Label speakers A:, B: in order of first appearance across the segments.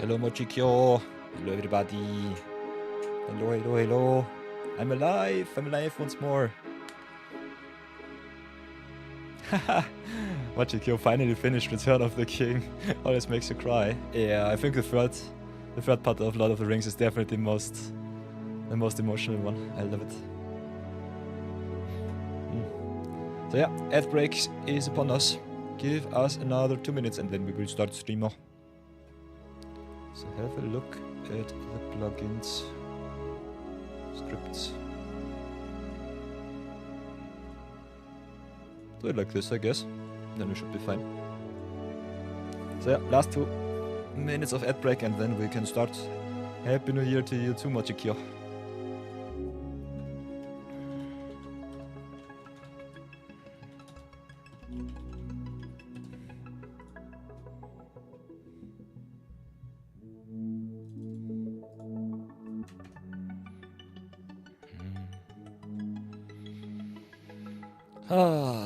A: Hello, Mochikyo. Hello, everybody. Hello, hello, hello. I'm alive. I'm alive once more. Haha. Mochikyo finally finished Return of the King. Always makes you cry. Yeah, I think the third part of Lord of the Rings is definitely the most emotional one. I love it. So yeah, ad break is upon us. Give us another 2 minutes and then we will start streamer. So have a look at the plugins, scripts. Do it like this, I guess. Then we should be fine. So yeah, last 2 minutes of ad break and then we can start. Happy New Year to you too, Mochikyo.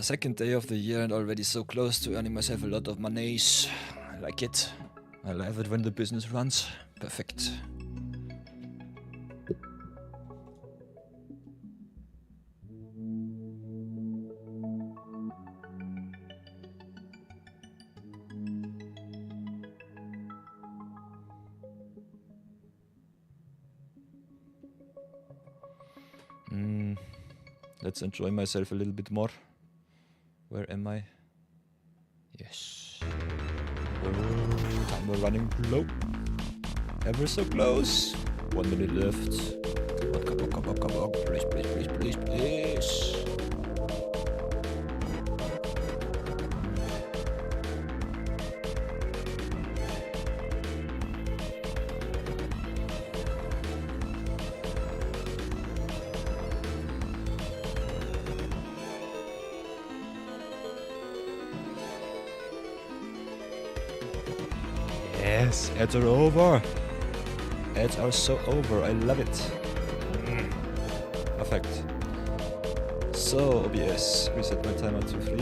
A: Second day of the year and already so close to earning myself a lot of monies. I like it. I love it when the business runs. Perfect. Let's enjoy myself a little bit more. Where am I? Yes. And we're running low. Ever so close. 1 minute left. Come on. Please. Yes, ads are over. Ads are so over. I love it. Perfect. So OBS, reset my timer to 3.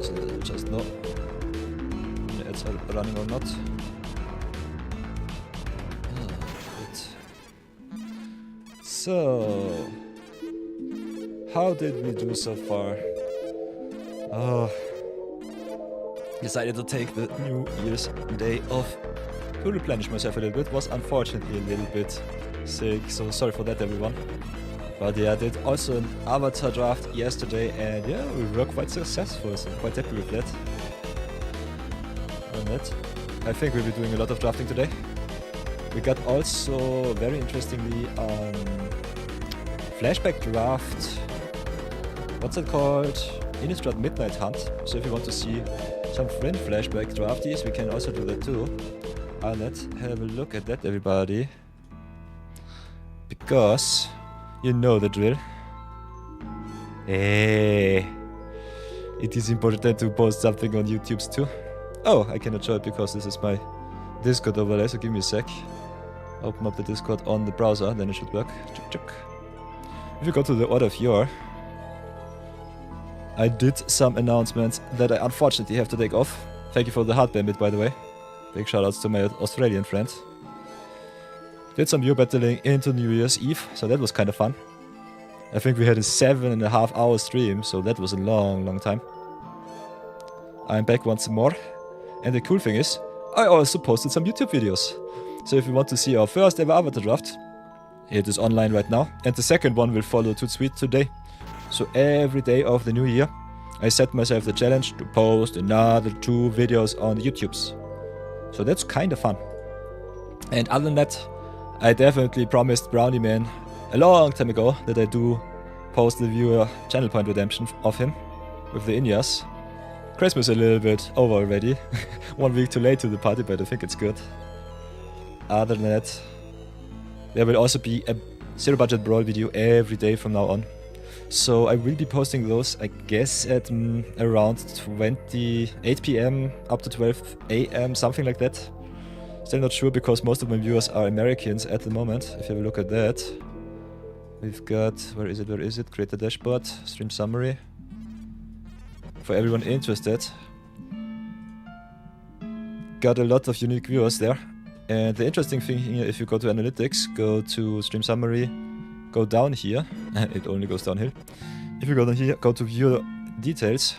A: So that we just know when the ads are running or not. Good. So, how did we do so far? Decided to take the New Year's Day off to replenish myself a little bit. Was unfortunately a little bit sick, so sorry for that, everyone. But yeah, I did also an avatar draft yesterday, and yeah, we were quite successful, so I'm quite happy with that. And that, I think we'll be doing a lot of drafting today. We got also, very interestingly, flashback draft. What's it called? Innistrad Midnight Hunt. So if you want to see some friend flashback drafties, we can also do that too. And let's have a look at that, everybody. Because you know the drill. Hey, it is important to post something on YouTube's too. Oh, I cannot show it because this is my Discord overlay, so give me a sec. Open up the Discord on the browser, then it should work. Chuk. If you go to the order of your, I did some announcements that I unfortunately have to take off. Thank you for the heart bandit, by the way. Big shoutouts to my Australian friend. Did some viewer battling into New Year's Eve, so that was kind of fun. I think we had a 7.5 hour stream, so that was a long time. I'm back once more. And the cool thing is, I also posted some YouTube videos. So if you want to see our first ever avatar draft, it is online right now. And the second one will follow to tweet today. So every day of the new year, I set myself the challenge to post another 2 videos on YouTube's. So that's kind of fun. And other than that, I definitely promised Brownie Man a long time ago that I do post the viewer channel point redemption of him with the Inyas. Christmas a little bit over already. 1 week too late to the party, but I think it's good. Other than that, there will also be a zero budget brawl video every day from now on. So I will be posting those, I guess, at around 8 PM up to 12 AM, something like that. Still not sure because most of my viewers are Americans at the moment. If you have a look at that, we've got, where is it? Create a dashboard, stream summary. For everyone interested, got a lot of unique viewers there. And the interesting thing here, if you go to analytics, go to stream summary, go down here, it only goes downhill. If you go down here, go to view details,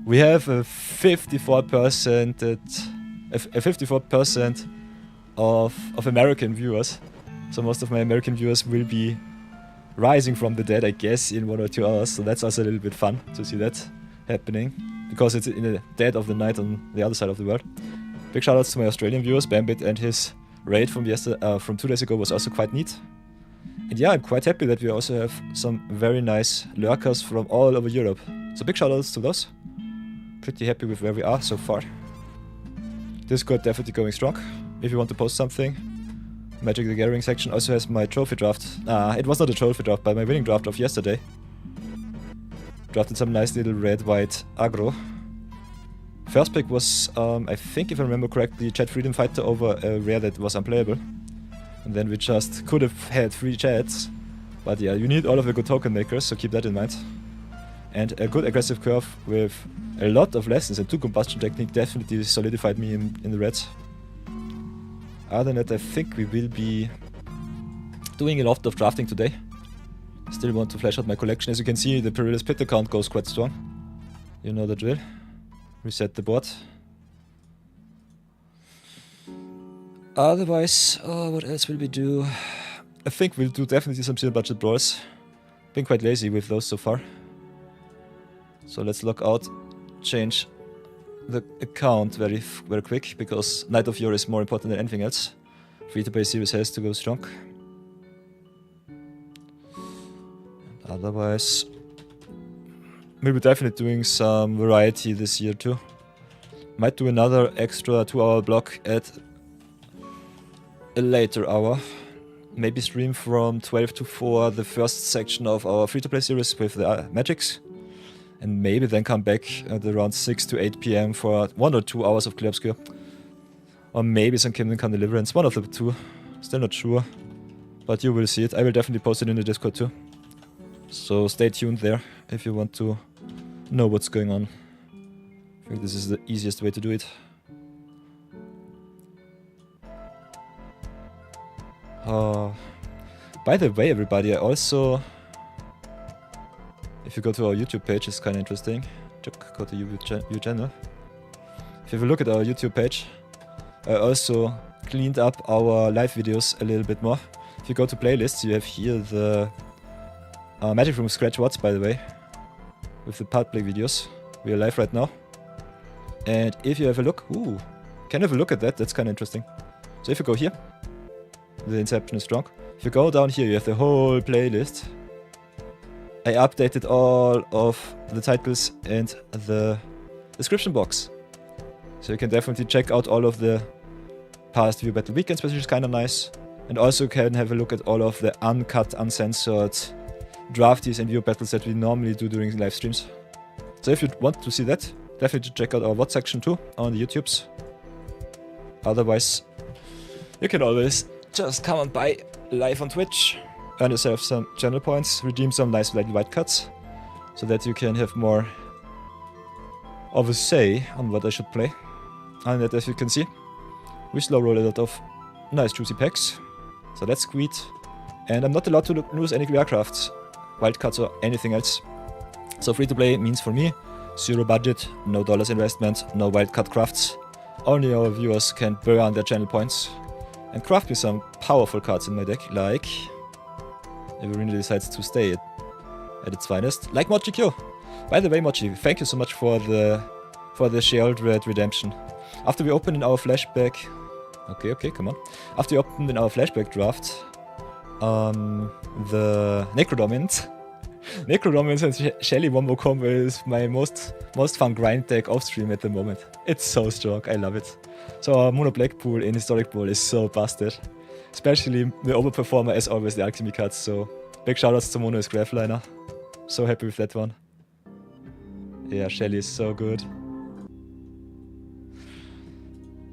A: we have a 54% of American viewers. So most of my American viewers will be rising from the dead, I guess, in 1 or 2 hours. So that's also a little bit fun to see that happening, because it's in the dead of the night on the other side of the world. Big shoutouts to my Australian viewers. Bambit and his raid from 2 days ago was also quite neat. And yeah, I'm quite happy that we also have some very nice lurkers from all over Europe. So big shoutouts to those. Pretty happy with where we are so far. Discord definitely going strong. If you want to post something, Magic the Gathering section also has my trophy draft. It was not a trophy draft, but my winning draft of yesterday. Drafted some nice little red-white aggro. First pick was, I think if I remember correctly, Chat Freedom Fighter over a rare that was unplayable. And then we just could have had 3 chats. But yeah, you need all of the good token makers, so keep that in mind. And a good aggressive curve with a lot of lessons and 2 combustion technique definitely solidified me in the reds. Other than that, I think we will be doing a lot of drafting today. Still want to flash out my collection. As you can see, the Perilous Pit account goes quite strong. You know the drill. Reset the board. Otherwise, what else will we do? I think we'll do definitely some zero budget brawls. Been quite lazy with those so far. So let's log out, change the account very quick, because Night of Yore is more important than anything else. Free-to-play series has to go strong. And otherwise, we'll be definitely doing some variety this year too. Might do another extra 2-hour block at a later hour. Maybe stream from 12 to 4 the first section of our free-to-play series with the magics. And maybe then come back at around 6 to 8 PM for 1 or 2 hours of Clear Obscure. Or maybe some Kingdom Come Deliverance, one of the 2. Still not sure. But you will see it. I will definitely post it in the Discord too. So stay tuned there if you want to know what's going on. I think this is the easiest way to do it. By the way, everybody, I also... If you go to our YouTube page, it's kind of interesting. Go to YouTube channel. If you have a look at our YouTube page, I also cleaned up our live videos a little bit more. If you go to playlists, you have here the Magic from Scratch Watts, by the way, with the public videos. We are live right now. And if you have a look, can have a look at that, that's kind of interesting. So if you go here, the Inception is strong. If you go down here, you have the whole playlist. I updated all of the titles and the description box. So you can definitely check out all of the past View Battle weekends, which is kind of nice. And also can have a look at all of the uncut, uncensored drafties and View Battles that we normally do during live streams. So if you want to see that, definitely check out our VOD section too on the YouTubes. Otherwise, you can always just come on by live on Twitch. Earn yourself some channel points, redeem some nice little white cuts, so that you can have more of a say on what I should play. And that, as you can see, we slow roll a lot of nice juicy packs, so that's sweet. And I'm not allowed to lose any crafts, wildcards or anything else. So free to play means for me, 0 budget, no dollars investment, no wildcard crafts. Only our viewers can burn their channel points and craft me some powerful cards in my deck, like... if it really decides to stay at its finest, like Mochi Q. By the way, Mochi, thank you so much for the Shield Red Redemption. After we opened in our flashback... Okay, come on. After we opened in our flashback draft, the Necrodominant. Necrodominant and Shelly Wombo combo is my most fun grind deck off stream at the moment. It's so strong, I love it. So our Mono Black pool in Historic Bowl is so busted. Especially the overperformer, as always, the Alchemy cards, so big shoutouts to Mono's Graphliner. So happy with that one. Yeah, Shelly is so good.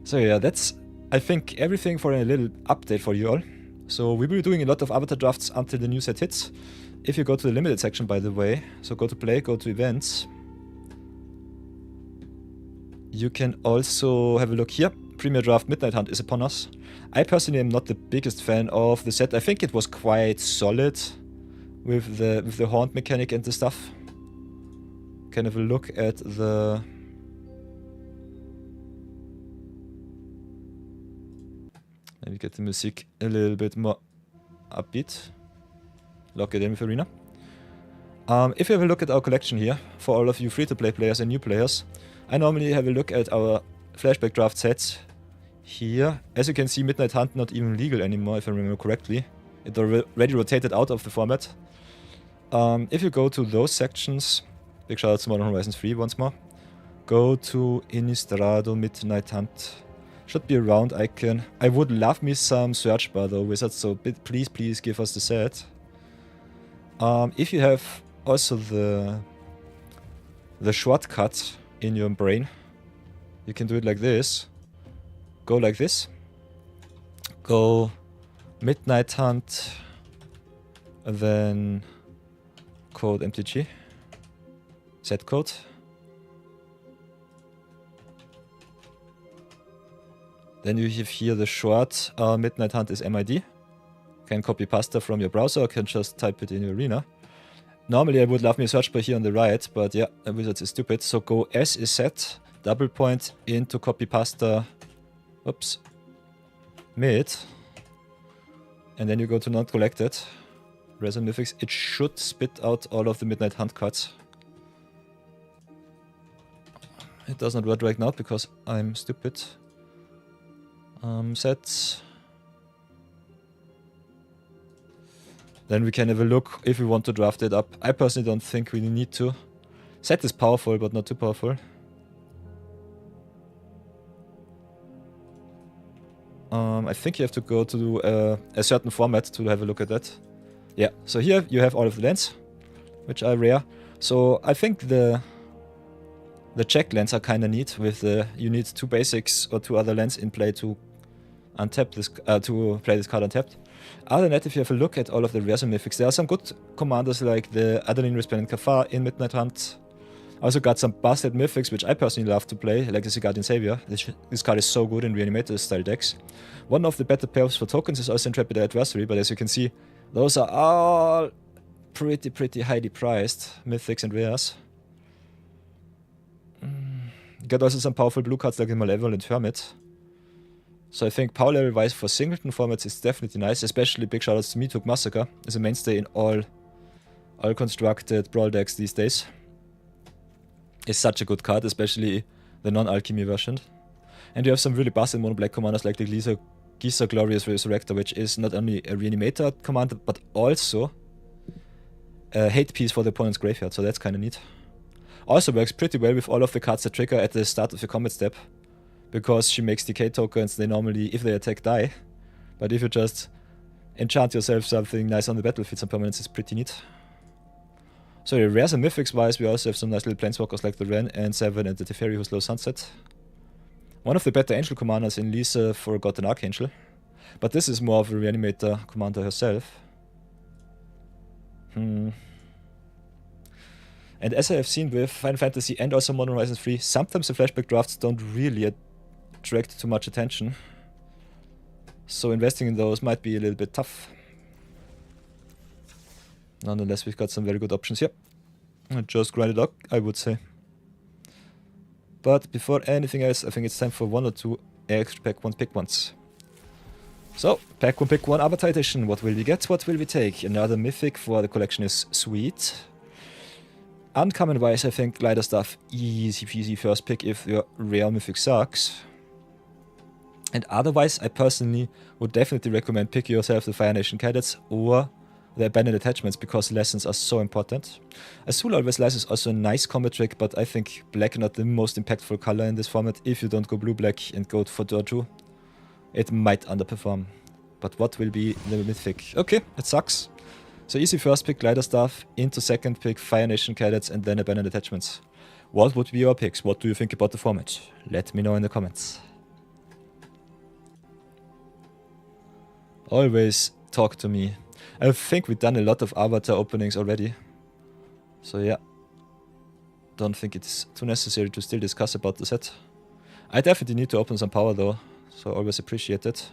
A: So yeah, that's, I think, everything for a little update for you all. So we will be doing a lot of avatar drafts until the new set hits. If you go to the limited section, by the way, so go to play, go to events. You can also have a look here. Premier Draft Midnight Hunt is upon us. I personally am not the biggest fan of the set. I think it was quite solid with the haunt mechanic and the stuff. Can have a look at the... Maybe get the music a little bit more upbeat. Lock it in with Arena. If you have a look at our collection here, for all of you free-to-play players and new players, I normally have a look at our flashback draft sets here. As you can see, Midnight Hunt not even legal anymore, if I remember correctly. It already rotated out of the format. If you go to those sections, big shout out to Modern Horizons 3 once more, go to Innistrado Midnight Hunt. Should be a round icon. I would love me some search bar though, Wizards, so please give us the set. If you have also the shortcut in your brain, you can do it like this. Go like this. Go Midnight Hunt, and then code MTG, set code. Then you have here the short Midnight Hunt is MID. Can copy pasta from your browser or can just type it in your arena. Normally I would love me a search bar here on the right, but yeah, Wizards is stupid. So go S is set, double point into copy pasta, oops, mid. And then you go to not collected, Resin Mythics. It should spit out all of the Midnight Hunt cards. It does not work right now because I'm stupid. Set. Then we can have a look if we want to draft it up. I personally don't think we need to. Set is powerful, but not too powerful. I think you have to go to a certain format to have a look at that. Yeah, so here you have all of the lands, which are rare. So I think the check lands are kind of neat. With you need 2 basics or 2 other lands in play to untap this to play this card untapped. Other than that, if you have a look at all of the rares and mythics, there are some good commanders like the Adeline Resplendent Kafar in Midnight Hunt. Also got some busted mythics, which I personally love to play, like the Guardian Savior. This card is so good in Reanimator style decks. One of the better pairs for tokens is also Intrepid Adversary, but as you can see, those are all pretty highly priced mythics and rares. You got also some powerful blue cards like the Malevolent Hermit. So I think power level wise for singleton formats is definitely nice, especially big shoutouts to Meathook Massacre. Is a mainstay in all constructed Brawl decks these days. Is such a good card, especially the non-alchemy version. And you have some really busted mono black commanders like the Gisa Glorious Resurrector, which is not only a reanimator commander, but also a hate piece for the opponent's graveyard, so that's kinda neat. Also works pretty well with all of the cards that trigger at the start of your combat step, because she makes decay tokens, they normally, if they attack, die. But if you just enchant yourself something nice on the battlefield, some permanence is pretty neat. So the rares and mythics wise, we also have some nice little planeswalkers like the Wren and Seven and the Teferi who's low sunset. One of the better angel commanders in Lisa Forgotten Archangel. But this is more of a reanimator commander herself. And as I have seen with Final Fantasy and also Modern Horizons 3, sometimes the flashback drafts don't really attract too much attention. So investing in those might be a little bit tough. Nonetheless, we've got some very good options here. Just grind it up, I would say. But before anything else, I think it's time for 1 or 2 extra pack 1 pick ones. So, pack 1 pick 1 Avatar Edition. What will we get? What will we take? Another mythic for the collection is sweet. Uncommon wise, I think Glider Stuff, easy peasy first pick if your rare mythic sucks. And otherwise, I personally would definitely recommend picking yourself the Fire Nation Cadets or the Abandoned Attachments, because lessons are so important. Azul Always Lies is also a nice combat trick, but I think black not the most impactful color in this format. If you don't go blue-black and go for Dorju, it might underperform. But what will be the mythic? Okay, it sucks. So easy first pick Glider Staff, into second pick Fire Nation Cadets, and then Abandoned Attachments. What would be your picks? What do you think about the format? Let me know in the comments. Always talk to me. I think we've done a lot of Avatar openings already. So yeah. Don't think it's too necessary to still discuss about the set. I definitely need to open some power though, so always appreciate it.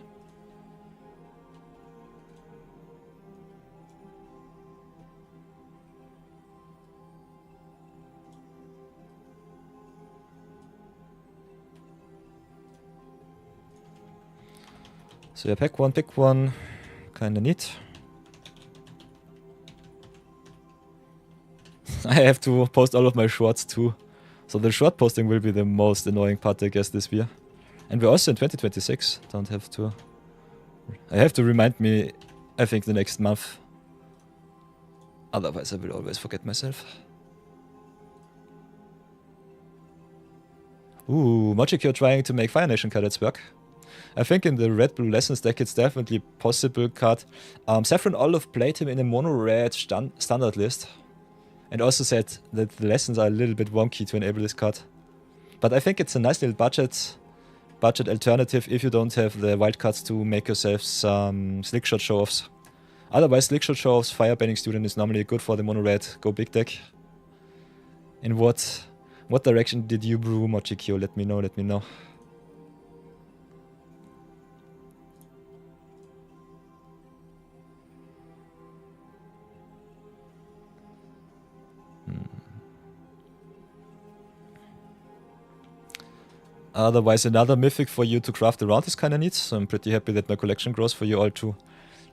A: So yeah, pick one. Kinda neat. I have to post all of my shorts too. So the short posting will be the most annoying part, I guess, this year. And we're also in 2026. Don't have to... I have to remind me, I think, the next month. Otherwise I will always forget myself. Ooh, Mochikyo trying to make Fire Nation cards work. I think in the red-blue lessons deck it's definitely possible card. Saffron Olive played him in a mono-red standard list. And also said that the lessons are a little bit wonky to enable this card. But I think it's a nice little budget alternative if you don't have the wildcards to make yourself some Slickshot show-offs. Otherwise, Slickshot show-offs, Fire Bending Student is normally good for the mono-red go big deck. In what direction did you brew, Mochikyo? Let me know. Otherwise, another mythic for you to craft around is kinda neat, so I'm pretty happy that my collection grows for you all to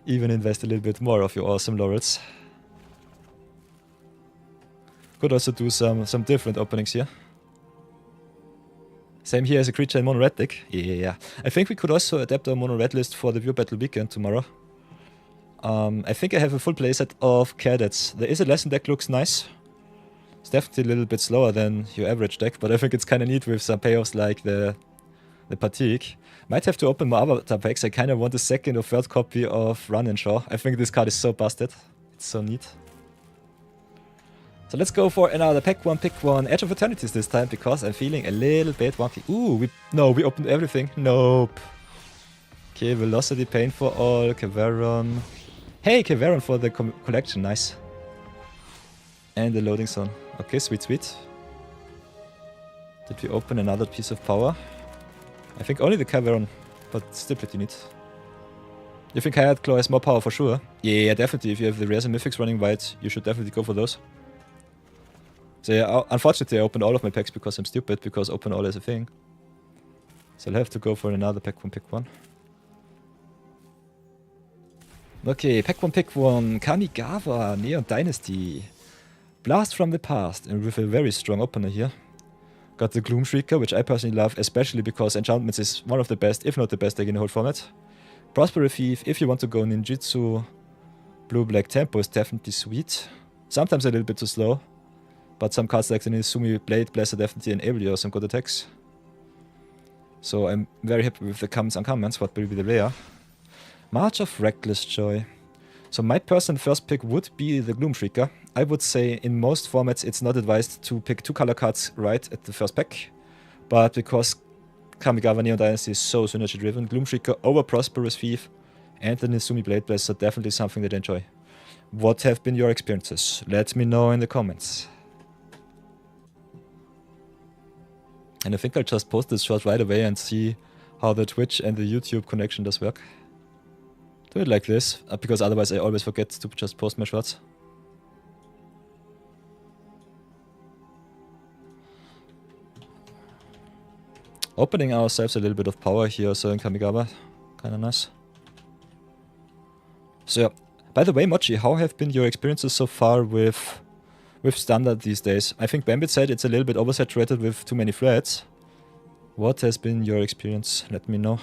A: even invest a little bit more of your awesome laurels. Could also do some different openings here. Same here as a creature in mono red deck. Yeah. I think we could also adapt our mono red list for the Viewer Battle weekend tomorrow. I think I have a full playset of cadets. The Is It Lesson deck looks nice. It's definitely a little bit slower than your average deck, but I think it's kind of neat with some payoffs like the Fatigue. Might have to open more avatar packs. I kind of want a second or third copy of Run and Shaw. I think this card is so busted. It's so neat. So let's go for another pick one. Edge of Eternities this time, because I'm feeling a little bit wonky. Ooh, we opened everything. Nope. Okay, Velocity, Pain for All, Caveron. Hey, Caveron for the collection, nice. And the Loading Zone. Okay, sweet. Did we open another piece of power? I think only the Caveron, but still pretty neat. You think Hired Claw has more power for sure? Yeah, definitely. If you have the rares and mythics running white, you should definitely go for those. So yeah, unfortunately I opened all of my packs because I'm stupid, because open all is a thing. So I'll have to go for another pick one. Okay, pick one. Kamigawa, Neon Dynasty. Blast from the past, and with a very strong opener here. Got the Gloom Shrieker, which I personally love, especially because Enchantments is one of the best, if not the best deck in the whole format. Prosper Thief, if you want to go ninjutsu, blue-black tempo is definitely sweet. Sometimes a little bit too slow, but some cards like the Nizumi Blade Blaster definitely enable you some good attacks. So I'm very happy with the commons and uncommons. What will be the rare? March of Reckless Joy. So my personal first pick would be the Gloom Shrieker. I would say in most formats it's not advised to pick 2 color cards right at the first pick. But because Kamigawa Neon Dynasty is so synergy driven, Gloom Shrieker over Prosperous Thief and the Nizumi Blade Blaster are definitely something that I enjoy. What have been your experiences? Let me know in the comments. And I think I'll just post this shot right away and see how the Twitch and the YouTube connection does work. Do it like this, because otherwise I always forget to just post my shots. Opening ourselves a little bit of power here, so in Kamigawa. Kinda nice. So yeah, by the way, Mochi, how have been your experiences so far with Standard these days? I think Bambit said it's a little bit oversaturated with too many threads. What has been your experience? Let me know.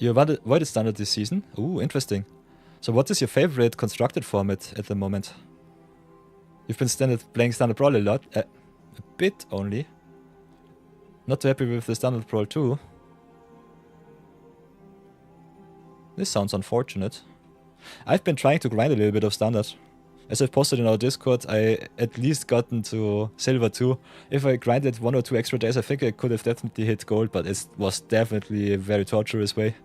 A: You avoided Standard this season? Ooh, interesting. So what is your favorite constructed format at the moment? You've been playing Standard Brawl a lot. A bit only. Not too happy with the Standard Brawl too. This sounds unfortunate. I've been trying to grind a little bit of standard. As I've posted in our Discord, I at least gotten to Silver 2. If I grinded 1 or 2 extra days, I think I could have definitely hit gold, but it was definitely a very torturous way.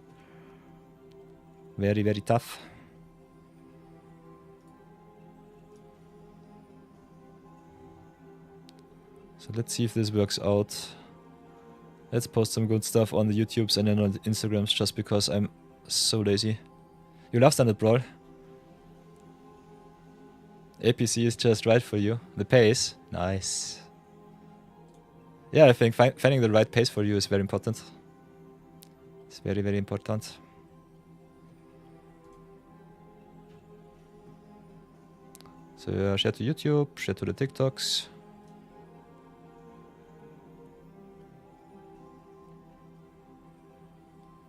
A: Very, very tough. So let's see if this works out. Let's post some good stuff on the YouTubes and then on the Instagrams just because I'm so lazy. You love Standard Brawl? APC is just right for you. The pace? Nice. Yeah, I think finding the right pace for you is very important. It's very, very important. So share to YouTube, share to the TikToks.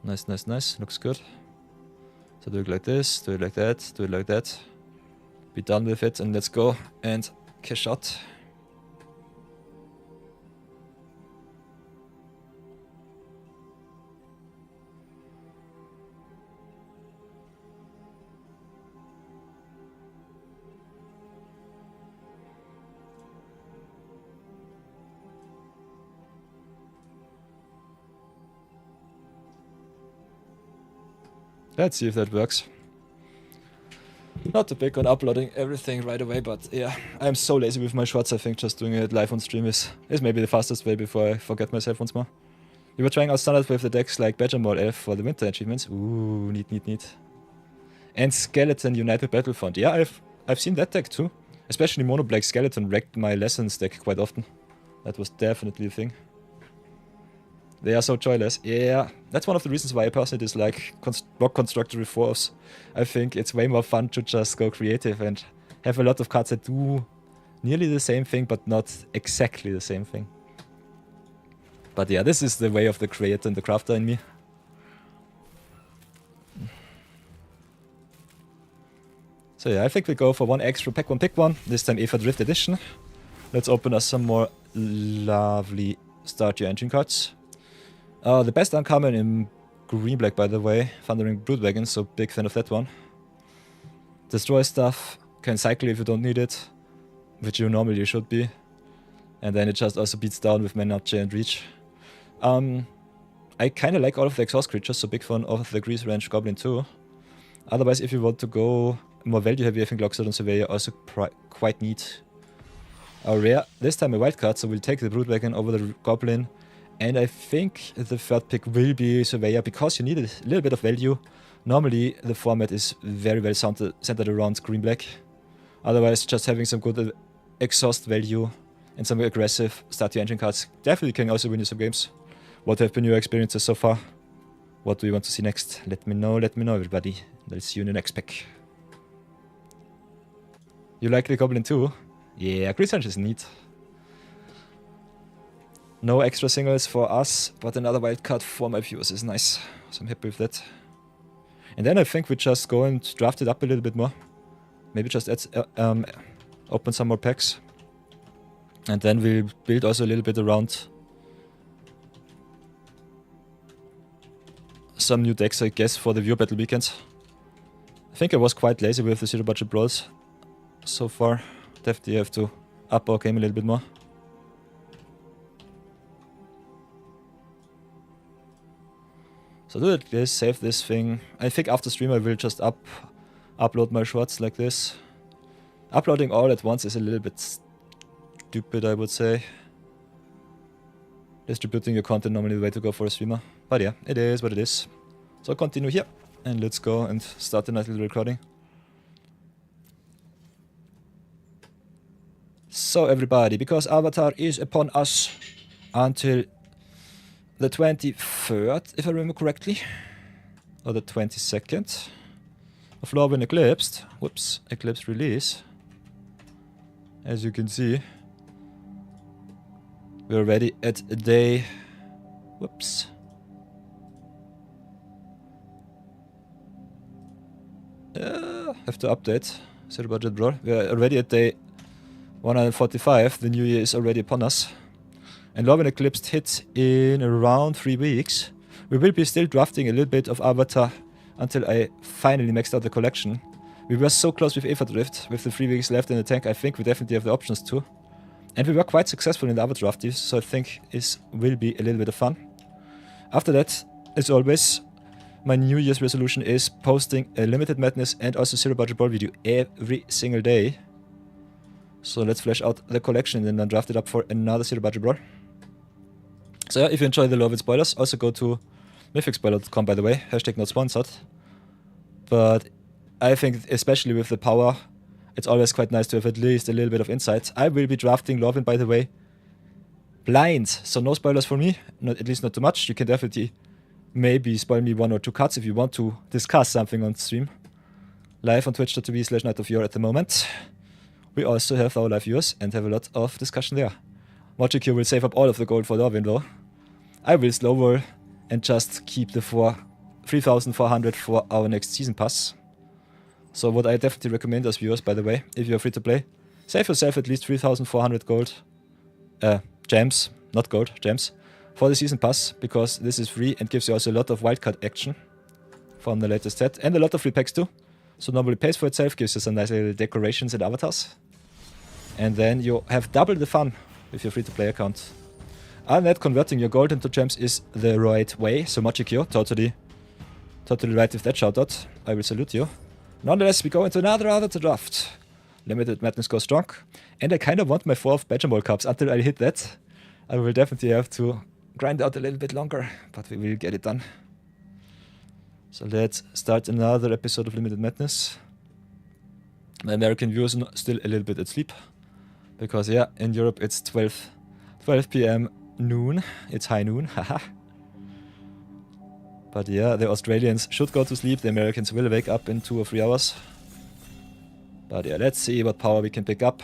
A: Nice, nice, nice. Looks good. So do it like this, do it like that, do it like that. Be done with it and let's go and cash out. Let's see if that works. Not too big on uploading everything right away, but yeah, I'm so lazy with my shorts. I think just doing it live on stream is maybe the fastest way before I forget myself once more. You were trying out standard with the decks like Badger Mall Elf for the winter achievements. Ooh, neat, neat, neat. And Skeleton United Battlefront. Yeah, I've seen that deck too. Especially Mono Black Skeleton wrecked my Lessons deck quite often. That was definitely a thing. They are so joyless. Yeah, that's one of the reasons why I personally dislike block constructor reforms. I think it's way more fun to just go creative and have a lot of cards that do nearly the same thing, but not exactly the same thing. But yeah, this is the way of the creator and the crafter in me. So yeah, I think we go for one extra pack one, pick one. This time Aether Drift Edition. Let's open us some more lovely Start Your Engine cards. The best uncommon in green-black, by the way. Thundering Broodwagon, so big fan of that one. Destroy stuff, can cycle if you don't need it, which you normally should be. And then it just also beats down with Mana, and Reach. I kind of like all of the exhaust creatures, so big fan of the Grease Range Goblin too. Otherwise, if you want to go more value-heavy, I think Loxodon Surveyor also quite neat. Our rare, this time a wildcard, so we'll take the Broodwagon over the Goblin. And I think the third pick will be Surveyor, because you need a little bit of value. Normally, the format is very well centered around green-black. Otherwise, just having some good exhaust value and some aggressive Start Your Engine cards definitely can also win you some games. What have been your experiences so far? What do you want to see next? Let me know, everybody. I'll see you in the next pack. You like the Goblin too? Yeah, Grease Range is neat. No extra singles for us, but another wildcard for my viewers is nice. So I'm happy with that. And then I think we just go and draft it up a little bit more. Maybe just add, open some more packs. And then we'll build also a little bit around some new decks, I guess, for the viewer battle weekend. I think I was quite lazy with the zero budget brawls so far. Definitely have to up our game a little bit more. So do this, save this thing. I think after stream I will just upload my shorts like this. Uploading all at once is a little bit stupid, I would say. Distributing your content normally the way to go for a streamer. But yeah, it is what it is. So continue here and let's go and start the nice little recording. So everybody, because Avatar is upon us until the 23rd, if I remember correctly, or the 22nd of Lorwyn Eclipsed. Whoops, Eclipse release. As you can see, we're already at day. Whoops. Have to update. Zero budget brawl. We're already at day 145. The new year is already upon us. And Lorwyn Eclipsed hits in around 3 weeks. We will be still drafting a little bit of Avatar until I finally maxed out the collection. We were so close with Aether Drift. With the 3 weeks left in the tank, I think we definitely have the options too. And we were quite successful in the other drafties, so I think it will be a little bit of fun. After that, as always, my New Year's resolution is posting a Limited Madness and also Zero Budget Brawl video every single day. So let's flesh out the collection and then draft it up for another Zero Budget Brawl. So yeah, if you enjoy the lore with spoilers, also go to mythicspoiler.com, by the way, hashtag not sponsored. But I think especially with the power, it's always quite nice to have at least a little bit of insight. I will be drafting Lorwyn, by the way, blind, so no spoilers for me, at least not too much. You can definitely maybe spoil me 1 or 2 cards if you want to discuss something on stream. Live on twitch.tv/nightofyore at the moment. We also have our live viewers and have a lot of discussion there. Magic here will save up all of the gold for Lorwyn though. I will slow roll and just keep the 3,400 for our next season pass. So what I definitely recommend as viewers, by the way, if you're free to play, save yourself at least 3,400 gold, gems, not gold, gems, for the season pass, because this is free and gives you also a lot of wildcard action from the latest set, and a lot of free packs too. So normally pays for itself, gives you some nice little decorations and avatars. And then you have double the fun with your free to play account. Other than that, converting your gold into gems is the right way, so Machikyo, totally right with that shoutout. I will salute you. Nonetheless, we go into another draft. Limited Madness goes strong. And I kind of want my 4th Badger Ball Cups. Until I hit that, I will definitely have to grind out a little bit longer. But we will get it done. So let's start another episode of Limited Madness. My American viewers are still a little bit asleep. Because yeah, in Europe it's 12 PM noon. It's high noon, haha. But yeah, the Australians should go to sleep, the Americans will wake up in 2 or 3 hours. But yeah, let's see what power we can pick up.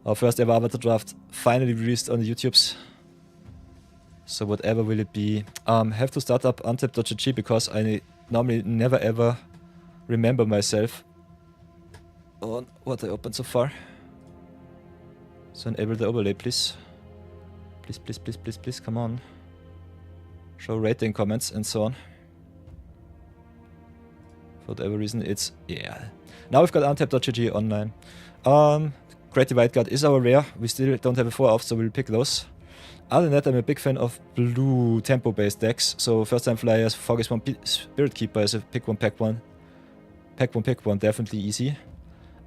A: Our first ever avatar draft finally released on the YouTubes. So whatever will it be? Have to start up untap.gg because I normally never ever remember myself on what I opened so far. So enable the overlay, please. Please, come on. Show rating, comments, and so on. For whatever reason, it's... yeah. Now we've got untap.gg online. Creative Wildcard is our rare. We still don't have a 4-off, so we'll pick those. Other than that, I'm a big fan of blue tempo-based decks. So first time flyers, Focus 1, Spirit Keeper is a pick 1, pack 1. Pick 1, definitely easy.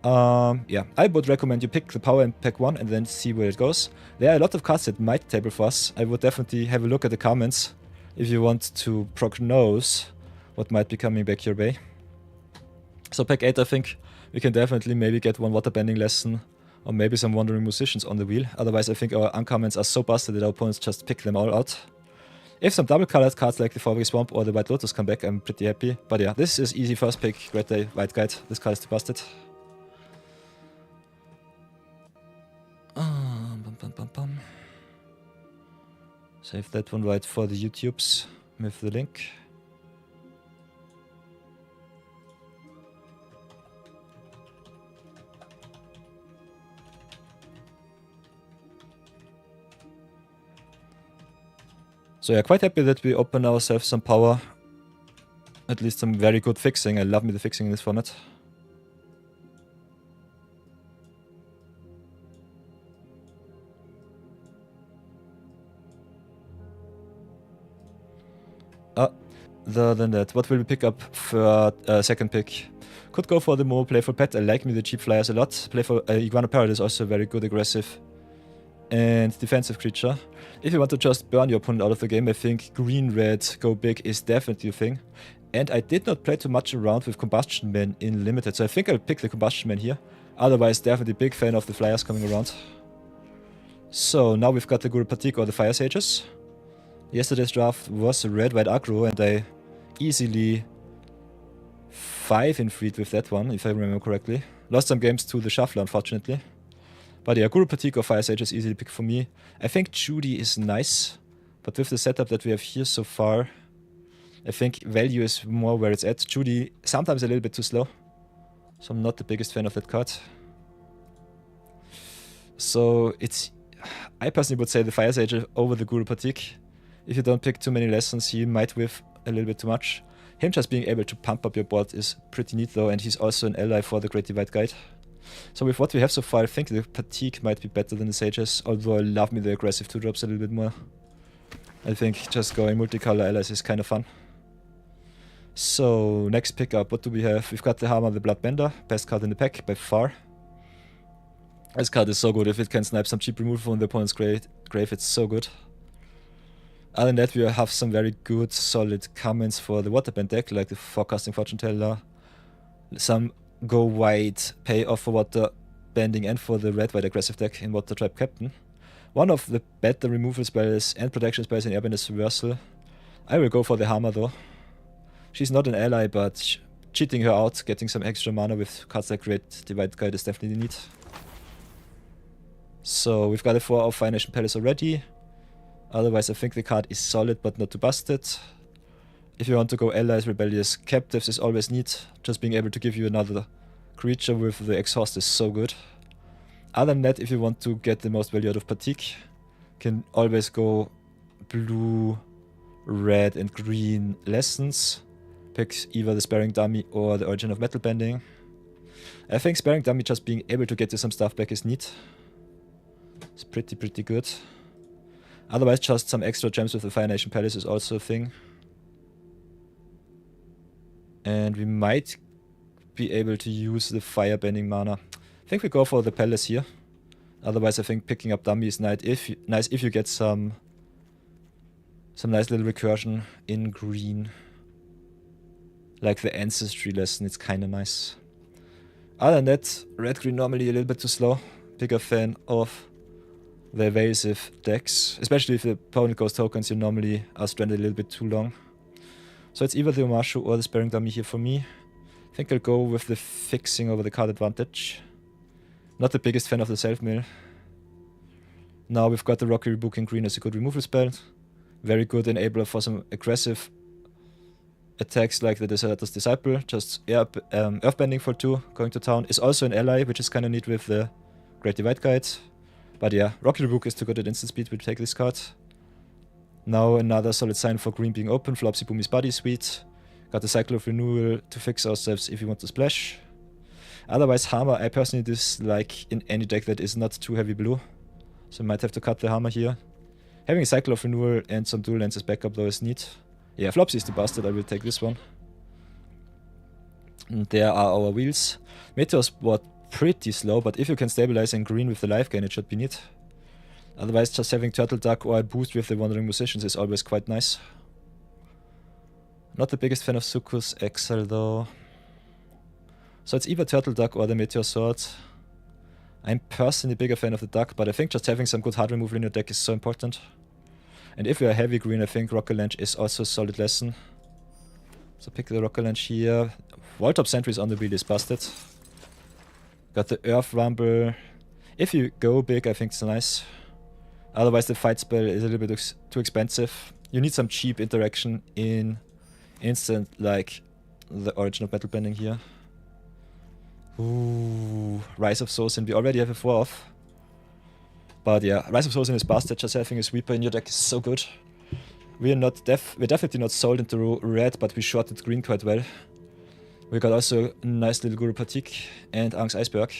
A: Yeah, I would recommend you pick the power in pack 1 and then see where it goes. There are a lot of cards that might table for us. I would definitely have a look at the comments if you want to prognose what might be coming back your way. So pack 8, I think we can definitely maybe get 1 waterbending lesson or maybe some wandering musicians on the wheel. Otherwise, I think our uncommons are so busted that our opponents just pick them all out. If some double colored cards like the Four-Way Swamp or the White Lotus come back, I'm pretty happy. But yeah, this is easy first pick. Great Day, White Guide. This card is too busted. Save that one right for the YouTubes with the link. So yeah, quite happy that we open ourselves some power. At least some very good fixing. I love me the fixing in this format. Other than that, what will we pick up for second pick? Could go for the more playful pet. I like me the cheap flyers a lot. Playful Iguana Parrot is also very good, aggressive and defensive creature. If you want to just burn your opponent out of the game, I think green-red go big is definitely a thing. And I did not play too much around with Combustion Man in Limited, so I think I'll pick the Combustion Man here. Otherwise, definitely big fan of the flyers coming around. So now we've got the Guru Patik or the Fire Sages. Yesterday's draft was a red-white aggro and I easily 5 in freed with that one, if I remember correctly. Lost some games to the Shuffler, unfortunately. But yeah, Guru Patik or Fire Sage is easy to pick for me. I think Judy is nice, but with the setup that we have here so far, I think value is more where it's at. Judy, sometimes a little bit too slow, so I'm not the biggest fan of that card. So it's... I personally would say the Fire Sage over the Guru Patik. If you don't pick too many lessons, he might whiff a little bit too much. Him just being able to pump up your board is pretty neat though, and he's also an ally for the Great Divide Guide. So with what we have so far, I think the Fatigue might be better than the Sages, although I love me the aggressive 2-drops a little bit more. I think just going multicolor allies is kind of fun. So, next pickup, what do we have? We've got the Hammer, the Bloodbender, best card in the pack by far. This card is so good. If it can snipe some cheap removal from the opponent's grave, it's so good. Other than that, we have some very good, solid comments for the Waterbend deck, like the Forecasting Fortune Teller. Some go wide payoff for Water Bending and for the red-white aggressive deck in Water Tribe Captain. One of the better removal spells and protection spells in Airbend is Reversal. I will go for the Hammer though. She's not an ally, but cheating her out, getting some extra mana with cards like Great Divide Guide is definitely neat. So we've got a 4 of Fire Nation Palace already. Otherwise I think the card is solid but not too busted. If you want to go allies, rebellious captives is always neat. Just being able to give you another creature with the exhaust is so good. Other than that, if you want to get the most value out of Fatigue, can always go blue, red and green lessons. Pick either the Sparing Dummy or the Origin of Metal Bending. I think Sparing Dummy just being able to get you some stuff back is neat. It's pretty good. Otherwise, just some extra gems with the Fire Nation Palace is also a thing. And we might be able to use the Fire Bending mana. I think we go for the Palace here. Otherwise, I think picking up Dummy is nice if you get some nice little recursion in green. Like the Ancestry lesson, it's kinda nice. Other than that, red-green normally a little bit too slow. Bigger fan of the evasive decks. Especially if the opponent goes tokens, you normally are stranded a little bit too long. So it's either the Omashu or the Sparing Dummy here for me. I think I'll go with the Fixing over the card advantage. Not the biggest fan of the Self-Mill. Now we've got the Rocky Rebuke in green as a good removal spell. Very good enabler for some aggressive attacks like the Deserter's Disciple. Just Earthbending for 2, going to town. Is also an ally, which is kind of neat with the Great Divide Guide. But yeah, Rocky Rebuke is too good at instant speed, we'll take this card. Now another solid sign for green being open. Flopsy Boomy's Body Sweet. Got the Cycle of Renewal to fix ourselves if we want to splash. Otherwise, Hammer I personally dislike in any deck that is not too heavy blue. So I might have to cut the Hammer here. Having a Cycle of Renewal and some dual lands as backup though is neat. Yeah, Flopsy is the bastard, I will take this one. And there are our wheels. Meteor's board pretty slow, but if you can stabilize in green with the life gain, it should be neat. Otherwise, just having Turtle Duck or a boost with the Wandering Musicians is always quite nice. Not the biggest fan of Succus Exile though. So it's either Turtle Duck or the Meteor Sword. I'm personally a bigger fan of the Duck, but I think just having some good hard removal in your deck is so important. And if you are heavy green, I think Rocket Launch is also a solid lesson. So pick the Rocket Launch here. Walltop Sentries on the wheel is busted. Got the Earth Rumble. If you go big, I think it's nice. Otherwise the fight spell is a little bit too expensive. You need some cheap interaction in instant, like the Origin of Metal Bending here. Ooh, Rise of Sosin. We already have a 4 off. But yeah, Rise of Sosin is busted. Just having a sweeper in your deck is so good. We're definitely not sold into red, but we shorted green quite well. We got also a nice little Guru Fatigue and Ang's Iceberg.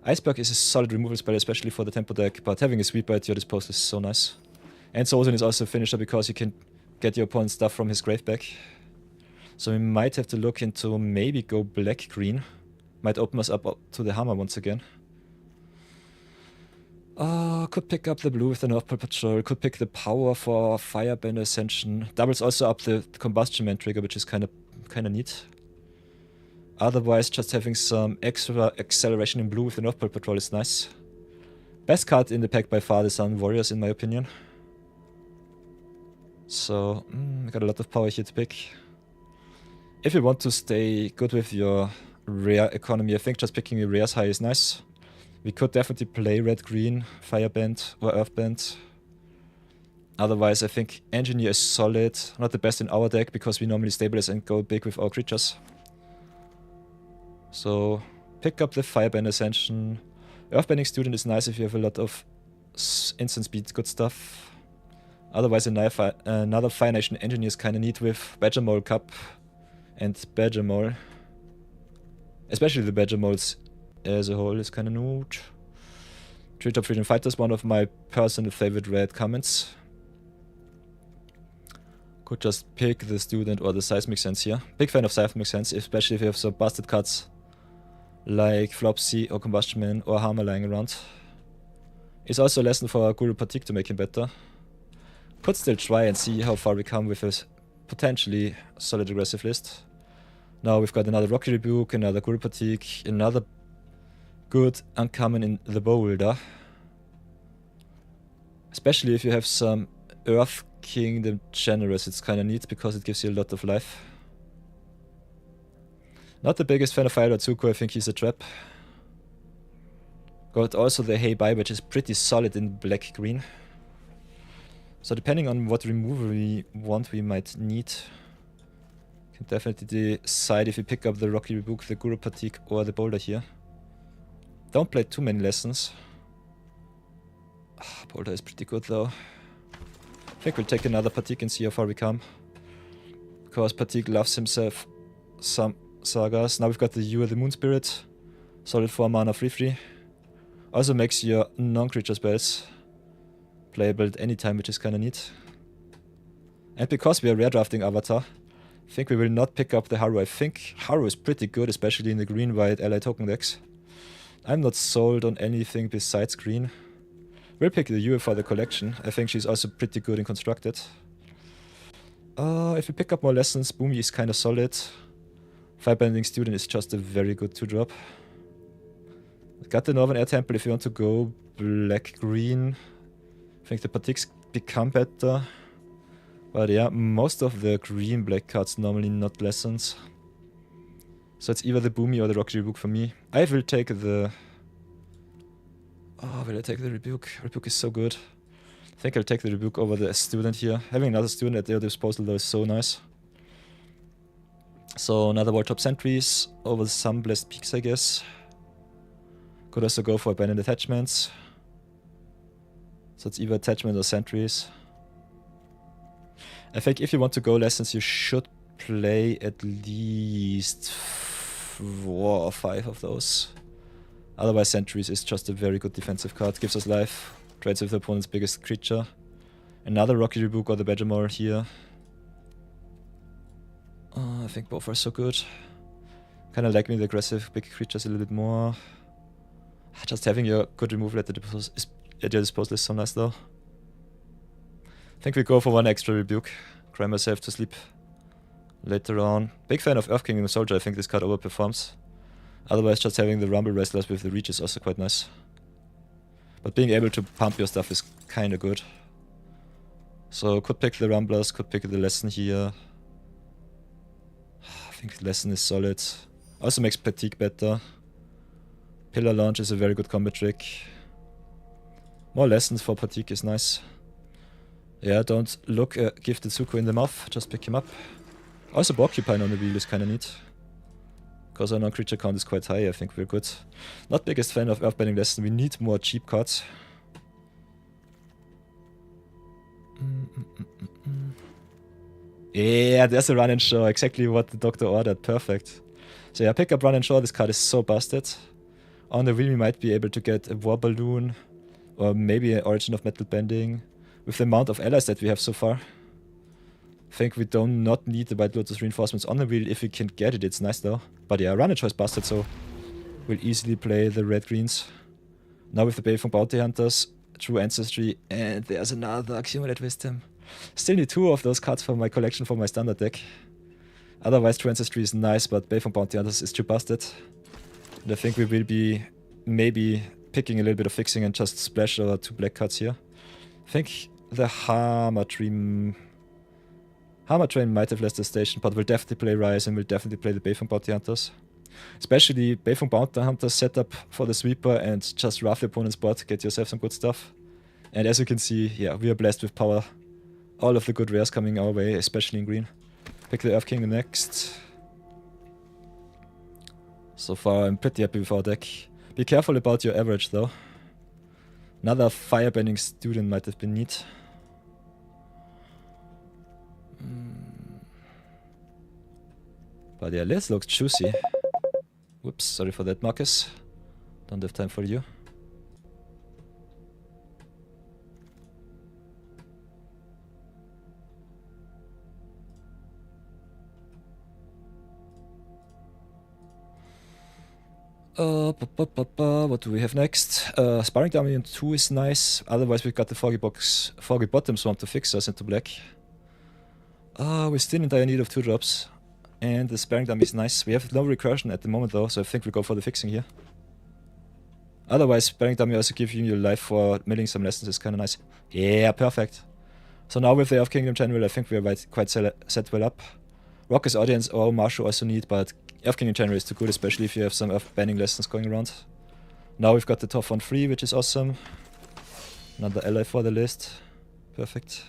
A: Iceberg is a solid removal spell, especially for the tempo deck, but having a sweeper at your disposal is so nice. And Sosin is also a finisher because you can get your opponent's stuff from his grave back. So we might have to look into maybe go black-green. Might open us up to the Hammer once again. Could pick up the blue with the North Pole Patrol. Could pick the power for Firebender Ascension. Doubles also up the Combustion Man trigger, which is kind of neat. Otherwise, just having some extra acceleration in blue with the North Pole Patrol is nice. Best card in the pack by far, the Sun Warriors, in my opinion. So, I got a lot of power here to pick. If you want to stay good with your rare economy, I think just picking the rares high is nice. We could definitely play red-green, Firebend or Earthbend. Otherwise, I think Engineer is solid. Not the best in our deck because we normally stabilize and go big with our creatures. So, pick up the Firebend Ascension. Earthbending Student is nice if you have a lot of instant speed, good stuff. Otherwise, another Fire Nation Engineer is kind of neat with Badger Mole Cup and Badger Mole. Especially the Badger Moles as a whole is kind of neat. 3 top freedom fighters, one of my personal favorite red comments. Could just pick the student or the Seismic Sense here. Big fan of Seismic Sense, especially if you have some busted cards like Flopsy or Combustion Man or Hammer lying around. It's also a lesson for Guru Patik to make him better. Could still try and see how far we come with a potentially solid aggressive list. Now we've got another Rocky Rebuke, another Guru Patik, another good uncommon in the Boulder. Especially if you have some Earth Kingdom Generous, it's kinda neat because it gives you a lot of life. Not the biggest fan of Fire Tsuko, I think he's a trap. Got also the Hey Bye, which is pretty solid in black-green. So depending on what removal we want, we might need. Can definitely decide if we pick up the Rocky Rebuke, the Guru Patik or the Boulder here. Don't play too many lessons. Boulder is pretty good though. I think we'll take another Patik and see how far we come. Because Patik loves himself some sagas. Now we've got the You, the Moon Spirit. Solid 4 mana 3/3. Also makes your non-creature spells playable at any time, which is kinda neat. And because we are rare drafting Avatar, I think we will not pick up the Haru. I think Haru is pretty good, especially in the green-white ally token decks. I'm not sold on anything besides green. We'll pick the Yue for the collection. I think she's also pretty good in constructed. If we pick up more lessons, Boomy is kinda solid. Firebending Student is just a very good 2-drop. Got the Northern Air Temple if you want to go black-green. I think the Patiks become better. But yeah, most of the green-black cards normally not lessons. So it's either the Boomy or the Rocky Rebuke for me. I will take the... Oh, will I take the Rebuke? Rebuke is so good. I think I'll take the Rebuke over the Student here. Having another Student at their disposal though is so nice. So another Wall-Top Sentries over some Blessed Peaks, I guess. Could also go for Abandoned Attachments. So it's either Attachment or Sentries. I think if you want to go lessons, you should play at least 4 or 5 of those. Otherwise, Sentries is just a very good defensive card. Gives us life, trades with the opponent's biggest creature. Another Rocky Rebuke or the Badger Mole here. I think both are so good. Kinda like me the aggressive big creatures a little bit more. Just having your good removal at your disposal is so nice though. I think we go for 1 extra Rebuke. Cry myself to sleep later on. Big fan of Earth Kingdom Soldier, I think this card overperforms. Otherwise just having the Rumble Wrestlers with the reach is also quite nice. But being able to pump your stuff is kinda good. So could pick the Rumblers, could pick the Lesson here. I think Lesson is solid. Also makes Patik better. Pillar Launch is a very good combat trick. More lessons for Patik is nice. Yeah, don't look Gifted Zuko in the mouth, just pick him up. Also Porcupine on the wheel is kinda neat. Because our non-creature count is quite high, I think we're good. Not biggest fan of Earthbending Lesson, we need more cheap cards. Yeah, there's a Run and Show, exactly what the doctor ordered, perfect. So yeah, pick up Run and Show, this card is so busted. On the wheel we might be able to get a War Balloon, or maybe an Origin of Metal Bending. With the amount of allies that we have so far, I think we do not need the White Lotus Reinforcements on the wheel. If we can get it, it's nice though. But yeah, Run and Show is busted, so we'll easily play the red-greens. Now with the Baleful Bounty Hunters, True Ancestry, and there's another Accumulate Wisdom. Still need 2 of those cards for my collection for my standard deck. Otherwise, True Ancestry is nice, but Baleful Bounty Hunters is too busted. And I think we will be maybe picking a little bit of fixing and just splash our 2 black cards here. I think the Hammer Train might have left the station, but we'll definitely play Rise and we'll definitely play the Baleful Bounty Hunters. Especially Baleful Bounty Hunters setup for the sweeper and just rough the opponent's board, get yourself some good stuff. And as you can see, yeah, we are blessed with power. All of the good rares coming our way, especially in green. Pick the Earth King next. So far, I'm pretty happy with our deck. Be careful about your average though. Another Firebending Student might have been neat. But yeah, this looks juicy. Whoops, sorry for that, Marcus. Don't have time for you. What do we have next? Sparring Dummy on 2 is nice. Otherwise, we've got the Foggy Bottom Swamp to fix us into black. We're still in dire need of 2 drops. And the Sparring Dummy is nice. We have no recursion at the moment though, so I think we go for the fixing here. Otherwise, Sparring Dummy also gives you life for milling some lessons is kind of nice. Yeah, perfect. So now with the Earth Kingdom General, I think we are quite set well up. Rock's Audience or Marshall also need, but Earth Kingdom General is too good, especially if you have some Earth banning lessons going around. Now we've got the top 1 free, which is awesome. Another ally for the list. Perfect.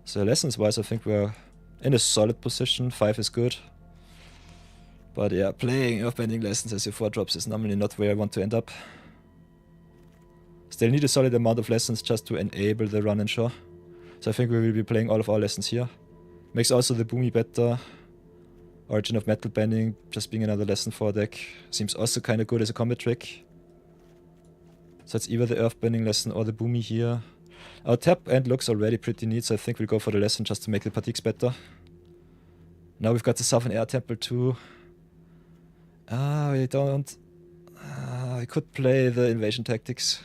A: So lessons wise, I think we're in a solid position. 5 is good. But yeah, playing Earthbending lessons as your 4 drops is normally not where I want to end up. Still need a solid amount of lessons just to enable the run and show. So I think we will be playing all of our lessons here. Makes also the Boomy better. Origin of Metal Bending just being another lesson for a deck. Seems also kind of good as a combat trick. So it's either the Earthbending lesson or the Boomy here. Our tap end looks already pretty neat, so I think we'll go for the lesson just to make the fatigues better. Now we've got the Southern Air Temple too. We don't... I could play the Invasion Tactics.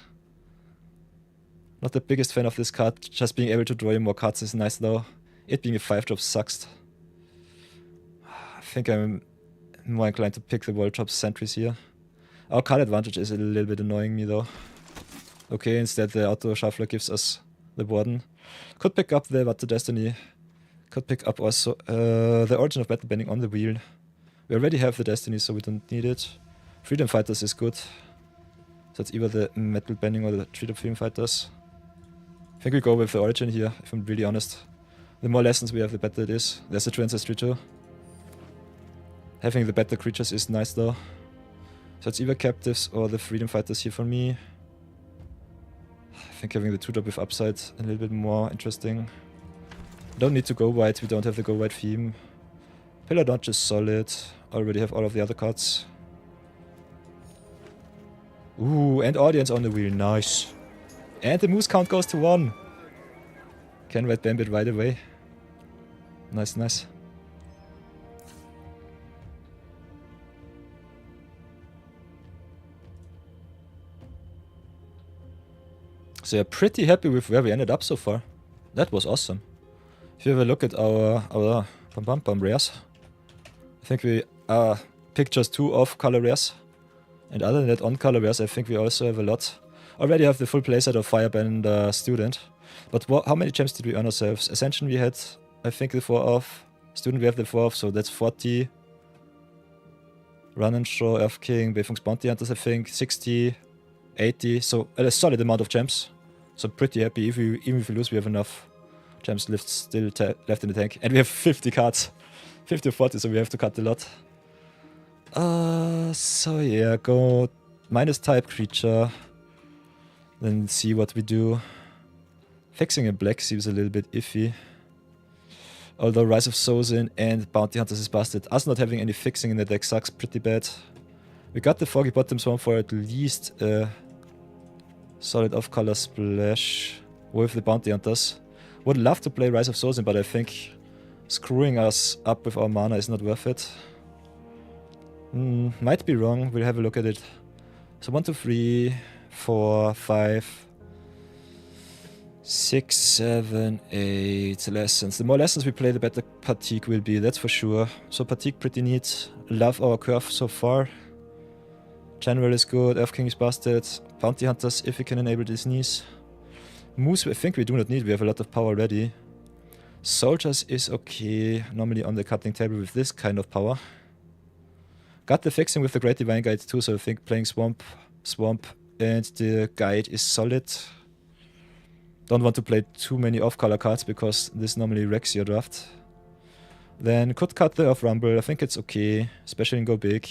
A: Not the biggest fan of this card, just being able to draw you more cards is nice though. It being a 5-drop sucks. I think I'm more inclined to pick the Wall Drop Sentries here. Our card advantage is a little bit annoying me though. Okay, instead the Auto Shuffler gives us the Warden. Could pick up the Water Destiny. Could pick up also the Origin of Battle Bending on the wheel. We already have the Destiny, so we don't need it. Freedom Fighters is good. So it's either the Metal Bending or the Freedom Fighters. I think we go with the Origin here, if I'm really honest. The more lessons we have, the better it is. There's a Transistry too. Having the better creatures is nice though. So it's either Captives or the Freedom Fighters here for me. I think having the 2-drop with Upside a little bit more interesting. Don't need to go white, we don't have the go white theme. Pillar Dodge is solid. Already have all of the other cards. Ooh, and Audience on the wheel, nice. And the moose count goes to 1. Can Red Bambit right away. Nice, nice. So yeah, pretty happy with where we ended up so far. That was awesome. If you have a look at our rares, I think we picked just 2 off-color rares. And other than that, on-color rares, I think we also have a lot. Already have the full playset of Fireband Student. But how many gems did we earn ourselves? Ascension we had, I think, the 4 off. Student we have the 4 off, so that's 40. Run and Show, Earth King, Wayfung's Bounty Hunters, I think, 60, 80. So a solid amount of gems. So pretty happy. Even if we lose, we have enough gems left in the tank. And we have 50 cards. 50 or 40, so we have to cut a lot. So yeah, go minus type creature. Then see what we do. Fixing a black seems a little bit iffy. Although Rise of Sozin and Bounty Hunters is busted. Us not having any fixing in the deck sucks pretty bad. We got the Foggy Bottom Swamp for at least a solid off-color splash with the Bounty Hunters. Would love to play Rise of Sozin, but I think screwing us up with our mana is not worth it. Might be wrong, we'll have a look at it. So 1, 2, 3, 4, 5, 6, 7, 8 lessons. The more lessons we play, the better Fatigue will be, that's for sure. So Fatigue pretty neat. Love our curve so far. General is good, Earth King is busted. Bounty Hunters, if we can enable these knees. Moose, I think we do not need, we have a lot of power already. Soldiers is okay, normally on the cutting table with this kind of power. Got the fixing with the Great Divine Guide too, so I think playing Swamp, and the Guide is solid. Don't want to play too many off-color cards because this normally wrecks your draft. Then could cut the Earth Rumble, I think it's okay, especially in Go Big.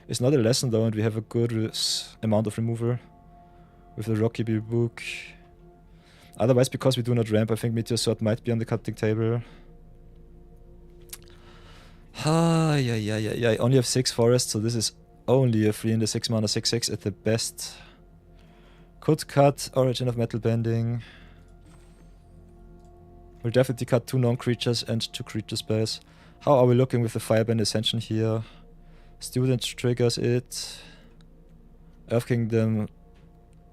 A: It's not a lesson though, and we have a good amount of removal with the Rocky Book. Otherwise, because we do not ramp, I think Meteor Sword might be on the cutting table. I only have 6 forests, so this is only a 3 in the 6 mana 6/6 at the best. Could cut Origin of Metal Bending. We'll definitely cut 2 non-creatures and 2 creature spells. How are we looking with the Firebend Ascension here? Student triggers it. Earth Kingdom...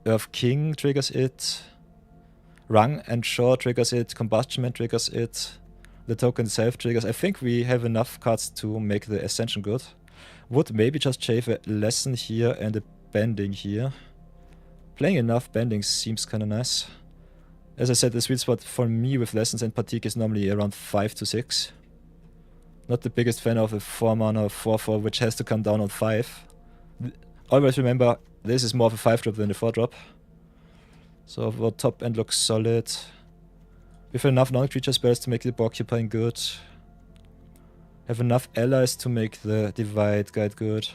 A: Earth King triggers it. Rung and Shaw triggers it. Combustion Man triggers it. The token self triggers. I think we have enough cards to make the Ascension good. Would maybe just shave a Lesson here and a Bending here. Playing enough Bending seems kinda nice. As I said, the sweet spot for me with Lessons and Fatigue is normally around 5 to 6. Not the biggest fan of a 4 mana 4/4 which has to come down on 5. Always remember, this is more of a 5-drop than a 4-drop. So our top end looks solid. We have enough non-creature spells to make the Porcupine good. Have enough allies to make the Divide Guide good.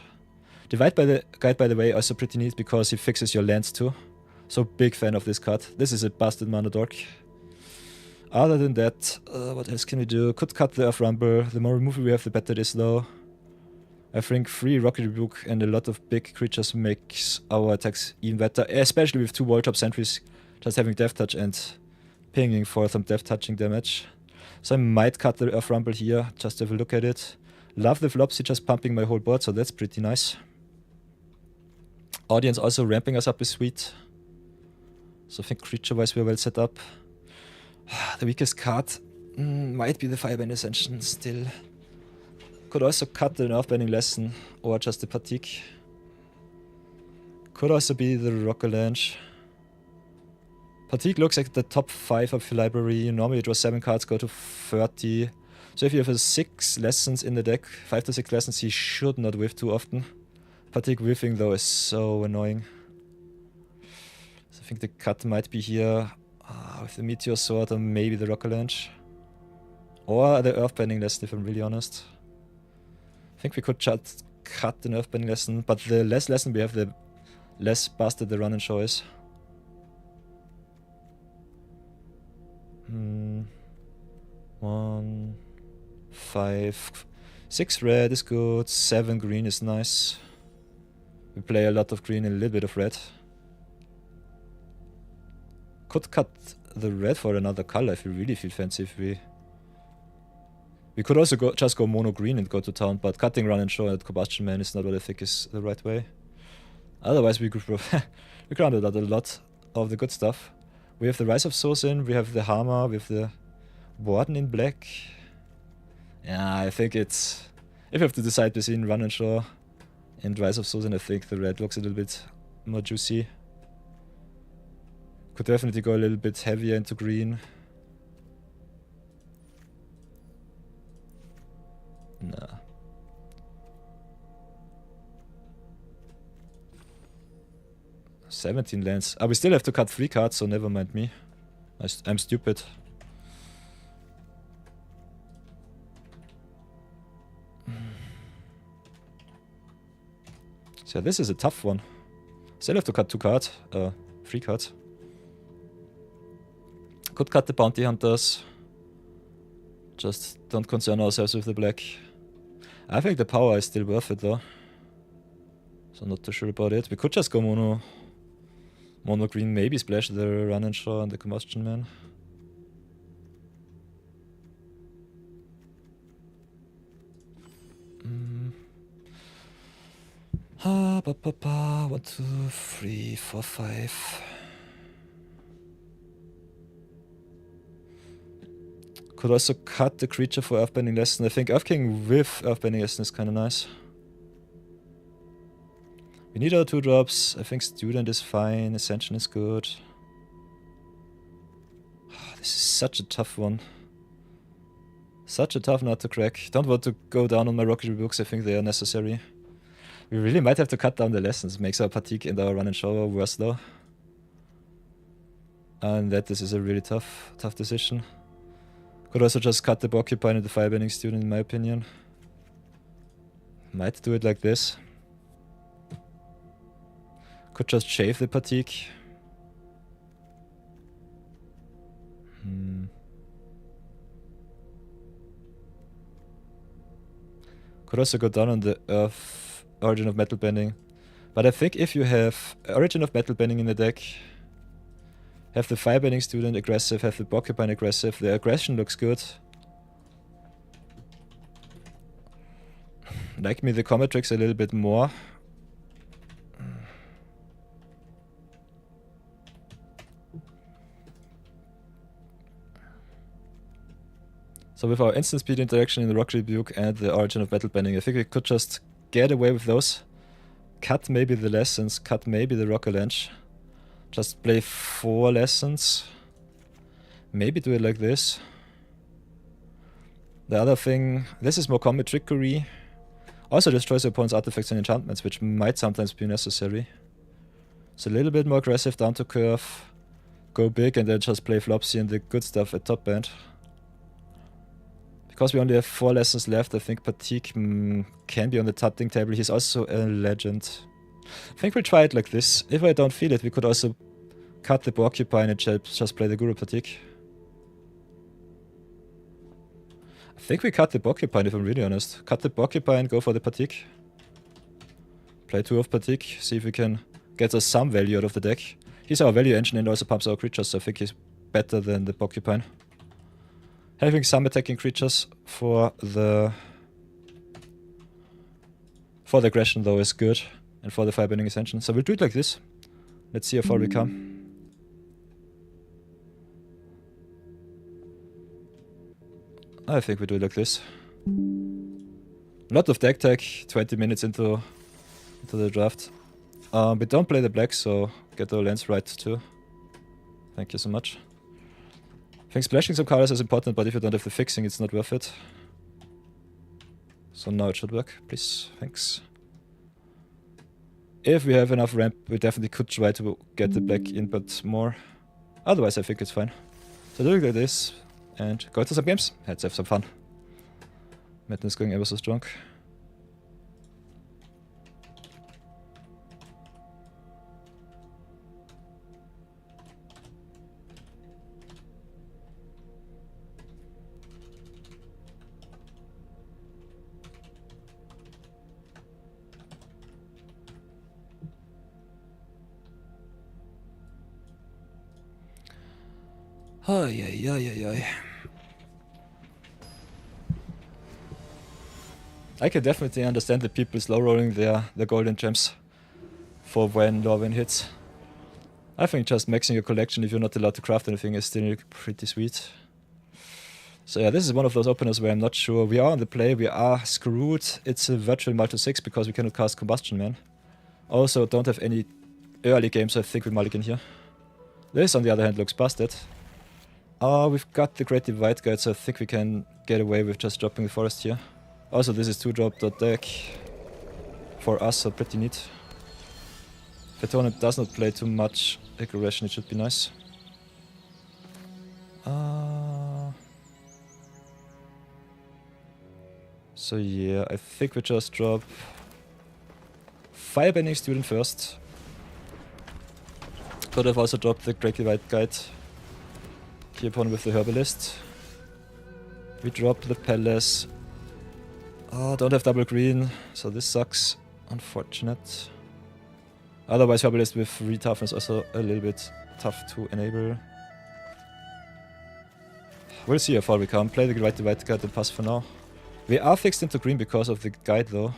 A: Divide by the Guide, by the way, also pretty neat because he fixes your lands too. So big fan of this card. This is a busted mana dork. Other than that, what else can we do? Could cut the Earth Rumble. The more removal we have, the better it is though. I think 3 Rocket Rebuke and a lot of big creatures makes our attacks even better. Especially with 2 Wall-Top Sentries just having Death Touch and pinging for some Death Touching damage. So I might cut the Earth Rumble here, just have a look at it. Love the Flopsy just pumping my whole board, so that's pretty nice. Audience also ramping us up is sweet. So I think creature-wise we're well set up. The weakest card might be the Firebend Ascension still. Could also cut the Earthbending Lesson or just the Fatigue. Could also be the Rockalanche. Fatigue looks like the top 5 of your library. Normally it was 7 cards, go to 30. So if you have a 6 Lessons in the deck, 5 to 6 Lessons, he should not whiff too often. Fatigue whiffing though is so annoying. So I think the cut might be here with the Meteor Sword or maybe the Rockalanche. Or the Earthbending Lesson if I'm really honest. I think we could just cut the Earthbending Lesson, but the less Lesson we have, the less busted the run and show is. 1, 5, 6 red is good, 7 green is nice. We play a lot of green and a little bit of red. Could cut the red for another color if we really feel fancy. If we could also just go mono green and go to town, but cutting run and show at Combustion Man is not what I think is the right way. Otherwise we could we grounded out a lot of the good stuff. We have the Rise of Sosin, we have the Hammer, we have the Warden in black. Yeah, I think it's... If you have to decide between Run and Show and Rise of Sosin, I think the red looks a little bit more juicy. Could definitely go a little bit heavier into green. Nah. $17 lands. We still have to cut 3 cards, so never mind me. I'm stupid. So this is a tough one. Still have to cut 2 cards. 3 cards. Could cut the Bounty Hunters. Just don't concern ourselves with the black. I think the power is still worth it though. So not too sure about it. We could just go mono green, maybe splash the Run and Shaw and the Combustion Man. Ba, ba, ba. 1, 2, 3, 4, 5. Could also cut the creature for Earthbending Lesson. I think Earth King with Earthbending Lesson is kind of nice. We need our 2 drops. I think Student is fine. Ascension is good. This is such a tough one. Such a tough nut to crack. Don't want to go down on my Rocket Rebukes. I think they are necessary. We really might have to cut down the Lessons. Makes our Fatigue and our Run and Show worse though. And that this is a really tough decision. Could also just cut the Porcupine and the Firebending Student in my opinion. Might do it like this. Could just shave the Fatigue. Could also go down on the Earth Origin of Metal Bending. But I think if you have Origin of Metal Bending in the deck, have the Firebending Student aggressive, have the Porcupine aggressive, the aggression looks good. Like me the Comet tricks a little bit more. So with our instant speed interaction in the Rock Rebuke and the Origin of Metal Bending, I think we could just get away with those. Cut maybe the Lessons, cut maybe the Rock Avalanche. Just play 4 Lessons. Maybe do it like this. The other thing, this is more Comet Trickery. Also destroys your opponent's artifacts and enchantments, which might sometimes be necessary. It's a little bit more aggressive down to curve. Go big and then just play Flopsy and the good stuff at top end. Because we only have 4 Lessons left, I think Patik can be on the tutting table. He's also a legend. I think we'll try it like this. If I don't feel it, we could also cut the Porcupine and just play the Guru Patik. I think we cut the Porcupine if I'm really honest. Cut the Porcupine, go for the Patik. Play 2 of Patik, see if we can get us some value out of the deck. He's our value engine and also pumps our creatures, so I think he's better than the Porcupine. Having some attacking creatures for the aggression though is good, and for the Firebending Ascension. So we'll do it like this. Let's see how far we come. I think we do it like this. A lot of deck tech, 20 minutes into the draft. We don't play the black, so get our lands right too. Thank you so much. I think splashing some colors is important, but if you don't have the fixing, it's not worth it. So now it should work, please. Thanks. If we have enough ramp, we definitely could try to get the black input more. Otherwise, I think it's fine. So doing like this, and go to some games. Let's have some fun. Madness going ever so strong. Ay, ay, ay, ay, ay. I can definitely understand the people slow rolling their golden gems for when Lorwyn hits. I think just maxing your collection if you're not allowed to craft anything is still pretty sweet. So yeah, this is one of those openers where I'm not sure. We are on the play, we are screwed. It's a virtual multi 6 because we cannot cast Combustion Man. Also don't have any early games, so I think we mulligan here. This on the other hand looks busted. We've got the Great Divide Guide, so I think we can get away with just dropping the forest here. Also, this is 2-drop.deck for us, so pretty neat. If the opponent does not play too much aggression, it should be nice. So yeah, I think we just drop Firebending Student first. Could have also dropped the Great Divide Guide. Key opponent with the Herbalist. We dropped the Palace. Oh, don't have double green, so this sucks. Unfortunate. Otherwise, Herbalist with Retough is also a little bit tough to enable. We'll see how far we come. Play the Great Divide Guide and pass for now. We are fixed into green because of the guide though.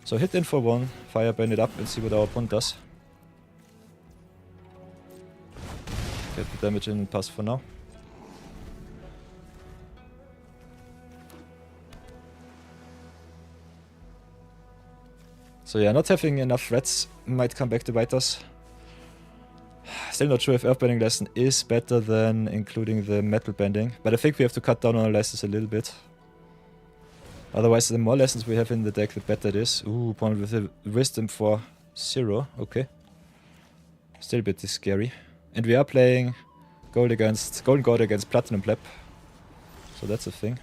A: So hit in for 1, Firebend it up and see what our opponent does. Get the damage in and pass for now. So yeah, not having enough threats might come back to bite us. Still not sure if Earthbending Lesson is better than including the Metal Bending, but I think we have to cut down on our lessons a little bit. Otherwise, the more lessons we have in the deck, the better it is. Ooh, opponent with a Wisdom for 0, okay. Still a bit scary. And we are playing Golden God against Platinum Pleb. So that's a thing.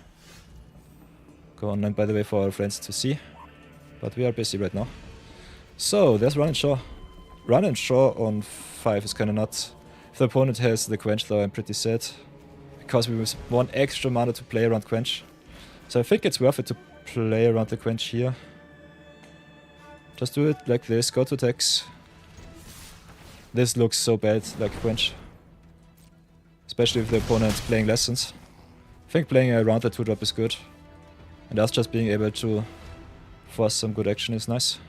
A: Go online, by the way, for our friends to see. But we are busy right now. So, there's Run and Shaw. Run and Shaw on 5 is kinda nuts. If the opponent has the Quench though, I'm pretty sad. because we have 1 extra mana to play around Quench. So I think it's worth it to play around the Quench here. Just do it like this, go to attacks. This looks so bad, like Quench. Especially if the opponent's playing Lessons. I think playing around the 2-drop is good. And us just being able to force some good action is nice.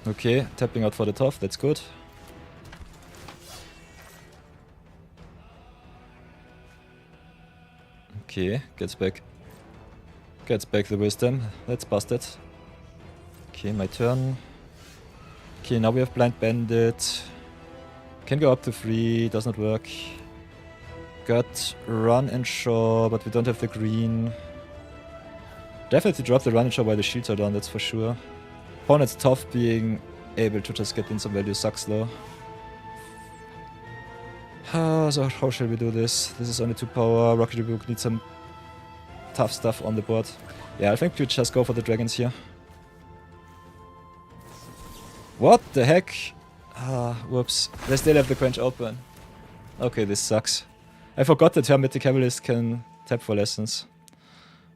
A: Okay, tapping out for the top, that's good. Okay, gets back the wisdom. Let's bust it. Okay, my turn. Okay, now we have Blind Bandit. Can go up to 3, does not work. Got Run and Shaw, but we don't have the green. Definitely drop the Run and Shaw while the shields are down, that's for sure. Opponent's tough being able to just get in some value sucks though. So how shall we do this? This is only 2 power. Rocket Rebuke needs some tough stuff on the board. Yeah, I think we just go for the dragons here. What the heck? Whoops. They still have the Quench open. Okay, this sucks. I forgot that Hermetic Cabalist can tap for Lessons.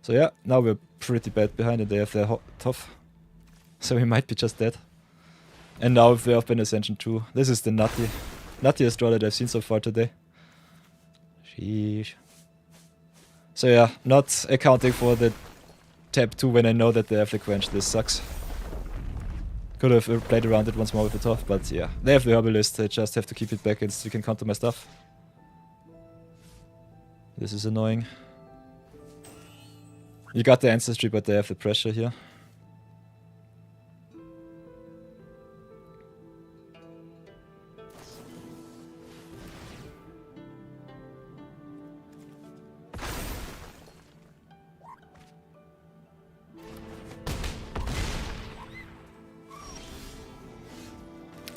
A: So yeah, now we're pretty bad behind and they have their tough. So we might be just dead. And now if they have been Ascension too. This is the nuttiest draw that I've seen so far today. Sheesh. So yeah, not accounting for the tap 2 when I know that they have the Quench. This sucks. Could have played around it once more with the top, but yeah. They have the Herbalist, they just have to keep it back and still can counter my stuff. This is annoying. You got the Ancestry, but they have the pressure here.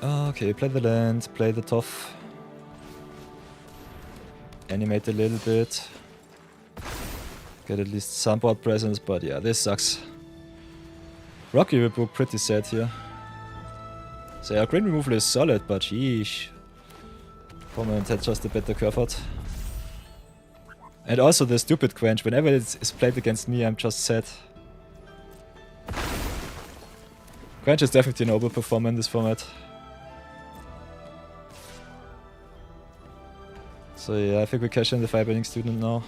A: Okay, play the land, play the tough. Animate a little bit. Get at least some board presence, but yeah, this sucks. Rocky Rebuke pretty sad here. So yeah, green removal is solid, but sheesh. Opponent had just a better curve out. And also the stupid Quench, whenever it is played against me, I'm just sad. Quench is definitely an overperformer in this format. So yeah, I think we cash in the Firebending Student now.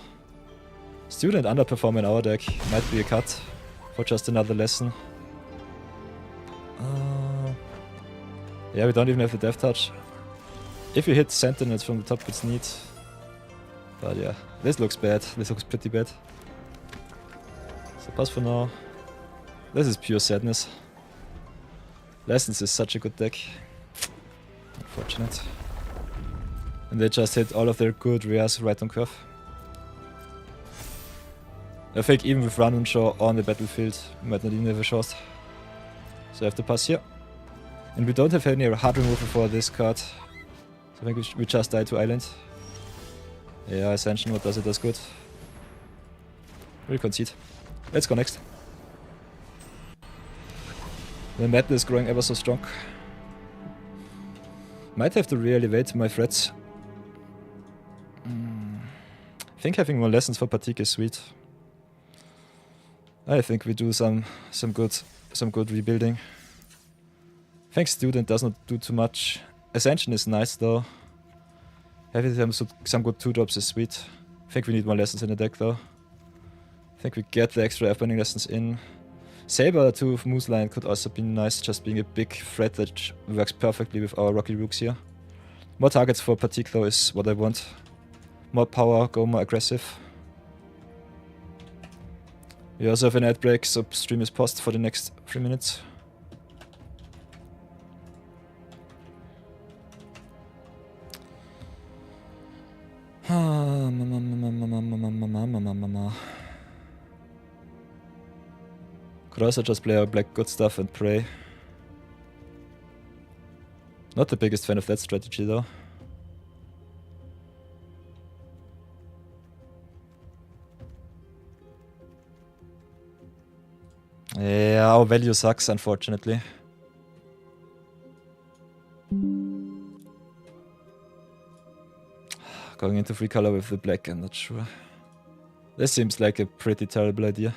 A: Student underperform in our deck. Might be a cut for just another lesson. Yeah, we don't even have the Death Touch. If we hit Sentinels from the top, it's neat. But yeah, this looks bad. This looks pretty bad. So pass for now. This is pure sadness. Lessons is such a good deck. Unfortunate. And they just hit all of their good rares right on curve. I think even with Run and Shaw on the battlefield, we might not even have a shot. So I have to pass here. And we don't have any hard removal for this card. So I think we just die to Island. Yeah, Ascension, what does it does good. We'll concede. Let's go next. The madness is growing ever so strong. Might have to re-elevate my threats. I think having more lessons for Patik is sweet. I think we do some good rebuilding. I think Student does not do too much. Ascension is nice though. Having some good 2-drops is sweet. I think we need more lessons in the deck though. I think we get the extra F-binding lessons in. Saber to Moose Lion could also be nice, just being a big threat that works perfectly with our Rocky Rooks here. More targets for Patik though is what I want. More power, go more aggressive. We also have an ad break, so stream is paused for the next 3 minutes. Could also just play our black good stuff and pray. Not the biggest fan of that strategy though. Yeah, our value sucks, unfortunately. Going into 3 color with the black, I'm not sure. This seems like a pretty terrible idea.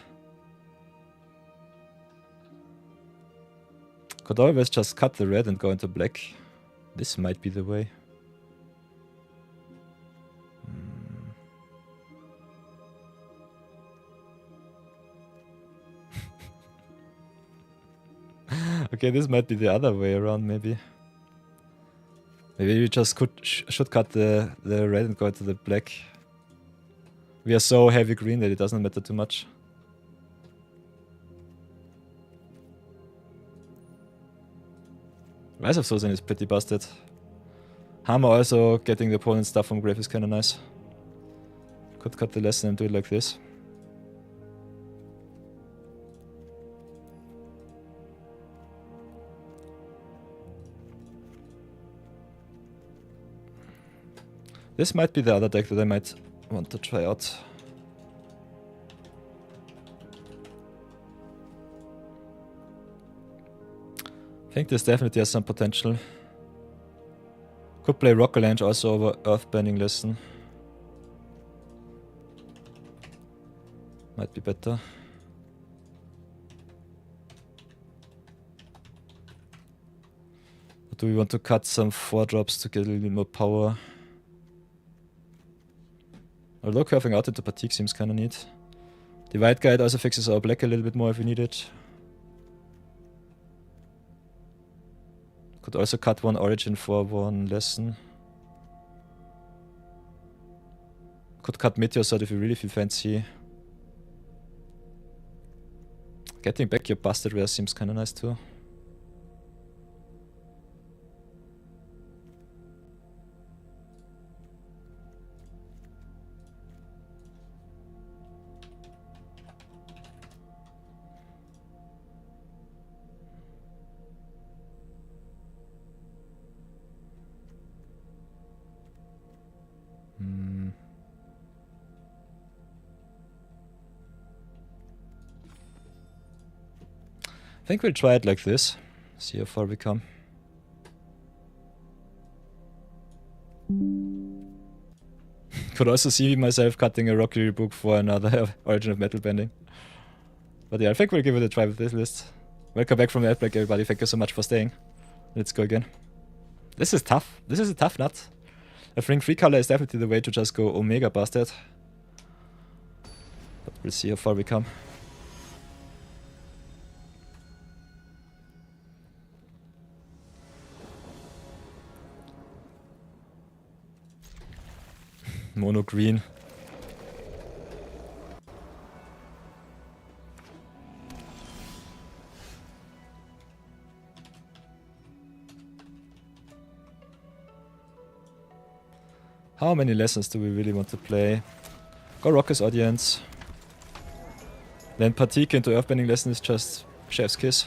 A: Could always just cut the red and go into black. This might be the way. Okay, this might be the other way around, maybe. Maybe we just should cut the red and go to the black. We are so heavy green that it doesn't matter too much. Rise of Sultan is pretty busted. Hammer also getting the opponent's stuff from grave is kinda nice. Could cut the lesson and do it like this. This might be the other deck that I might want to try out. I think this definitely has some potential. Could play Rockalange also over Earthbending Lesson. Might be better. Or do we want to cut some 4-drops to get a little bit more power? Although curving out into Fatigue seems kinda neat. The White Guide also fixes our black a little bit more if we need it. Could also cut 1 Origin for 1 Lesson. Could cut Meteor Sword if we really feel fancy. Getting back your busted rare seems kinda nice too. I think we'll try it like this. See how far we come. Could also see myself cutting a Rocky book for another Origin of Metal Bending. But yeah, I think we'll give it a try with this list. Welcome back from the outbreak, everybody. Thank you so much for staying. Let's go again. This is tough. This is a tough nut. I think 3 color is definitely the way to just go Omega Bastard. But we'll see how far we come. Mono green. How many lessons do we really want to play? Go Rockers Audience. Then Fatigue into Earthbending Lesson is just Chef's Kiss.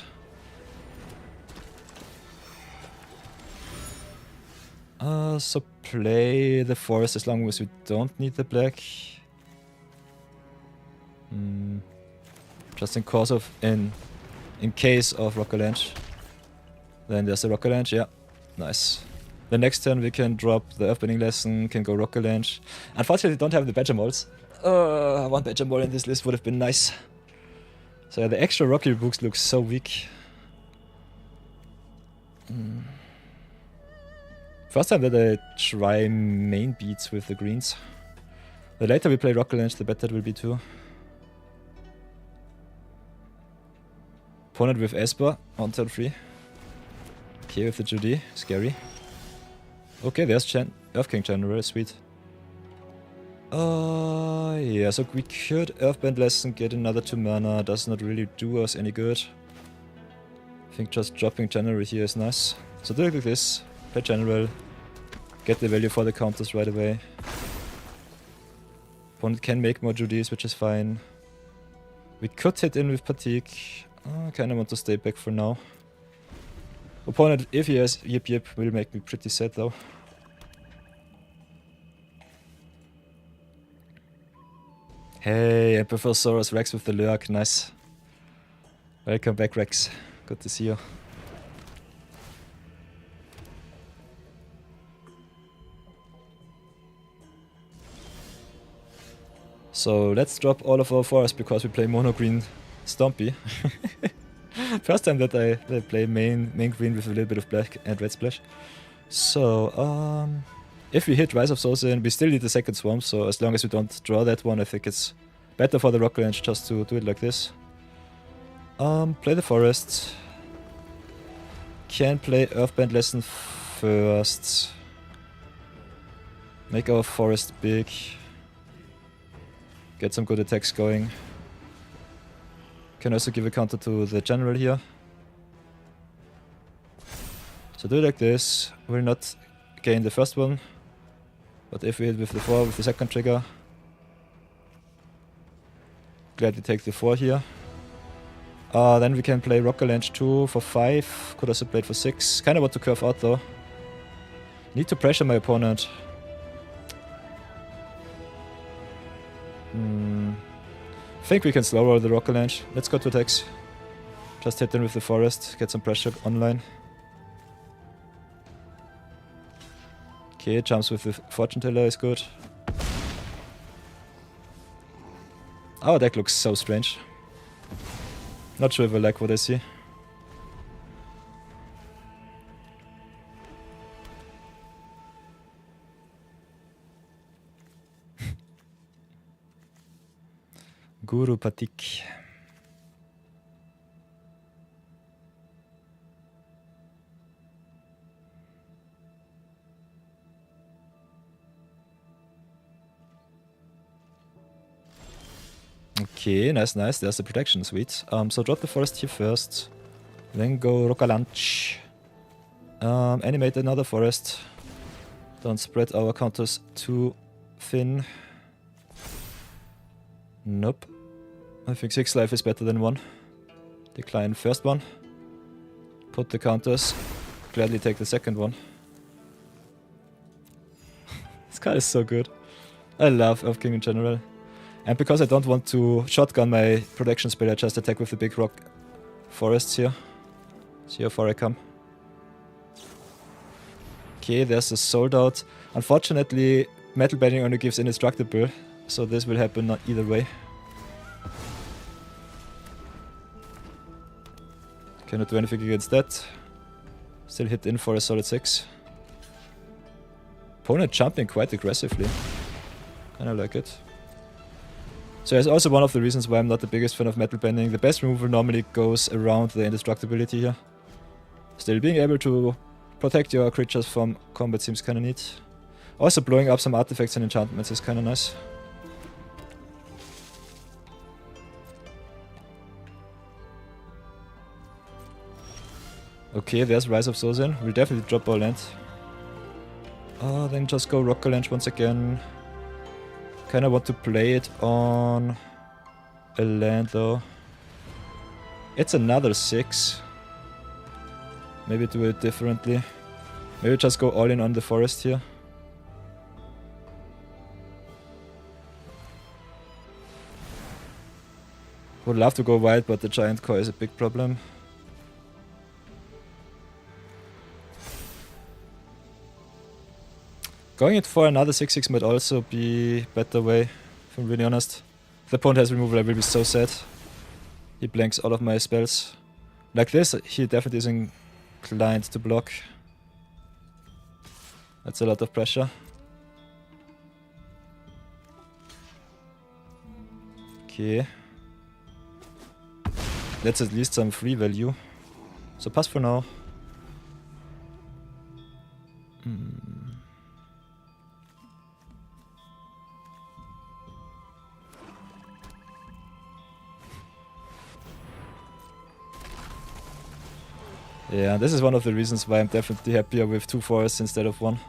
A: So play the forest as long as we don't need the black. Just in case of Rockalange. Then there's the Rockalange, yeah. Nice. The next turn we can drop the Earthbending Lesson, can go Rockalange. Unfortunately, don't have the Badger Molds. One Badger Mold in this list would have been nice. So yeah, the extra Rocky books look so weak. First time that I try main beats with the greens. The later we play Rockalange, the better it will be too. Opponent with Esper on turn 3. Okay, with the Judy, scary. Okay, there's Earth King General, sweet. Yeah, so we could Earthbend Lesson, get another 2 mana, does not really do us any good. I think just dropping General here is nice. So do it like this, play General, get the value for the counters right away. Opponent can make more Judys, which is fine. We could hit in with Fatigue. I kinda want to stay back for now. Opponent, if he has Yip Yip, will make me pretty sad though. Hey, I prefer Soros Rex with the Lurk, nice. Welcome back, Rex. Good to see you. So let's drop all of our forest because we play mono green Stompy. First time that I play main green with a little bit of black and red splash. So if we hit Rise of Souls in, we still need the second swamp, so as long as we don't draw that one, I think it's better for the Rock Range just to do it like this. Play the forest. Can play Earthband Lesson first. Make our forest big. Get some good attacks going. Can also give a counter to the general here. So do it like this. We'll not gain the first one. But if we hit with the 4 with the second trigger, gladly take the 4 here. Then we can play Rock Range 2 for 5. Could also play it for 6. Kinda want to curve out though. Need to pressure my opponent. Think we can slow roll the Rock Range. Let's go to attacks. Just hit them with the forest, get some pressure online. Okay, jumps with the Fortune Teller is good. Our deck looks so strange. Not sure if I like what I see. Guru Patik. Okay, nice. There's the protection, sweet. So drop the forest here first. Then go Rokalanch. Animate another forest. Don't spread our counters too thin. Nope. I think 6 life is better than 1. Decline first one. Put the counters. Gladly take the second one. This card is so good. I love Earth King in general. And because I don't want to shotgun my protection spell, I just attack with the big rock forests here. See how far I come. Okay, there's a sold out. Unfortunately, Metal Bending only gives indestructible, so this will happen not either way. Cannot do anything against that. Still hit in for a solid 6. Opponent jumping quite aggressively. Kinda like it. So it's also one of the reasons why I'm not the biggest fan of Metal Bending. The best removal normally goes around the indestructibility here. Still being able to protect your creatures from combat seems kinda neat. Also blowing up some artifacts and enchantments is kinda nice. Okay, there's Rise of Souls in. We'll definitely drop our land. Then just go Rock Range once again. Kinda want to play it on a land though. It's another 6. Maybe do it differently. Maybe just go all in on the forest here. Would love to go wild, but the giant core is a big problem. Going it for another 6/6 might also be better way, if I'm really honest. If the opponent has removal, I will be so sad. He blanks all of my spells. Like this, he definitely is inclined to block. That's a lot of pressure. Okay. That's at least some free value. So pass for now. Yeah, this is one of the reasons why I'm definitely happier with 2 forests instead of 1.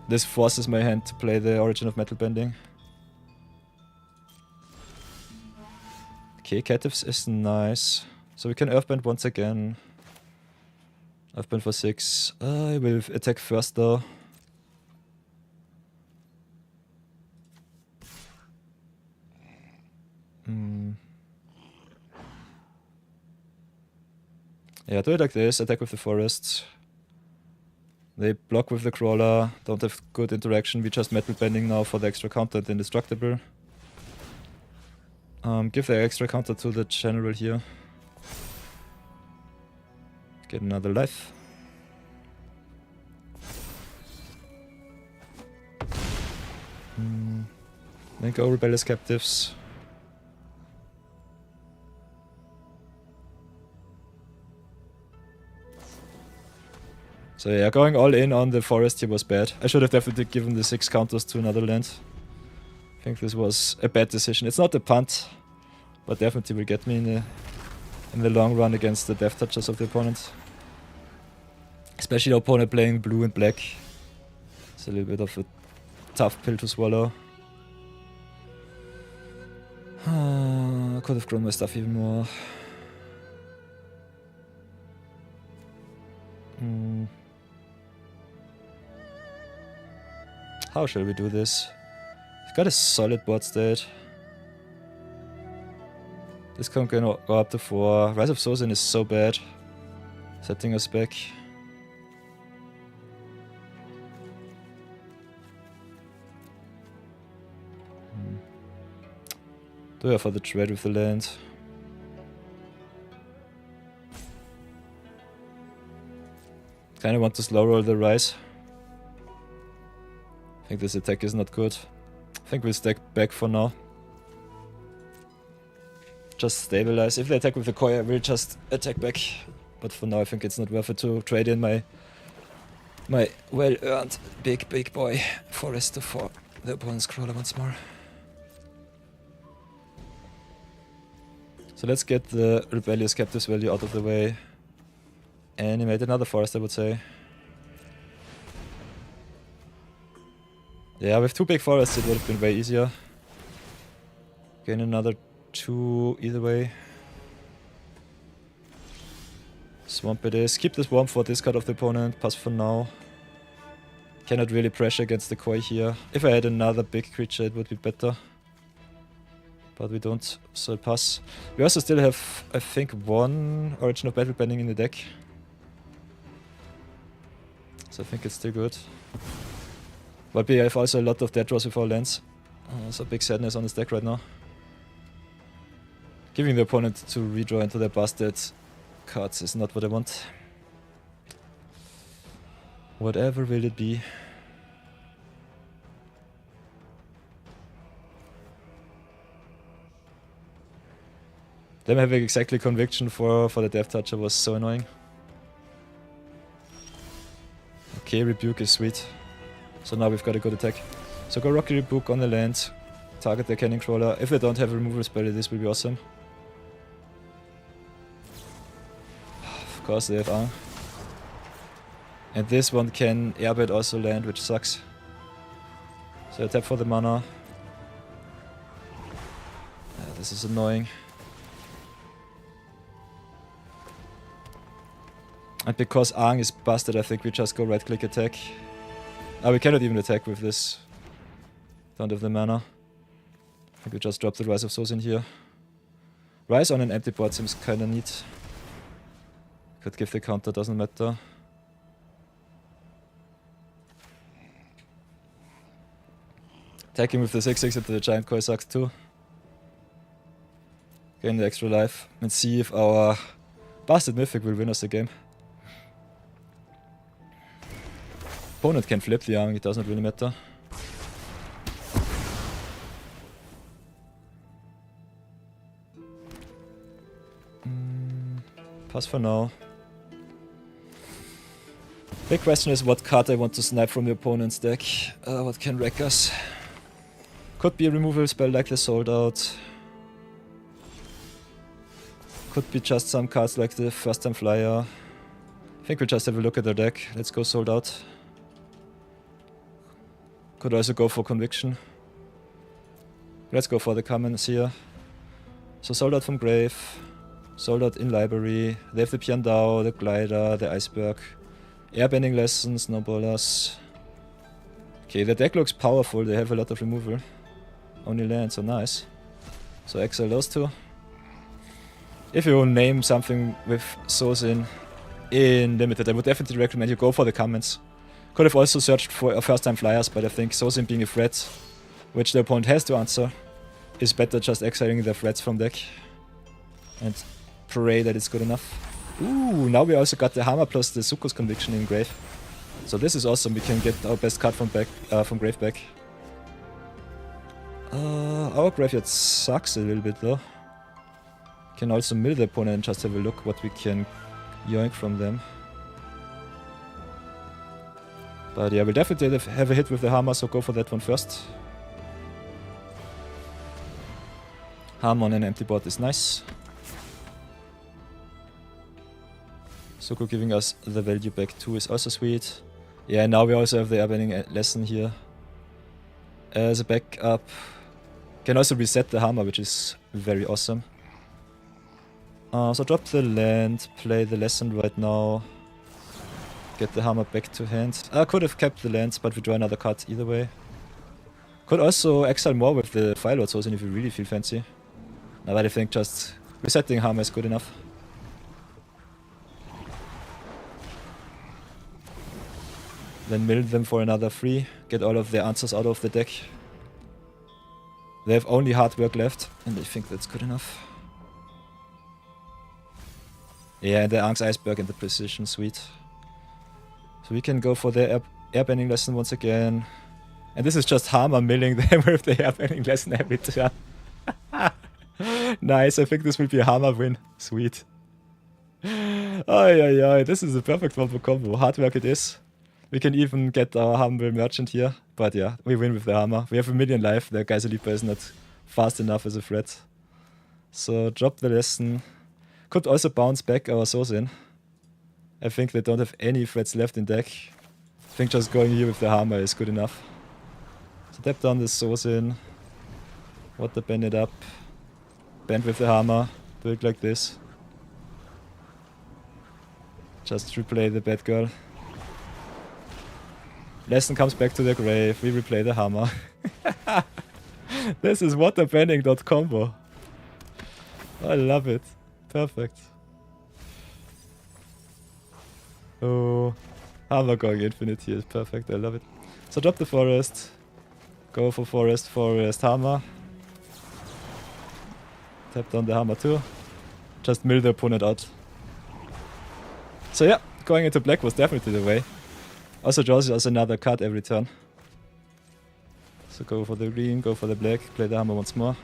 A: This forces my hand to play the Origin of Metal Bending. Okay, Captives is nice. So we can Earthbend once again. Earthbend for 6. I will attack first though. Yeah, do it like this, attack with the forest. They block with the crawler, don't have good interaction, we just Metal Bending now for the extra counter and indestructible. Give the extra counter to the general here. Get another life. Then go rebellious captives. So yeah, going all in on the forest here was bad. I should have definitely given the 6 counters to another land. I think this was a bad decision. It's not a punt, but definitely will get me in the long run against the death touchers of the opponent. Especially the opponent playing blue and black. It's a little bit of a tough pill to swallow. I could have grown my stuff even more. How shall we do this? We've got a solid board state. This can go up to 4. Rise of Sozin is so bad. Setting us back. Do I for the trade with the land? Kinda want to slow roll the rise. I think this attack is not good. I think we'll stack back for now. Just stabilize. If they attack with the Koi, I will just attack back. But for now I think it's not worth it to trade in my well-earned big boy forest for the opponent's crawler once more. So let's get the rebellious captives value out of the way. Animate another forest, I would say. Yeah, with 2 big forests it would have been way easier. Gain another 2 either way. Swamp it is. Keep the swamp for discard of the opponent. Pass for now. Cannot really pressure against the Koi here. If I had another big creature it would be better. But we don't, so pass. We also still have, I think, 1 Origin of Battle pending in the deck. So I think it's still good. But we have also a lot of dead draws with our lands. So big sadness on this deck right now. Giving the opponent to redraw into their busted cards is not what I want. Whatever will it be. Them having exactly conviction for the Death Toucher was so annoying. Okay, Rebuke is sweet. So now we've got a good attack. So go Rocky Rebuke on the land. Target the Cannon Crawler. If they don't have a removal spell, this will be awesome. Of course they have Ang. And this one can airbait also land, which sucks. So I tap for the mana. Yeah, this is annoying. And because Ang is busted, I think we just go right click attack. We cannot even attack with this. Don't have the mana. I think we just drop the Rise of Souls in here. Rise on an empty board seems kinda neat. Could give the counter, doesn't matter. Attacking with the 6/6 into the Giant Koi sucks too. Gain the extra life and see if our Busted Mythic will win us the game. Opponent can flip the Yang, it doesn't really matter. Pass for now. Big question is what card I want to snipe from the opponent's deck. What can wreck us? Could be a removal spell like the Sold Out. Could be just some cards like the First Time Flyer. I think we'll just have a look at their deck. Let's go Sold Out. Could also go for Conviction. Let's go for the commons here. So Sold Out from Grave. Sold Out in Library. They have the Piandao, the Glider, the Iceberg. Airbending Lessons, Snowballers. Okay, the deck looks powerful. They have a lot of removal. Only land, so nice. So exile those 2. If you name something with Sozin in Limited, I would definitely recommend you go for the comments. Could have also searched for First Time Flyers, but I think Sozin being a threat, which the opponent has to answer, is better just exiling the threats from deck. And pray that it's good enough. Ooh, now we also got the hammer plus the Suko's Conviction in grave. So this is awesome, we can get our best card from grave back. Our graveyard sucks a little bit though. Can also mill the opponent and just have a look what we can yoink from them. But yeah, we'll definitely have a hit with the hammer, so go for that one first. Hammer on an empty board is nice. Suko giving us the value back too is also sweet. Yeah, now we also have the airbending lesson here. As a backup. Can also reset the hammer, which is very awesome. So drop the land, play the lesson right now. Get the hammer back to hand. I could have kept the lands, but we draw another card either way. Could also exile more with the Firelord Source if you really feel fancy. No, but I think just resetting hammer is good enough. Then mill them for another 3. Get all of their answers out of the deck. They have only hard work left, and I think that's good enough. Yeah, and the Ang's Iceberg and the Precision, sweet. So we can go for the airbending lesson once again. And this is just hammer milling them with the airbending lesson every turn. Nice, I think this will be a hammer win. Sweet. Ay, this is a perfect one for combo. Hard work it is. We can even get our humble merchant here. But yeah, we win with the hammer. We have a million life. The Geiselipa is not fast enough as a threat. So drop the lesson. Could also bounce back our source in. I think they don't have any threats left in deck. I think just going here with the hammer is good enough. So tap down the source in. Water bend it up. Bend with the hammer. Build like this. Just replay the bad girl. Lesson comes back to the grave. We replay the hammer. This is waterbending.combo. I love it. Perfect. Oh, hammer going infinite here is perfect. I love it. So drop the forest. Go for forest, hammer. Tap down the hammer too. Just mill the opponent out. So yeah, going into black was definitely the way. Also draws us another card every turn. So go for the green, go for the black, play the hammer once more.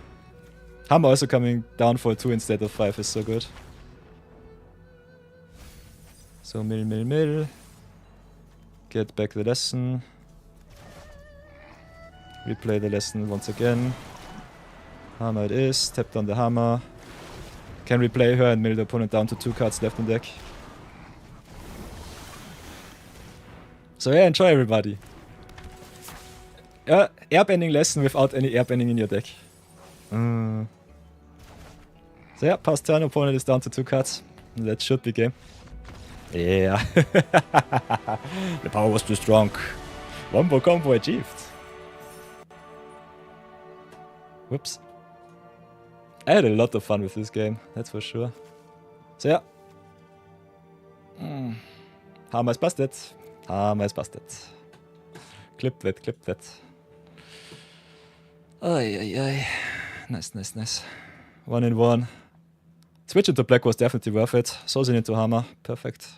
A: Hammer also coming down for 2 instead of 5 is so good. So mill. Get back the lesson. Replay the lesson once again. Hammer it is, tap down the hammer. Can replay her and mill the opponent down to 2 cards left in deck. So yeah, enjoy everybody. Airbending lesson without any airbending in your deck. So yeah, past turn, opponent is down to 2 cards. That should be game. Yeah. The power was too strong. Wombo combo achieved. Whoops. I had a lot of fun with this game, that's for sure. So yeah. Hammer is busted. Hammer is busted. Clip that. Ay. Nice. 1-in-1. Switch into black was definitely worth it. Sourcing into hammer. Perfect.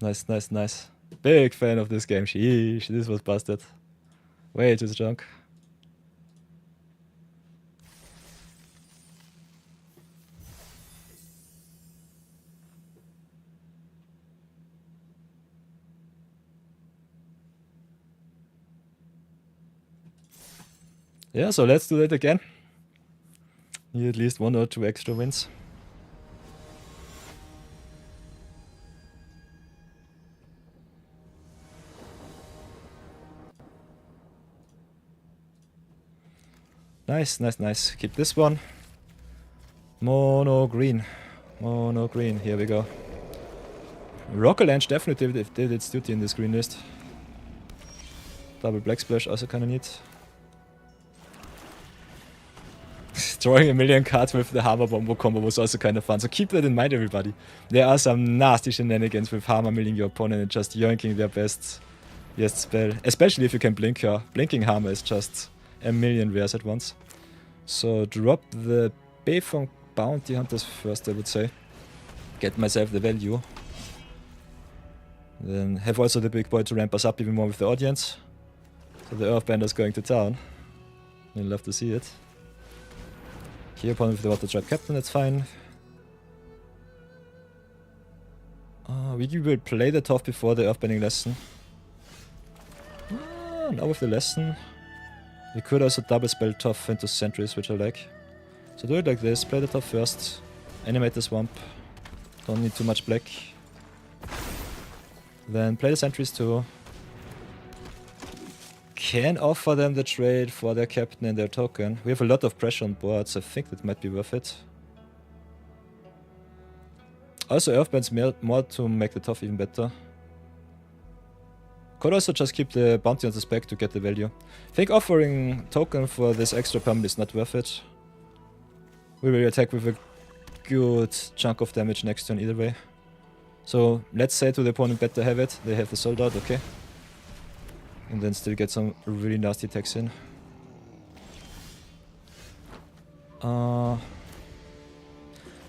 A: Nice, nice, nice. Big fan of this game. Sheesh, this was busted. Way too strong. Yeah, so let's do that again. Need at least 1 or 2 extra wins. Nice, nice, nice. Keep this one. Mono green. Mono green. Here we go. Rocket Launch definitely did its duty in this green list. Double Black Splash also kinda neat. Drawing a million cards with the Hammer Bombo combo was also kind of fun, so keep that in mind, everybody. There are some nasty shenanigans with Hammer milling your opponent and just yoinking their best spell. Especially if you can blink her. Blinking Hammer is just a million rares at once. So drop the Beifong Bounty Hunters first, I would say. Get myself the value. Then have also the big boy to ramp us up even more with the audience. So the Earthbender's going to town. You'll love to see it. Key opponent with the Water Tribe Captain, that's fine. We will play the Tough before the Earthbending lesson. Now with the lesson, we could also double spell Tough into Sentries, which I like. So do it like this, play the Tough first, animate the Swamp, don't need too much black. Then play the Sentries too. Can offer them the trade for their captain and their token. We have a lot of pressure on board, so I think that might be worth it. Also Earthbend's more to make the Tough even better. Could also just keep the bounty on the spec to get the value. I think offering token for this extra pump is not worth it. We will attack with a good chunk of damage next turn either way. So let's say to the opponent better have it, they have the sold out, okay. And then still get some really nasty attacks in.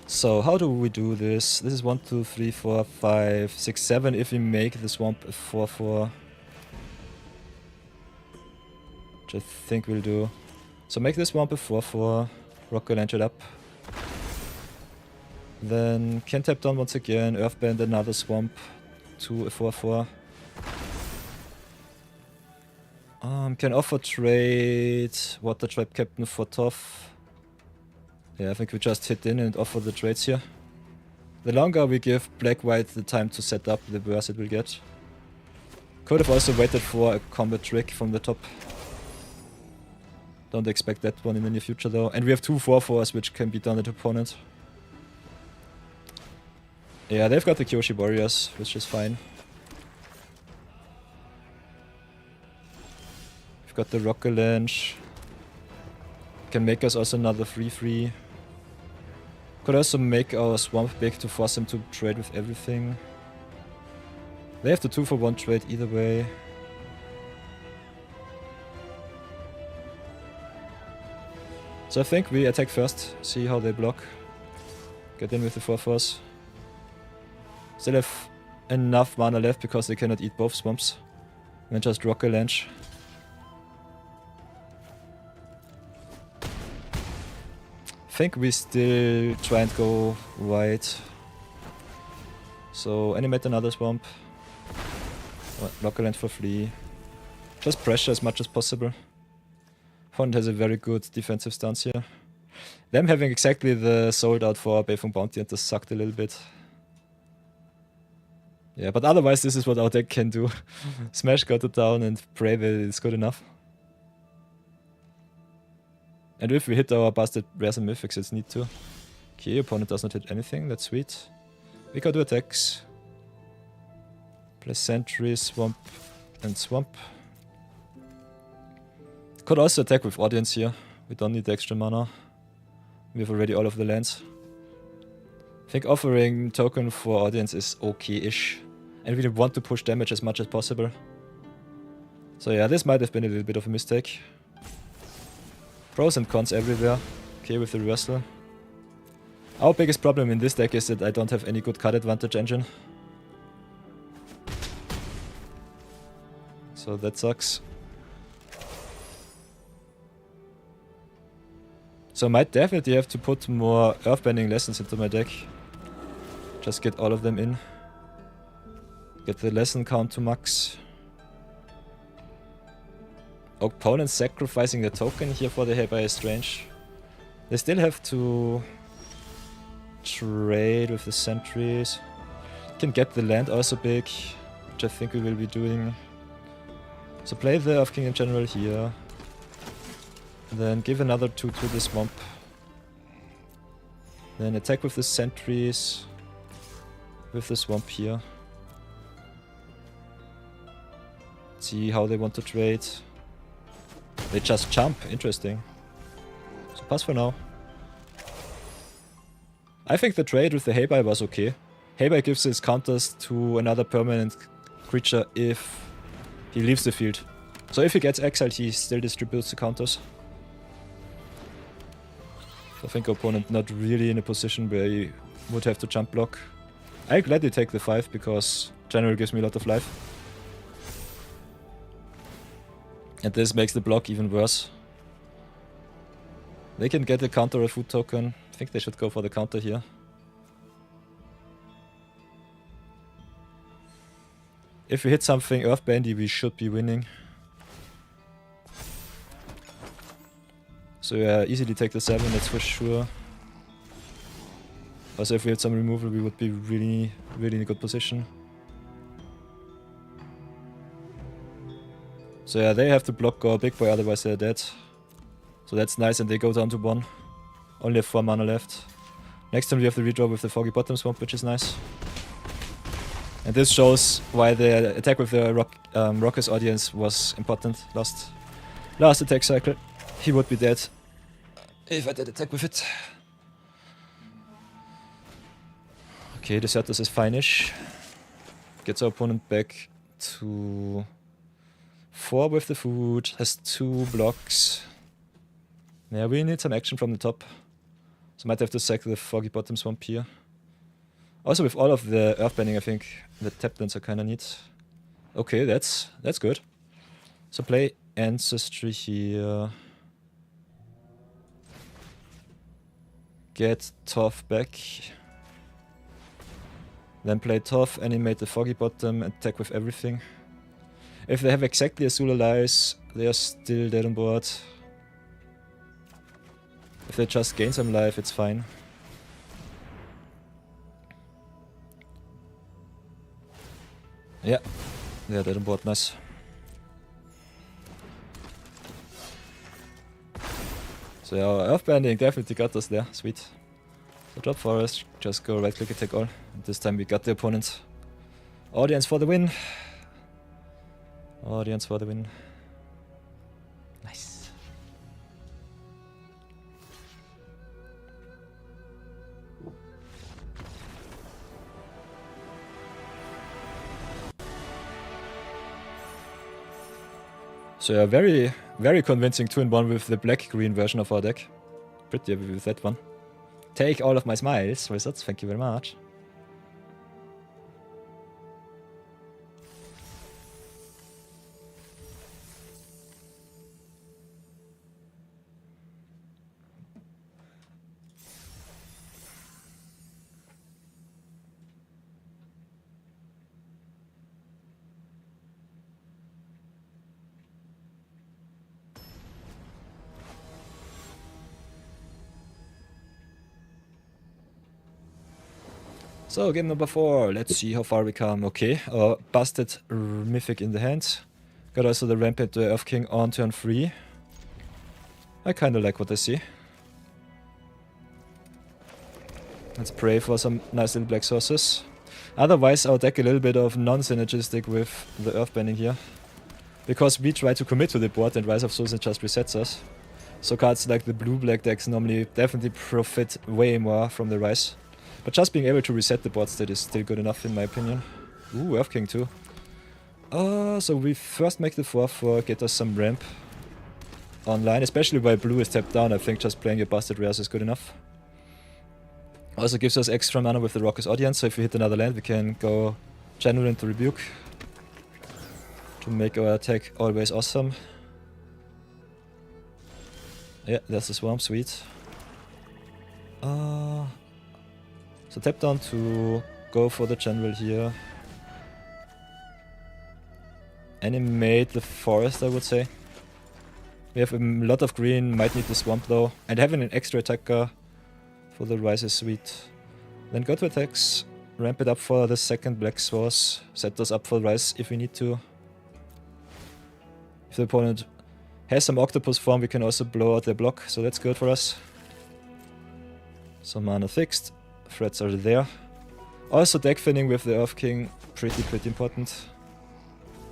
A: So how do we do this? This is 1, 2, 3, 4, 5, 6, 7 if we make the Swamp a 4-4. Which I think we'll do. So make the Swamp a 4-4, Rocket Launch it up. Then can tap down once again, Earthbend another Swamp to a 4-4. Can offer trade Water Tribe Captain for Tough. Yeah, I think we just hit in and offer the trades here. The longer we give Black-White the time to set up, the worse it will get. Could have also waited for a combat trick from the top. Don't expect that one in the near future though. And we have 2 4-4s which can be done at opponent. Yeah, they've got the Kyoshi Warriors, which is fine. Got the Rocket Launch. Can make us also another 3-3. Could also make our Swamp big to force him to trade with everything. They have the 2-for-1 trade either way. So I think we attack first, see how they block. Get in with the 4-4s. Still have enough mana left because they cannot eat both Swamps. And then just Rocket Launch. I think we still try and go white. So animate another Swamp. Rocket Launch for free. Just pressure as much as possible. Opponent has a very good defensive stance here. Them having exactly the sold out for Beifong Bounty Hunter sucked a little bit. Yeah, but otherwise this is what our deck can do. Smash got it down and pray that it's good enough. And if we hit our busted rares and mythics, it's neat too. Okay, opponent does not hit anything, that's sweet. We can do attacks. Play Sentry, Swamp, and Swamp. Could also attack with Audience here. We don't need the extra mana. We have already all of the lands. I think offering token for Audience is okay-ish. And we want to push damage as much as possible. So yeah, this might have been a little bit of a mistake. Pros and cons everywhere. Okay with the reversal. Our biggest problem in this deck is that I don't have any good card advantage engine. So that sucks. So I might definitely have to put more earthbending lessons into my deck. Just get all of them in. Get the lesson count to max. Opponents sacrificing the token here for the Hereby is strange. They still have to trade with the sentries. Can get the land also big, which I think we will be doing. So play the Earth King in general here. Then give another 2 to the swamp. Then attack with the sentries. With the swamp here. See how they want to trade. They just jump, interesting. So pass for now. I think the trade with the Hereby was okay. Hereby gives his counters to another permanent creature if he leaves the field. So if he gets exiled, he still distributes the counters. I think opponent not really in a position where he would have to jump block. I gladly take the 5 because general gives me a lot of life. And this makes the block even worse. They can get a counter or a food token. I think they should go for the counter here. If we hit something earthbendy, we should be winning. So yeah, easily take the 7, that's for sure. Also if we had some removal, we would be really in a good position. So yeah, they have to block our big boy, otherwise they're dead. So that's nice, and they go down to 1. Only have 4 mana left. Next turn we have the redraw with the Foggy Bottom Swamp, which is nice. And this shows why the attack with the Rocker's Audience was important last attack cycle. He would be dead if I did attack with it. Okay, Deserters is fine-ish. Gets our opponent back to 4 with the food, has 2 blocks. Yeah, we need some action from the top. So might have to sack the Foggy Bottom Swamp here. Also with all of the earthbending, I think the taplands are kinda neat. Okay, that's good. So play Ancestry here. Get Tough back. Then play Tough, animate the Foggy Bottom, attack with everything. If they have exactly Azul Allies, they are still dead on board. If they just gain some life, it's fine. Yeah, they're dead on board, nice. So yeah, our earthbending definitely got us there, sweet. So drop forest, just go right click attack all. And this time we got the opponent. Audience for the win. Audience for the win. Nice. So yeah, very convincing 2-in-1 with the black-green version of our deck. Pretty happy with that one. Take all of my smiles, wizards, thank you very much. So, game number 4, let's see how far we come. Okay, busted Mythic in the hand. Got also the Rampant Earth King on turn 3. I kinda like what I see. Let's pray for some nice little black sources. Otherwise, our deck a little bit of non-synergistic with the earthbending here. Because we try to commit to the board and Rise of Souls and just resets us. So cards like the blue-black decks normally definitely profit way more from the Rise. But just being able to reset the board state is still good enough in my opinion. Ooh, Earth King too. So we first make the 4/4, get us some ramp online, especially while blue is tapped down. I think just playing a busted rares is good enough. Also gives us extra mana with the Rocker's Audience, so if we hit another land we can go General into Rebuke. to make our attack always awesome. Yeah, there's the swamp, sweet. So tap down to go for the general here. Animate the forest, I would say. We have a lot of green, might need the swamp though. And having an extra attacker for the rise is sweet. Then go to attacks, ramp it up for the second black source, set those up for rise if we need to. If the opponent has some octopus form, we can also blow out their block, so that's good for us. So mana fixed, threats are there. Also deck thinning with the Earth King, pretty important.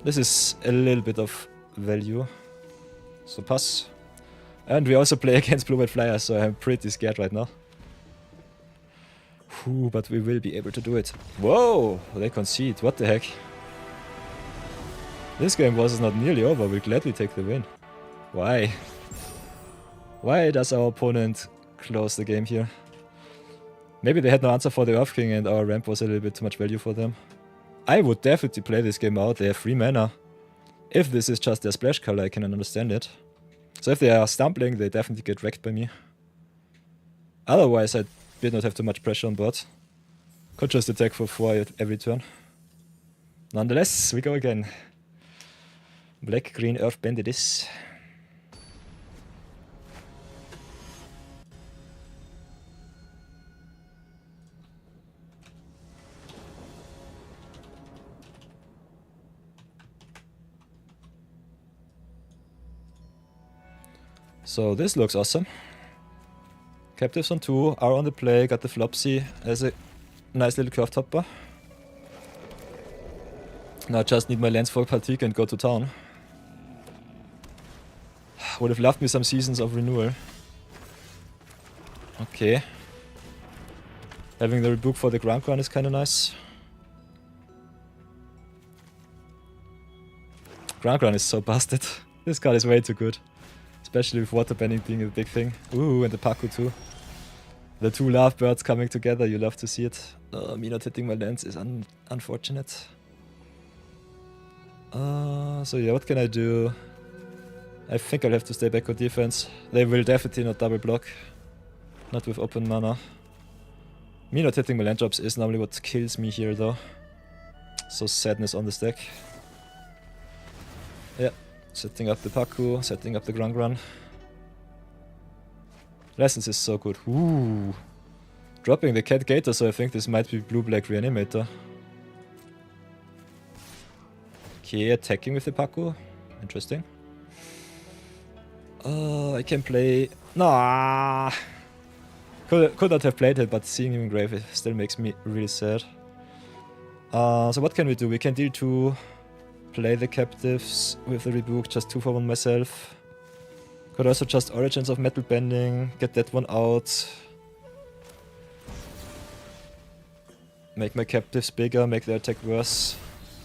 A: This is a little bit of value. So pass. And we also play against Blue-White Flyers, so I'm pretty scared right now. Whew, but we will be able to do it. Whoa! They concede, what the heck? This game was not nearly over, we'll gladly take the win. Why? Why does our opponent close the game here? Maybe they had no answer for the Earth King and our ramp was a little bit too much value for them. I would definitely play this game out, they have 3 mana. If this is just their splash color, I can understand it. So if they are stumbling, they definitely get wrecked by me. Otherwise, I did not have too much pressure on board. Could just attack for 4 every turn. Nonetheless, we go again. Black, green, earth bandit is. So this looks awesome. Captives on 2 are on the play, got the Flopsy as a nice little curve topper. Now I just need my lands for Partique and go to town. Would have loved me some Seasons of Renewal. Okay. Having the Rebuke for the ground crown is kinda nice. Ground crown is so busted. This card is way too good. Especially with water bending being a big thing. Ooh, and the Paku too. The 2 lovebirds coming together, you love to see it. Me not hitting my lands is unfortunate. So yeah, what can I do? I think I'll have to stay back on defense. They will definitely not double block. Not with open mana. Me not hitting my land drops is normally what kills me here though. So sadness on the stack. Yeah. Setting up the Paku, setting up the ground run. Lessons is so good. Ooh. Dropping the Cat Gator, so I think this might be blue-black reanimator. Okay, attacking with the Paku. Interesting. I can play... Nah. Could not have played it, but seeing him in grave it still makes me really sad. So what can we do? We can deal 2... Play the captives with the rebuke, just 2 for 1 myself. Could also just Origins of Metal Bending, get that one out. Make my captives bigger, make their attack worse.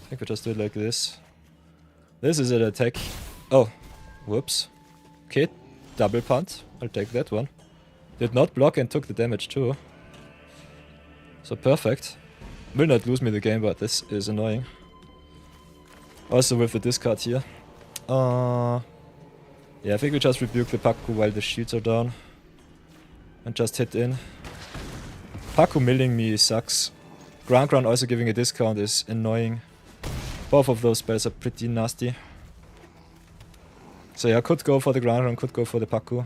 A: I think we just do it like this. This is an attack. Oh, whoops. Okay, double punt. I'll take that one. Did not block and took the damage too. So perfect. Will not lose me the game, but this is annoying. Also with the discard here. Yeah, I think we just rebuke the Paku while the shields are down. And just hit in. Paku milling me sucks. Ground Crown also giving a discount is annoying. Both of those spells are pretty nasty. So yeah, could go for the Ground Crown, could go for the Paku.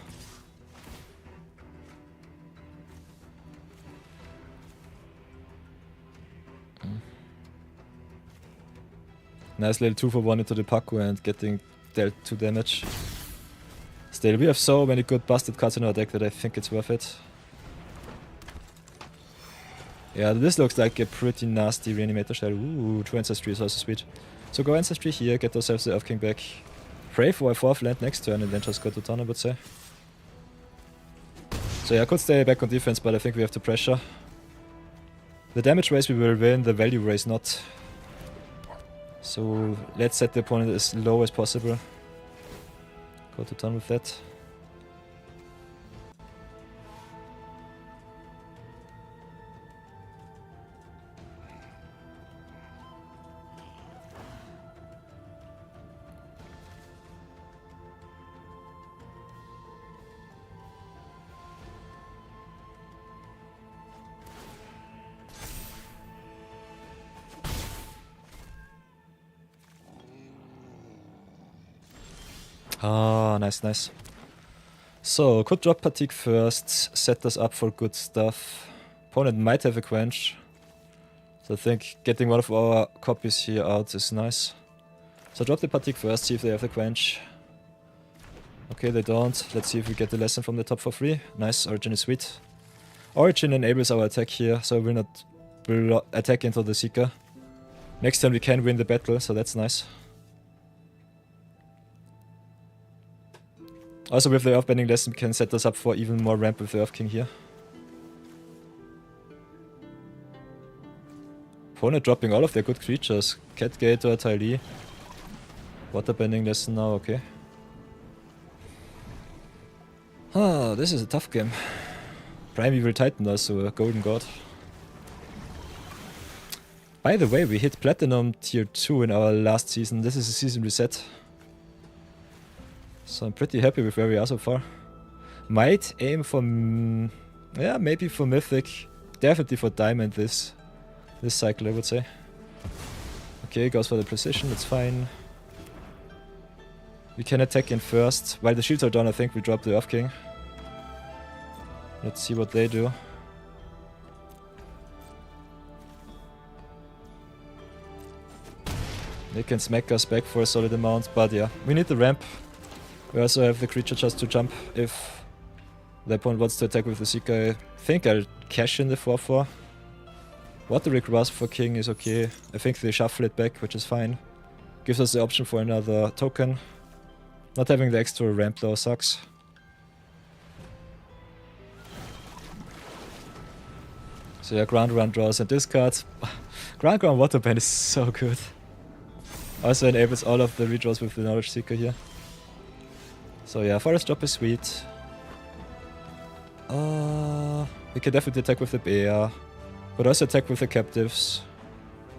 A: Nice little 2 for 1 into the Paku and getting dealt 2 damage. Still, we have so many good busted cards in our deck that I think it's worth it. Yeah, this looks like a pretty nasty Reanimator Shell. Ooh, 2 Ancestry is also sweet. So go Ancestry here, get ourselves the Earth King back. Pray for a 4th land next turn and then just go to town, I would say. So yeah, I could stay back on defense, but I think we have to pressure. The damage race we will win, the value race not. So let's set the opponent as low as possible. Go to town with that. Ah, nice, nice. So, could drop Fatigue first, set us up for good stuff. Opponent might have a Quench. So I think getting one of our copies here out is nice. So drop the Fatigue first, see if they have the Quench. Okay, they don't. Let's see if we get the lesson from the top for free. Nice, Origin is sweet. Origin enables our attack here, so we'll attack into the Seeker. Next time we can win the battle, so that's nice. Also with the Earthbending lesson we can set us up for even more ramp with the Earth King here. Opponent dropping all of their good creatures. Cat Gator, Tylee. Waterbending lesson now, okay. Ah, this is a tough game. Primeval Titan also, a Golden God. By the way, we hit Platinum Tier 2 in our last season. This is a season reset. So I'm pretty happy with where we are so far. Might aim for... yeah, maybe for Mythic. Definitely for Diamond this cycle, I would say. Okay, goes for the precision, that's fine. We can attack in first. While the shields are done, I think we drop the Earth King. Let's see what they do. They can smack us back for a solid amount, but yeah, we need the ramp. We also have the creature just to jump if the opponent wants to attack with the Seeker. I think I'll cash in the 4-4. What the request for King is okay. I think they shuffle it back, which is fine. Gives us the option for another token. Not having the extra ramp though sucks. So yeah, Ground Run draws and discards. Ground Waterbend is so good. Also enables all of the redraws with the Knowledge Seeker here. So yeah, Forest Drop is sweet. We can definitely attack with the Bear. But also attack with the Captives.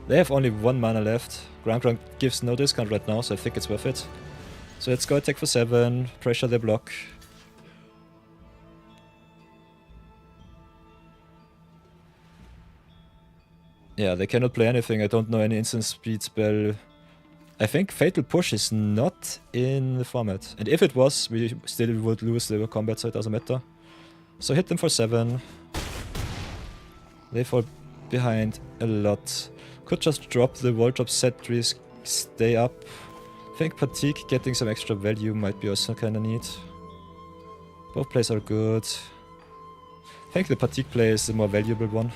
A: They have only 1 mana left. Ground gives no discount right now, so I think it's worth it. So let's go attack for 7, pressure their block. Yeah, they cannot play anything. I don't know any instant speed spell. I think Fatal Push is not in the format. And if it was, we still would lose the combat, so it doesn't matter. So hit them for 7. They fall behind a lot. Could just drop the wall drop sentries, stay up. I think Fatigue getting some extra value might be also kinda neat. Both plays are good. I think the Fatigue play is the more valuable one.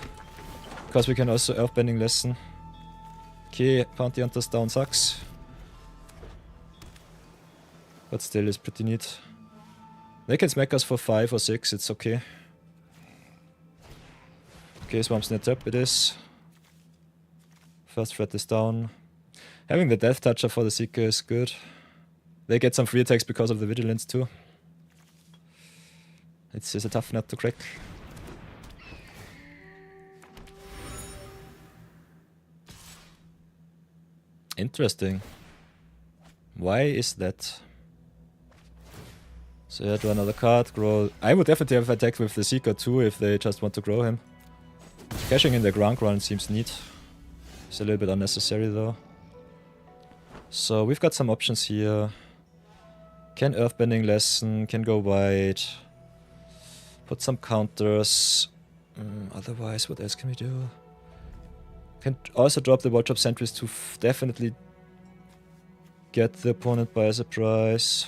A: Because we can also Earthbending lesson. Okay, Bounty Hunters down sucks. But still is pretty neat. They can smack us for 5 or 6, it's okay. Okay, Swamp's net up, it is. First threat is down. Having the Death Toucher for the Seeker is good. They get some free attacks because of the Vigilance too. It's just a tough nut to crack. Interesting. Why is that? So yeah, draw another card, grow... I would definitely have attacked with the Seeker too if they just want to grow him. Cashing in the ground seems neat. It's a little bit unnecessary though. So we've got some options here. Can Earthbending lesson, can go wide. Put some counters. Otherwise, what else can we do? Can also drop the wall drop sentries to definitely get the opponent by surprise.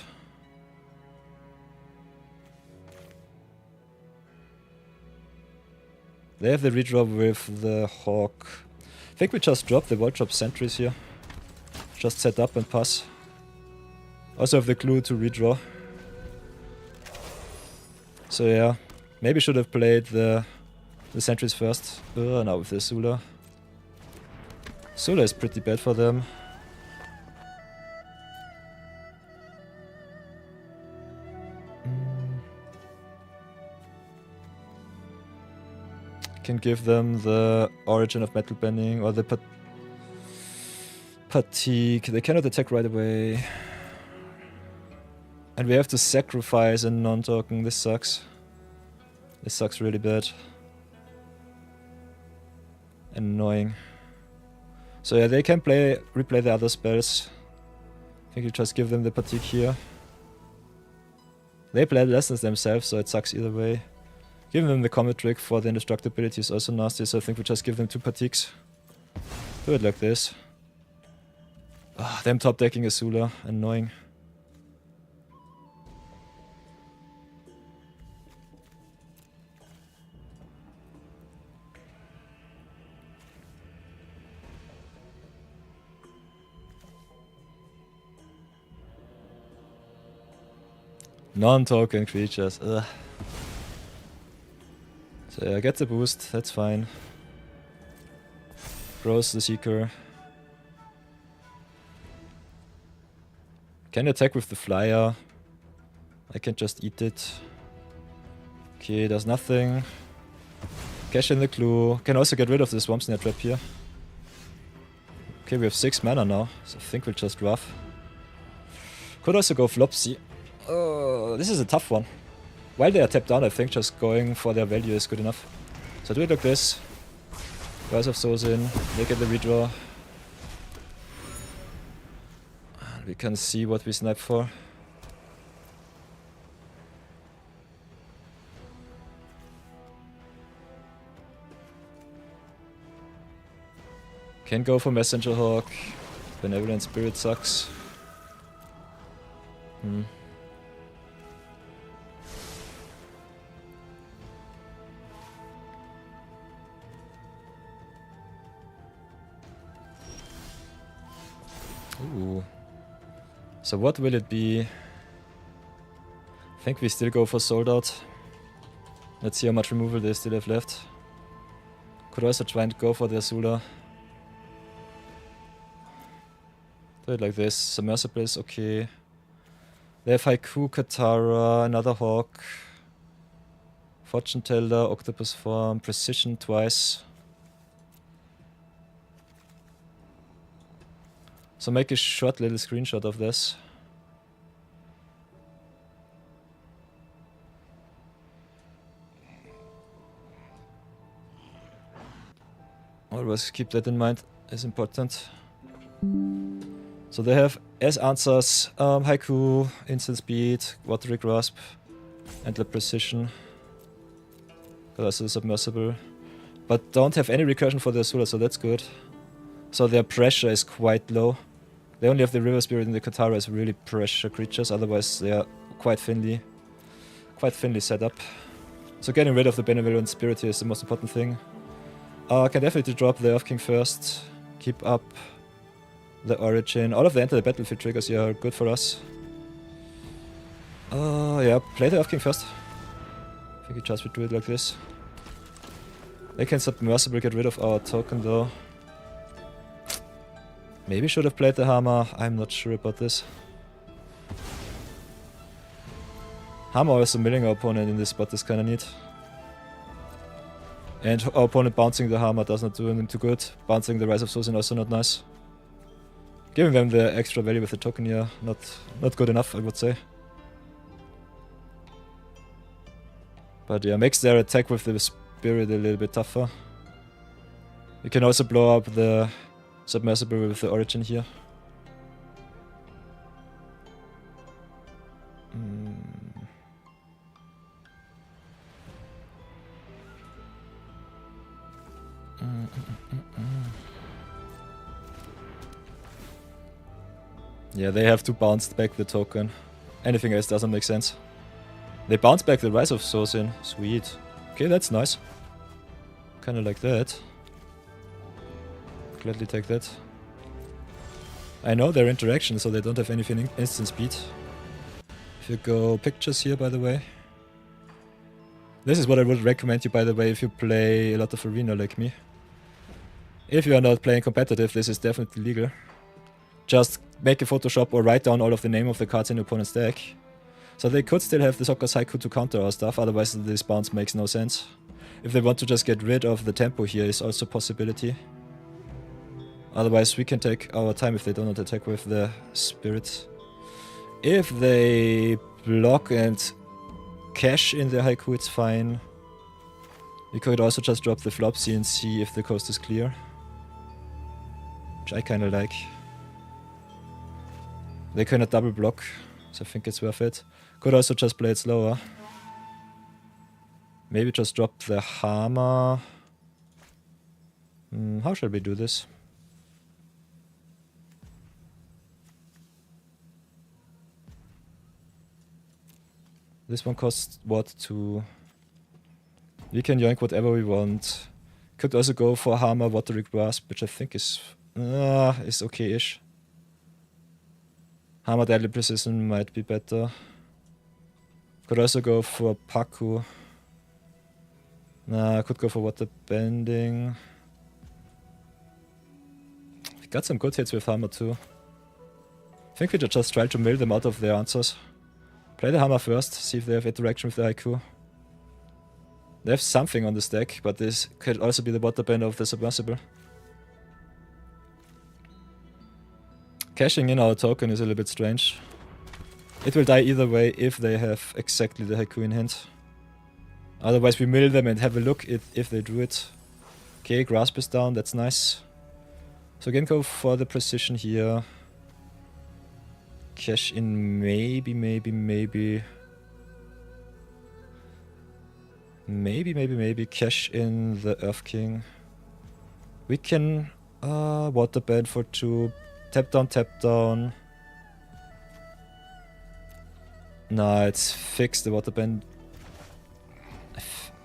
A: They have the redraw with the Hawk. I think we just drop the wall drop sentries here. Just set up and pass. Also have the clue to redraw. So yeah, maybe should have played the sentries first. Now with the Sula. Sula is pretty bad for them. Can give them the Origin of Metal Bending or the Fatigue. They cannot attack right away. And we have to sacrifice a non-token. This sucks. This sucks really bad. Annoying. So yeah, they can replay the other spells. I think you just give them the Fatigue here. They play lessons themselves, so it sucks either way. Giving them the combat trick for the indestructibility is also nasty, so I think we just give them 2 fatigues. Do it like this. Ah, them top decking Azula, annoying. Non-token creatures, ugh. So yeah, get the boost, that's fine. Grows the Seeker. Can attack with the Flyer. I can just eat it. Okay, does nothing. Cash in the Clue. Can also get rid of the Swamp Snare Trap here. Okay, we have 6 mana now, so I think we'll just rough. Could also go Flopsy. This is a tough one. While they are tapped down, I think just going for their value is good enough. So do it like this. Rise of Sozin, make it the redraw. We can see what we snipe for. Can go for Messenger Hawk. Benevolent Spirit sucks. Ooh. So what will it be? I think we still go for Sold Out. Let's see how much removal they still have left. Could also try and go for the Azula. Do it like this. Submersible is okay. They have Haiku, Katara, another Hawk. Fortune Teller, Octopus Form, Precision twice. So make a short little screenshot of this. Always keep that in mind, is important. So they have as answers Haiku, Instant Speed, Watery Grasp, and the Precision. Also Submersible. But don't have any recursion for the Azula, so that's good. So their pressure is quite low. They only have the River Spirit and the Katara as really pressure creatures, otherwise they are quite thinly set up. So getting rid of the Benevolent Spirit here is the most important thing. Can definitely drop the Earth King first, keep up the Origin. All of the enter the battlefield triggers here are good for us. Yeah, play the Earth King first. I think we just would do it like this. They can Submersible get rid of our token though. Maybe should have played the Hammer, I'm not sure about this. Hammer also milling our opponent in this spot is kinda neat. And our opponent bouncing the Hammer does not do him too good. Bouncing the Rise of Sozin also not nice. Giving them the extra value with the token here, not good enough I would say. But yeah, makes their attack with the Spirit a little bit tougher. You can also blow up the Submersible with the Origin here. Yeah, they have to bounce back the token. Anything else doesn't make sense. They bounce back the Rise of Sozin. Sweet. Okay, that's nice. Kinda like that. Gladly take that. I know their interaction, so they don't have anything instant speed. If you go pictures here, by the way. This is what I would recommend you, by the way, if you play a lot of arena like me. If you are not playing competitive, this is definitely legal. Just make a Photoshop or write down all of the name of the cards in your opponent's deck. So they could still have the Sokka's Haiku to counter our stuff, otherwise this bounce makes no sense. If they want to just get rid of the tempo here is also a possibility. Otherwise we can take our time if they do not attack with the Spirit. If they block and cash in the Haiku, it's fine. We could also just drop the Flopsy and see if the coast is clear. Which I kinda like. They cannot double block, so I think it's worth it. Could also just play it slower. Maybe just drop the hammer. How shall we do this? This one costs what? 2. We can yoink whatever we want. Could also go for hammer, watery grasp, which I think is okay-ish. Hammer deadly precision might be better. Could also go for Paku. Nah, I could go for water bending. We got some good hits with hammer too. I think we should just try to mill them out of their answers. Play the hammer first, see if they have interaction with the haiku. They have something on the stack, but this could also be the water bender of the submersible. Cashing in our token is a little bit strange. It will die either way if they have exactly the haiku in hand. Otherwise we mill them and have a look if they do it. Okay, grasp is down, that's nice. So again go for the precision here. Cash in maybe. Cash in the Earth King. We can water bend for 2. Tap down. Nah, it's fixed, the water bend.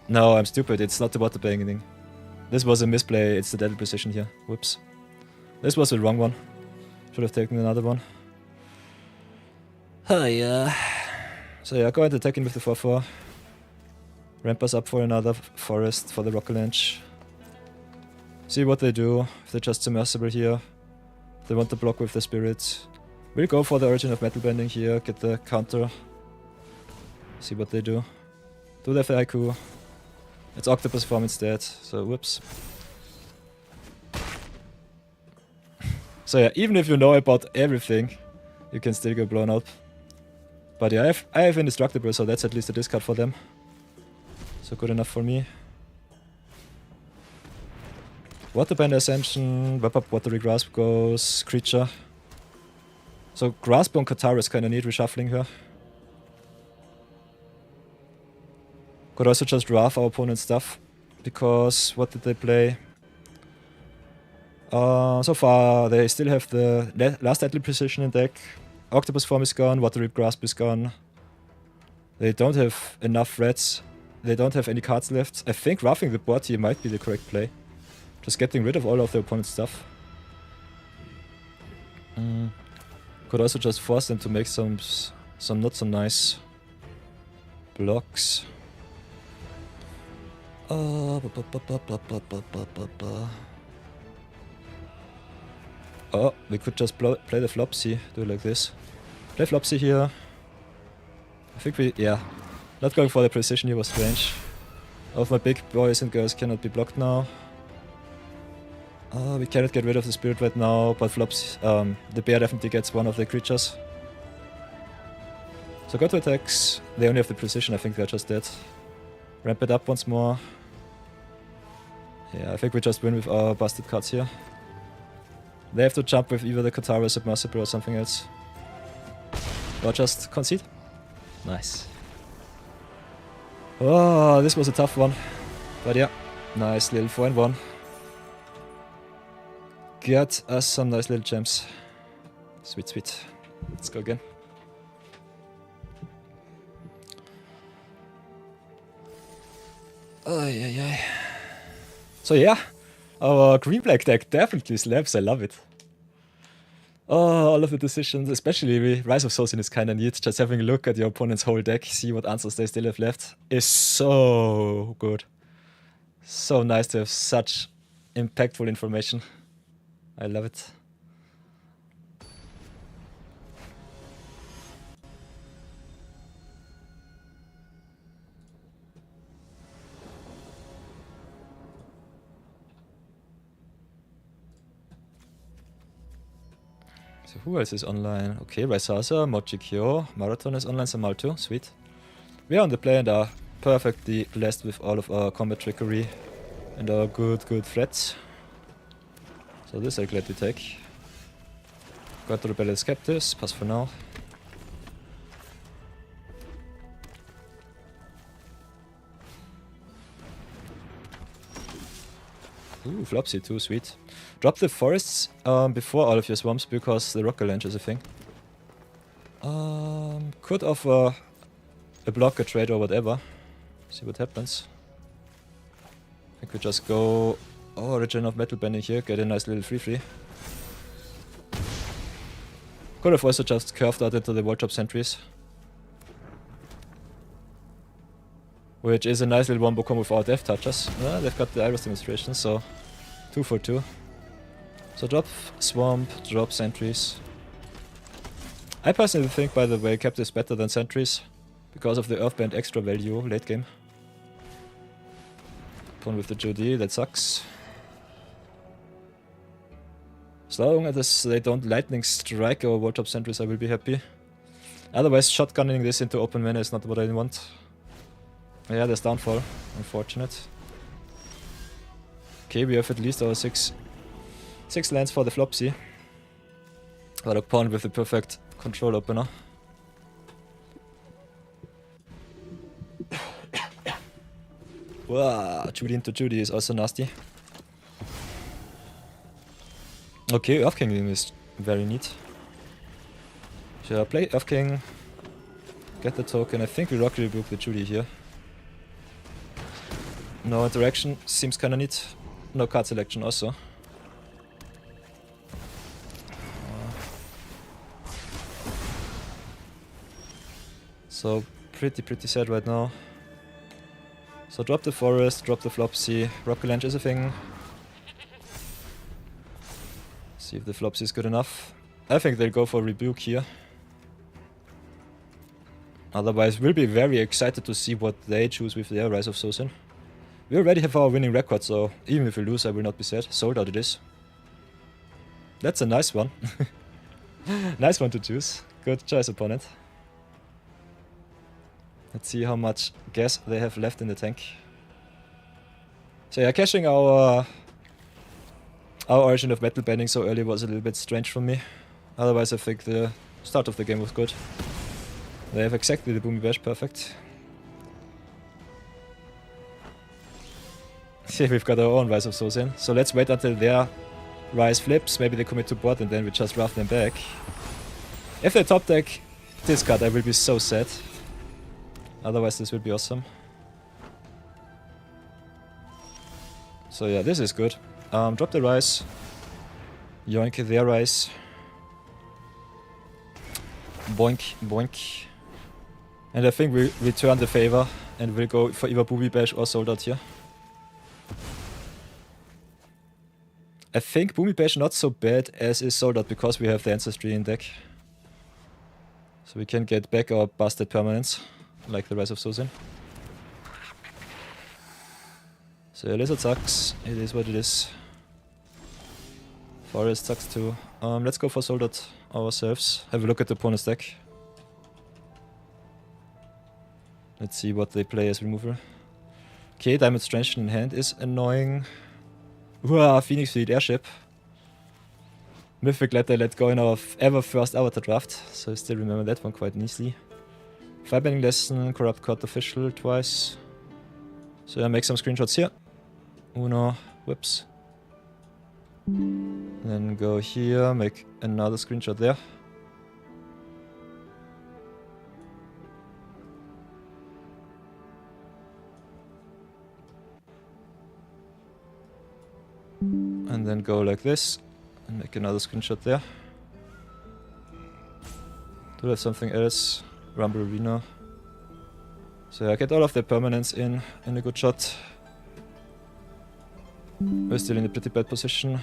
A: No, I'm stupid, it's not the water bending. This was a misplay, it's the deadly precision here. Whoops. This was the wrong one. Should have taken another one. Oh yeah. So yeah, go ahead and attack in with the 4-4. Ramp us up for another forest for the Rocket Launch. See what they do. If they're just submersible here. They want to block with the spirit. We'll go for the origin of metal bending here, get the counter. See what they do. Do they have the haiku? It's octopus form instead, so whoops. So yeah, even if you know about everything, you can still get blown up. But yeah, I have indestructible, so that's at least a discard for them. So good enough for me. Waterbender Ascension, Web Up Watery Grasp goes, Creature. So Grasp on Katara is kinda neat, reshuffling her. Could also just draft our opponent's stuff, because what did they play? So far they still have the last deadly precision in deck. Octopus form is gone, Watery Grasp is gone. They don't have enough threats. They don't have any cards left. I think roughing the board here might be the correct play. Just getting rid of all of the opponent's stuff. Could also just force them to make some not so nice blocks. Oh, we could just play the Flopsy, do it like this. Play Flopsy here. I think not going for the precision here was strange. All of my big boys and girls cannot be blocked now. We cannot get rid of the spirit right now, but Flops, the bear definitely gets one of the creatures. So go to attacks. They only have the precision, I think they're just dead. Ramp it up once more. Yeah, I think we just win with our busted cards here. They have to jump with either the Katara Submersible or something else. Or just concede. Nice. Oh, this was a tough one. But yeah, nice little 4-1. Get us some nice little gems. Sweet, sweet. Let's go again. Ay. So yeah, our green-black deck definitely slaps, I love it. Oh, all of the decisions, especially Rise of Sosin is kinda neat. Just having a look at your opponent's whole deck, see what answers they still have left, is so good. So nice to have such impactful information. I love it. So who else is online? Okay, Raisasa, Mochikyo, Marathon is online, Samal too, sweet. We are on the play and are perfectly blessed with all of our combat trickery and our good threats. So this I gladly take. Got the Rebellious Captives, pass for now. Ooh, Flopsy too, sweet. Drop the forests before all of your swamps because the rock lunge is a thing. Could offer a block, a trade or whatever. See what happens. I could just go Origin of Metal Bending here, get a nice little free. Could have also just curved out into the wall drop sentries. Which is a nice little wombo combo without death touches. They've got the Iris demonstration, so 2 for 2. So drop swamp, drop sentries. I personally think, by the way, Captive is better than sentries because of the Earthband extra value late game. Opponent with the Judy, that sucks. As long as they don't lightning strike our wall drop sentries, I will be happy. Otherwise, shotgunning this into open mana is not what I want. Yeah, there's downfall. Unfortunate. Okay, we have at least our 6 lands for the Flopsy. But opponent with the perfect control opener. Wow, Judy into Judy is also nasty. Okay, Earth King is very neat. Should I play Earth King? Get the token. I think we Rock Rebuke the Judy here. No interaction, seems kinda neat. No card selection also. So pretty sad right now. So drop the forest, drop the Flopsy. Rocket Launch is a thing. See if the Flopsy is good enough. I think they'll go for Rebuke here. Otherwise, we'll be very excited to see what they choose with their Rise of Sosin. We already have our winning record, so even if we lose, I will not be sad. Sold out it is. That's a nice one. Nice one to choose. Good choice, opponent. Let's see how much gas they have left in the tank. So yeah, cashing our Origin of Metal Bending so early was a little bit strange for me. Otherwise, I think the start of the game was good. They have exactly the Boomy Bash, perfect. See, we've got our own Rise of Sosin. So let's wait until their Rise flips, maybe they commit to board and then we just rough them back. If they top deck this card, I will be so sad. Otherwise this will be awesome. So yeah, this is good. Drop the Rise. Yoink their Rise. Boink, boink. And I think we return the favor and we'll go for either Booby Bash or Sold Out here. I think Boomy Bash not so bad as is Sold Out because we have the Ancestry in deck. So we can get back our busted permanents, like the Rise of Sosin. So yeah, Lizard sucks, it is what it is. Forest sucks too. Let's go for Sold Out ourselves. Have a look at the opponent's deck. Let's see what they play as removal. Okay, Diamond Strange in hand is annoying. Wow, Phoenix Fleet Airship. Mythic Letter let go in our ever first Avatar draft, so I still remember that one quite easily. Firebending Lesson, Corrupt Court Official twice. So I make some screenshots here. Uno, whoops. Then go here, make another screenshot there. And then go like this, and make another screenshot there. Do have something else, Rumble Arena. So yeah, get all of the permanents in a good shot. We're still in a pretty bad position.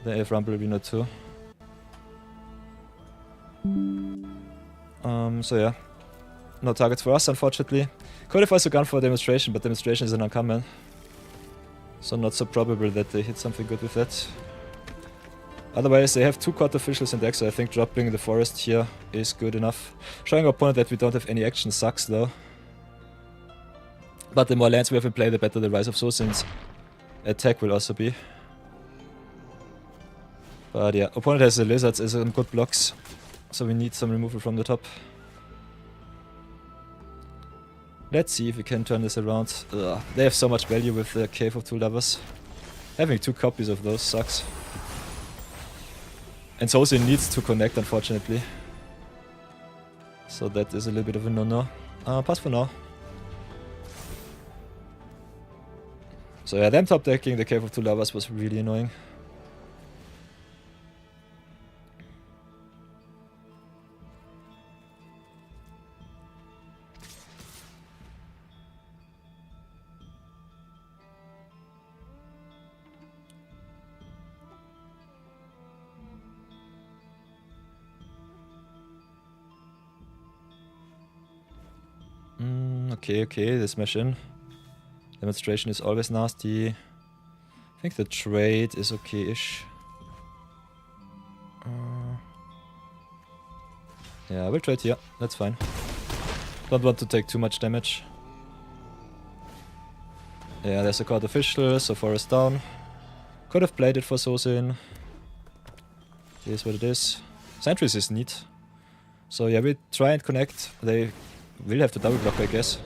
A: They have Rumble Arena too. So yeah, no targets for us unfortunately. Could have also gone for a Demonstration, but Demonstration is an uncommon. So not so probable that they hit something good with that. Otherwise, they have 2 court officials in deck, so I think dropping the forest here is good enough. Showing our opponent that we don't have any action sucks though. But the more lands we have in play, the better the Rise of Sosin's attack will also be. But yeah, opponent has the lizards as in good blocks, so we need some removal from the top. Let's see if we can turn this around. Ugh, they have so much value with the Cave of Two Lovers. Having 2 copies of those sucks. And Sosin needs to connect, unfortunately. So that is a little bit of a no-no. Pass for now. So yeah, them top decking the Cave of Two Lovers was really annoying. Okay, this mission. Demonstration is always nasty. I think the trade is okay-ish. Yeah, I will trade here. That's fine. Don't want to take too much damage. Yeah, there's a card official, so forest down. Could have played it for Sosin. Here's what it is. Sentries is neat. So yeah, we try and connect. They will have to double block, I guess.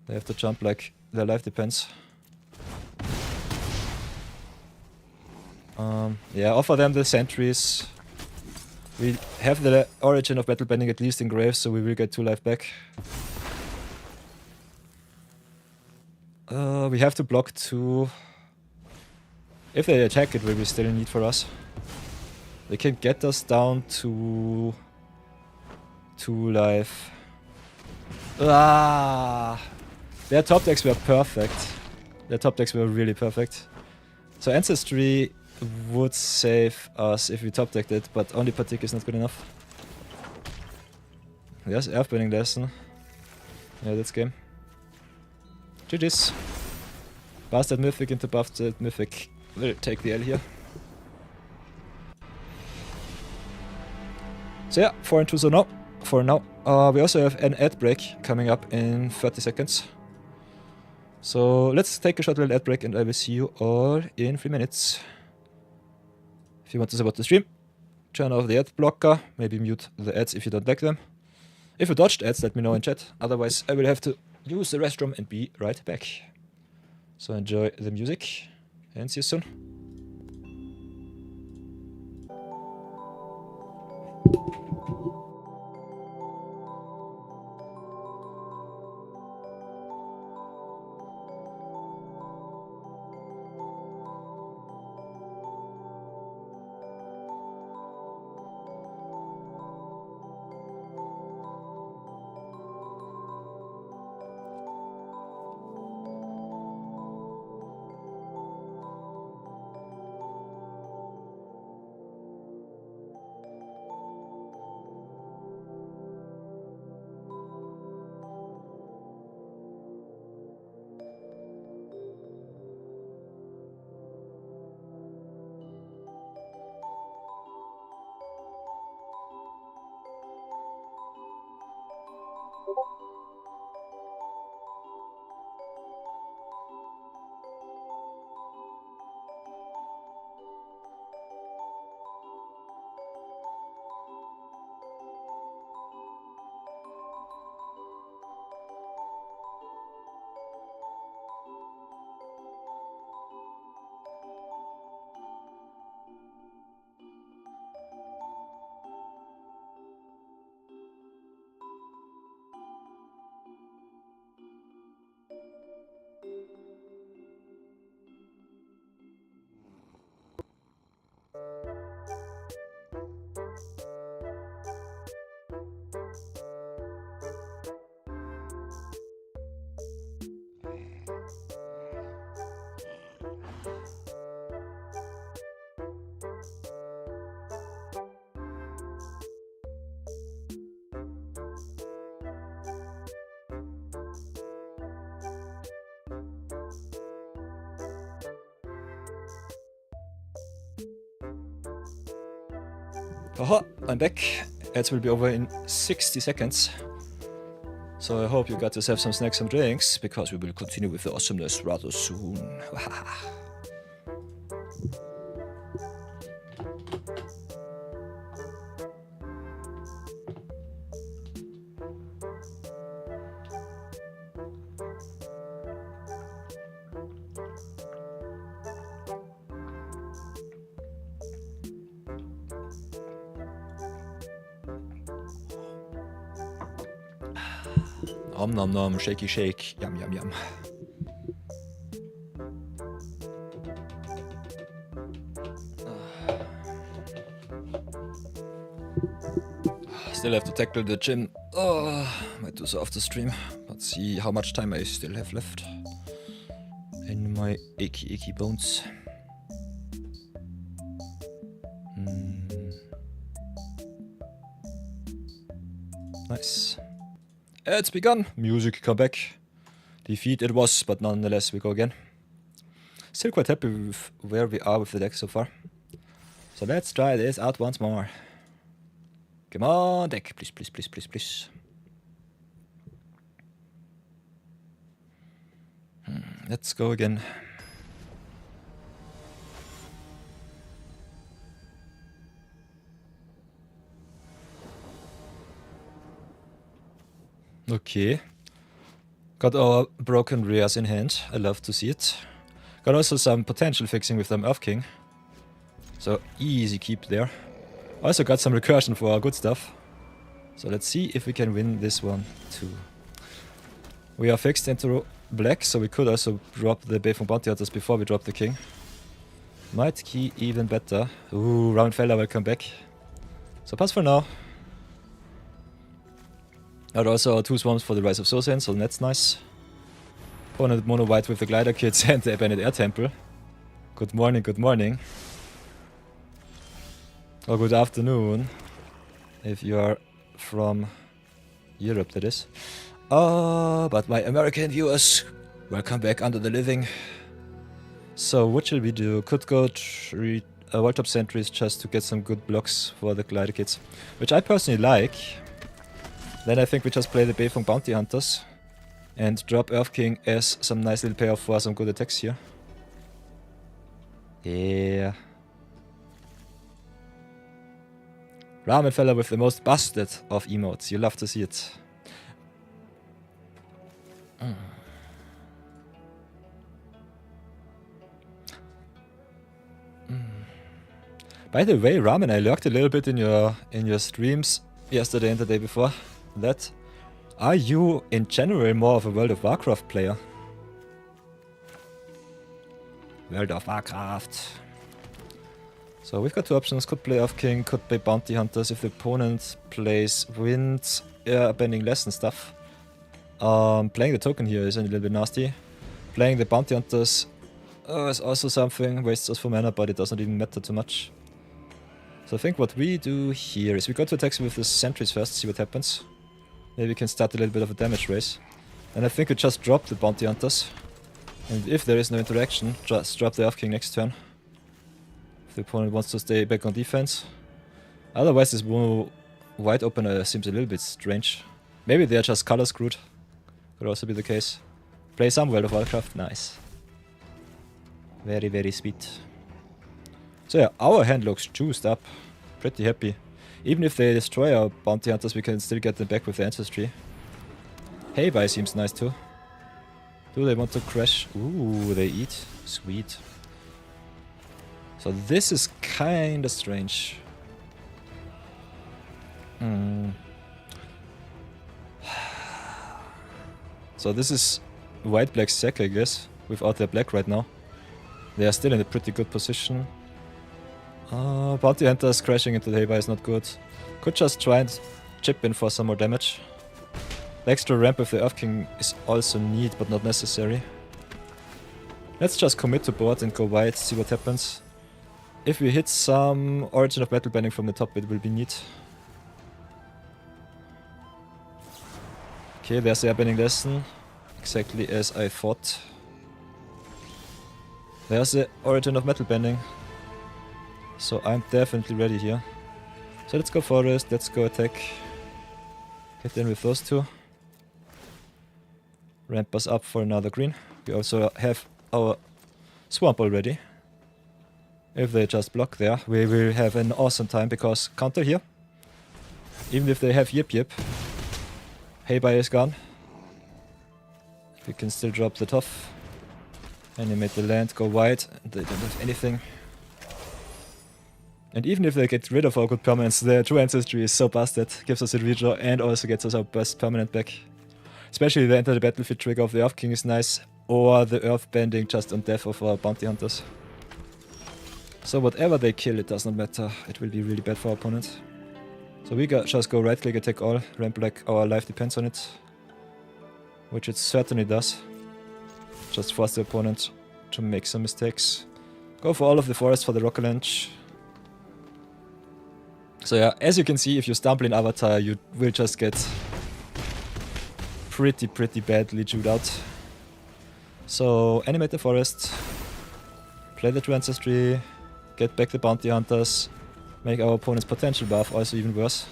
A: They have to jump like their life depends. Yeah, offer them the sentries. We have the origin of battle bending at least in graves, so we will get 2 life back. We have to block 2. If they attack, it will be still a need for us. They can get us down to 2 life. Their top decks were perfect. Their top decks were really perfect. So Ancestry would save us if we top decked it, but only Patik is not good enough. Yes, Earthbending lesson. Yeah, that's game. GG's. Bastard Mythic into buffed Mythic. Will take the L here. So yeah, 4 and 2 so now. For now. We also have an ad break coming up in 30 seconds. So let's take a short little ad break and I will see you all in 3 minutes. If you want to support the stream, turn off the ad blocker, maybe mute the ads if you don't like them. If you dodged ads, let me know in chat. Otherwise, I will have to use the restroom and be right back. So enjoy the music and see you soon. Haha, I'm back. Ads will be over in 60 seconds. So I hope you got yourself some snacks and drinks, because we will continue with the awesomeness rather soon. Om nom nom, shaky shake, yum yum yum. Still have to tackle the gym. Oh, might do so after stream. Let's see how much time I still have left in my achy bones. Nice. It's begun. Music come back. Defeat it was, but nonetheless we go again. Still quite happy with where we are with the deck so far. So let's try this out once more. Come on, deck. Please, please, please, please, please. Let's go again. Okay. Got our broken rares in hand. I love to see it. Got also some potential fixing with them Earth King. So easy keep there. Also got some recursion for our good stuff. So let's see if we can win this one too. We are fixed into black, so we could also drop the Beifeng Bounty Hunters before we drop the king. Might key even better. Ooh, Roundfeller will come back. So pass for now. Got also our 2 swarms for the Rise of Soulsen, so that's nice. Opponent mono white with the Glider Kits and the Abandoned Air Temple. Good morning, good morning. Or good afternoon, if you are from Europe, that is. But my American viewers, welcome back under the living. So what shall we do? Could go World Top Sentries just to get some good blocks for the Glider Kits, which I personally like. Then I think we just play the Beifeng Bounty Hunters and drop Earth King as some nice little payoff for some good attacks here. Yeah. Ramen fella with the most busted of emotes. You love to see it. By the way, Ramen, I lurked a little bit in your streams yesterday and the day before. That are you in general more of a World of Warcraft player? World of Warcraft. So we've got 2 options. Could play Earth King, could play Bounty Hunters if the opponent plays Wind, Bending Less and stuff. Playing the token here is a little bit nasty. Playing the Bounty Hunters is also something, wastes us for mana, but it doesn't even matter too much. So I think what we do here is we go to attack with the sentries first, see what happens. Maybe we can start a little bit of a damage race. And I think we just drop the Bounty Hunters. And if there is no interaction, just drop the Earth King next turn. If the opponent wants to stay back on defense. Otherwise this mono white opener seems a little bit strange. Maybe they're just color screwed. Could also be the case. Play some World of Warcraft, nice. Very, very sweet. So yeah, our hand looks juiced up. Pretty happy. Even if they destroy our Bounty Hunters, we can still get them back with the Ancestry. Hey bye seems nice too. Do they want to crash? Ooh, they eat. Sweet. So this is kinda strange. So this is white-black sack, I guess, without their black right now. They are still in a pretty good position. Bounty Hunters crashing into the Hey-Bye is not good. Could just try and chip in for some more damage. The extra ramp with the Earth King is also neat, but not necessary. Let's just commit to board and go white, see what happens. If we hit some Origin of Battle Bending from the top, it will be neat. Okay, there's the Airbending Lesson. Exactly as I thought. There's the Origin of Metal Bending. So I'm definitely ready here. So let's go Forest, let's go attack. Hit in with those 2. Ramp us up for another green. We also have our Swamp already. If they just block there, we will have an awesome time because counter here. Even if they have Yip Yip. Hey-Bye is gone. We can still drop the Tough. Animate the land, go wide. They don't have anything. And even if they get rid of our good permanents, the True Ancestry is so busted. Gives us a redraw and also gets us our best permanent back. Especially the enter the battlefield trigger of the Earth King is nice, or the Earth bending just on death of our bounty hunters. So whatever they kill, it does not matter. It will be really bad for our opponent. So we just go right click, attack all, ramp like our life depends on it. Which it certainly does. Just force the opponent to make some mistakes. Go for all of the forest for the rocket launch. So yeah, as you can see, if you stumble in Avatar, you will just get pretty badly chewed out. So animate the forest, play the True Ancestry, get back the bounty hunters, make our opponent's potential buff also even worse.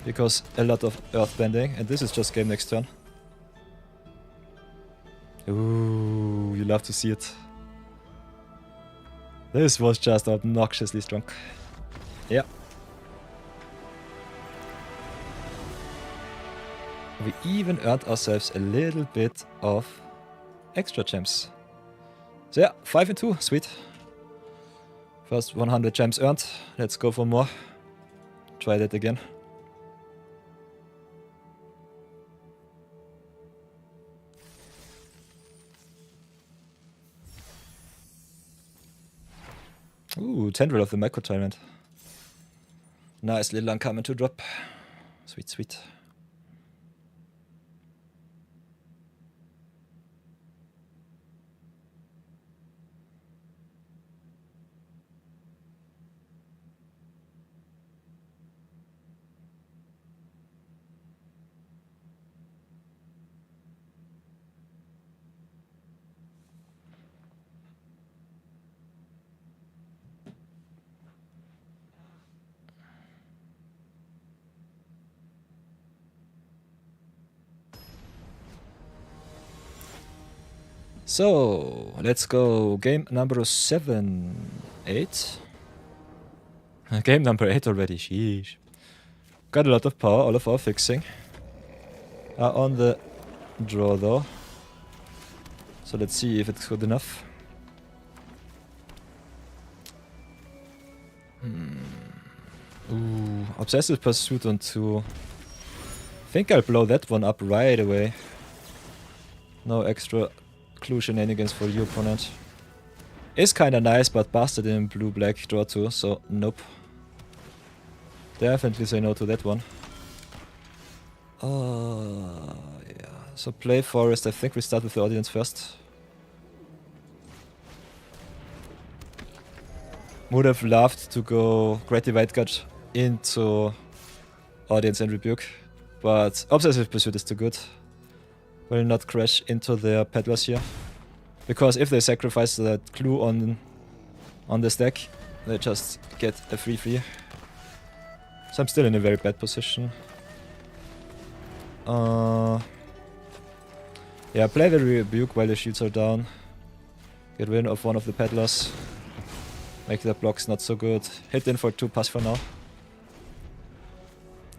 A: Because a lot of earth bending, and this is just game next turn. Ooh, you love to see it. This was just obnoxiously strong. Yeah. We even earned ourselves a little bit of extra gems. So yeah, 5 and 2, sweet. First 100 gems earned. Let's go for more. Try that again. Ooh, Tendril of the Micro Tyrant. Nice little uncommon to drop. Sweet, sweet. So, let's go. Game number 7, 8. Game number 8 already, sheesh. Got a lot of power, all of our fixing. Are on the draw though. So let's see if it's good enough. Ooh, Obsessive Pursuit on 2. Think I'll blow that one up right away. No extra clue shenanigans for your opponent. Is kinda nice, but busted in blue-black draw 2, so nope. Definitely say no to that one. Yeah. So play forest. I think we start with the audience first. Would have loved to go Great Wildcard into audience and rebuke, but Obsessive Pursuit is too good. Will not crash into their peddlers here, because if they sacrifice that clue on the stack, they just get a free. So I'm still in a very bad position. Yeah, play the rebuke while the shields are down. Get rid of one of the peddlers. Make their blocks not so good. Hit in for 2, pass for now.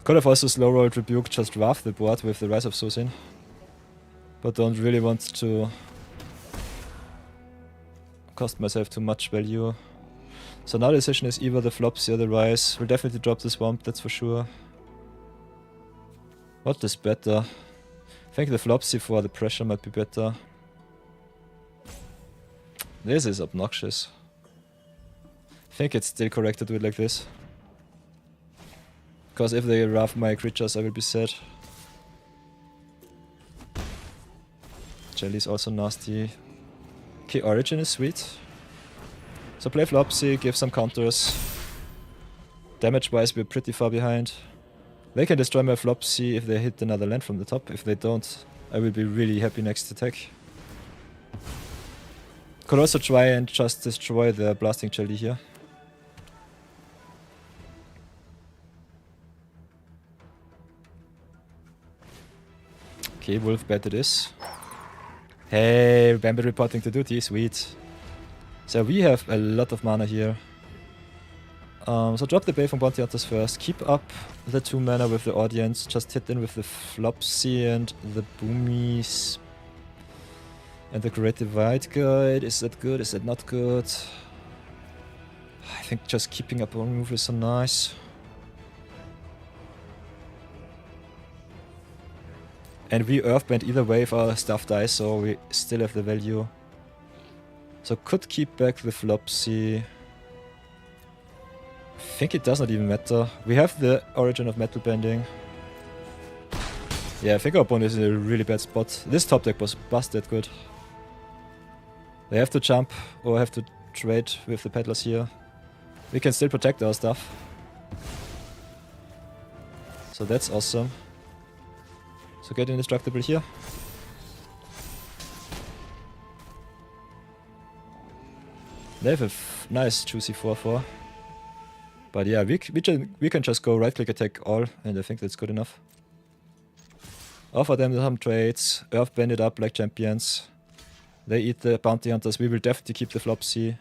A: Could have also slow rolled rebuke, just draft the board with the Rise of Suzin. But don't really want to cost myself too much value. So now the decision is either the Flopsy or the Rise. We'll definitely drop the Swamp, that's for sure. What is better? I think the Flopsy for the pressure might be better. This is obnoxious. I think it's still correct to do it like this. Because if they rough my creatures, I will be sad. Jelly is also nasty. Okay, Origin is sweet. So play Flopsy, give some counters. Damage wise, we're pretty far behind. They can destroy my Flopsy if they hit another land from the top. If they don't, I will be really happy next attack. Could also try and just destroy the Blasting Jelly here. Okay, Wolf bet it is. Hey, Bambi reporting to duty, sweet. So we have a lot of mana here. So drop the Bay from Bounty Hunters first. Keep up the 2 mana with the audience. Just hit in with the Flopsy and the Boomies. And the Great Divide Guide. Is that good? Is that not good? I think just keeping up on move is so nice. And we earthbend either way if our stuff dies, so we still have the value. So could keep back the Flopsy. I think it does not even matter. We have the origin of metal bending. Yeah, I think our opponent is in a really bad spot. This top deck was busted good. They have to jump or have to trade with the peddlers here. We can still protect our stuff. So that's awesome. So get indestructible here. They have a nice juicy 4-4. But yeah, we can just go right click attack all, and I think that's good enough. Offer them some trades, earth bend it up like champions. They eat the bounty hunters, we will definitely keep the Flopsy.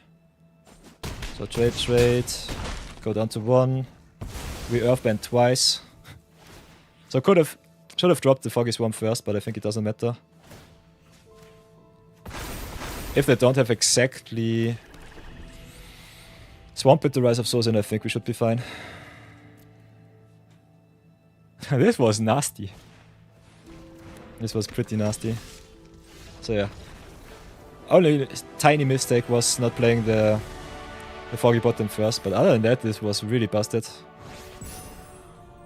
A: So trade, go down to 1. We earth bend twice. So should have dropped the Foggy Swarm first, but I think it doesn't matter. If they don't have exactly Swamp with the Rise of Sosin, I think we should be fine. This was nasty. This was pretty nasty. So yeah. Only tiny mistake was not playing the Foggy Bottom first, but other than that, this was really busted.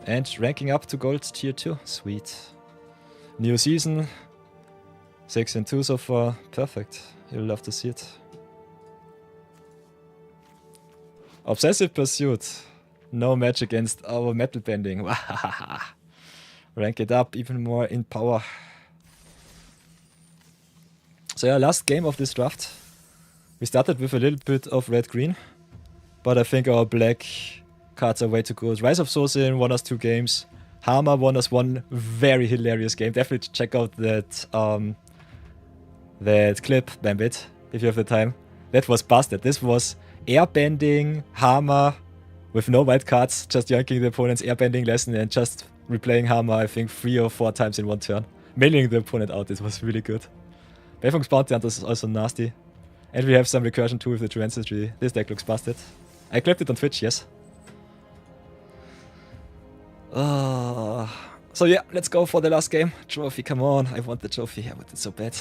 A: And ranking up to gold tier 2. Sweet. New season. 6-2 so far. Perfect. You'll love to see it. Obsessive Pursuit. No match against our metal bending. Rank it up even more in power. So yeah, last game of this draft. We started with a little bit of red-green. But I think our black cards are way too good. Rise of Sosin won us 2 games. Harma won us 1 very hilarious game. Definitely check out that clip, Bambit, if you have the time. That was busted. This was airbending Harma with no white cards, just yanking the opponent's airbending lesson and just replaying Harma, I think 3 or 4 times in one turn. Mailing the opponent out. It was really good. Beifung's Bounty Hunter is also nasty. And we have some recursion too with the True Ancestry. This deck looks busted. I clipped it on Twitch, yes. So yeah, let's go for the last game. Trophy, come on. I want the trophy. I want it so bad.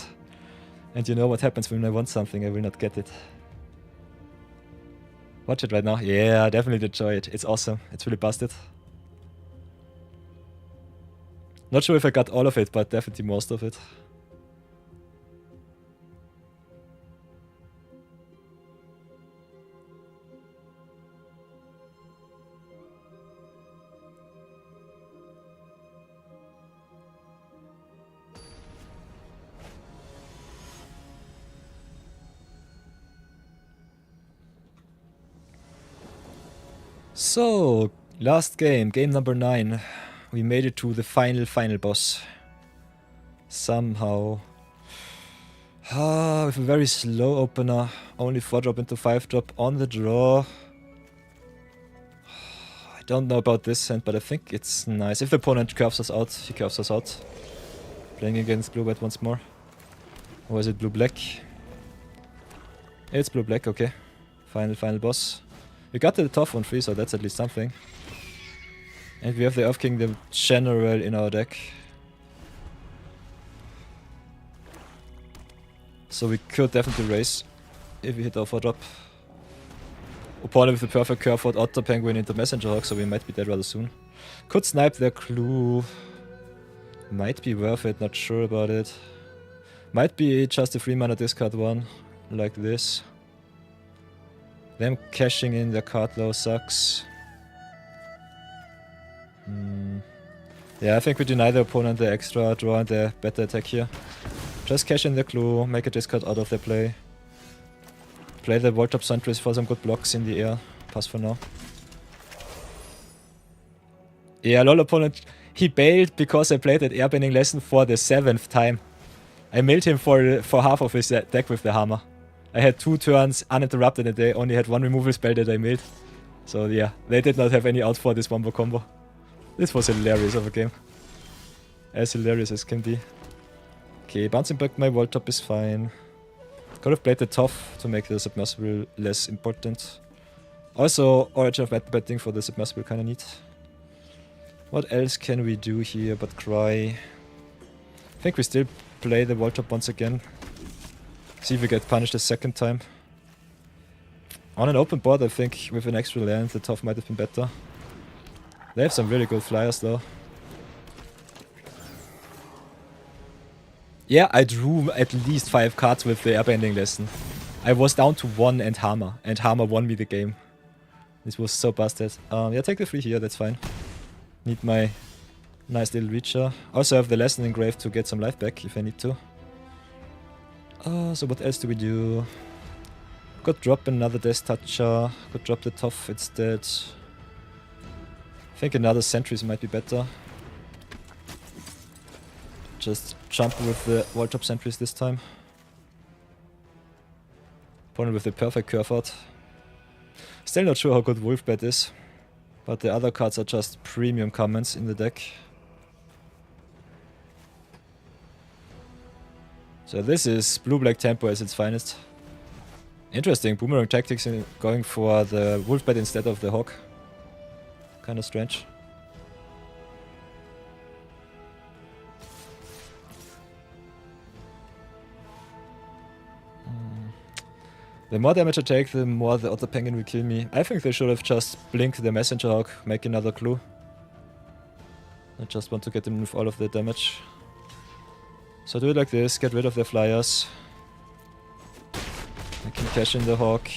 A: And you know what happens when I want something, I will not get it. Watch it right now. Yeah, definitely enjoy it. It's awesome. It's really busted. Not sure if I got all of it, but definitely most of it. So, last game, game number 9. We made it to the final boss. Somehow. With a very slow opener. Only 4-drop into 5-drop on the draw. I don't know about this hand, but I think it's nice. If the opponent curves us out, he curves us out. Playing against blue-white once more. Or is it blue-black? It's blue-black, okay. Final boss. We got the tough one free, so that's at least something. And we have the Earth Kingdom General in our deck. So we could definitely raise if we hit our 4-drop. Opponent with the perfect curve for Otter Penguin into Messenger Hawk, so we might be dead rather soon. Could snipe their clue. Might be worth it, not sure about it. Might be just a 3-mana discard one, like this. Them cashing in their card low sucks. Yeah, I think we deny the opponent the extra draw and the better attack here. Just cash in the clue, make a discard out of their play. Play the Voltop Suntrace for some good blocks in the air. Pass for now. Yeah, lol opponent. He bailed because I played that airbending lesson for the 7th time. I milled him for half of his deck with the hammer. I had 2 turns uninterrupted and they only had 1 removal spell that I milled. So yeah, they did not have any out for this wombo combo. This was hilarious of a game. As hilarious as can be. Okay, bouncing back my Voltop is fine. Could have played the tough to make the submersible less important. Also, Origin of Metal Betting for the submersible kinda neat. What else can we do here but cry? I think we still play the wall drop once again. See if we get punished a second time. On an open board, I think with an extra land, the top might have been better. They have some really good flyers though. Yeah, I drew at least 5 cards with the airbending lesson. I was down to 1 and Hammer won me the game. This was so busted. Yeah, take the 3 here, that's fine. Need my nice little reacher. Also have the lesson engraved to get some life back if I need to. So what else do we do? Could drop another Death Toucher. Could drop the Toff instead. I think another Sentries might be better. Just jump with the wall drop Sentries this time. Opponent with the perfect curve out. Still not sure how good Wolfbat is. But the other cards are just premium commons in the deck. So this is blue-black tempo at its finest. Interesting, Boomerang tactics in going for the Wolfbat instead of the Hawk. Kinda strange. The more damage I take, the more the Otter Penguin will kill me. I think they should have just blinked the Messenger Hawk, make another clue. I just want to get them with all of the damage. So do it like this, get rid of the flyers. I can cash in the Hawk.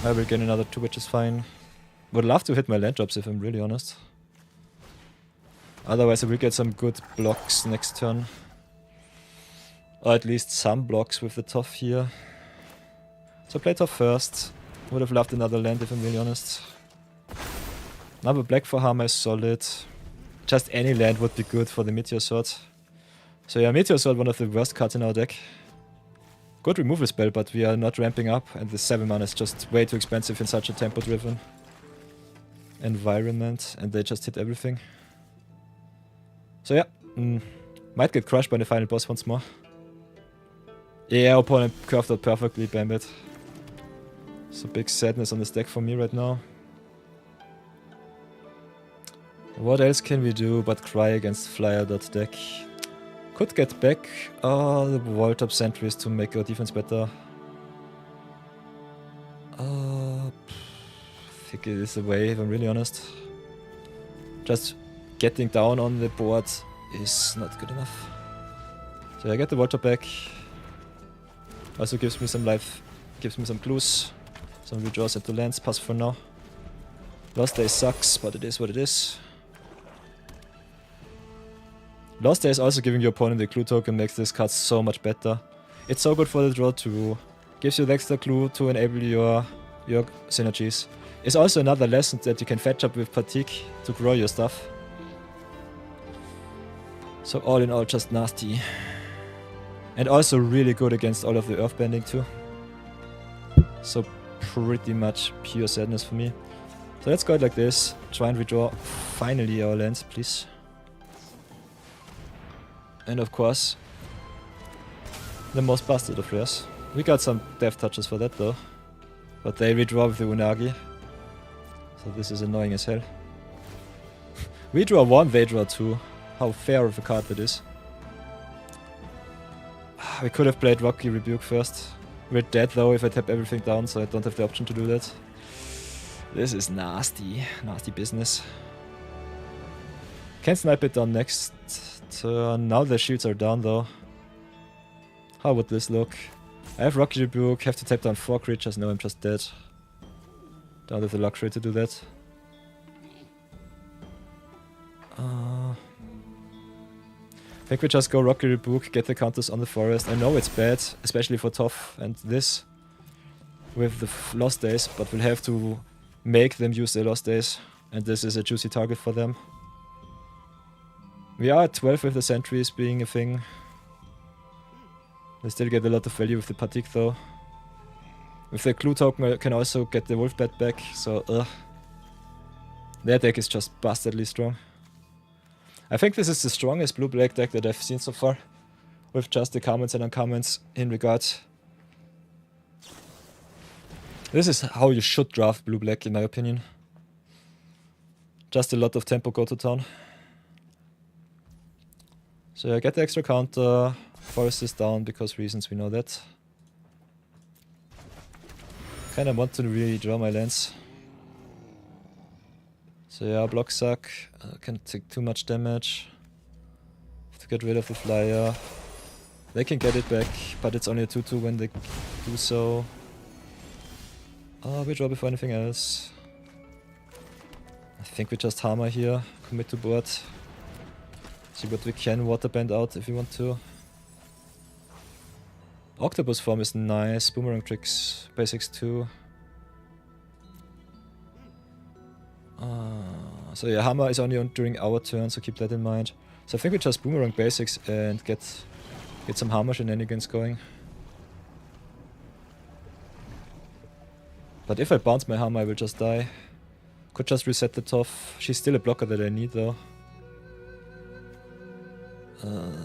A: I will get another 2, which is fine. Would love to hit my land drops if I'm really honest. Otherwise I will get some good blocks next turn. Or at least some blocks with the Toff here. So play Toff first. Would have loved another land if I'm really honest. Another black for Hammer is solid. Just any land would be good for the Meteor Sword. So yeah, Meteor Sword, one of the worst cards in our deck. Good removal spell, but we are not ramping up, and the 7 mana is just way too expensive in such a tempo-driven environment, and they just hit everything. So yeah, might get crushed by the final boss once more. Yeah, opponent curved out perfectly, Bambit. So big sadness on this deck for me right now. What else can we do but cry against Flyer.deck? Could get back the wall top sentries to make our defense better. I think it is the way, if I'm really honest. Just getting down on the board is not good enough. So I get the wall top back. Also gives me some life, gives me some clues. Some redraws into lands, pass for now. Lost Day sucks, but it is what it is. Lost Day is also giving your opponent a clue token, makes this card so much better. It's so good for the draw too. Gives you the extra clue to enable your synergies. It's also another lesson that you can fetch up with Fatigue to grow your stuff. So all in all, just nasty. And also really good against all of the earthbending too. So pretty much pure sadness for me. So let's go it like this. Try and redraw finally our lands, please. And of course, the most busted of rares. We got some death touches for that though. But they redraw with the Unagi. So this is annoying as hell. We draw 1, they draw 2. How fair of a card that is. We could have played Rocky Rebuke first. We're dead though if I tap everything down, so I don't have the option to do that. This is nasty. Nasty business. Can snipe it down next turn. Now the shields are down though. How would this look? I have Rocky Rebuke, have to tap down 4 creatures. No, I'm just dead. Don't have the luxury to do that. I think we just go Rocky Rebuke, get the counters on the forest. I know it's bad, especially for Toff and this with the Lost Days, but we'll have to make them use their Lost Days, and this is a juicy target for them. We are at 12 with the sentries being a thing. They still get a lot of value with the Patik though. With the clue token I can also get the Wolfbat back, so their deck is just bastardly strong. I think this is the strongest blue-black deck that I've seen so far, with just the commons and uncommons in regards. This is how you should draft blue-black in my opinion. Just a lot of tempo go to town. So I get the extra counter, forest is down because reasons, we know that. Kinda want to really draw my lands. So yeah, block suck, can't take too much damage. Have to get rid of the flyer. They can get it back, but it's only a 2-2 when they do so. We draw before anything else. I think we just hammer here, commit to board. See what we can waterbend out if we want to. Octopus form is nice, boomerang tricks, basics too. So yeah, hammer is only on during our turn, so keep that in mind. So I think we just boomerang basics and get some hammer shenanigans going. But if I bounce my hammer, I will just die. Could just reset the Toff. She's still a blocker that I need though.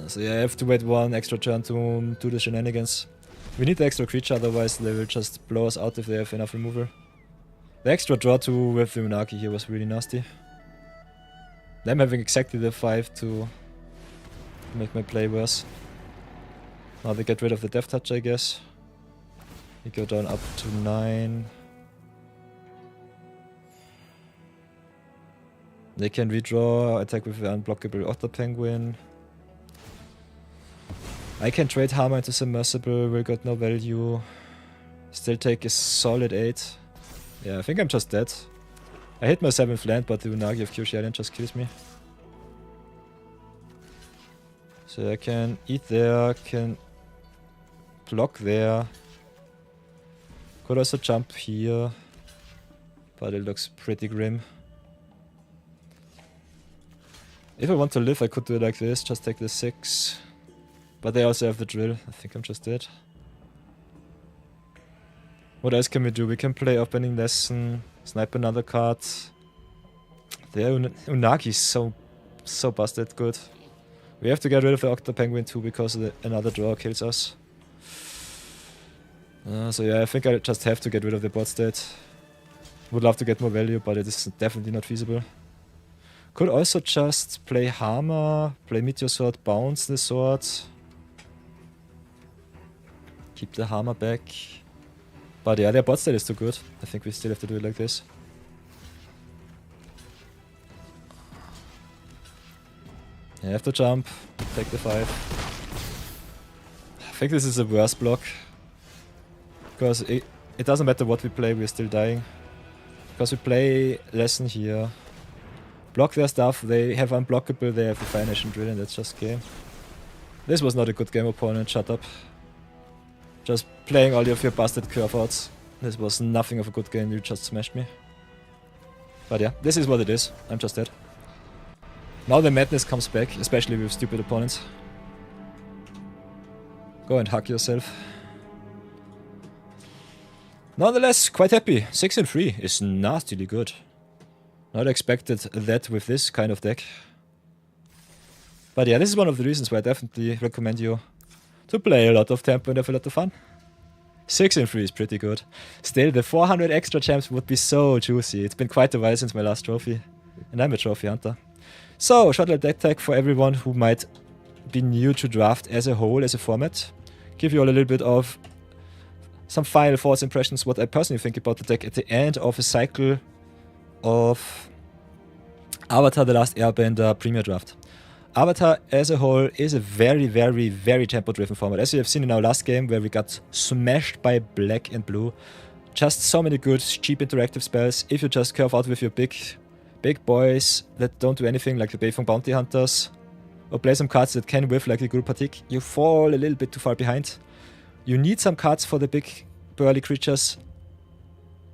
A: So yeah, I have to wait one extra turn to do the shenanigans. We need the extra creature, otherwise they will just blow us out if they have enough removal. The extra draw 2 with the Unagi here was really nasty. Them having exactly the 5 to make my play worse. Now they get rid of the Death Touch, I guess. We go down up to 9. They can redraw, attack with the unblockable Otter Penguin. I can trade Hammer into Submersible, will got no value. Still take a solid 8. Yeah, I think I'm just dead. I hit my 7th land, but the Unagi of Kyushu Island just kills me. So I can eat there, can block there. Could also jump here, but it looks pretty grim. If I want to live, I could do it like this, just take the 6. But they also have the drill. I think I'm just dead. What else can we do? We can play Opening Lesson, snipe another card. The Unagi is so busted good. We have to get rid of the Octo Penguin too because another draw kills us. So yeah, I think I just have to get rid of the bot state. Would love to get more value, but it is definitely not feasible. Could also just play Hammer, play Meteor Sword, bounce the sword. Keep the Hammer back. But yeah, their bot state is too good. I think we still have to do it like this. Yeah, I have to jump, take the 5. I think this is a worse block. Because it doesn't matter what we play, we're still dying. Because we play Lesson here. Block their stuff, they have unblockable, they have the Fire Nation Drill, and that's just game. This was not a good game, opponent, shut up. Just playing all of your busted curve outs. This was nothing of a good game, you just smashed me. But yeah, this is what it is, I'm just dead. Now the madness comes back, especially with stupid opponents. Go and hug yourself. Nonetheless, quite happy. 6-3 is nastily good. Not expected that with this kind of deck. But yeah, this is one of the reasons why I definitely recommend you to play a lot of tempo and have a lot of fun. 6-3 is pretty good. Still, the 400 extra champs would be so juicy. It's been quite a while since my last trophy. And I'm a trophy hunter. So, short little deck tag for everyone who might be new to draft as a whole, as a format. Give you all a little bit of some final thoughts, impressions, what I personally think about the deck at the end of a cycle of Avatar The Last Airbender Premier Draft. Avatar as a whole is a very, very, very tempo-driven format. As you have seen in our last game where we got smashed by black and blue. Just so many good, cheap interactive spells. If you just curve out with your big boys that don't do anything like the Beifeng Bounty Hunters, or play some cards that can whiff like the Guru Patik, you fall a little bit too far behind. You need some cards for the big burly creatures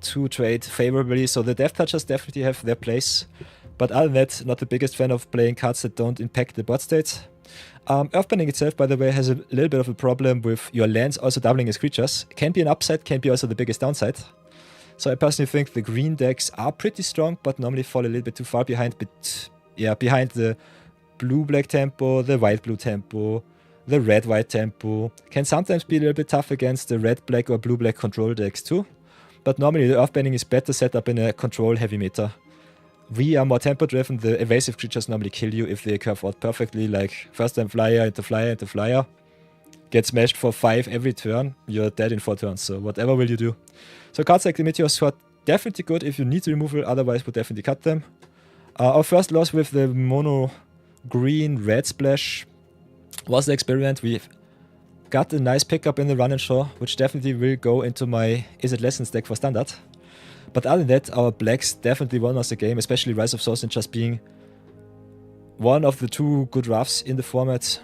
A: to trade favorably, so the Death Touchers definitely have their place. But other than that, not the biggest fan of playing cards that don't impact the board state. Earthbending itself, by the way, has a little bit of a problem with your lands also doubling as creatures. Can be an upside, can be also the biggest downside. So I personally think the green decks are pretty strong, but normally fall a little bit too far behind. But yeah, behind the blue-black tempo, the white-blue tempo, the red-white tempo. Can sometimes be a little bit tough against the red-black or blue-black control decks too. But normally the Earthbending is better set up in a control-heavy meta. we are more tempo driven. The evasive creatures normally kill you if they curve out perfectly, like first time flyer into flyer into flyer. Get smashed for 5 every turn, you're dead in 4 turns, so whatever will you do? So cards like the Meteor Sword, definitely good if you need removal, otherwise would definitely cut them. Our first loss with the mono green red splash was the experiment. We got a nice pickup in the run and show, which definitely will go into my Is It Lessons deck for standard. But other than that, our blacks definitely won us the game, especially Rise of Souls and just being one of the 2 good drafts in the format.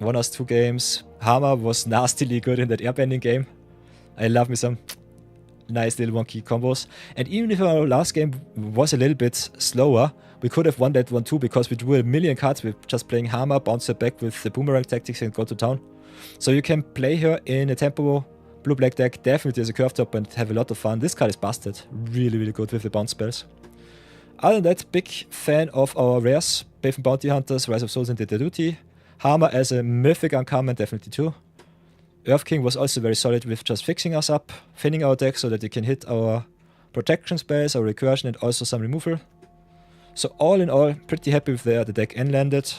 A: Won us 2 games. Hammer was nastily good in that airbending game. I love me some nice little wonky combos. And even if our last game was a little bit slower, we could have won that one too, because we drew a million cards with just playing Hammer, bounce it back with the boomerang tactics and go to town. So you can play her in a tempo blue-black deck, definitely as a curve top, and have a lot of fun. This card is busted. Really, really good with the bounce spells. Other than that, big fan of our rares. Baven Bounty Hunters, Rise of Souls and did their duty. Hammer as a mythic uncommon, definitely too. Earth King was also very solid with just fixing us up, thinning our deck so that we can hit our protection spells, our recursion, and also some removal. So all in all, pretty happy with the deck end landed.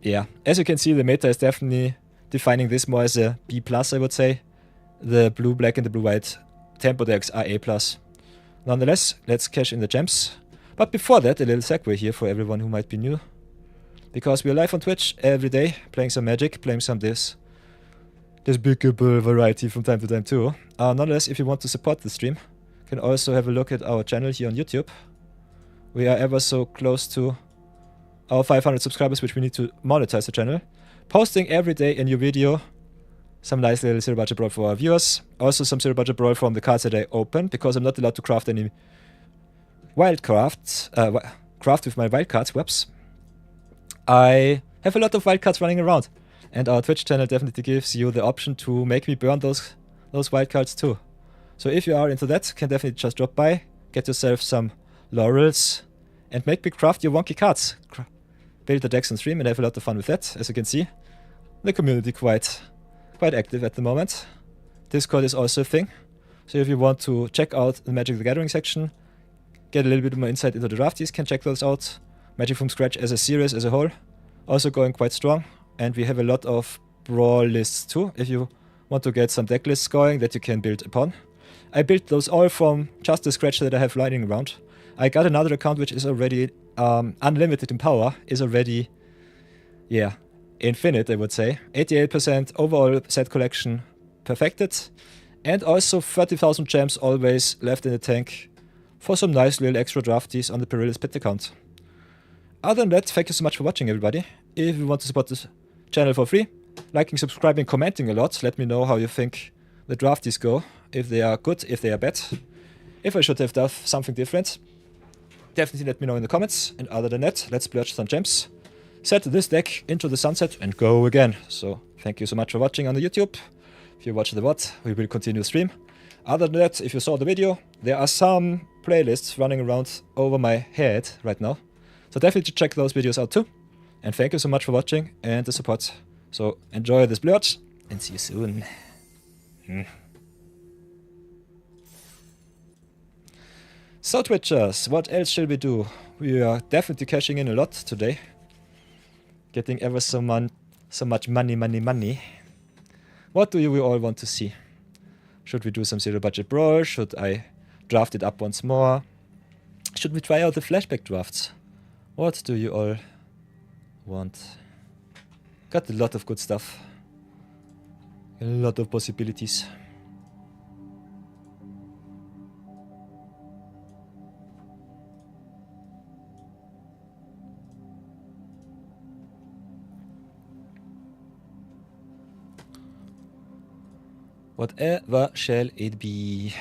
A: Yeah, as you can see, the meta is definitely defining this more as a B+, I would say. The blue-black and the blue-white tempo decks are A+. Nonetheless, let's cash in the gems. But before that, a little segue here for everyone who might be new. Because we are live on Twitch every day, playing some Magic, playing some this bigable variety from time to time too. Nonetheless, if you want to support the stream, you can also have a look at our channel here on YouTube. We are ever so close to our 500 subscribers, which we need to monetize the channel. Posting every day a new video. Some nice little zero budget brawl for our viewers. Also some zero budget brawl from the cards that I open, because I'm not allowed to craft any craft with my wildcards webs. I have a lot of wildcards running around, and our Twitch channel definitely gives you the option to make me burn those wildcards too. So if you are into that, can definitely just drop by, get yourself some laurels, and make me craft your wonky cards. Build the decks on stream and have a lot of fun with that. As you can see, the community quite active at the moment. Discord is also a thing. So if you want to check out the Magic the Gathering section, get a little bit more insight into the draftees, can check those out. Magic from Scratch as a series as a whole, also going quite strong. And we have a lot of brawl lists too, if you want to get some deck lists going that you can build upon. I built those all from just the scratch that I have lying around. I got another account which is already unlimited in power, is already, yeah, infinite, I would say. 88% overall set collection perfected, and also 30,000 gems always left in the tank for some nice little extra draftees on the Perilous Pit account. Other than that, thank you so much for watching, everybody. If you want to support this channel for free, liking, subscribing, commenting a lot. Let me know how you think the draftees go, if they are good, if they are bad, if I should have done something different. Definitely let me know in the comments. And other than that, let's splurge some gems, set this deck into the sunset, and go again. So thank you so much for watching on the YouTube. If you watch the VOD, we will continue stream. Other than that, if you saw the video, there are some playlists running around over my head right now. So definitely check those videos out too. And thank you so much for watching and the support. So enjoy this splurge and see you soon. So Twitchers, what else shall we do? We are definitely cashing in a lot today. Getting ever so much money. What do you all want to see? Should we do some zero budget brawl? Should I draft it up once more? Should we try out the flashback drafts? What do you all want? Got a lot of good stuff. A lot of possibilities. Whatever shall it be?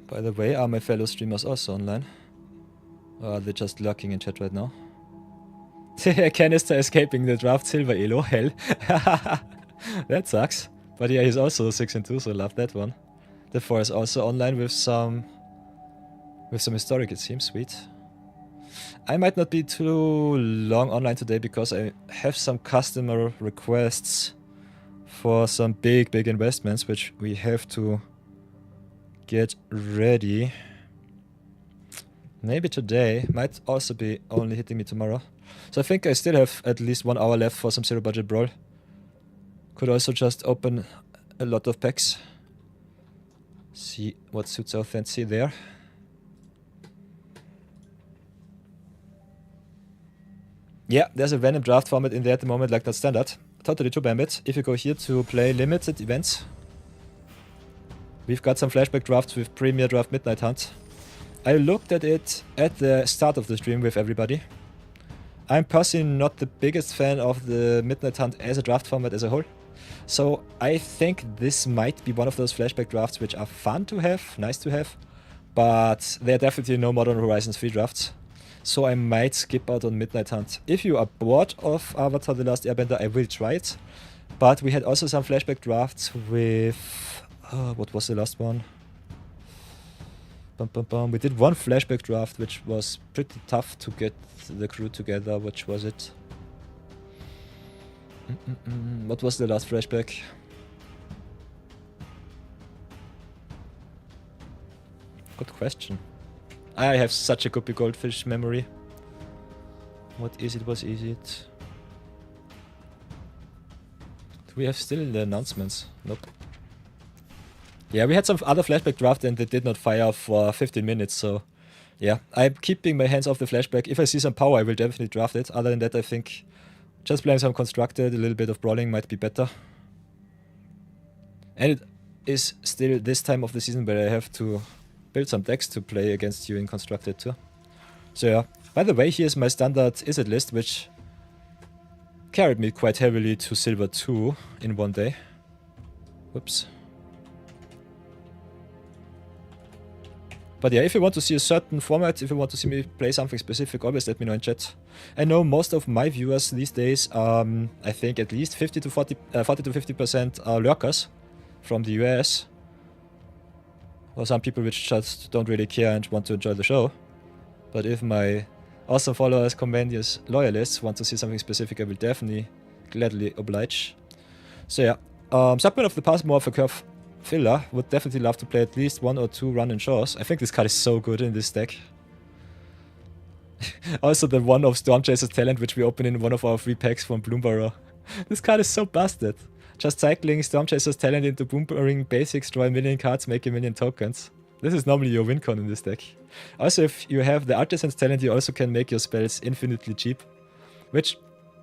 A: By the way, are my fellow streamers also online? Or are they just lurking in chat right now? Canister escaping the draft silver elo, hell. That sucks. But yeah, he's also 6 and 2, so love that one. The 4 is also online with some historic, it seems. Sweet. I might not be too long online today because I have some customer requests for some big investments which we have to get ready. Maybe today. Might also be only hitting me tomorrow. So I think I still have at least 1 hour left for some zero budget brawl. Could also just open a lot of packs. See what suits our fancy there. Yeah, there's a random draft format in there at the moment, like that standard. Totally true, Bambit. If you go here to play limited events, we've got some flashback drafts with Premier Draft Midnight Hunt. I looked at it at the start of the stream with everybody. I'm personally not the biggest fan of the Midnight Hunt as a draft format as a whole. So I think this might be one of those flashback drafts which are fun to have, nice to have, but they're definitely no Modern Horizons 3 drafts. So I might skip out on Midnight Hunt. If you are bored of Avatar The Last Airbender, I will try it. But we had also some flashback drafts with... what was the last one? We did one flashback draft which was pretty tough to get the crew together. Which was it? What was the last flashback? Good question. I have such a guppy goldfish memory. What is it? What is it? Do we have still the announcements? Nope. Yeah, we had some other flashback draft and they did not fire for 15 minutes, so... Yeah, I'm keeping my hands off the flashback. If I see some power, I will definitely draft it. Other than that, I think just playing some constructed, a little bit of brawling might be better. And it is still this time of the season where I have to build some decks to play against you in constructed too. So yeah, by the way, here's my standard Izzet list, which carried me quite heavily to Silver 2 in one day. Whoops. But yeah, if you want to see a certain format, if you want to see me play something specific, always let me know in chat. I know most of my viewers these days, I think at least 40 to 50% are lurkers from the US. Or some people which just don't really care and want to enjoy the show. But if my awesome followers, companions, loyalists want to see something specific, I will definitely gladly oblige. So yeah, Subman of the Past, more of a curve filler. Would definitely love to play at least 1 or 2 run-in shows. I think this card is so good in this deck. Also the one of Stormchaser's Talent, which we open in one of our free packs from Bloomborough. This card is so busted. Just cycling Stormchaser's Talent into Boomerang basics, draw a million cards, make a million tokens. This is normally your win con in this deck. Also, if you have the Artisan's Talent, you also can make your spells infinitely cheap. Which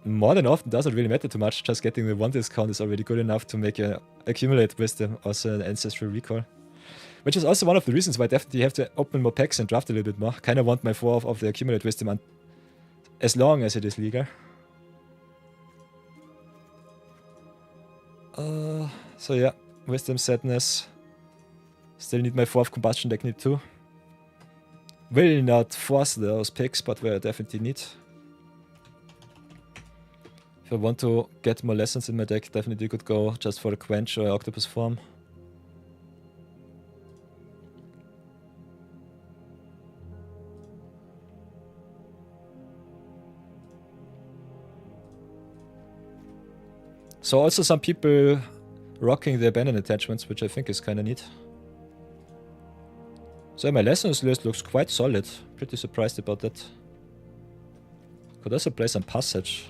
A: more than often doesn't really matter too much. Just getting the 1 discount is already good enough to make your Accumulate Wisdom also an Ancestral Recall. Which is also one of the reasons why I definitely have to open more packs and draft a little bit more. Kinda want my 4 of the Accumulate Wisdom as long as it is legal. So yeah, Wisdom, Sadness. Still need my 4th Combustion deck, need 2. Will not force those picks, but will definitely need. If I want to get more lessons in my deck, definitely could go just for a Quench or Octopus form. So also some people rocking the abandoned attachments, which I think is kinda neat. So my lessons list looks quite solid. Pretty surprised about that. Could also play some Passage.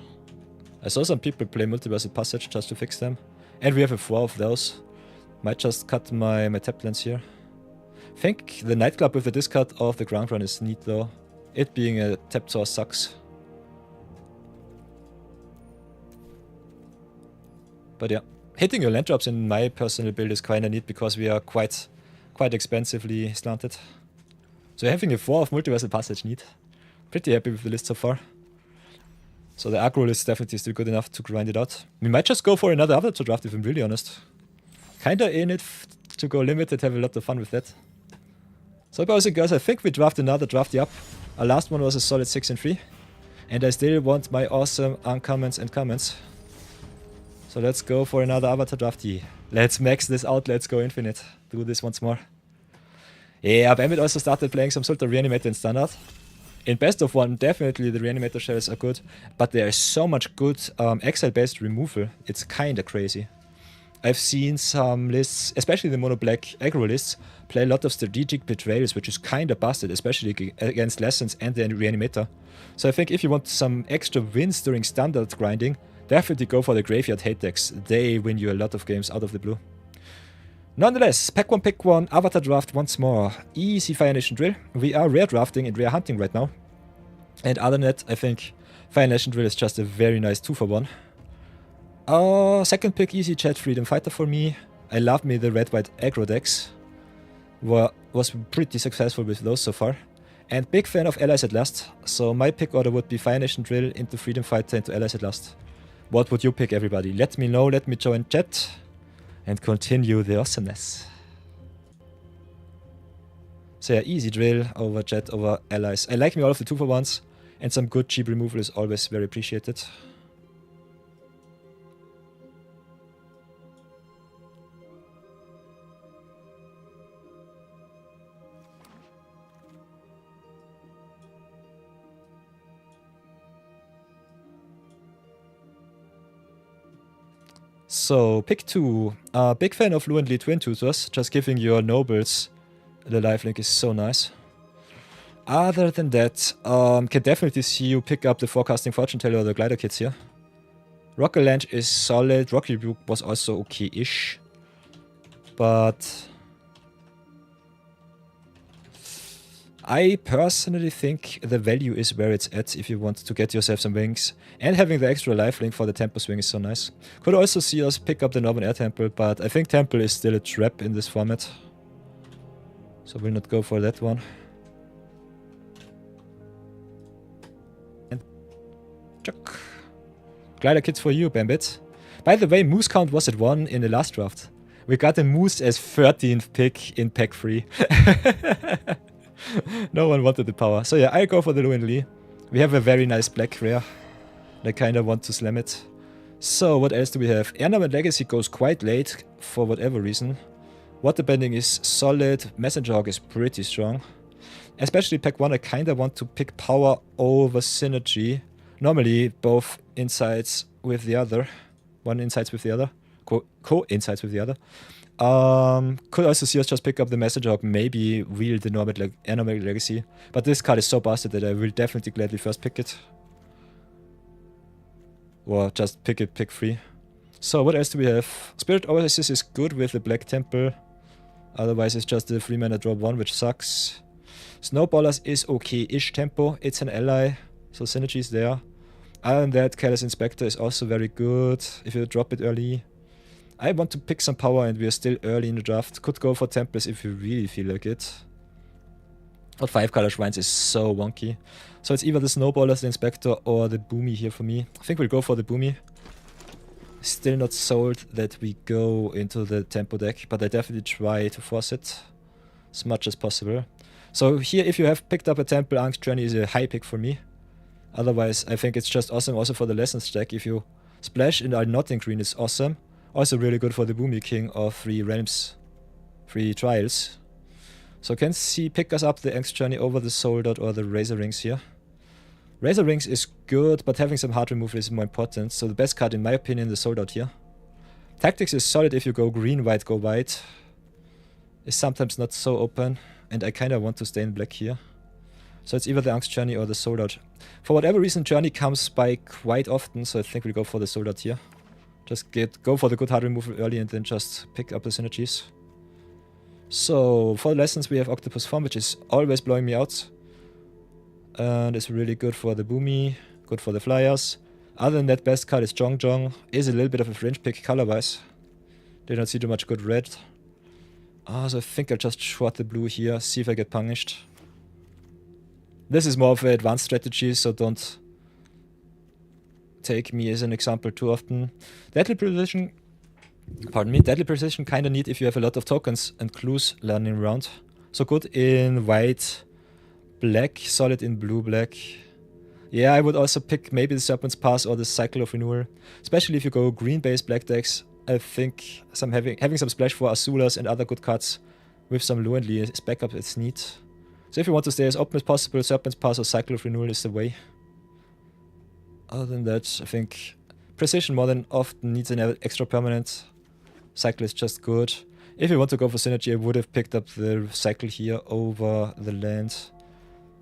A: I saw some people play Multiversal Passage just to fix them. And we have a 4 of those. Might just cut my tap lands here. I think the Nightclub with the discard of the ground run is neat though. It being a tapped source sucks. But yeah, hitting your land drops in my personal build is kinda neat because we are quite expensively slanted. So having a 4 of Multiversal Passage neat. Pretty happy with the list so far. So the aggro is definitely still good enough to grind it out. We might just go for another Avatar draft if I'm really honest. Kinda in it to go limited, have a lot of fun with that. So boys and girls, I think we draft another drafty up. Our last one was a solid 6 and 3. And I still want my awesome uncommons and commons. So let's go for another Avatar drafty. Let's max this out, let's go infinite. Do this once more. Yeah, Bambit also started playing some sort of Reanimator in Standard. In Best of 1, definitely the Reanimator shells are good, but there is so much good exile-based removal, it's kinda crazy. I've seen some lists, especially the mono black aggro lists, play a lot of strategic betrayals, which is kinda busted, especially against lessons and the reanimator. So I think if you want some extra wins during standard grinding, definitely go for the graveyard hate decks. They win you a lot of games out of the blue. Nonetheless, pack one, pick one, avatar draft once more. Easy Fire Nation drill. We are rare drafting and rare hunting right now. And other than that, I think Fire Nation drill is just a very nice 2-for-1. Second pick, easy chat freedom fighter for me. I love me the red-white aggro decks. Was pretty successful with those so far. And big fan of allies at last. So my pick order would be Fire Nation drill into freedom fighter into allies at last. What would you pick, everybody? Let me know, let me join chat. And continue the awesomeness. So yeah, easy drill over jet over allies. I like me all of the 2-for-1s, and some good cheap removal is always very appreciated. So, pick 2. Big fan of Fluently Twin Tutors, just giving your nobles the lifelink is so nice. Other than that, can definitely see you pick up the Forecasting Fortune Teller or the Glider Kits here. Rocket Launch is solid, Rocky Rebuke was also okay-ish. But I personally think the value is where it's at if you want to get yourself some wings. And having the extra lifelink for the Temple Swing is so nice. Could also see us pick up the Northern Air Temple, but I think Temple is still a trap in this format. So we'll not go for that one. And chuck. Glider Kits for you, Bambit. By the way, Moose count was at 1 in the last draft. We got a Moose as 13th pick in pack 3. No one wanted the power. So yeah, I go for the Luin Lee. We have a very nice black rare. I kinda want to slam it. So what else do we have? Airname and Legacy goes quite late for whatever reason. Waterbending is solid. Messenger Hawk is pretty strong. Especially pack 1, I kinda want to pick power over synergy. Normally both insights with the other. One insights with the other. Co-insights with the other. Could also see us just pick up the Messenger Hawk, maybe wheel the Airname Legacy. But this card is so busted that I will definitely gladly first pick it. Or just pick it, pick 3. So what else do we have? Spirit Oasis is good with the Black Temple. Otherwise it's just the 3-mana drop 1, which sucks. Snowballers is okay-ish tempo. It's an ally, so synergy is there. Other than that, Careless Inspector is also very good if you drop it early. I want to pick some power and we are still early in the draft. Could go for Tempest if you really feel like it. But 5-color Shrines is so wonky. So it's either the Snowballers, the Inspector, or the Boomy here for me. I think we'll go for the Boomy. Still not sold that we go into the tempo deck, but I definitely try to force it as much as possible. So here, if you have picked up a Temple, Angst Journey is a high pick for me. Otherwise, I think it's just awesome also for the Lessons deck. If you splash and are not in green, it's awesome. Also really good for the Boomy King of 3 realms, 3 trials. So can see pick us up the Angst Journey over the Soul Dot or the Razor Rings here. Razor Rings is good, but having some hard removal is more important. So the best card in my opinion, the Soul Dot here. Tactics is solid if you go green, white, go white. Is sometimes not so open, and I kinda want to stay in black here. So it's either the Angst Journey or the Soul Dot. For whatever reason, Journey comes by quite often, so I think we'll go for the Soul Dot here. Just go for the good hard removal early and then just pick up the synergies. So for the lessons we have Octopus Form, which is always blowing me out. And it's really good for the Boomy, good for the Flyers. Other than that, best card is Jong Jong. Is a little bit of a fringe pick color-wise. Did not see too much good red. So I think I'll just short the blue here, see if I get punished. This is more of an advanced strategy, so don't take me as an example too often. Deadly Precision, pardon me, Deadly Precision kinda neat if you have a lot of tokens and clues landing around. So good in white, black, solid in blue, black. Yeah, I would also pick maybe the Serpent's Pass or the Cycle of Renewal. Especially if you go green-based black decks. I think having some splash for Azulas and other good cards with some Luenli as backup is neat. So if you want to stay as open as possible, Serpent's Pass or Cycle of Renewal is the way. Other than that, I think Precision more than often needs an extra permanent. Cycle is just good. If you want to go for synergy, I would have picked up the cycle here over the land.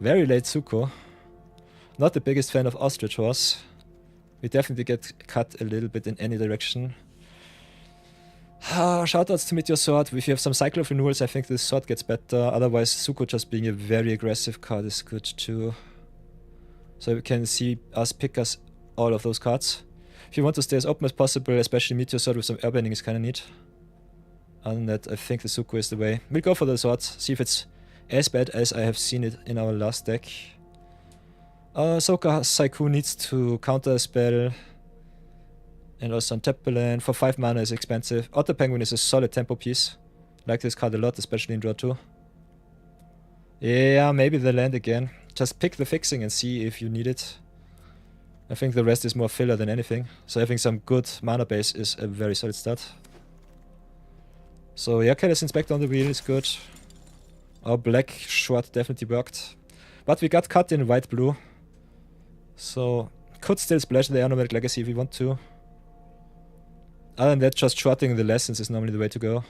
A: Very late Zuko. Not the biggest fan of Ostrich Horse. We definitely get cut a little bit in any direction. Shoutouts to Meteor Sword. If you have some cycle of renewals, I think this sword gets better. Otherwise, Zuko just being a very aggressive card is good too. So we can see us pick us all of those cards. If you want to stay as open as possible, especially Meteor Sword with some airbending is kind of neat. Other than that, I think the Zuko is the way. We'll go for the sword, see if it's as bad as I have seen it in our last deck. Soka Saiku needs to counter a spell. And also untap the land. For 5 mana is expensive. Otter Penguin is a solid tempo piece. Like this card a lot, especially in draw 2. Yeah, maybe the land again. Just pick the fixing and see if you need it. I think the rest is more filler than anything. So having some good mana base is a very solid start. So yeah, Careless Inspector on the wheel is good. Our black short definitely worked. But we got cut in white-blue. So could still splash the Nomadic Legacy if we want to. Other than that, just shorting the lessons is normally the way to go.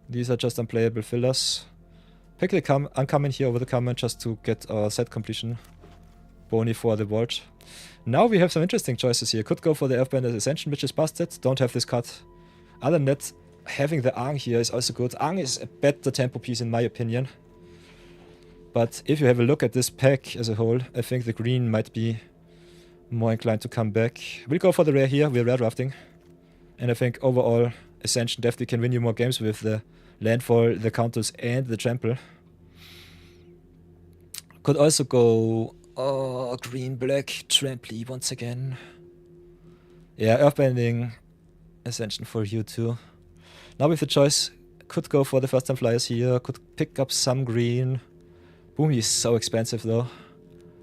A: These are just unplayable fillers. Pick the uncommon here over the common just to get our set completion. Bony for the vault. Now we have some interesting choices here. Could go for the Earthbender's Ascension, which is busted. Don't have this card. Other than that, having the Aang here is also good. Aang is a better tempo piece in my opinion. But if you have a look at this pack as a whole, I think the green might be more inclined to come back. We'll go for the rare here. We're rare drafting. And I think overall, Ascension definitely can win you more games with the landfall, the counters, and the trample. Could also go green, black, trample once again. Yeah, Earthbending, Ascension for you too. Now with the choice, could go for the first time flyers here, could pick up some green. Boomy is so expensive though.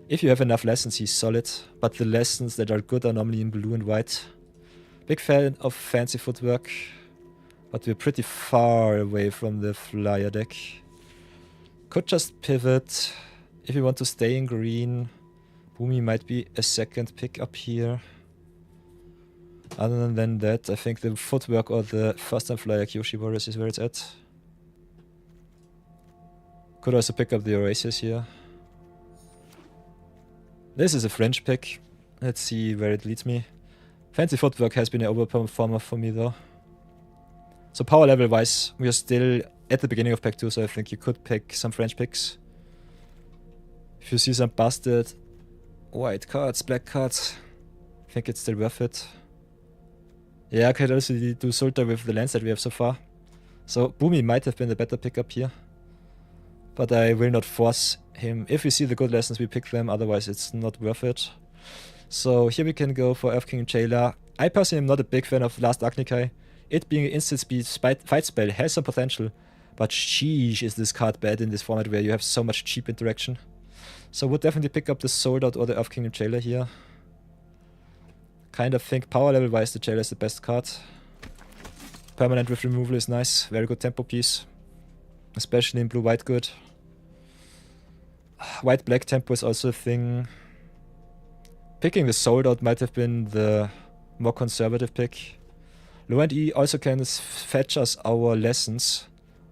A: If you have enough lessons, he's solid, but the lessons that are good are normally in blue and white. Big fan of fancy footwork, but we're pretty far away from the flyer deck. Could just pivot. If you want to stay in green, Boomy might be a second pick up here. Other than that, I think the footwork or the first time flyer Kyoshi Warriors is where it's at. Could also pick up the Oasis here. This is a French pick. Let's see where it leads me. Fancy footwork has been an overperformer for me though. So power level wise, we are still at the beginning of pack 2, so I think you could pick some French picks. If you see some busted white cards, black cards, I think it's still worth it. Yeah, I could also do Sulta with the lands that we have so far. So Boomy might have been the better pickup here. But I will not force him. If we see the good lessons, we pick them, otherwise it's not worth it. So here we can go for Earth King Jailer. I personally am not a big fan of Last Agnikai. It being an instant speed fight spell has some potential, but sheesh is this card bad in this format where you have so much cheap interaction. So would definitely pick up the Sold Out or the Earth Kingdom Jailer here. Kind of think power level wise the Jailer is the best card. Permanent with removal is nice, very good tempo piece. Especially in blue-white good. White-black tempo is also a thing. Picking the Sold Out might have been the more conservative pick. Low and E also can fetch us our lessons.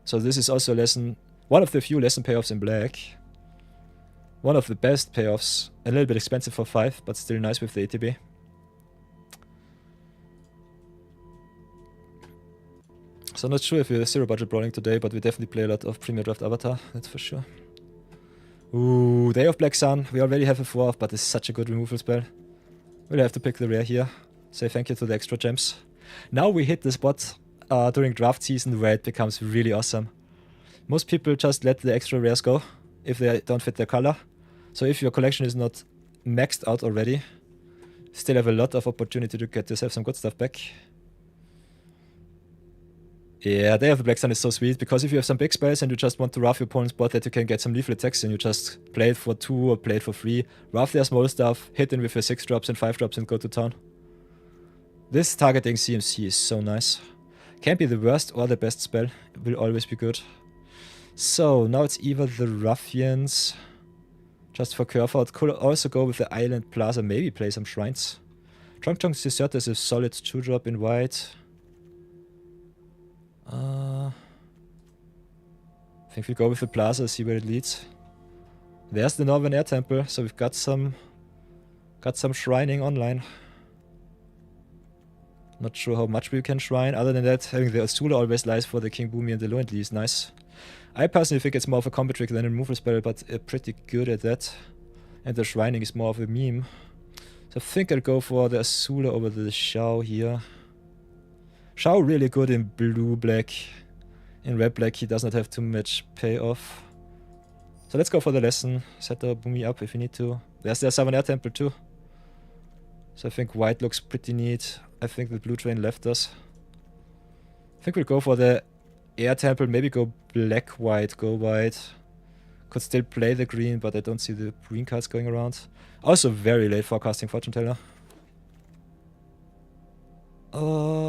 A: So this is also a lesson, one of the few lesson payoffs in black. One of the best payoffs. A little bit expensive for 5, but still nice with the ATB. So I'm not sure if we're zero budget brawling today, but we definitely play a lot of Premier Draft Avatar, that's for sure. Ooh, Day of Black Sun. We already have a 4-off, but it's such a good removal spell. We'll have to pick the rare here. Say thank you to the extra gems. Now we hit the spot during draft season where it becomes really awesome. Most people just let the extra rares go if they don't fit their color. So if your collection is not maxed out already, still have a lot of opportunity to get yourself some good stuff back. Yeah, Day of the Black Sun is so sweet, because if you have some big spells and you just want to rough your opponent's board that you can get some lethal attacks and you just play it for 2 or play it for 3, rough their small stuff, hit in with your 6 drops and 5 drops and go to town. This targeting CMC is so nice. Can't be the worst or the best spell, it will always be good. So, now it's either the Ruffians, just for curve out, could also go with the Island Plaza, maybe play some Shrines. Trunk Trunk's Dessert is a solid 2-drop in white. I think we go with the plaza, see where it leads. There's the Northern Air Temple, so we've got some shrining online. Not sure how much we can shrine. Other than that, having the Azula always lies for the King Boomy and the Loentli is nice. I personally think it's more of a combo trick than a removal spell, but pretty good at that. And the shrining is more of a meme. So I think I'll go for the Azula over the Shao here. Shao really good in blue-black. In red-black he does not have too much payoff. So let's go for the lesson. Set the Boomy up if we need to. There's the Southern Air Temple too. So I think white looks pretty neat. I think the blue train left us. I think we'll go for the Air Temple. Maybe go black-white, go white. Could still play the green, but I don't see the green cards going around. Also very late forecasting Fortune Teller.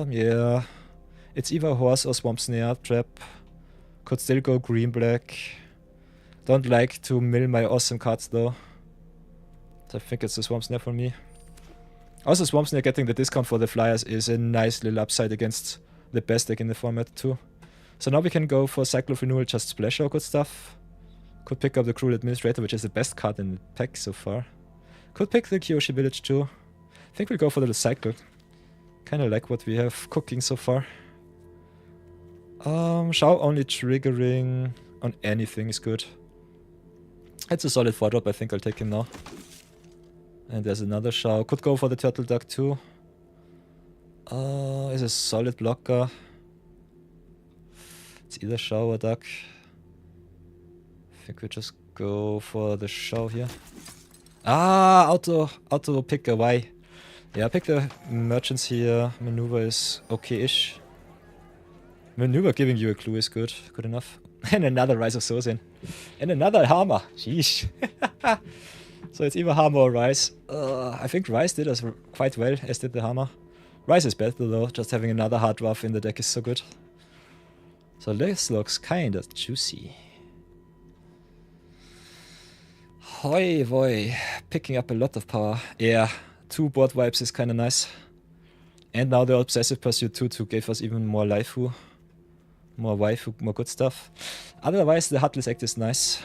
A: Yeah. It's either Horse or Swamp Snare Trap. Could still go green-black. Don't like to mill my awesome cards though. So I think it's the Swamp Snare for me. Also Swamp Snare getting the discount for the flyers is a nice little upside against the best deck in the format too. So now we can go for Cycle of Renewal, just splash our good stuff. Could pick up the Cruel Administrator, which is the best card in the pack so far. Could pick the Kyoshi Village too. I think we'll go for the cycle. Kinda like what we have cooking so far. Shao only triggering on anything is good. It's a solid 4-drop, I think I'll take him now. And there's another Shao. Could go for the Turtle Duck too. Is a solid blocker. It's either Shao or Duck. I think we just go for the Shao here. Auto picker, why? Yeah, pick the merchants here. Maneuver is okay-ish. Maneuver giving you a clue is good. Good enough. And another Rise of Sozin. And another Hammer. Sheesh. So it's either Hammer or Rise. I think Rise did us quite well, as did the Hammer. Rise is better though. Just having another hard rough in the deck is so good. So this looks kinda juicy. Hoi boy. Picking up a lot of power. Yeah. 2 board wipes is kinda nice. And now the Obsessive Pursuit 2 gave us even more Laifu. More waifu, more good stuff. Otherwise, the Heartless Act is nice.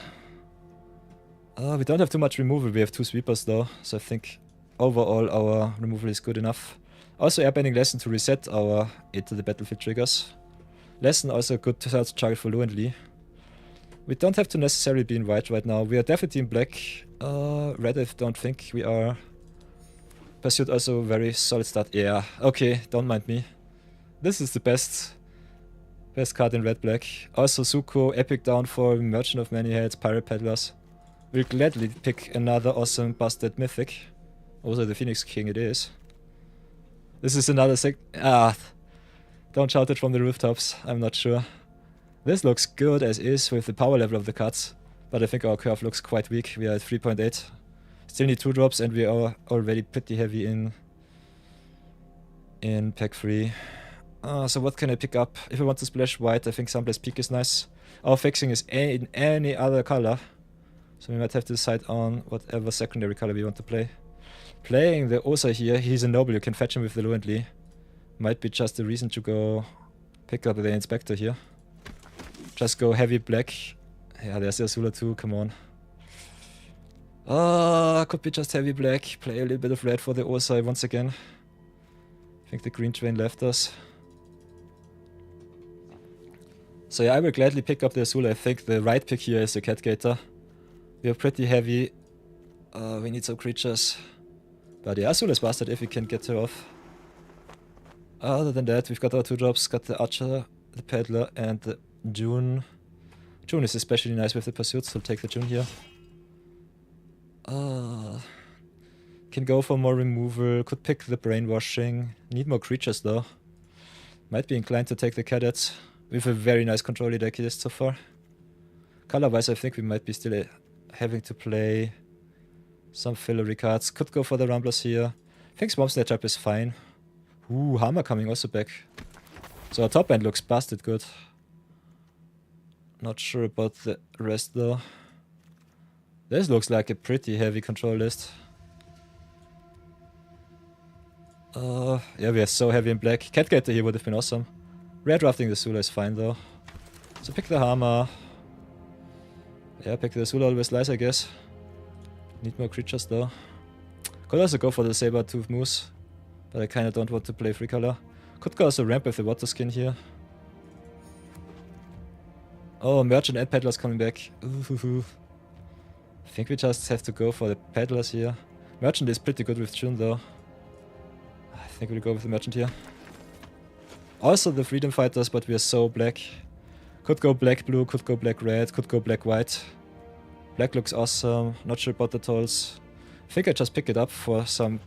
A: We don't have too much removal. We have 2 sweepers though, so I think overall our removal is good enough. Also, Airbending Lesson to reset our Into the Battlefield triggers. Lesson also a good third target for Loentli. We don't have to necessarily be in white right now. We are definitely in black. Red I don't think we are. Pursuit also very solid start. Yeah, okay, don't mind me. This is the best card in red-black. Also Zuko, Epic down for Merchant of Many Heads, Pirate Peddlers. We'll gladly pick another awesome busted mythic. Also the Phoenix King it is. This is another don't shout it from the rooftops, I'm not sure. This looks good as is with the power level of the cards, but I think our curve looks quite weak. We are at 3.8. Still need 2 drops and we are already pretty heavy in pack 3. So what can I pick up? If I want to splash white, I think Sunblast Peak is nice. Our fixing is in any other color, so we might have to decide on whatever secondary color we want to play. Playing the Osa here, he's a noble, you can fetch him with the Loentli. Might be just a reason to go pick up the Inspector here. Just go heavy black. Yeah, there's the Azula too, come on. Could be just heavy black. Play a little bit of red for the Osa once again. I think the green train left us. So yeah, I will gladly pick up the Azula. I think the right pick here is the Catgator. We are pretty heavy. We need some creatures. But yeah, Azula is busted if we can get her off. Other than that, we've got our 2 drops. Got the Archer, the Peddler, and the June. June is especially nice with the Pursuit, so take the June here. Can go for more removal. Could pick the Brainwashing. Need more creatures though. Might be inclined to take the Cadets. With a very nice control deck list so far. Color-wise, I think we might be still having to play some fillery cards. Could go for the Rumblers here. I think Swamp Snare Trap is fine. Ooh, Hammer coming also back. So our top end looks busted good. Not sure about the rest though. This looks like a pretty heavy control list. Yeah, we are so heavy in black. Catgator here would have been awesome. Red drafting the Sula is fine though. So pick the Hammer. Yeah, pick the Azula always lies, I guess. Need more creatures though. Could also go for the Saber-Tooth Moose, but I kinda don't want to play 3 color. Could go also ramp with the water skin here. Oh, Merchant and Peddler's coming back. Ooh. I think we just have to go for the Peddlers here. Merchant is pretty good with June though. I think we'll go with the Merchant here. Also the Freedom Fighters, but we are so black. Could go black-blue, could go black-red, could go black-white. Black looks awesome, not sure about the tolls. I think I just pick it up for some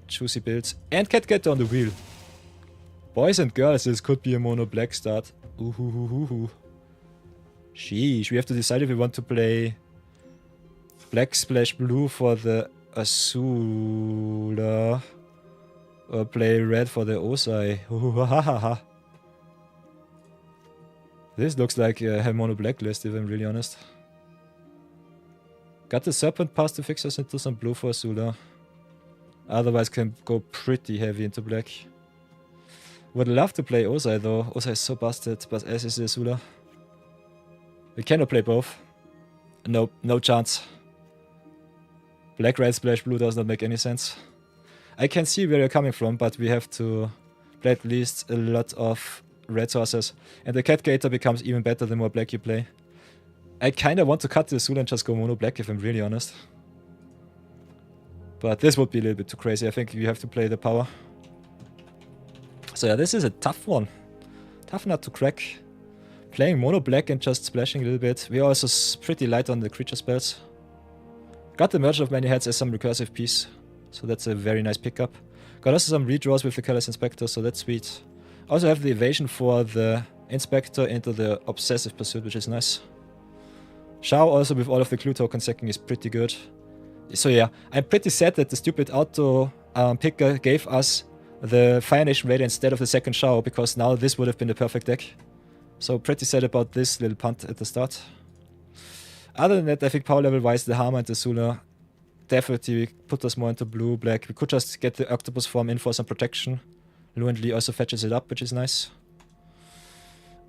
A: juicy builds. And get on the wheel. Boys and girls, this could be a mono black start. Ooh. Sheesh, we have to decide if we want to play black splash blue for the Azula or play red for the Osai. This looks like a mono black list if I'm really honest. Got the Serpent Pass to fix us into some blue for Azula. Otherwise can go pretty heavy into black. Would love to play Osai though. Osai is so busted, but as is the Azula. We cannot play both. Nope, no chance. Black, red, splash, blue does not make any sense. I can see where you're coming from, but we have to play at least a lot of red sources. And the Cat Gator becomes even better the more black you play. I kinda want to cut the Azula and just go mono black if I'm really honest. But this would be a little bit too crazy. I think you have to play the power. So yeah, this is a tough one. Tough nut to crack. Playing mono black and just splashing a little bit. We are also pretty light on the creature spells. Got the Merchant of Many Heads as some recursive piece. So that's a very nice pickup. Got also some redraws with the Careless Inspector, so that's sweet. Also have the evasion for the Inspector into the Obsessive Pursuit, which is nice. Shao also with all of the clue token sacking is pretty good. So yeah, I'm pretty sad that the stupid auto picker gave us the Fire Nation Raider instead of the second Shao, because now this would have been the perfect deck. So pretty sad about this little punt at the start. Other than that, I think power level wise, the Hammer and the Azula definitely put us more into blue, black. We could just get the Octopus form in for some protection. Lu and Lee also fetches it up, which is nice.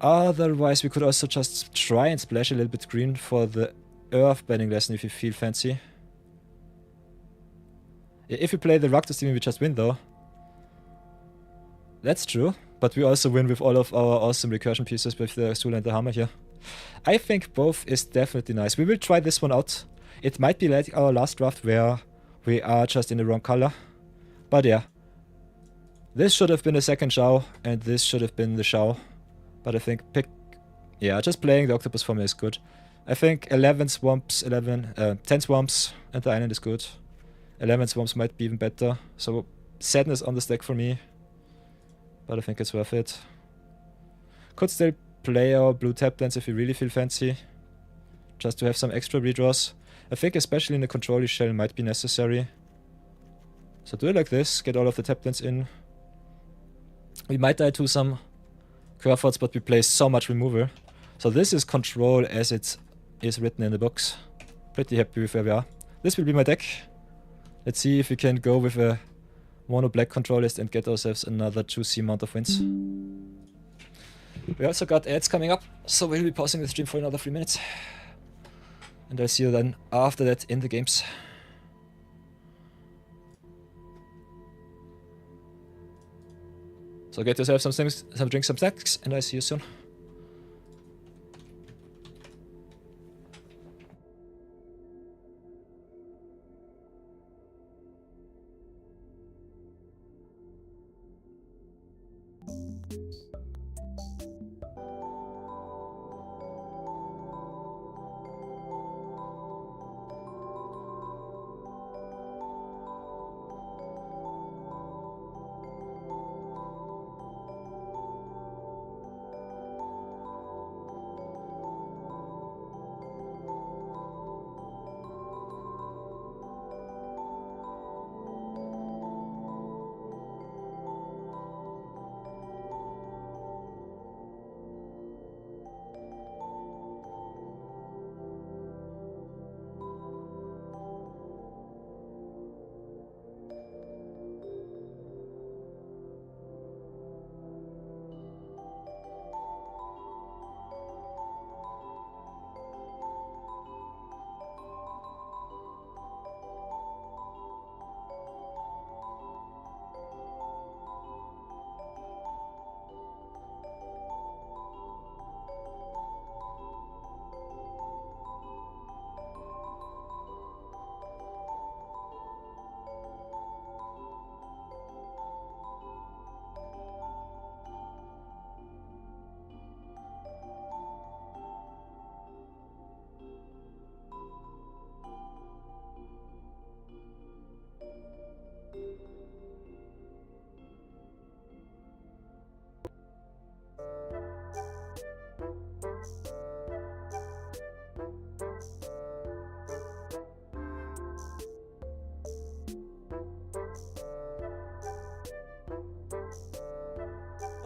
A: Otherwise, we could also just try and splash a little bit green for the Earth Bending Lesson if you feel fancy. If we play the Rakdos team, we just win though. That's true, but we also win with all of our awesome recursion pieces with the Azula and the Hammer here. I think both is definitely nice. We will try this one out. It might be like our last draft where we are just in the wrong color. But yeah. This should have been the second Shao, and this should have been the Shao. But I think just playing the Octopus form is good. I think 10 swamps and the island is good. 11 swamps might be even better. So sadness on the stack for me. But I think it's worth it. Could still play our blue tap dance if you really feel fancy. Just to have some extra redraws. I think especially in the control shell might be necessary. So do it like this, get all of the tap dance in. We might die to some Curveforts, but we play so much removal. So this is control as it is written in the books. Pretty happy with where we are. This will be my deck. Let's see if we can go with a mono black control list and get ourselves another juicy amount of wins. We also got ads coming up, so we'll be pausing the stream for another 3 minutes. And I'll see you then after that in the games. So get yourself some things, some drinks, some snacks, and I'll see you soon.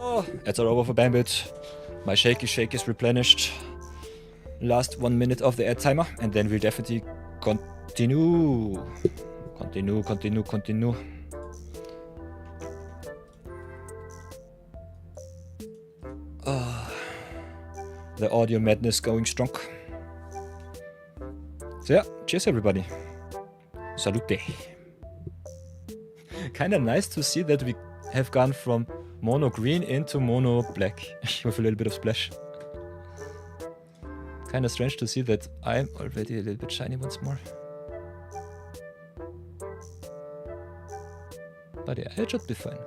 A: Oh, it's all over for Bambit. My shaky shake is replenished. Last 1 minute of the ad timer, and then we'll definitely continue. Continue. The audio madness going strong. So yeah, cheers everybody. Salute. Kinda nice to see that we have gone from mono green into mono black with a little bit of splash. Kinda strange to see that I'm already a little bit shiny once more. But yeah, it should be fine.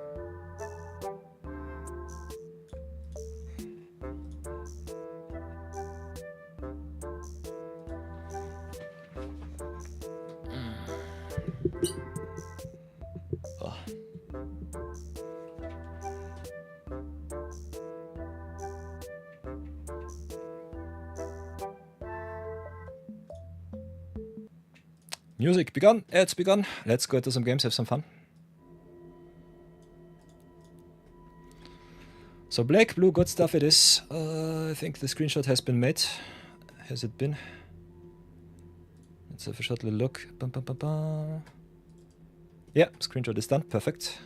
A: Oh. Music begun, it's begun. Let's go to some games, have some fun. So black, blue, good stuff it is. I think the screenshot has been made. Has it been? Let's have a short little look. Yeah, screenshot is done, perfect.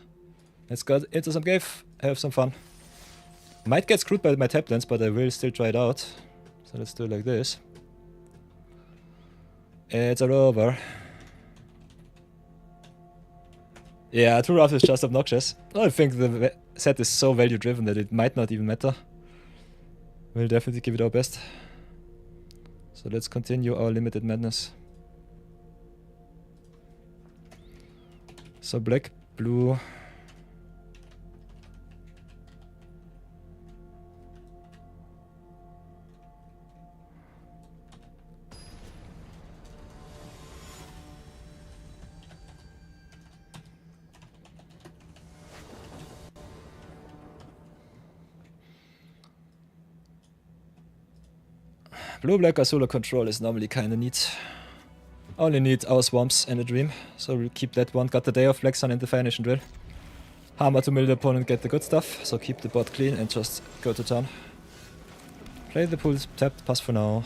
A: Let's go into some game, have some fun. Might get screwed by my tap dance, but I will still try it out. So let's do it like this. It's all over. Yeah, too rough is just obnoxious. I think the set is so value driven that it might not even matter. We'll definitely give it our best. So let's continue our limited madness. So black, blue. Blue-black Azula control is normally kinda neat. Only need our swamps and a dream, so we'll keep that one. Got the day of Black Sun and the Fire Nation drill. Hammer to mill the opponent, get the good stuff, so keep the board clean and just go to town. Play the pool tapped, pass for now.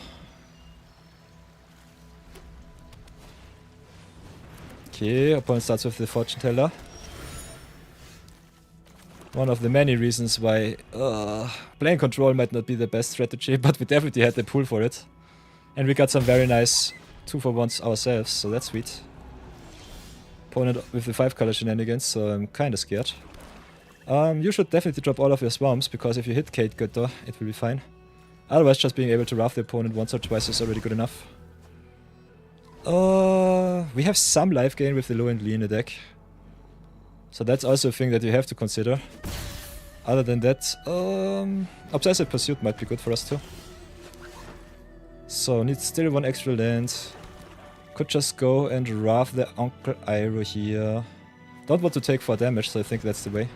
A: Okay, opponent starts with the Fortune Teller. One of the many reasons why playing control might not be the best strategy, but we definitely had the pool for it. And we got some very nice 2-for-1s ourselves, so that's sweet. Opponent with the 5-color shenanigans, so I'm kinda scared. You should definitely drop all of your swamps, because if you hit Kate good though, it will be fine. Otherwise just being able to rough the opponent once or twice is already good enough. We have some life gain with the low and lean in the deck. So that's also a thing that you have to consider. Other than that, Obsessive Pursuit might be good for us too. So need still one extra land. Could just go and rough the Uncle Iroh here. Don't want to take 4 damage, so I think that's the way.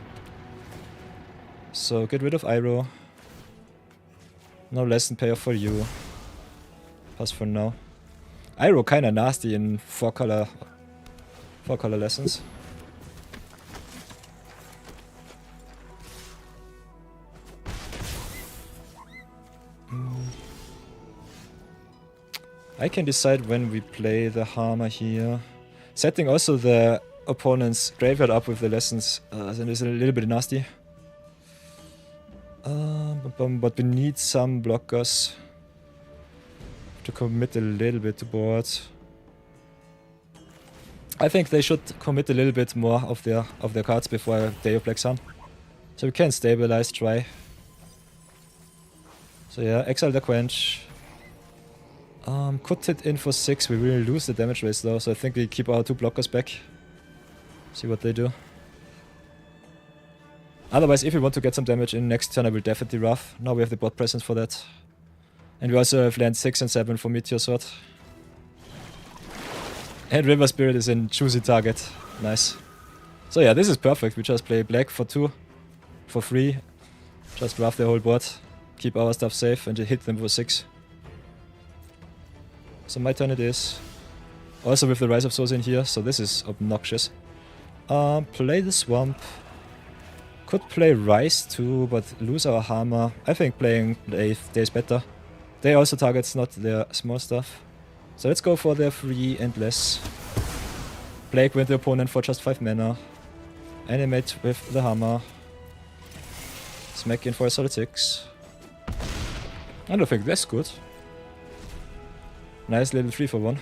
A: So get rid of Iroh. No lesson payoff for you. Pass for now. Iroh kinda nasty in 4-color lessons. I can decide when we play the Hammer here. Setting also the opponent's graveyard up with the lessons is a little bit nasty. But we need some blockers to commit a little bit to board. I think they should commit a little bit more of their cards before Day of Black Sun. So we can stabilize, try. So yeah, exile the Quench. Could hit in for 6, we really lose the damage race though, so I think we keep our 2 blockers back. See what they do. Otherwise, if we want to get some damage in next turn, I will definitely rough. Now we have the board presence for that. And we also have land 6 and 7 for Meteor Sword. And River Spirit is in juicy target. Nice. So yeah, this is perfect. We just play black for 2, for 3. Just rough the whole board. Keep our stuff safe and hit them for 6. So my turn it is. Also with the Rise of Souls in here, so this is obnoxious. Play the Swamp. Could play Rise too, but lose our Hammer. I think playing Day is better. They also targets not their small stuff. So let's go for their 3 and less. Plague with the opponent for just 5 mana. Animate with the Hammer. Smack in for a solid 6. I don't think that's good. Nice little 3 for 1.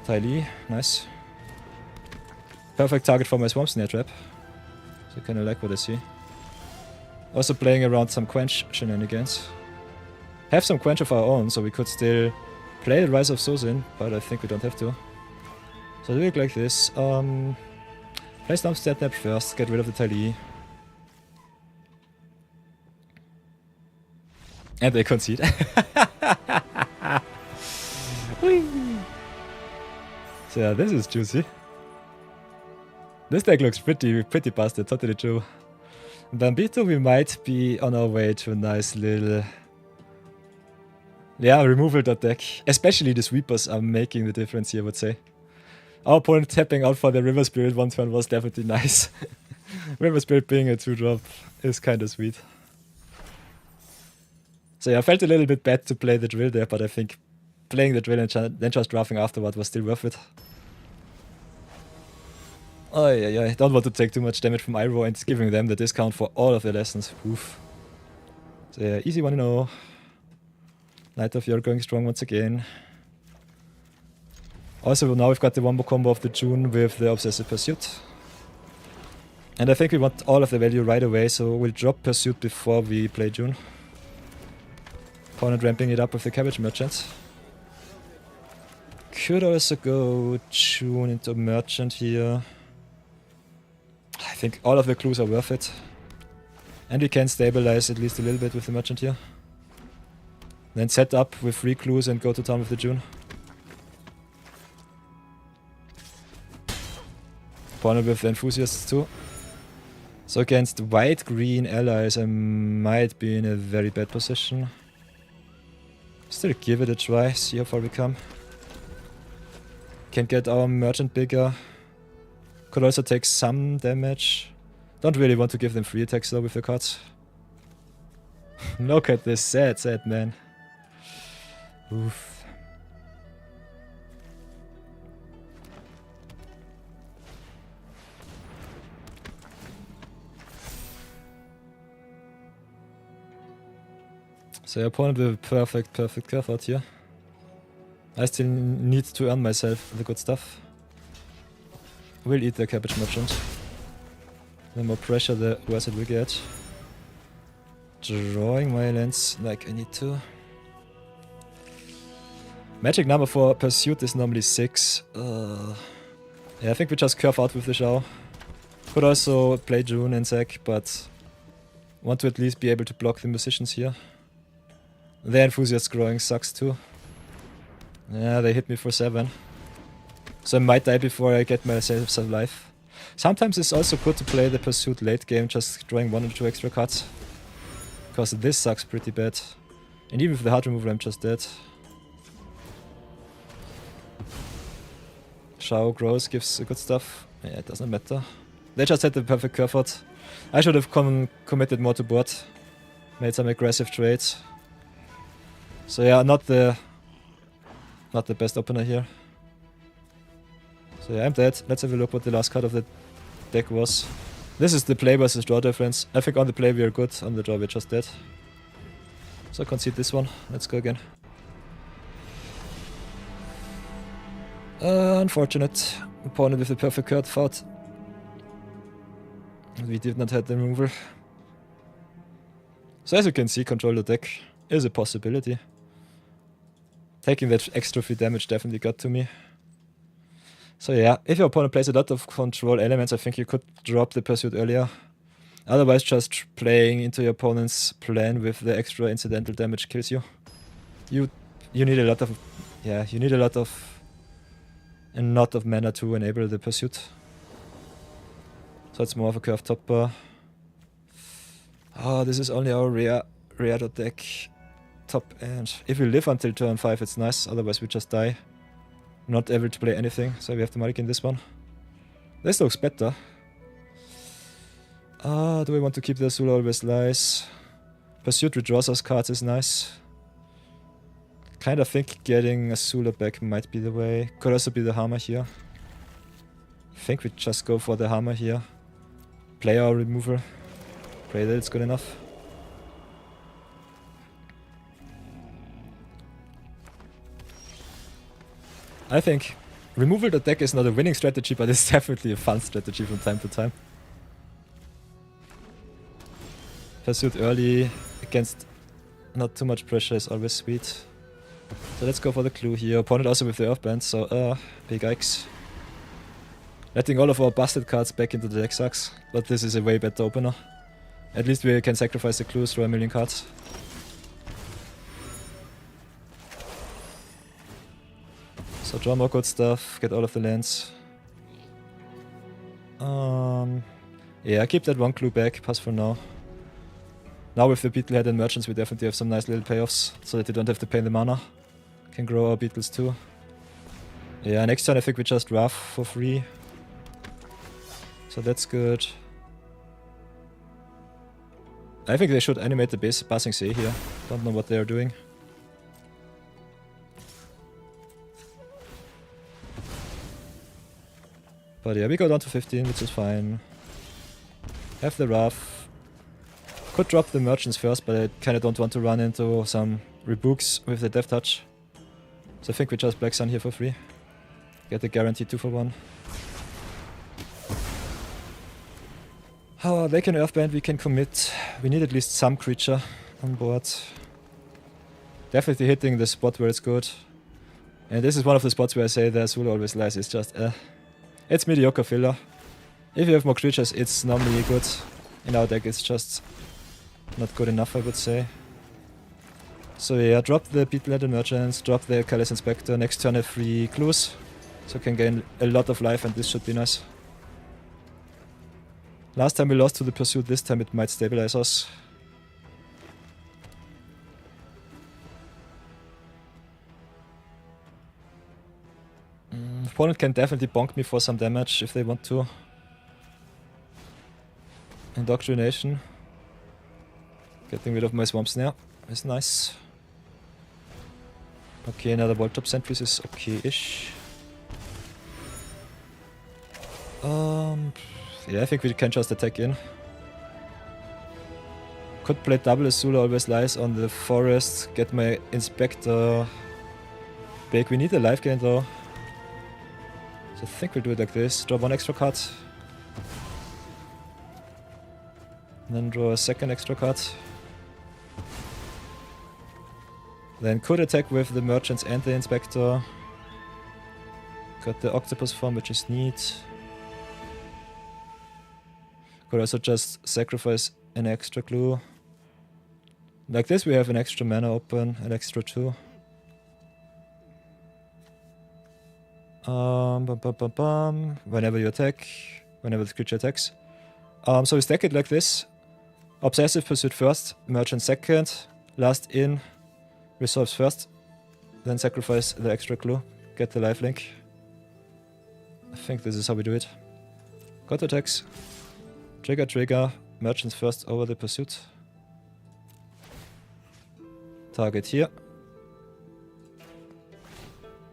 A: Tai Li, nice. Perfect target for my Swamp Snare Trap. So I kinda like what I see. Also playing around some Quench shenanigans. Have some Quench of our own, so we could still play the Rise of Sozin, but I think we don't have to. So do it like this. Play Stomp Stat Nap first, get rid of the Tai Li. And they concede. So yeah, this is juicy. This deck looks pretty busted, totally true. Bambito, we might be on our way to a nice little... yeah, removal deck. Especially the sweepers are making the difference here, I would say. Our opponent tapping out for the River Spirit one turn was definitely nice. River Spirit being a 2-drop is kinda sweet. So yeah, I felt a little bit bad to play the drill there, but I think playing the drill and then just drafting afterward was still worth it. Oh yeah, I don't want to take too much damage from Iroh and giving them the discount for all of their lessons. Oof. So yeah, easy 1-0. Night of Yor going strong once again. Also now we've got the wombo combo of the June with the Obsessive Pursuit. And I think we want all of the value right away, so we'll drop Pursuit before we play June. Opponent ramping it up with the Cabbage Merchant. Could also go June into Merchant here. I think all of the clues are worth it. And we can stabilize at least a little bit with the Merchant here. Then set up with 3 clues and go to town with the June. Opponent with the Enthusiasts too. So against white-green allies I might be in a very bad position. Still give it a try, see how far we come. Can get our Merchant bigger. Could also take some damage. Don't really want to give them free attacks though with the cards. Look at this sad man. Oof. So your opponent with perfect curve out here. I still need to earn myself the good stuff. Will eat the Cabbage Merchant. The more pressure the worse it will get. Drawing my lands like I need to. Magic number for Pursuit is normally 6. Yeah, I think we just curve out with the Shao. Could also play June and Zac, but want to at least be able to block the musicians here. Their Enthusiast growing sucks too. Yeah, they hit me for 7. So I might die before I get myself some life. Sometimes it's also good to play the Pursuit late game, just drawing 1 or 2 extra cards. Because this sucks pretty bad. And even with the hard removal I'm just dead. Shao grows, gives good stuff. Yeah, it doesn't matter. They just had the perfect curve out. I should have committed more to board. Made some aggressive trades. So yeah, not the best opener here. So yeah, I'm dead. Let's have a look what the last card of the deck was. This is the play versus draw difference. I think on the play we are good, on the draw we're just dead. So concede this one. Let's go again. Unfortunate. Opponent with the perfect card fought. We did not have the removal. So as you can see, control the deck is a possibility. Taking that extra free damage definitely got to me. So yeah, if your opponent plays a lot of control elements, I think you could drop the Pursuit earlier. Otherwise, just playing into your opponent's plan with the extra incidental damage kills you. You need a lot of... yeah, you need a lot of... a lot of mana to enable the Pursuit. So it's more of a curved top bar. Oh, this is only our rare deck. Top end. If we live until turn 5, it's nice, otherwise we just die. Not able to play anything, so we have to mulligan this one. This looks better. Do we want to keep the Azula Always Lies? Pursuit redraws us cards is nice. Kind of think getting Azula back might be the way. Could also be the hammer here. I think we just go for the hammer here. Play our removal. Pray that it's good enough. I think removal the deck is not a winning strategy, but it's definitely a fun strategy from time to time. Pursuit early against not too much pressure is always sweet. So let's go for the clue here. Opponent also with the Earthband, so big X. Letting all of our busted cards back into the deck sucks, but this is a way better opener. At least we can sacrifice the clues, draw a million cards. So draw more good stuff, get all of the lands. Yeah, keep that one clue back, pass for now. Now with the Beetlehead and Merchants we definitely have some nice little payoffs, so that you don't have to pay the mana. Can grow our Beetles too. Yeah, next turn I think we just Wrath for free. So that's good. I think they should animate the base passing say here. Don't know what they are doing. But yeah, we go down to 15, which is fine. Have the Wrath. Could drop the Merchants first, but I kinda don't want to run into some rebooks with the Death Touch. So I think we just Black Sun here for free. Get the guaranteed 2 for 1. They can Earthband, we can commit. We need at least some creature on board. Definitely hitting the spot where it's good. And this is one of the spots where I say the Azula Always Lies is just it's mediocre filler. If you have more creatures, it's normally good. In our deck, it's just not good enough, I would say. So yeah, drop the Beetlehead and Merchants, drop the Callous Inspector, next turn have 3 clues. So can gain a lot of life and this should be nice. Last time we lost to the Pursuit, this time it might stabilize us. Opponent can definitely bonk me for some damage if they want to. Indoctrination. Getting rid of my Swamp Snare is nice. Okay, another Voltop Sentries is okay-ish. Yeah, I think we can just attack in. Could play double Azula Always Lies on the forest, get my Inspector back. We need a life gain though. So I think we'll do it like this. Draw 1 extra card. And then draw a second extra card. Then could attack with the Merchants and the Inspector. Got the Octopus form, which is neat. Could also just sacrifice an extra clue. Like this we have an extra mana open, an extra 2. Whenever you attack, whenever the creature attacks. So we stack it like this. Obsessive Pursuit first, Merchant second, last in, resolves first, then sacrifice the extra clue, get the lifelink. I think this is how we do it. Got attacks. Trigger, Merchants first over the Pursuit. Target here.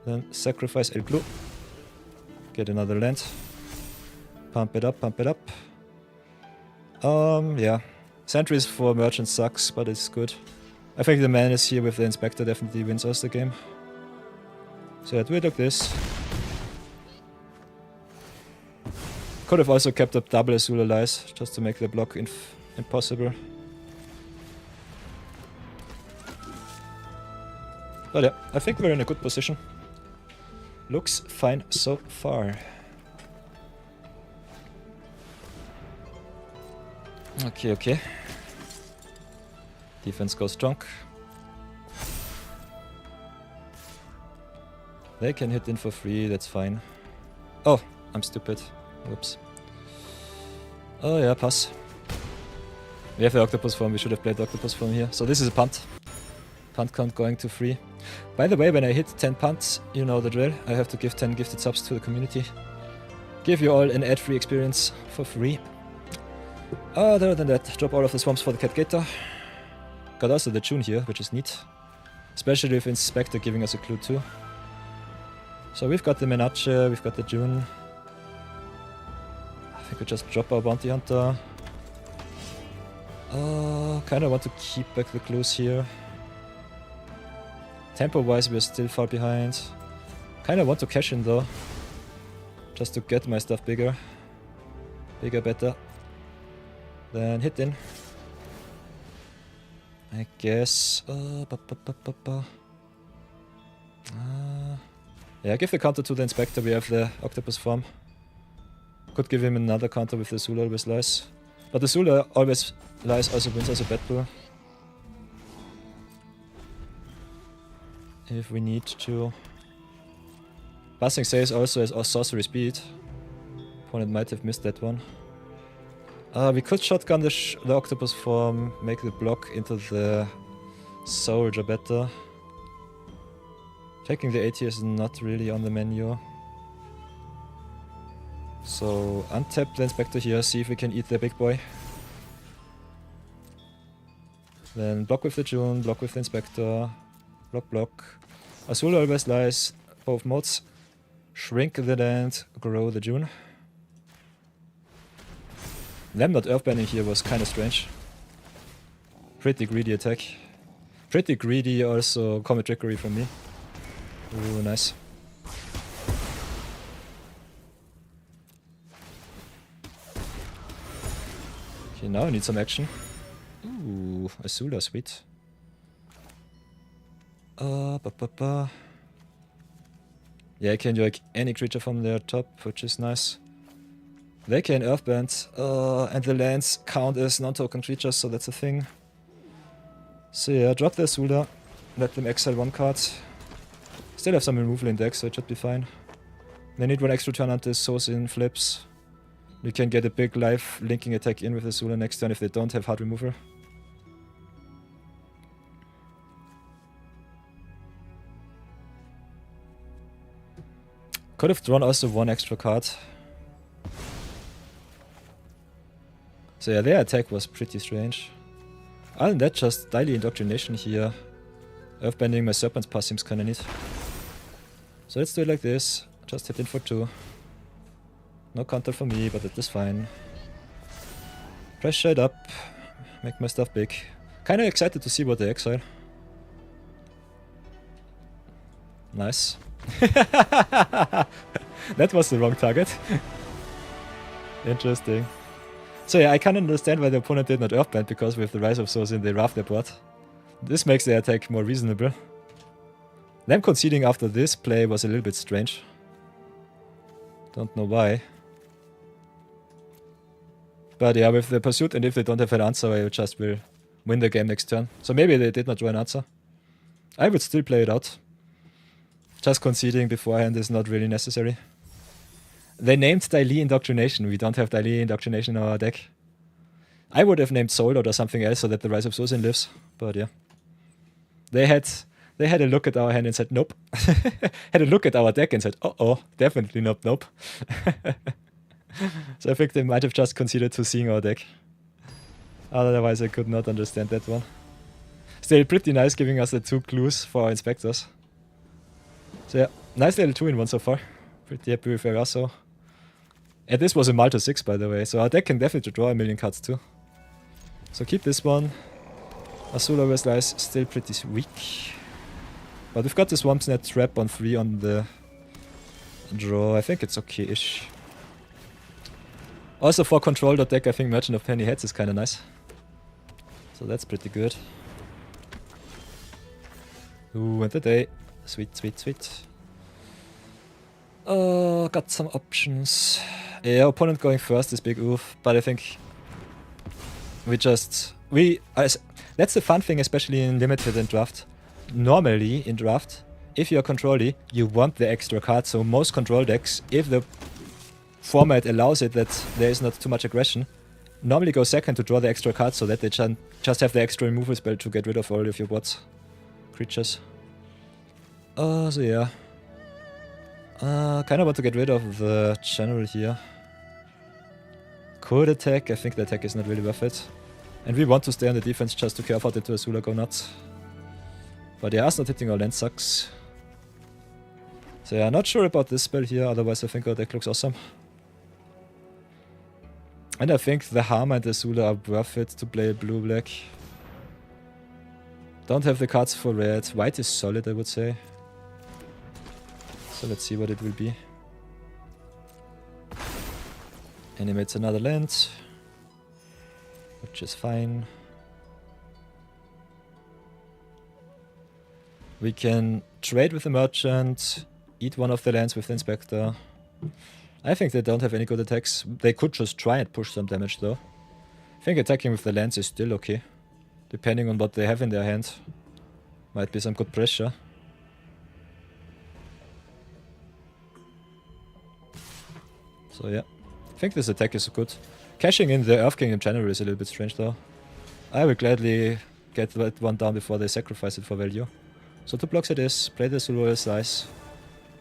A: Then sacrifice El Clue. Get another land. Pump it up, yeah. Sentries for Merchants sucks, but it's good. I think the Menace here with the Inspector definitely wins us the game. So yeah, do it like this. Could have also kept up double Azula Lies, just to make the block impossible. But yeah, I think we're in a good position. Looks fine so far. Okay. Defense goes strong. They can hit in for free, that's fine. Oh, I'm stupid. Whoops. Oh yeah, pass. We have the Octopus form, we should have played the Octopus form here. So this is a punt. Punt count going to 3. By the way, when I hit 10 punts, you know the drill. I have to give 10 gifted subs to the community. Give you all an ad-free experience for free. Other than that, drop all of the swamps for the Cat Gator. Got also the June here, which is neat. Especially with Inspector giving us a clue too. So we've got the Menace, we've got the June. I think we just drop our Bounty Hunter. Kinda want to keep back the clues here. Tempo-wise, we're still far behind. Kinda want to cash in though. Just to get my stuff bigger. Bigger, better. Then hit in. I guess. Yeah, give the counter to the Inspector. We have the Octopus form. Could give him another counter with the Zula Always Lies. But the Zula Always Lies also wins us a battle. If we need to. Passing Says also has sorcery speed. Opponent might have missed that one. We could shotgun the Octopus form, make the block into the Soldier better. Taking the AT is not really on the menu. So untap the Inspector here, see if we can eat the big boy. Then block with the June, block with the Inspector. Block, block. Azul Always Lies, both modes. Shrink the land, grow the June. Them not earthbending here was kinda strange. Pretty greedy attack. Pretty greedy also Comet Trickery from me. Ooh, nice. Okay, now I need some action. Ooh, Azula, sweet. Yeah, I can do like any creature from their top, which is nice. They can earthbend, and the lands count as non-token creatures, so that's a thing. So yeah, drop the Azula, let them exile one card. Still have some removal in deck, so it should be fine. They need one extra turn until Sosin flips. We can get a big life linking attack in with the Azula next turn if they don't have hard removal. Could have drawn also one extra card. So yeah, their attack was pretty strange. Other than that, just daily indoctrination here. Earthbending my Serpent's Pass seems kinda neat. So let's do it like this. Just hit in for 2. No counter for me, but that is fine. Pressure it up. Make my stuff big. Kinda excited to see what they exile. Nice. That was the wrong target. Interesting. So yeah, I can understand why the opponent did not earthbend, because with the Rise of Sosin they roughed their board. This makes the attack more reasonable. Them conceding after this play was a little bit strange. Don't know why. But yeah, with the pursuit, and if they don't have an answer, I just will win the game next turn. So maybe they did not draw an answer. I would still play it out. Just conceding beforehand is not really necessary. They named Daily Indoctrination. We don't have Daily Indoctrination in our deck. I would have named Soul or something else so that the Rise of Sosin lives. But yeah. They had a look at our hand and said nope. Had a look at our deck and said, oh, definitely nope. So I think they might have just conceded to seeing our deck. Otherwise I could not understand that one. Still pretty nice giving us the 2 clues for our Inspectors. So yeah, nice little 2-in-1 so far. Pretty happy with Eraso. And this was a Malta 6 by the way, so our deck can definitely draw a million cards too. So keep this one. Azul Always Lies still pretty weak. But we've got the Swamp's Net Trap on 3 on the draw. I think it's okay-ish. Also for control deck, I think Merchant of Penny Heads is kinda nice. So that's pretty good. Ooh, and the day. Sweet, sweet, sweet. Got some options. Yeah, opponent going first is big oof, but I think that's the fun thing, especially in limited and draft. Normally in draft, if you're controlly, you want the extra card. So most control decks, if the format allows it that there is not too much aggression, normally go second to draw the extra card so that they just have the extra removal spell to get rid of all of your bots creatures. So yeah. Kinda want to get rid of the general here. could attack. I think the attack is not really worth it. And we want to stay on the defense just to curve out into Azula go nuts. But yeah, us not hitting our land sucks. So yeah, not sure about this spell here, otherwise I think our deck looks awesome. And I think the Harma and the Azula are worth it to play blue-black. Don't have the cards for red. White is solid, I would say. So let's see what it will be. Animates another land, which is fine. We can trade with the merchant, eat one of the lands with the inspector. I think they don't have any good attacks. They could just try and push some damage though. I think attacking with the lands is still okay. Depending on what they have in their hand. Might be some good pressure. So yeah. I think this attack is good. Cashing in the Earth Kingdom general is a little bit strange though. I will gladly get that one down before they sacrifice it for value. So 2 blocks it is, play the Royal Slice.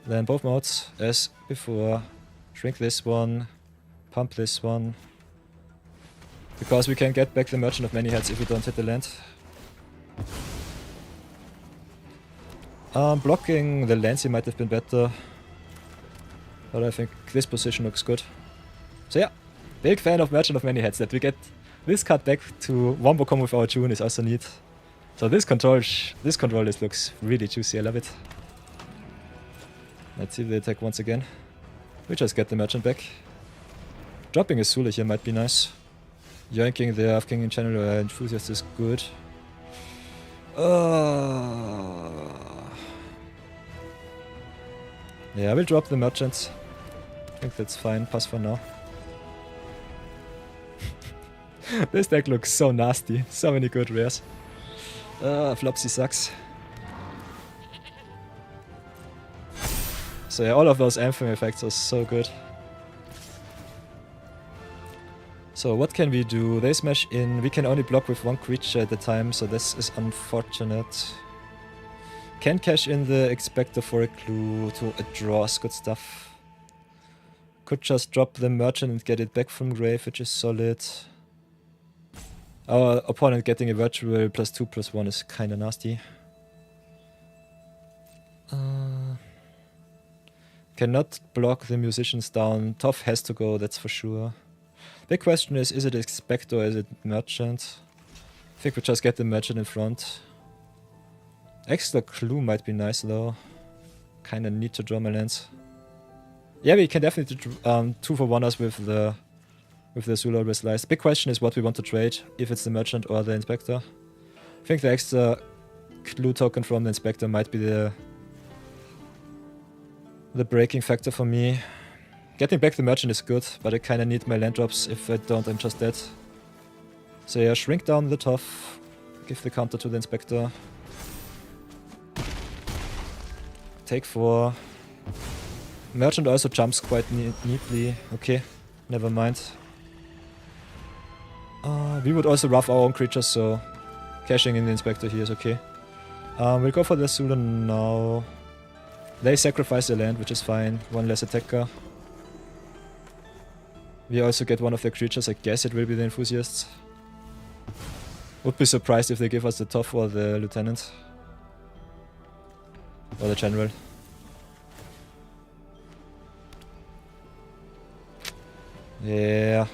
A: Then both modes as before. Shrink this one, pump this one. Because we can get back the Merchant of Many Heads if we don't hit the land. Blocking the lands might have been better. But I think this position looks good. So yeah, big fan of Merchant of Many Heads. That we get this card back to Wombo combo with our June is also neat. So this control list looks really juicy, I love it. Let's see the attack once again. We just get the merchant back. Dropping a Sula here might be nice. Yoinking the Earth King in general enthusiast is good. Yeah, I will drop the merchants. I think that's fine, pass for now. This deck looks so nasty, so many good rares. Flopsy sucks. So yeah, all of those Anthem effects are so good. So what can we do? They smash in. We can only block with 1 creature at a time, so this is unfortunate. Can cash in the Expector for a clue to a draw, good stuff. Could just drop the merchant and get it back from grave, which is solid. Our opponent getting a virtual +2/+1 is kinda nasty. Cannot block the musicians down. Toph has to go, that's for sure. Big question is it Expector or is it Merchant? I think we just get the Merchant in front. Extra clue might be nice though. Kinda need to draw my lands. Yeah, we can definitely 2-for-1 us with the Zula with Slice. Big question is what we want to trade, if it's the Merchant or the Inspector. I think the extra clue token from the Inspector might be the breaking factor for me. Getting back the Merchant is good, but I kinda need my land drops. If I don't, I'm just dead. So yeah, shrink down the Toph. Give the counter to the Inspector. Take 4. Merchant also jumps quite neatly. Okay, never mind. We would also rough our own creatures, so cashing in the Inspector here is okay. We'll go for the Zula now. They sacrifice the land, which is fine. 1 less attacker. We also get one of the creatures. I guess it will be the Enthusiasts. Would be surprised if they give us the Toph or the Lieutenant. Or the General. Yeah.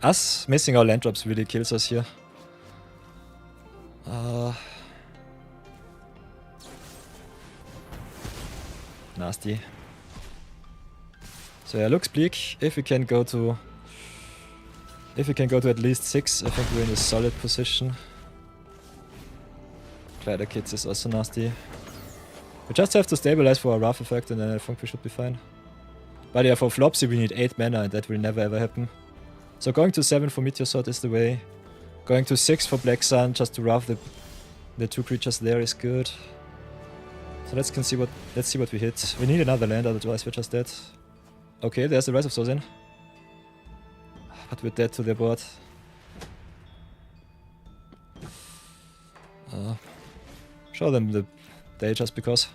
A: Us missing our land drops really kills us here. Nasty. So yeah, looks bleak. If we can go to at least 6, I think we're in a solid position. Glider Kids is also nasty. We just have to stabilize for a Wrath effect and then I think we should be fine. But yeah, for Flopsy we need 8 mana and that will never ever happen. So going to 7 for Meteor Sword is the way. Going to 6 for Black Sun just to Wrath the 2 creatures there is good. So let's see what we hit. We need another land, otherwise we're just dead. Okay, there's the Rise of Sozin. But we're dead to their board. Show them the day just because.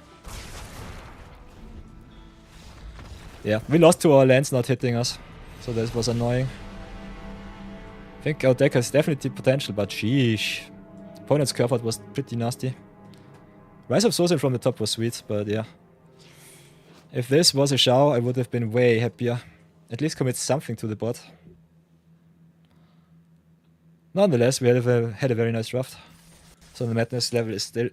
A: Yeah, we lost to our lands not hitting us. So that was annoying. I think our deck has definitely potential, but sheesh. The opponent's curve out was pretty nasty. Rise of Sourcing from the top was sweet, but yeah. If this was a Shao, I would have been way happier. At least commit something to the board. Nonetheless, we had a very nice draft. So the madness level is still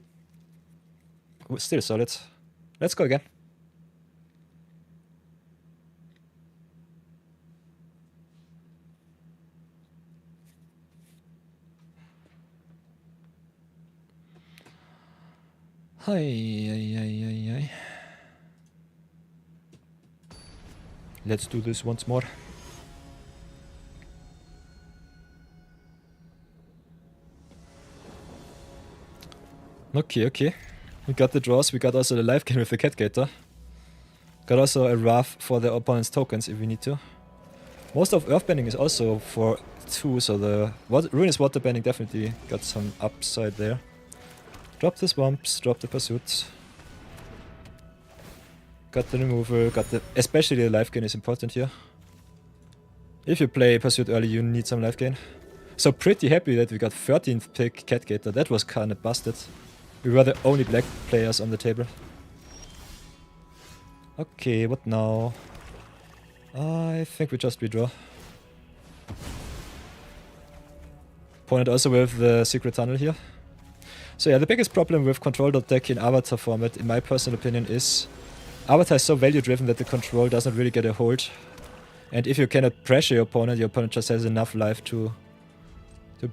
A: solid. Let's go again. Hi. Let's do this once more. Okay. We got the draws, we got also the life gain with the Cat Gator. Got also a Wrath for the opponent's tokens if we need to. Most of Earthbending is also for 2, so the Ruinous Waterbending definitely got some upside there. Drop the Swamps, drop the Pursuit. Got the removal, especially the life gain is important here. If you play Pursuit early, you need some life gain. So pretty happy that we got 13th pick Cat Gator, that was kinda busted. We were the only black players on the table. Okay, what now? I think we just redraw. Opponent also with the Secret Tunnel here. So yeah, the biggest problem with control deck in Avatar format, in my personal opinion, is Avatar is so value driven that the control doesn't really get a hold. And if you cannot pressure your opponent just has enough life to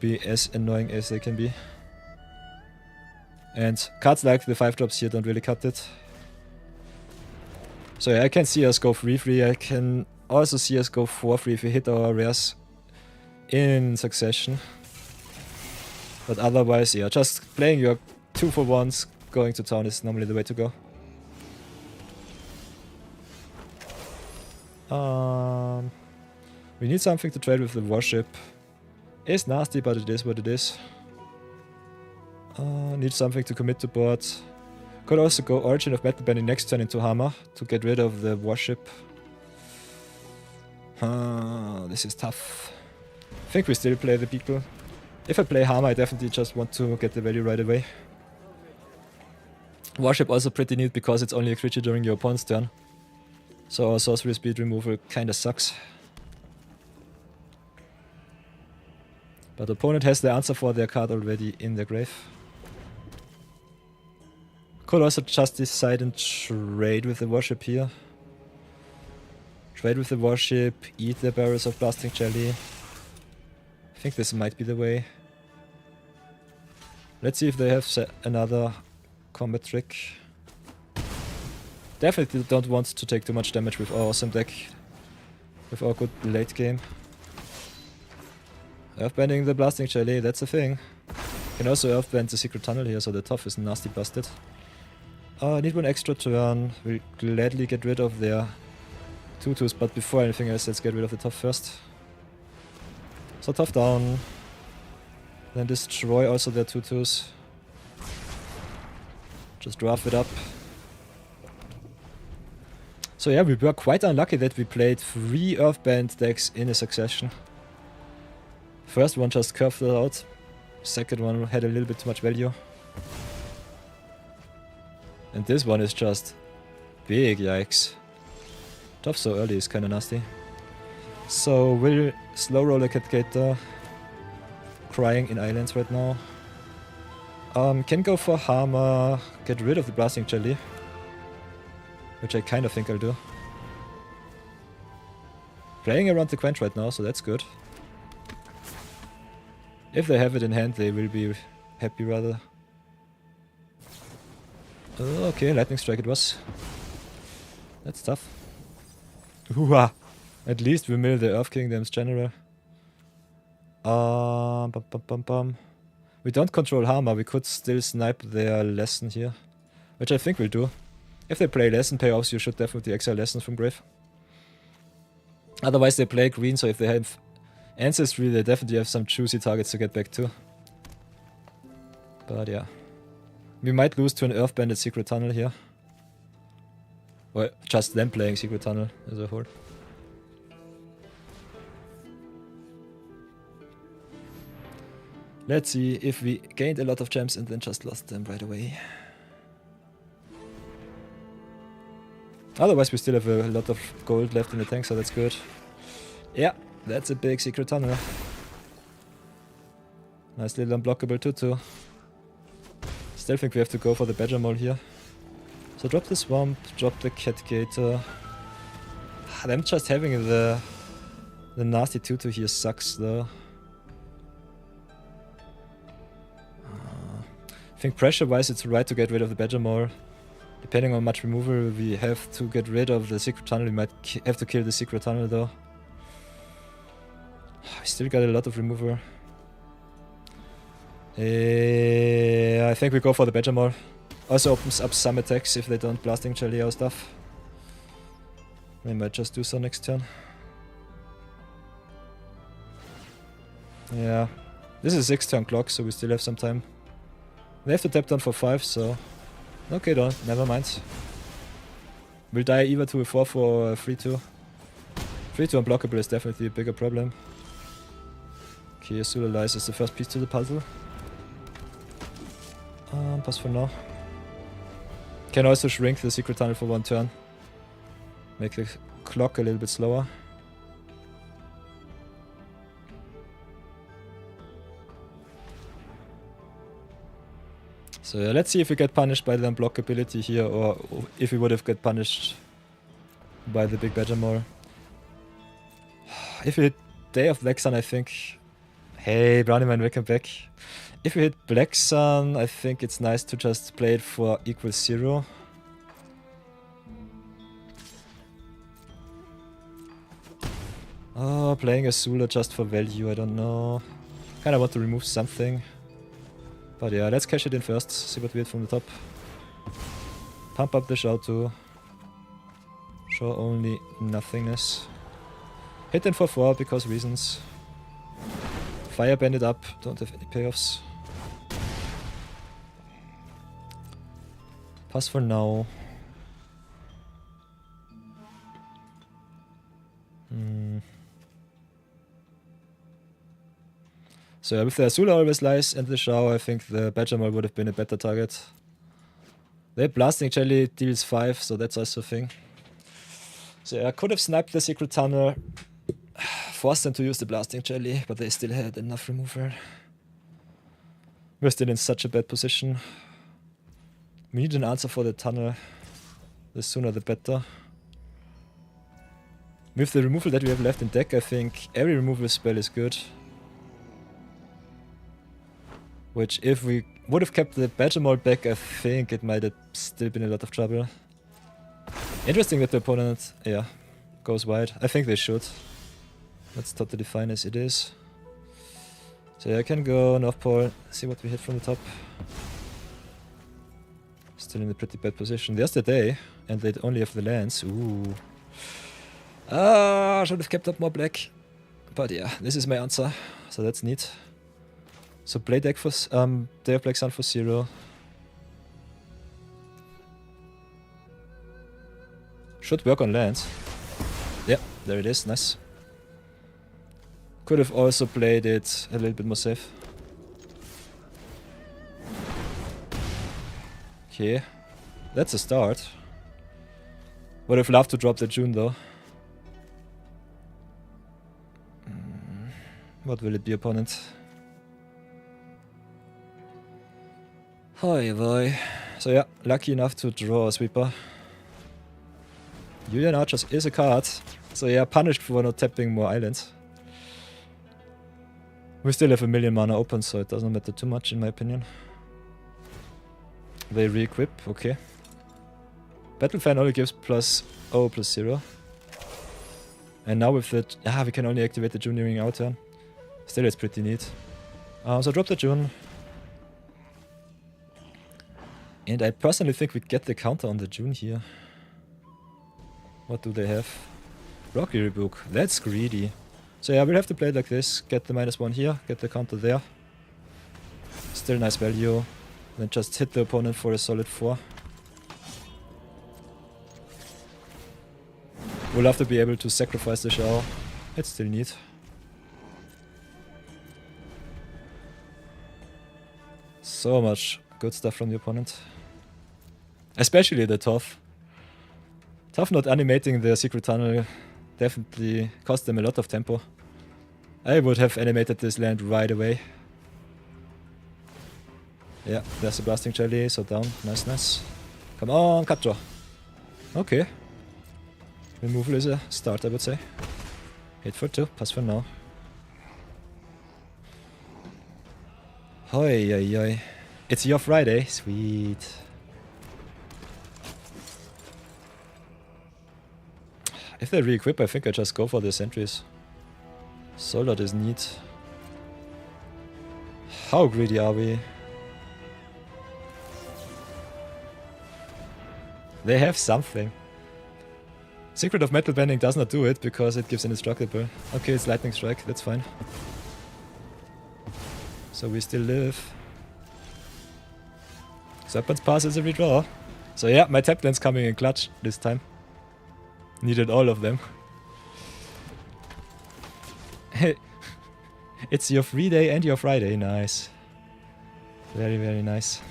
A: be as annoying as they can be. And cards like the 5-drops here don't really cut it. So yeah, I can see us go 3-3, I can also see us go 4-3 if we hit our rares in succession. But otherwise, yeah, just playing your 2-for-1s, going to town is normally the way to go. We need something to trade with the warship. It's nasty, but it is what it is. Need something to commit to board. Could also go Origin of Metal Bending next turn into Hammer to get rid of the warship. This is tough. I think we still play the Beagle. If I play Hammer, I definitely just want to get the value right away. Warship also pretty neat because it's only a creature during your opponent's turn. So our sorcery speed removal kinda sucks. But the opponent has the answer for their card already in their grave. Could also just decide and trade with the warship here. Trade with the warship, eat the barrels of blasting jelly. I think this might be the way. Let's see if they have another combat trick. Definitely don't want to take too much damage with our awesome deck. With our good late game. Earthbending the blasting jelly, that's a thing. Can also earthbend the secret tunnel here, so the Tough is nasty busted. I need one extra turn. We'll gladly get rid of their 2-2s, but before anything else, let's get rid of the Tough first. So Tough down. Then destroy also their 2-2s. Just draft it up. So yeah, we were quite unlucky that we played 3 Earthbend decks in a succession. First one just curved it out. Second one had a little bit too much value. And this one is just big, yikes. Tough so early is kinda nasty. So we'll slow roll a Cat Gator. Crying in islands right now. Can go for Hammer, get rid of the blasting jelly. Which I kinda think I'll do. Playing around the quench right now, so that's good. If they have it in hand, they will be happy rather. Okay, lightning strike it was. That's tough. Hoo-ha! At least we mill the Earth Kingdom's general. We don't control Hammer, we could still snipe their lesson here. Which I think we'll do. If they play lesson payoffs, you should definitely exile lessons from grave. Otherwise they play green, so if they have Ancestry, they definitely have some juicy targets to get back to. But yeah. We might lose to an Earth Bandit Secret Tunnel here. Or just them playing Secret Tunnel as a whole. Let's see if we gained a lot of gems and then just lost them right away. Otherwise we still have a lot of gold left in the tank, so that's good. Yeah, that's a big secret tunnel. Nice little unblockable tutu. Still think we have to go for the badger mole here. So drop the swamp, drop the cat gator. Them just having the nasty tutu here sucks though. I think pressure-wise it's right to get rid of the badger mole. Depending on how much removal we have to get rid of the secret tunnel, we might have to kill the secret tunnel though. We still got a lot of removal. I think we go for the badger mole. Also opens up some attacks if they don't blasting jelly or stuff. We might just do so next turn. Yeah. This is a 6-turn clock, so we still have some time. They have to tap down for 5, so... Okay, don't. Never mind. We'll die either to a 4 or a 3-2. 3-2 unblockable is definitely a bigger problem. Okay, Azula Lies is the first piece to the puzzle. Pass for now. Can also shrink the secret tunnel for 1 turn. Make the clock a little bit slower. So yeah, let's see if we get punished by the unblockability here, or if we would have got punished by the big badger mole. If we hit Day of Black Sun, I think... Hey, Brownieman, welcome back. If we hit Black Sun, I think it's nice to just play it for equals 0. Oh, playing Azula just for value, I don't know. Kinda want to remove something. But yeah, let's cash it in first, see what we hit from the top. Pump up the show too. Show only nothingness. Hit in for 4 because reasons. Fire bandit up, don't have any payoffs. Pass for now. So yeah, with the Azula always lies and the Shao, I think the badger mole would have been a better target. The blasting jelly deals 5, so that's also a thing. So yeah, I could have sniped the secret tunnel, forced them to use the blasting jelly, but they still had enough removal. We're still in such a bad position. We need an answer for the tunnel. The sooner the better. With the removal that we have left in deck, I think every removal spell is good. Which, if we would have kept the badger mole back, I think it might have still been a lot of trouble. Interesting that the opponent, yeah, goes wide. I think they should. That's totally fine as it is. So yeah, I can go North Pole, see what we hit from the top. Still in a pretty bad position. There's the day, and they only have the lands. Ooh. Ah, should have kept up more black. But yeah, this is my answer. So that's neat. So play deck for Day of Black Sun for 0. Should work on lands. Yeah, there it is, nice. Could have also played it a little bit more safe. Okay, that's a start. Would have loved to drop the June though. What will it be, opponent? Hoi boy. So yeah, lucky enough to draw a sweeper. Julian Archers is a card. So yeah, punished for not tapping more islands. We still have a million mana open, so it doesn't matter too much in my opinion. They re-equip, okay. Battle Fan only gives +0/+0. And now with the... we can only activate the June during our turn. Still, it's pretty neat. So drop the June. And I personally think we get the counter on the June here. What do they have? Rocky Rebuke. That's greedy. So yeah, we'll have to play it like this. Get the -1 here, get the counter there. Still nice value. Then just hit the opponent for a solid 4. Would love to be able to sacrifice the shower. It's still neat. So much good stuff from the opponent. Especially the Tough. Tough not animating the secret tunnel definitely cost them a lot of tempo. I would have animated this land right away. Yeah, there's a blasting jelly, so down. Nice, nice. Come on, cut draw. Okay. Removal is a start, I would say. Hit for 2, pass for now. Hoi, hoi, hoi. It's your Friday. Sweet. If they re-equip, I think I just go for the sentries. Soldat is neat. How greedy are we? They have something. Secret of Metal Bending does not do it because it gives indestructible. Okay, it's Lightning Strike, that's fine. So we still live. Serpent's Pass is a redraw. So yeah, my tap land's coming in clutch this time. Needed all of them. It's your free day and your Friday, nice. Very, very nice.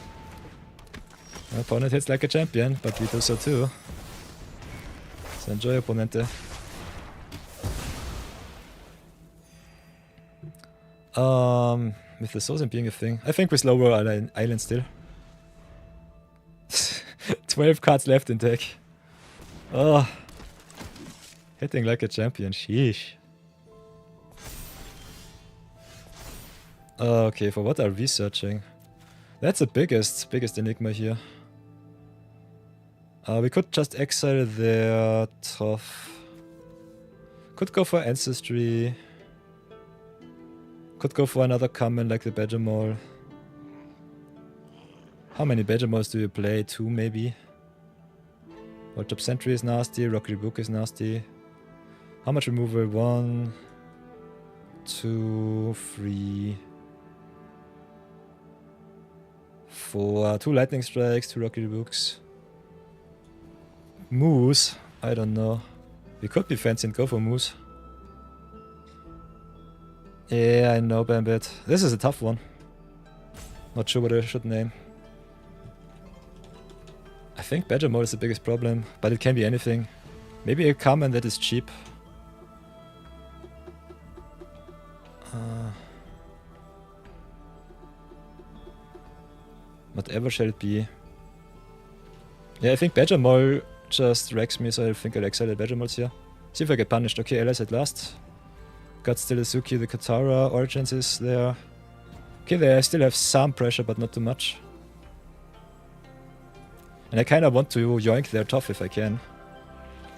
A: My opponent hits like a champion, but we do so too. So enjoy, opponente. With the Sozen being a thing, I think we slow roll island still. 12 cards left in deck. Oh, hitting like a champion, sheesh. Okay, for what are we searching? That's the biggest enigma here. We could just exile their Tough. Could go for Ancestry. Could go for another common like the Badger Mole. How many Badger Moles do you play? 2 maybe? Top Sentry is nasty, Rocky Book is nasty. How much removal? 1, 2, 3, 4. 2 Lightning Strikes, 2 Rocky Books. Moose? I don't know. We could be fancy and go for Moose. Yeah, I know, Bambit. This is a tough one. Not sure what I should name. I think Badger Mode is the biggest problem, but it can be anything. Maybe a common that is cheap. Whatever shall it be. Yeah, I think Badger Mole just wrecks me, so I think I'll exile the Badger Moles here. See if I get punished. Okay, allies at last. Got still Azuki, the Katara, Origins is there. Okay, they still have some pressure, but not too much. And I kinda want to yoink their Tough if I can.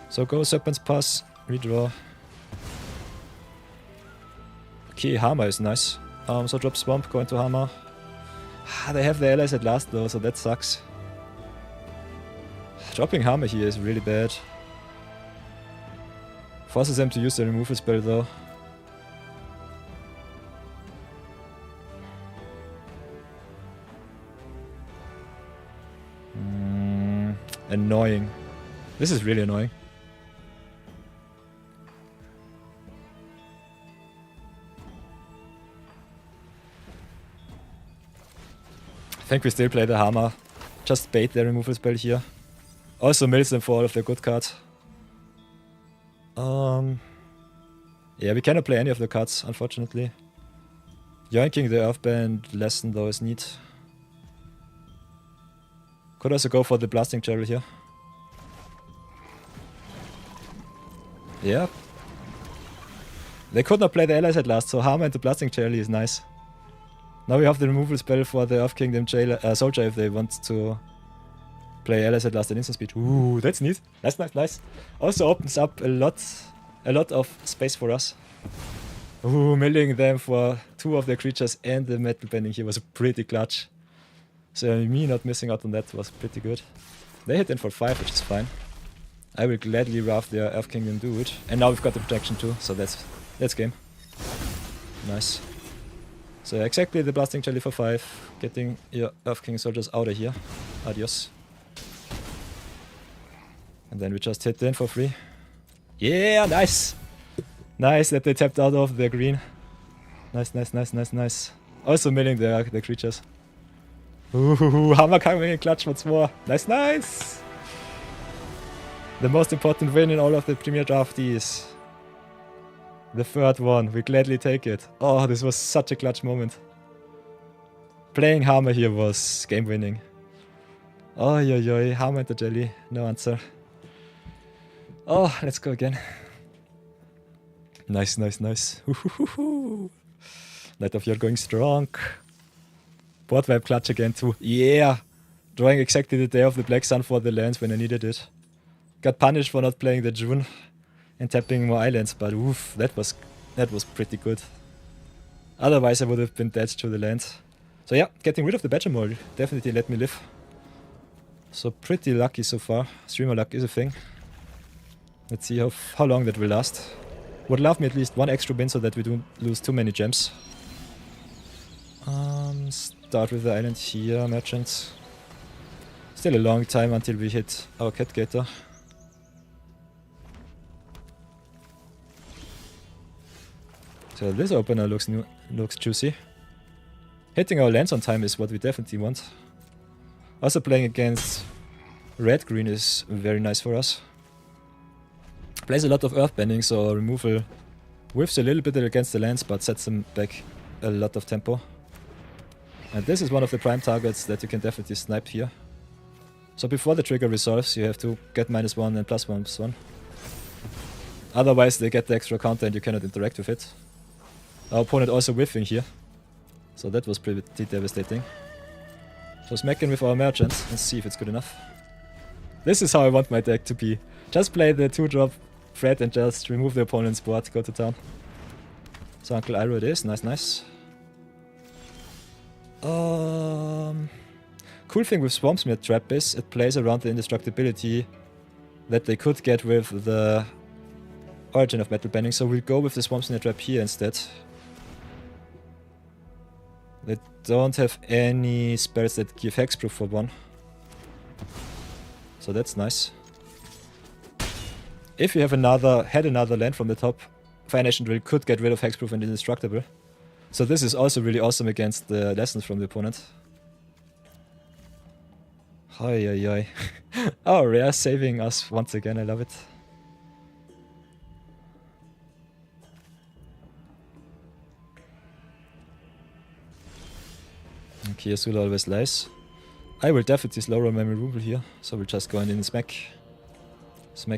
A: So go Serpent's Pass, redraw. Okay, Hammer is nice. So drop Swamp, go into Hammer. They have the allies at last though, so that sucks. Dropping Hammer here is really bad. Forces them to use the removal spell though. Annoying. This is really annoying. I think we still play the Hammer. Just bait their removal spell here. Also mills them for all of their good cards. Yeah, we cannot play any of the cards, unfortunately. Yoinking the Earthband lesson though is neat. Could also go for the Blasting Chariot here. Yeah. They could not play the allies at last, so Hammer and the Blasting Chariot is nice. Now we have the removal spell for the Earth Kingdom Soldier if they want to play allies at last at instant speed. Ooh, that's neat. That's nice, nice. Also opens up a lot of space for us. Ooh, milling them for 2 of their creatures and the metal bending here was pretty clutch. So me not missing out on that was pretty good. They hit in for 5, which is fine. I will gladly rough their Earth Kingdom dude. And now we've got the protection too, so that's game. Nice. So exactly the Blasting Jelly for 5. Getting your Earth King soldiers out of here. Adios. And then we just hit in for free. Yeah, nice! Nice that they tapped out of their green. Nice, nice, nice, nice, nice. Also milling the creatures. Ooh, Hammer coming in clutch once more. Nice, nice! The most important win in all of the Premier Draftees. The third one, we gladly take it. Oh, this was such a clutch moment. Playing Hammer here was game winning. Oh, yo, Hammer and the jelly, no answer. Oh, let's go again. Nice, nice, nice. Night of You're going strong. Board wipe clutch again too. Yeah! Drawing exactly the day of the Black Sun for the lands when I needed it. Got punished for not playing the June and tapping more islands, but oof, that was pretty good. Otherwise I would have been dead to the land. So yeah, getting rid of the Badger Mole definitely let me live. So pretty lucky so far. Streamer luck is a thing. Let's see how long that will last. Would love me at least one extra win so that we don't lose too many gems. Start with the island here, merchants. Still a long time until we hit our cat gator. So this opener looks juicy. Hitting our lands on time is what we definitely want. Also playing against red-green is very nice for us. Plays a lot of earthbending, so removal whiffs a little bit against the lands, but sets them back a lot of tempo. And this is one of the prime targets that you can definitely snipe here. So before the trigger resolves, you have to get -1 and +1/+1. Otherwise they get the extra counter and you cannot interact with it. Our opponent also whiffing here. So that was pretty devastating. So smack in with our merchants and see if it's good enough. This is how I want my deck to be. Just play the 2-drop threat and just remove the opponent's board, go to town. So Uncle Iroh it is, nice, nice. Cool thing with Swampsmith Trap is it plays around the indestructibility that they could get with the Origin of Metal Bending, so we'll go with the Swampsmith Trap here instead. They don't have any spells that give hexproof for 1. So that's nice. If you have had another land from the top, Fire Nation Drill could get rid of hexproof and indestructible. So this is also really awesome against the lessons from the opponent. Oi. Oh, Rare saving us once again, I love it. Okay, Azula always lies. I will definitely slow roll my removal here, so we'll just go in and smack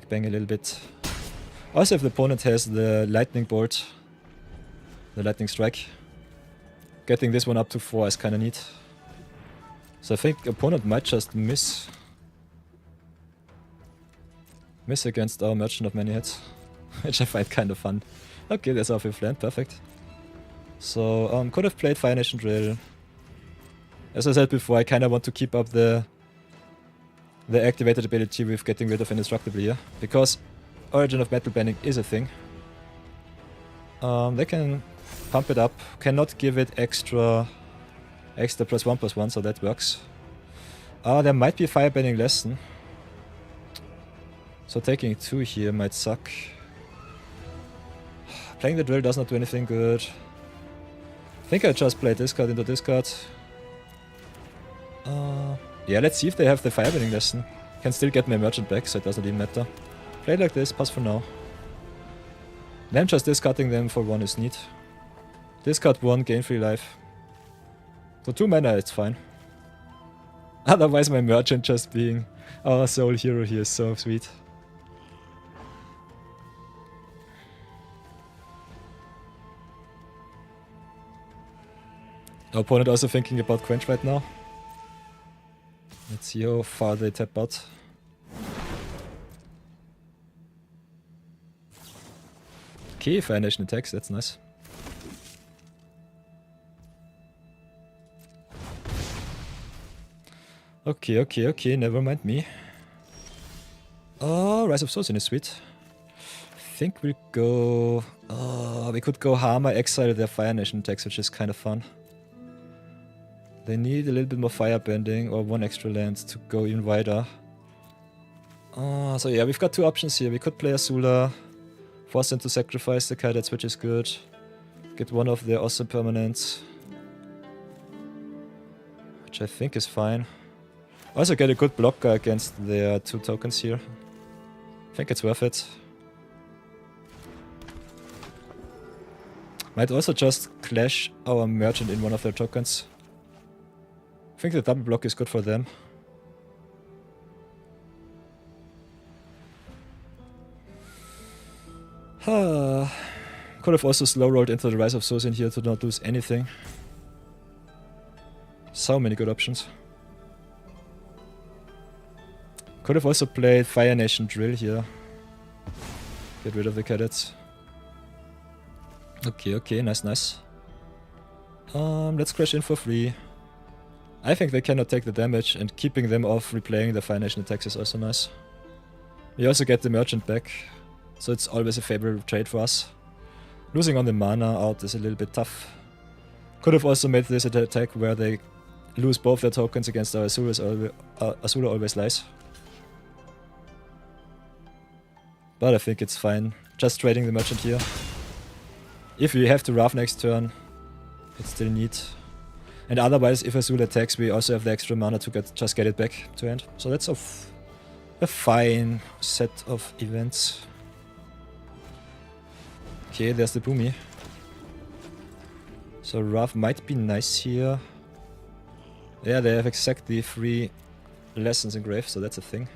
A: bang a little bit. Also if the opponent has the lightning bolt, the lightning strike, getting this one up to 4 is kinda neat. So I think opponent might just miss against our Merchant of Many Heads, which I find kind of fun. Okay, there's our 5th land, perfect. So could have played Fire Nation Drill. As I said before, I kinda want to keep up the activated ability with getting rid of indestructible here, because Origin of Metal Bending is a thing. They can pump it up, cannot give it extra +1/+1, so that works. There might be a Firebending lesson. So taking 2 here might suck. Playing the drill does not do anything good. I think I just play discard into discard. Yeah, let's see if they have the Firebending lesson. Can still get my merchant back, so it doesn't even matter. Play like this, pass for now. Then just discarding them for 1 is neat. Discard 1, gain 3 life. For 2 mana it's fine. Otherwise my merchant just being our sole hero here is so sweet. Our opponent also thinking about quench right now. Let's see how far they tap out. Okay, Fire Nation attacks, that's nice. Okay, never mind me. Oh, Rise of Sosin is sweet. I think we'll go... we could go Hammer, exile their Fire Nation attacks, which is kind of fun. They need a little bit more firebending or 1 extra land to go even wider. So yeah, we've got 2 options here. We could play Azula, Force them to sacrifice the cadets, which is good. Get one of their awesome permanents, which I think is fine. Also get a good blocker against their 2 tokens here. I think it's worth it. Might also just clash our merchant in one of their tokens. I think the double block is good for them. Could have also slow rolled into the Rise of Sosin here to not lose anything. So many good options. Could have also played Fire Nation Drill here. Get rid of the cadets. Okay, nice. Let's crash in for free. I think they cannot take the damage, and keeping them off replaying the Fire Nation attacks is also nice. We also get the merchant back, so it's always a favorable trade for us. Losing on the mana out is a little bit tough. Could have also made this attack where they lose both their tokens against our Azula always lies. But I think it's fine. Just trading the merchant here. If we have to Wrath next turn, it's still neat. And otherwise, if Azula attacks, we also have the extra mana to just get it back to hand. So that's a fine set of events. Okay, there's the Boomy. So Wrath might be nice here. Yeah, they have exactly 3 lessons engraved, so that's a thing.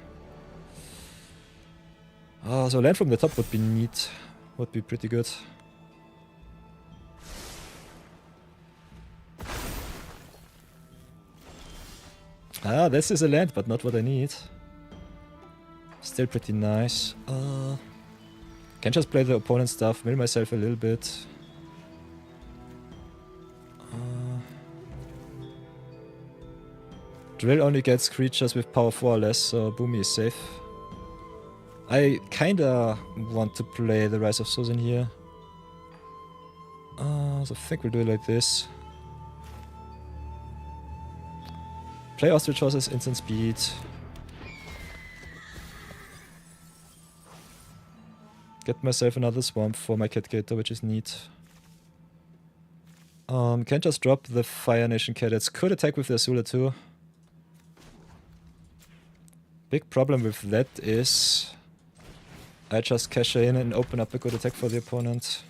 A: So land from the top would be neat. Would be pretty good. This is a land, but not what I need. Still pretty nice. Can just play the opponent's stuff, mill myself a little bit. Drill only gets creatures with power 4 or less, so Boomy is safe. I kinda want to play the Rise of Sosin here. So I think we'll do it like this. Play Ostrich Horses, instant speed. Get myself another swamp for my Cat Gator, which is neat. Can just drop the Fire Nation cadets. Could attack with the Azula too. Big problem with that is I just cash in and open up a good attack for the opponent.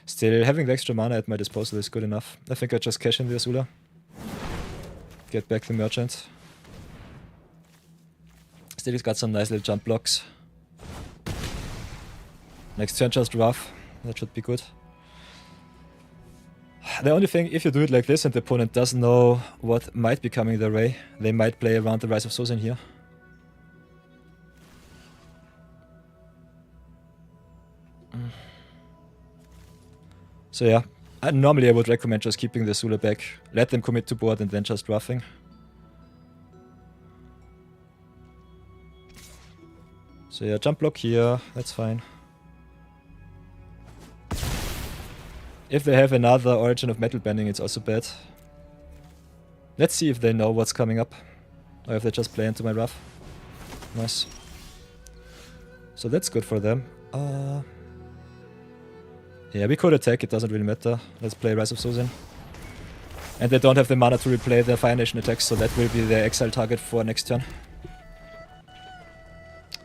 A: Still, having the extra mana at my disposal is good enough. I think I just cash in the Azula. Get back the merchant. Still, he's got some nice little jump blocks. Next turn just Wrath. That should be good. The only thing, if you do it like this and the opponent doesn't know what might be coming their way, they might play around the Rise of Sosin here. So yeah, normally I would recommend just keeping the Azula back, let them commit to board and then just roughing. So yeah, jump block here, that's fine. If they have another Origin of Metal Bending, it's also bad. Let's see if they know what's coming up. Or if they just play into my Wrath. Nice. So that's good for them. Yeah, we could attack, it doesn't really matter. Let's play Rise of Sosin. And they don't have the mana to replay their Fire Nation attacks, so that will be their exile target for next turn.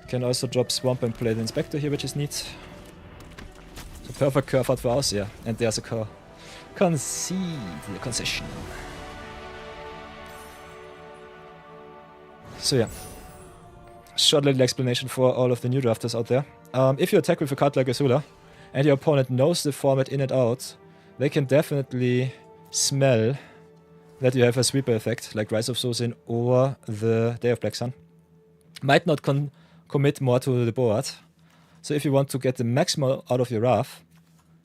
A: Can also drop Swamp and play the Inspector here, which is neat. So perfect curve out for us, yeah. And there's a concession. So yeah. Short little explanation for all of the new drafters out there. If you attack with a card like Azula, and your opponent knows the format in and out, they can definitely smell that you have a sweeper effect, like Rise of Sosin or the Day of Black Sun. Might not commit more to the board. So if you want to get the maximum out of your Wrath,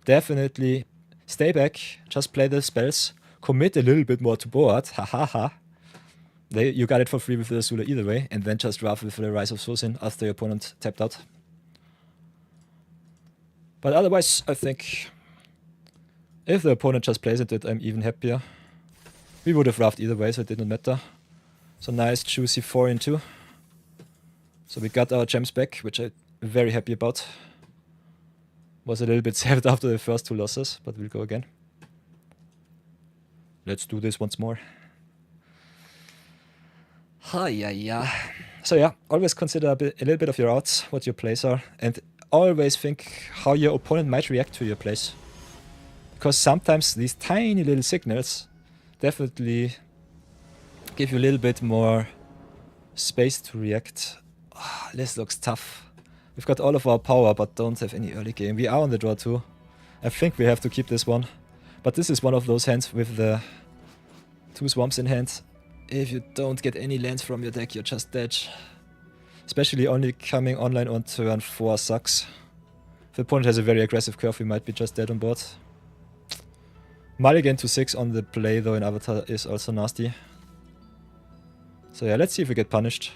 A: definitely stay back, just play the spells, commit a little bit more to board, hahaha. You got it for free with the Azula either way, and then just Wrath with the Rise of Sosin after your opponent tapped out. But otherwise, I think if the opponent just plays it, I'm even happier. We would have Wrathed either way, so it didn't matter. So nice, juicy 4 in 2. So we got our gems back, which I'm very happy about. Was a little bit saved after the first 2 losses, but we'll go again. Let's do this once more. Yeah. So yeah, always consider a little bit of your odds, what your plays are, and always think how your opponent might react to your plays. Because sometimes these tiny little signals definitely give you a little bit more space to react. Oh, this looks tough. We've got all of our power, but don't have any early game. We are on the draw too. I think we have to keep this one. But this is one of those hands with the 2 swamps in hand. If you don't get any lands from your deck, you're just dead. Especially only coming online on turn 4 sucks. If the opponent has a very aggressive curve, we might be just dead on board. Mulligan to 6 on the play though in Avatar is also nasty. So yeah, let's see if we get punished.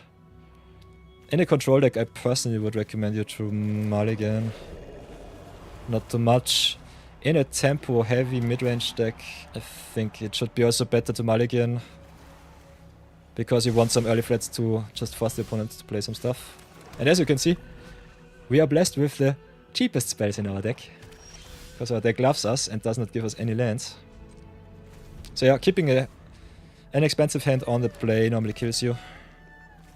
A: In a control deck, I personally would recommend you to mulligan. Not too much. In a tempo heavy mid-range deck, I think it should be also better to mulligan. Because you want some early threats to just force the opponent to play some stuff. And as you can see, we are blessed with the cheapest spells in our deck. Because our deck loves us and does not give us any lands. So yeah, keeping an expensive hand on the play normally kills you.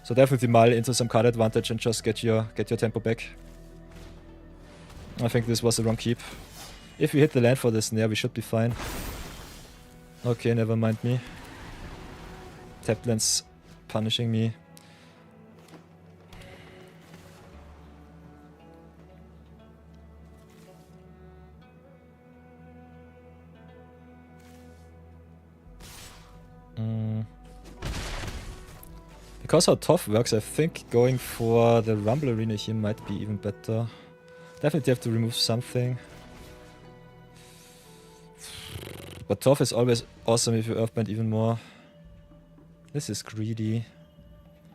A: So definitely mull into some card advantage and just get your tempo back. I think this was the wrong keep. If we hit the land for the snare, we should be fine. Okay, never mind me. Tapped lands punishing me. Because how tough works, I think going for the Rumble Arena here might be even better. Definitely have to remove something. But tough is always awesome if you Earthband even more. This is greedy.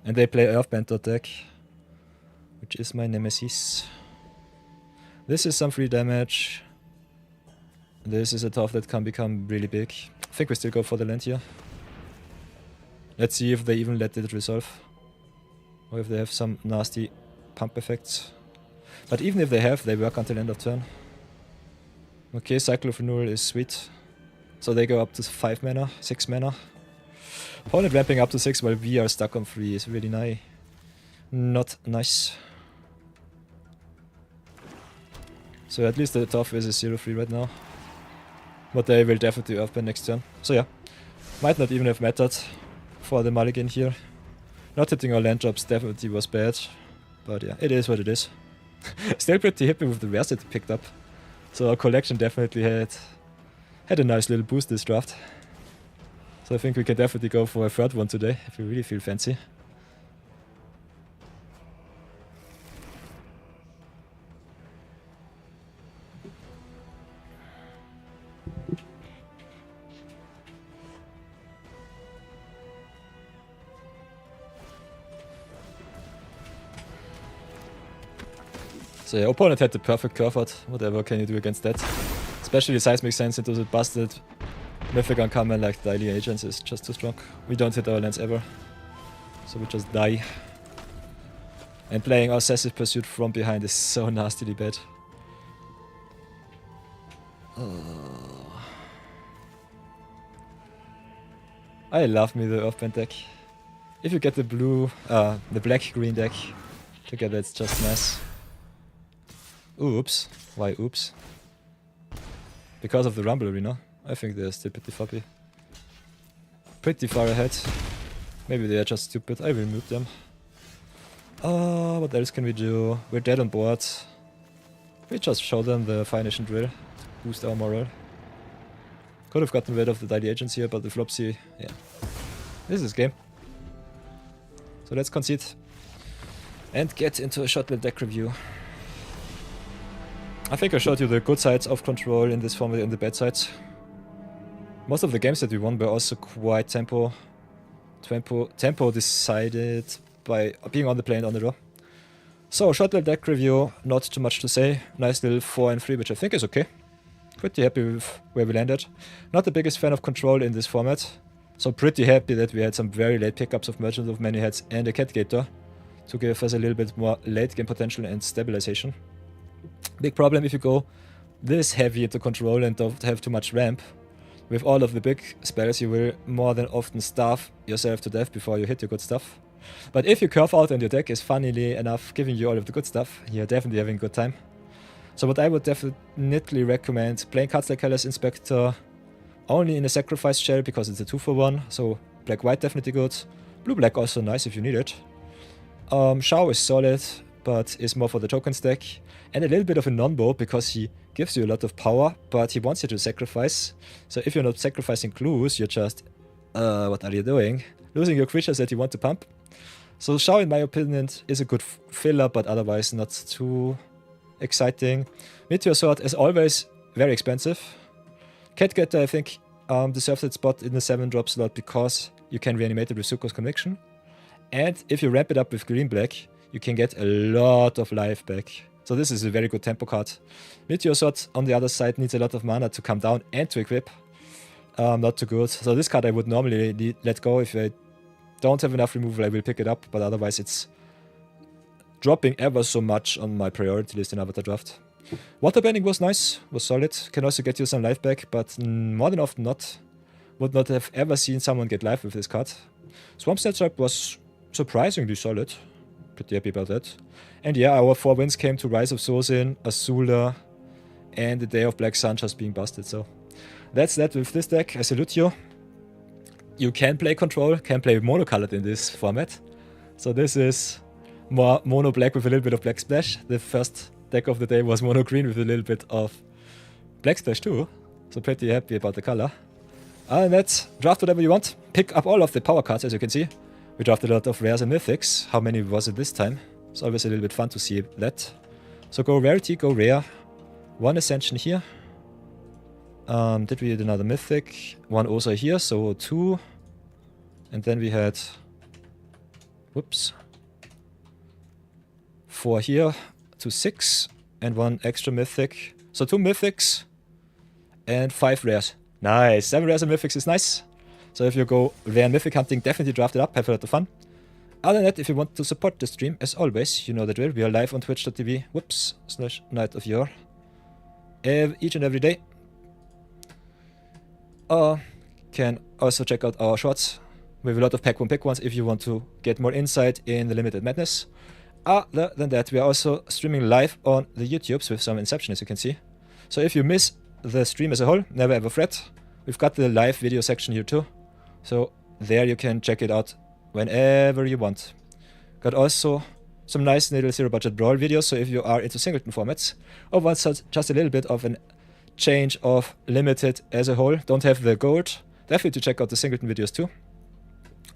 A: And they play Earthband deck, which is my nemesis. This is some free damage. This is a tough that can become really big. I think we still go for the land here. Let's see if they even let it resolve. Or if they have some nasty pump effects. But even if they have, they work until end of turn. Okay, Cycle of Renewal is sweet. So they go up to 5 mana, 6 mana. Opponent ramping up to 6 while we are stuck on 3 is really nice. Not nice. So at least the tough is a 0-3 right now. But they will definitely Earthband next turn. So yeah, might not even have mattered for the mulligan here. Not hitting our land drops definitely was bad. But yeah, it is what it is. Still pretty happy with the rares it picked up. So our collection definitely had a nice little boost this draft. So I think we can definitely go for a third one today, if we really feel fancy. So yeah, opponent had the perfect curve out. Whatever can you do against that? Especially Seismic Sense into the busted Mythic Uncommon like Daily Agents is just too strong. We don't hit our lands ever. So we just die. And playing Obsessive Pursuit from behind is so nastily bad. I love me the Earthband deck. If you get the the black-green deck together, it's just nice. Oops. Why oops? Because of the Rumble Arena. I think they're still pretty far ahead. Maybe they are just stupid. I will mute them. What else can we do? We're dead on board. We just show them the Fire Nation drill to boost our morale. Could have gotten rid of the Daily Agents here, but the Flopsy, yeah. This is game. So let's concede. And get into a short-lived deck review. I think I showed you the good sides of Control in this format and the bad sides. Most of the games that we won were also quite tempo decided by being on the play and on the draw. So, short little deck review, not too much to say. Nice little 4 and 3, which I think is okay. Pretty happy with where we landed. Not the biggest fan of Control in this format. So pretty happy that we had some very late pickups of Merchant of Many Heads and a Cat Gator to give us a little bit more late game potential and stabilization. Big problem if you go this heavy into control and don't have too much ramp. With all of the big spells, you will more than often starve yourself to death before you hit your good stuff. But if you curve out and your deck is funnily enough giving you all of the good stuff, you're definitely having a good time. So what I would definitely recommend, playing cards like Hellas Inspector only in a sacrifice shell because it's a 2-for-1, so black-white definitely good. Blue-black also nice if you need it. Shao is solid, but is more for the tokens deck. And a little bit of a non-bow because he gives you a lot of power, but he wants you to sacrifice. So if you're not sacrificing clues, you're just, what are you doing? Losing your creatures that you want to pump. So Shao, in my opinion, is a good filler, but otherwise not too exciting. Meteor Sword is always very expensive. Catgetter, I think, deserves its spot in the 7-drop slot because you can reanimate it with Zuko's Conviction. And if you ramp it up with green-black, you can get a lot of life back. So this is a very good tempo card. Meteor Sword, on the other side, needs a lot of mana to come down and to equip. Not too good. So this card I would normally let go. If I don't have enough removal, I will pick it up. But otherwise, it's dropping ever so much on my priority list in Avatar Draft. Waterbending was nice, was solid. Can also get you some life back, but more than often not. Would not have ever seen someone get life with this card. Swamp Snatcher was surprisingly solid. Pretty happy about that. And yeah, our 4 wins came to Rise of Sozin, Azula, and the Day of Black Sun just being busted. So that's that with this deck. I salute you. You can play control, can play monocolored in this format. So this is more mono black with a little bit of black splash. The first deck of the day was mono green with a little bit of black splash too. So pretty happy about the color. Other than that, draft whatever you want. Pick up all of the power cards, as you can see. We drafted a lot of rares and mythics. How many was it this time? It's always a little bit fun to see that. So go rarity, go rare. 1 ascension here. Did we do another mythic? 1 also here, so 2. And then we had... Whoops. 4 here to 6. And 1 extra mythic. So 2 mythics. And 5 rares. Nice. 7 rares and mythics is nice. So if you go rare and mythic hunting, definitely draft it up. Have a lot of fun. Other than that, if you want to support the stream, as always, you know the drill. We are live on twitch.tv. Whoops. /Night of Yor. Each and every day. Can also check out our shorts. We have a lot of pack 1 pick ones if you want to get more insight in the Limited Madness. Other than that, we are also streaming live on the YouTubes with some Inception, as you can see. So if you miss the stream as a whole, never ever fret. We've got the live video section here too. So there you can check it out whenever you want. Got also some nice little zero budget brawl videos, so if you are into singleton formats or want just a little bit of a change of Limited as a whole, don't have the gold, definitely to check out the singleton videos too.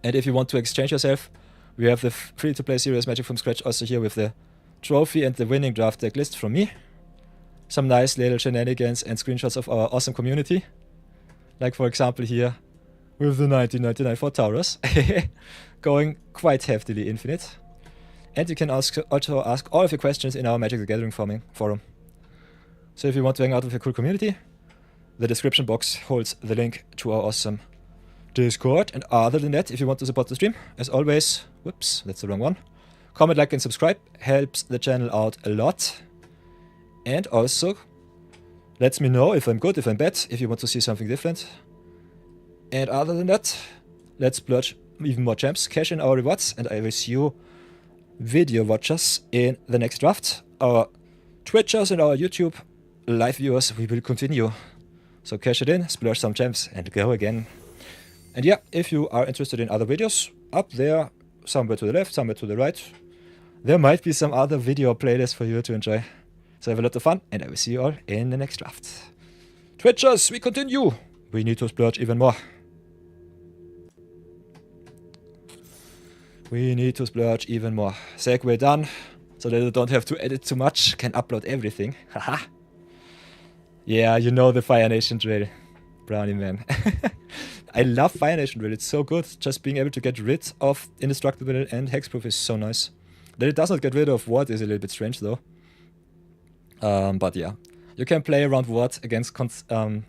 A: And if you want to exchange yourself, we have the free-to-play Serious Magic from Scratch also here with the trophy and the winning draft deck list from me. Some nice little shenanigans and screenshots of our awesome community. Like for example here, with the 1999 for Taurus, going quite heftily infinite. And you can also ask all of your questions in our Magic the Gathering forum. So if you want to hang out with a cool community, the description box holds the link to our awesome Discord. And other than that, if you want to support the stream, as always, whoops, that's the wrong one. Comment, like, and subscribe helps the channel out a lot. And also lets me know if I'm good, if I'm bad, if you want to see something different. And other than that, let's splurge even more gems, cash in our rewards, and I will see you video watchers in the next draft. Our Twitchers and our YouTube live viewers, we will continue. So cash it in, splurge some gems, and go again. And yeah, if you are interested in other videos, up there, somewhere to the left, somewhere to the right, there might be some other video playlists for you to enjoy. So have a lot of fun, and I will see you all in the next draft. Twitchers, we continue! We need to splurge even more. We need to splurge even more. Segue done, so that I don't have to edit too much. Can upload everything. Haha. Yeah, you know the Fire Nation drill. Brownie man. I love Fire Nation drill, it's so good. Just being able to get rid of Indestructible and Hexproof is so nice. That it does not get rid of Ward is a little bit strange though. But yeah. You can play around Ward against the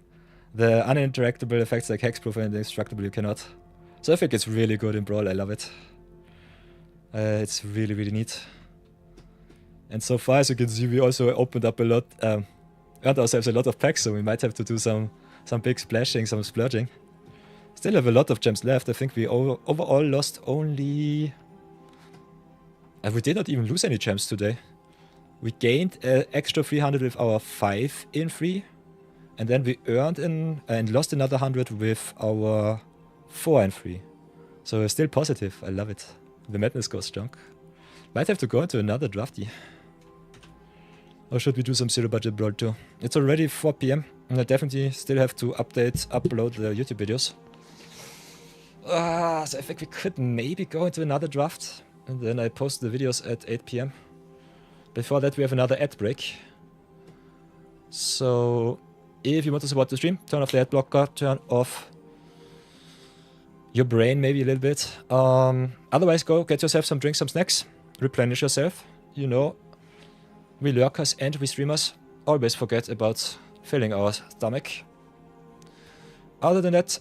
A: uninteractable effects like Hexproof and Indestructible you cannot. So I think it's really good in Brawl, I love it. It's really, really neat. And so far, as you can see, we also opened up a lot, earned ourselves a lot of packs, so we might have to do some big splashing, some splurging. Still have a lot of gems left. I think we overall lost only... we did not even lose any gems today. We gained extra 300 with our 5 in free. And then we earned and lost another 100 with our 4 in free. So we're still positive. I love it. The madness goes strong. Might have to go into another drafty. Or should we do some zero budget brawl too? It's already 4 PM. And I definitely still have to upload the YouTube videos. So I think we could maybe go into another draft. And then I post the videos at 8 PM. Before that we have another ad break. So if you want to support the stream, turn off the ad blocker, turn off your brain maybe a little bit. Otherwise go get yourself some drinks, some snacks. Replenish yourself. You know, we lurkers and we streamers always forget about filling our stomach. Other than that,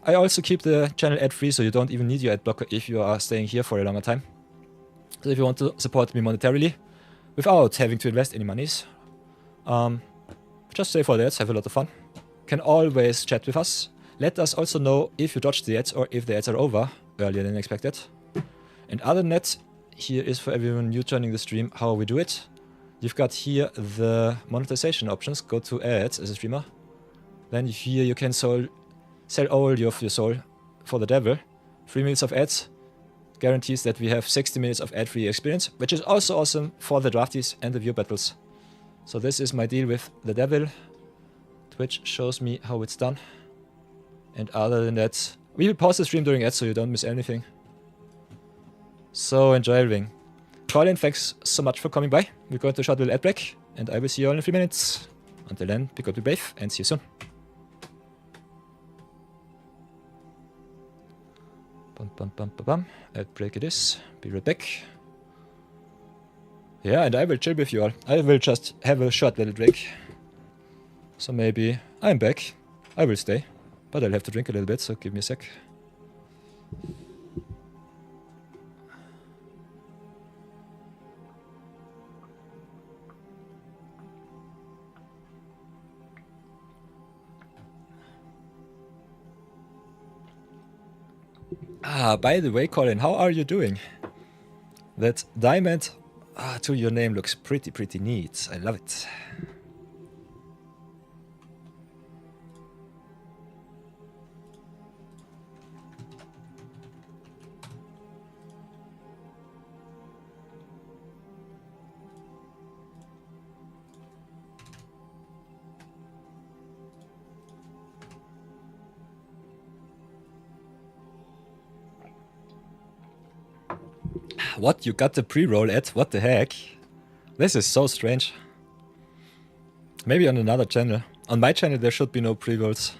A: I also keep the channel ad free, so you don't even need your ad blocker if you are staying here for a longer time. So if you want to support me monetarily, without having to invest any monies, just stay for the ads, have a lot of fun. Can always chat with us. Let us also know if you dodged the ads or if the ads are over earlier than expected. And other than that, here is for everyone new joining the stream how we do it. You've got here the monetization options. Go to ads as a streamer. Then here you can sell all of your soul for the devil. 3 minutes of ads guarantees that we have 60 minutes of ad-free experience, which is also awesome for the drafties and the view battles. So this is my deal with the devil. Twitch shows me how it's done. And other than that, we will pause the stream during ads so you don't miss anything. So enjoy everything. Colin, thanks so much for coming by. We're going to a short little ad break, and I will see you all in 3 minutes. Until then, pick up, be brave, and see you soon. Bum bum bum bum bum. Ad break it is. Be right back. Yeah, and I will chill with you all. I will just have a short little break. So maybe I'm back. I will stay. But I'll have to drink a little bit, so give me a sec. By the way, Colin, how are you doing? That diamond to your name looks pretty neat. I love it. What? You got the pre-roll at? What the heck? This is so strange. Maybe on another channel. On my channel there should be no pre-rolls.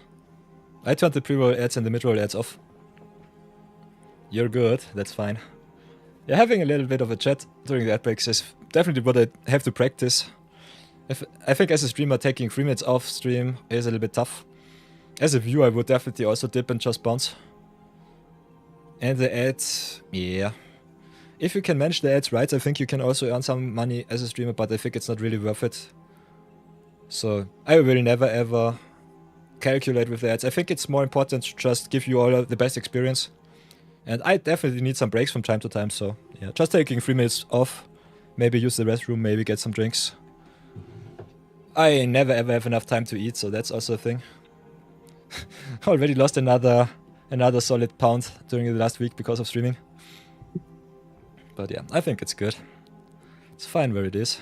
A: I turned the pre-roll ads and the mid-roll ads off. You're good, that's fine. Yeah, having a little bit of a chat during the ad breaks is definitely what I have to practice. I think as a streamer taking 3 minutes off stream is a little bit tough. As a viewer I would definitely also dip and just bounce. And the ads, yeah. If you can manage the ads right, I think you can also earn some money as a streamer, but I think it's not really worth it. So I will never ever calculate with the ads. I think it's more important to just give you all the best experience. And I definitely need some breaks from time to time, so yeah, just taking 3 minutes off, maybe use the restroom, maybe get some drinks. I never ever have enough time to eat, so that's also a thing. Already lost another solid pound during the last week because of streaming. But yeah, I think it's good. It's fine where it is.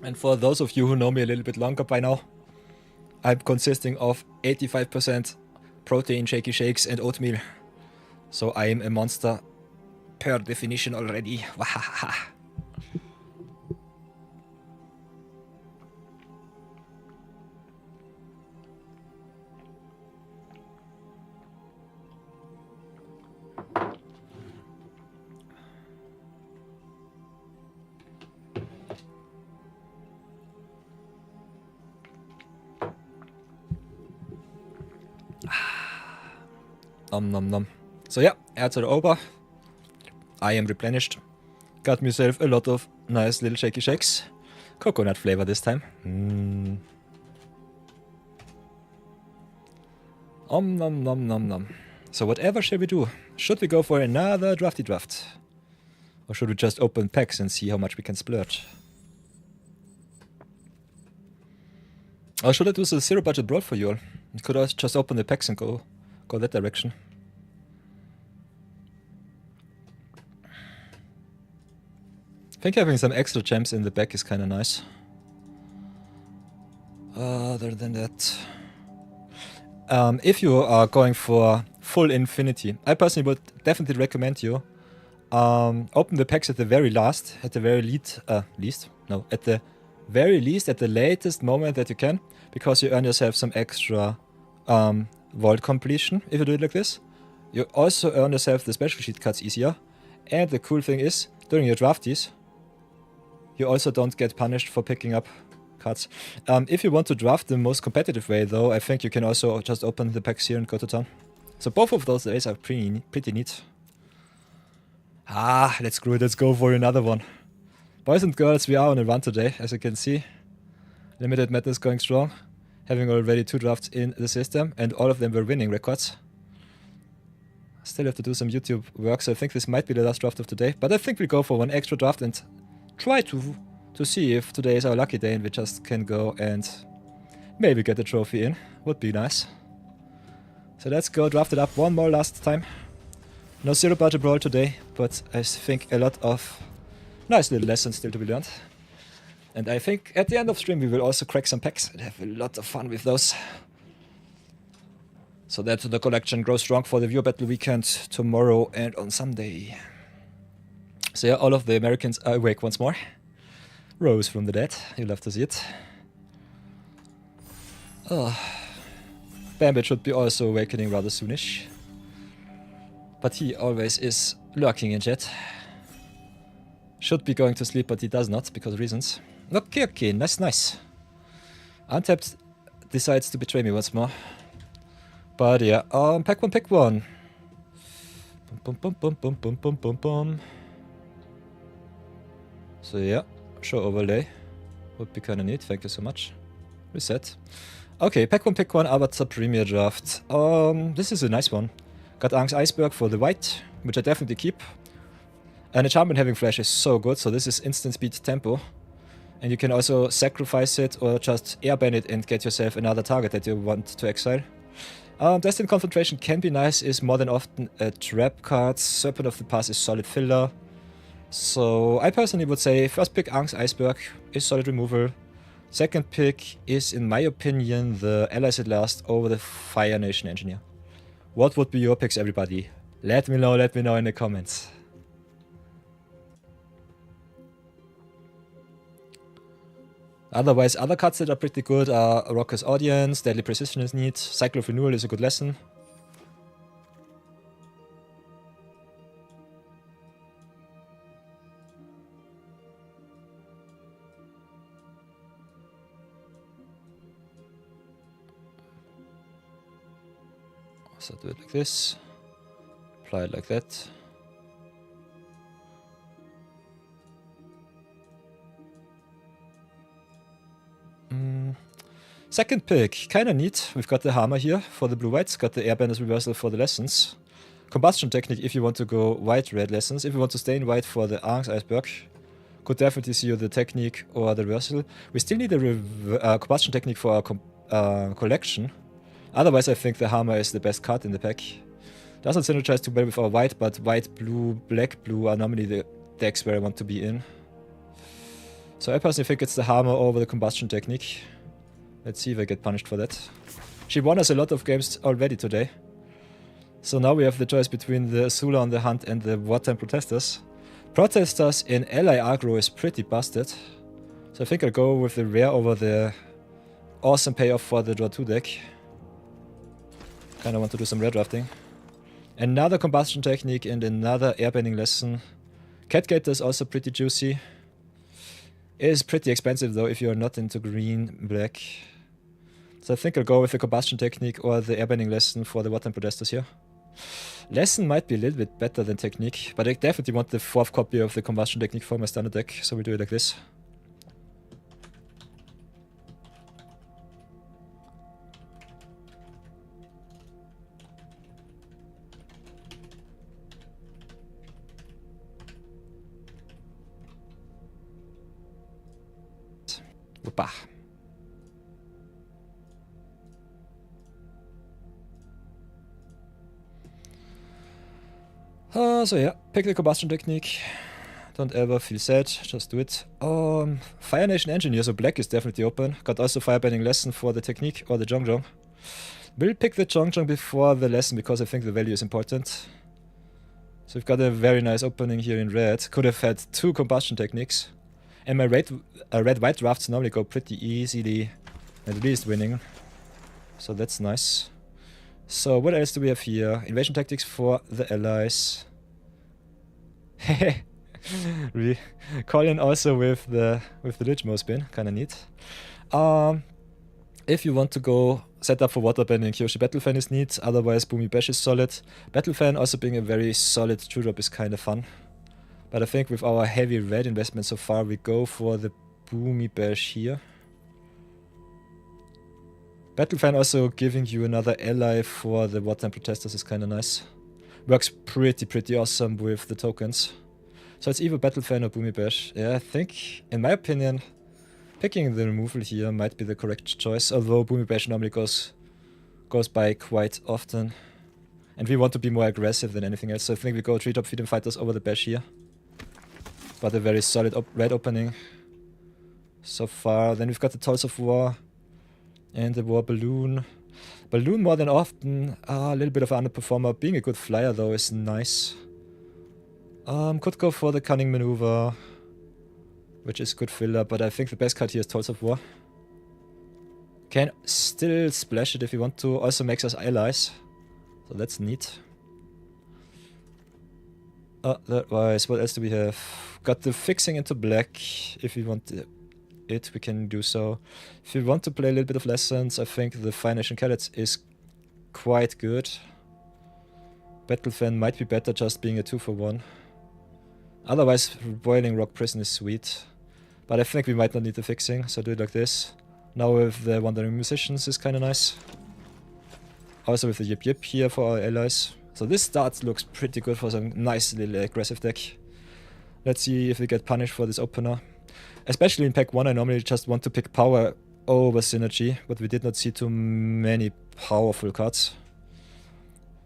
A: And for those of you who know me a little bit longer by now, I'm consisting of 85% protein shaky shakes and oatmeal. So I am a monster per definition already. Wahaha. Nom nom. So yeah, ads are over. I am replenished. Got myself a lot of nice little shaky shakes. Coconut flavor this time. Nom nom nom nom. So whatever shall we do? Should we go for another drafty draft? Or should we just open packs and see how much we can splurge? Or should I do the zero budget brawl for you all? Could I just open the packs and go that direction? I think having some extra gems in the back is kind of nice. Other than that, if you are going for full infinity, I personally would definitely recommend you open the packs at the very last, at the very least, at the latest moment that you can, because you earn yourself some extra vault completion if you do it like this. You also earn yourself the special sheet cards easier, and the cool thing is, during your drafties, you also don't get punished for picking up cards. If you want to draft the most competitive way though, I think you can also just open the packs here and go to town. So both of those ways are pretty neat. Let's screw it, let's go for another one. Boys and girls, we are on a run today, as you can see. Limited Madness going strong, having already 2 drafts in the system, and all of them were winning records. Still have to do some YouTube work, so I think this might be the last draft of today. But I think we'll go for one extra draft and try to see if today is our lucky day and we just can go and maybe get the trophy in. Would be nice. So let's go draft it up one more last time. No zero budget brawl today, but I think a lot of nice little lessons still to be learned. And I think at the end of stream we will also crack some packs and have a lot of fun with those. So that the collection grows strong for the viewer battle weekend tomorrow and on Sunday. So yeah, all of the Americans are awake once more. Rose from the dead, you love to see it. Bambit should be also awakening rather soonish. But he always is lurking in chat. Should be going to sleep, but he does not, because of reasons. Okay, nice. Untapped decides to betray me once more. But yeah, pack one. Bum. So yeah, show overlay. Would be kinda neat, thank you so much. Reset. Okay, pack one, Avatar Premier Draft. This is a nice one. Got Ang's Iceberg for the white, which I definitely keep. And enchantment having flash is so good, so this is instant speed tempo. And you can also sacrifice it or just airbend it and get yourself another target that you want to exile. Destined Confrontation can be nice, is more than often a trap card. Serpent of the Past is solid filler. So I personally would say first pick Ang's Iceberg is solid removal. Second pick is, in my opinion, the Allies at Last over the Fire Nation Engineer. What would be your picks, everybody? Let me know in the comments. Otherwise, other cards that are pretty good are Rocker's Audience, Deadly Precision is neat, Cycle of Renewal is a good lesson. So do it like this, apply it like that. Second pick, kinda neat. We've got the hammer here for the blue-whites, got the Airbender's Reversal for the lessons. Combustion Technique if you want to go white-red lessons. If you want to stay in white for the Ang's Iceberg, could definitely see you the Technique or the Reversal. We still need a Combustion Technique for our collection. Otherwise I think the hammer is the best card in the pack. Doesn't synergize too well with our white, but white, blue, black, blue are normally the decks where I want to be in. So I personally think it's the hammer over the Combustion Technique. Let's see if I get punished for that. She won us a lot of games already today. So now we have the choice between the Azula on the Hunt and the Wartime Protesters. Protesters in ally aggro is pretty busted. So I think I'll go with the rare over the awesome payoff for the draw 2 deck. Kinda want to do some rare drafting. Another Combustion Technique and another airbending lesson. Catgator is also pretty juicy. It is pretty expensive though if you're not into green, black. So I think I'll go with the Combustion Technique or the airbending lesson for the Wartime Protesters here. Lesson might be a little bit better than Technique, but I definitely want the 4th copy of the Combustion Technique for my standard deck, so we'll do it like this. Whoopa. So yeah, pick the Combustion Technique. Don't ever feel sad, just do it. Fire Nation Engineer, so black is definitely open. Got also Firebending Lesson for the Technique or the Zhongjong. Will pick the Zhongjong before the Lesson because I think the value is important. So we've got a very nice opening here in red. Could have had 2 Combustion Techniques. And my red-white drafts normally go pretty easily, at least winning. So that's nice. So what else do we have here? Invasion Tactics for the allies. We call in also with the Lichmo spin, kinda neat. If you want to go set up for waterbending, Kyoshi Battle Fan is neat, otherwise Boomy Bash is solid. Battle Fan also being a very solid 2-drop is kinda fun. But I think with our heavy red investment so far, we go for the Boomy Bash here. Battle Fan also giving you another ally for the Wartime Protesters is kinda nice. Works pretty awesome with the tokens. So it's either Battle Fan or Boomy Bash. Yeah, I think, in my opinion, picking the removal here might be the correct choice, although Boomy Bash normally goes by quite often. And we want to be more aggressive than anything else, so I think we go 3-drop Freedom Fighters over the Bash here. But a very solid red opening so far. Then we've got the Tolls of War and the War Balloon. Balloon more than often, a little bit of an underperformer. Being a good flyer though is nice. Could go for the Cunning Maneuver, which is good filler, but I think the best card here is Tolls of War. Can still splash it if you want to, also makes us allies, so that's neat. Otherwise, what else do we have? Got the Fixing into black. If we want it, we can do so. If you want to play a little bit of Lessons, I think the Fire Nation Cadets is quite good. Battle Fan might be better just being a 2-for-1. Otherwise, Boiling Rock Prison is sweet. But I think we might not need the Fixing, so do it like this. Now with the Wandering Musicians is kinda nice. Also with the Yip Yip here for our allies. So this start looks pretty good for some nice little aggressive deck. Let's see if we get punished for this opener. Especially in pack 1, I normally just want to pick power over synergy, but we did not see too many powerful cards.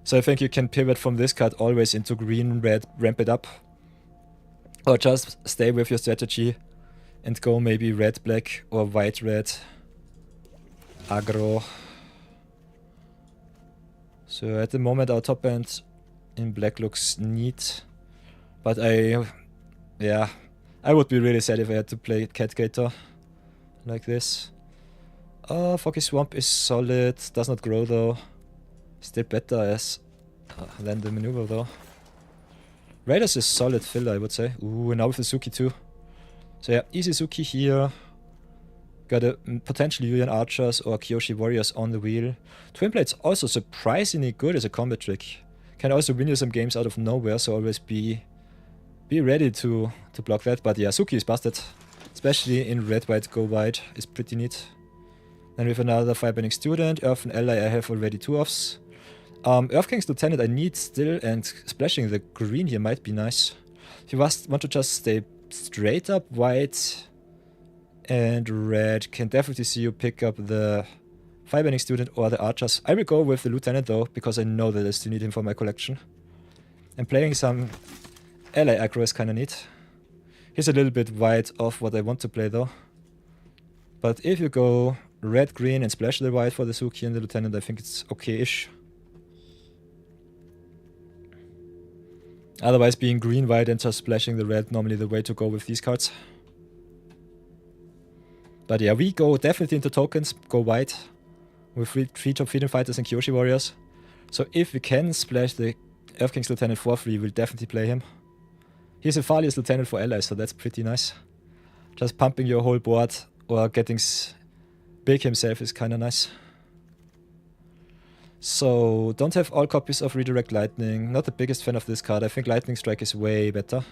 A: So I think you can pivot from this card always into green, red, ramp it up. Or just stay with your strategy and go maybe red, black or white, red. Aggro. So at the moment our top end in black looks neat. But I would be really sad if I had to play Catgator like this. Foggy Swamp is solid, does not grow though. Still better as than the maneuver though. Raiders is solid filler, I would say. Ooh, and now with the Suki too. So yeah, easy Suki here. Got a potential Yuyan Archers or Kyoshi Warriors on the wheel. Twin Blade's also surprisingly good as a combat trick. Can also win you some games out of nowhere, so always be ready to block that. But yeah, Suki is busted. Especially in red, white, go white is pretty neat. Then we have another Firebending Student. Earth and Ally I have already 2 offs. Earth King's Lieutenant I need still, and splashing the green here might be nice. If you want to just stay straight up white and red, can definitely see you pick up the Firebending Student or the Archers. I will go with the Lieutenant though, because I know that I still need him for my collection. And playing some ally aggro is kinda neat. He's a little bit wide off what I want to play though. But if you go red, green and splash the white for the Suki and the Lieutenant, I think it's okay-ish. Otherwise being green, white and just splashing the red normally the way to go with these cards. But yeah, we go definitely into tokens, go white with 3 top Freedom Fighters and Kyoshi Warriors. So if we can splash the Earth King's Lieutenant for free, we'll definitely play him. He's a Falia's Lieutenant for allies, so that's pretty nice. Just pumping your whole board or getting big himself is kinda nice. So, don't have all copies of Redirect Lightning. Not the biggest fan of this card. I think Lightning Strike is way better.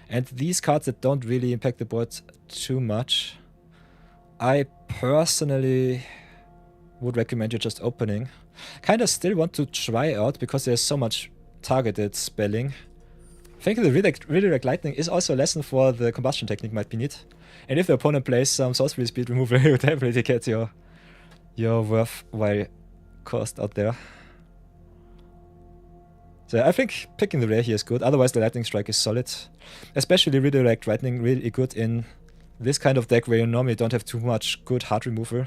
A: And these cards that don't really impact the board too much, I personally would recommend you just opening. Kinda still want to try out because there's so much targeted spelling. I think the Redirect Lightning is also a lesson for the combustion technique might be neat. And if the opponent plays some sorcery speed removal, you would definitely get your worthwhile cost out there. So I think picking the rare here is good, otherwise the Lightning Strike is solid. Especially Redirect Lightning really good in this kind of deck where you normally don't have too much good hard removal.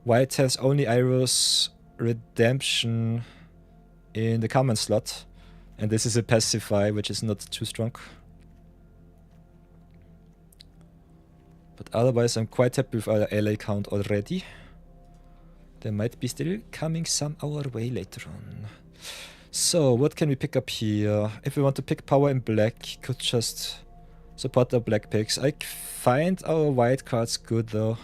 A: White has only Iroh's Redemption in the common slot, and this is a pacify which is not too strong. But otherwise I'm quite happy with our LA count already. There might be still coming some our way later on. So, what can we pick up here? If we want to pick power in black, could just support our black picks. I find our white cards good though.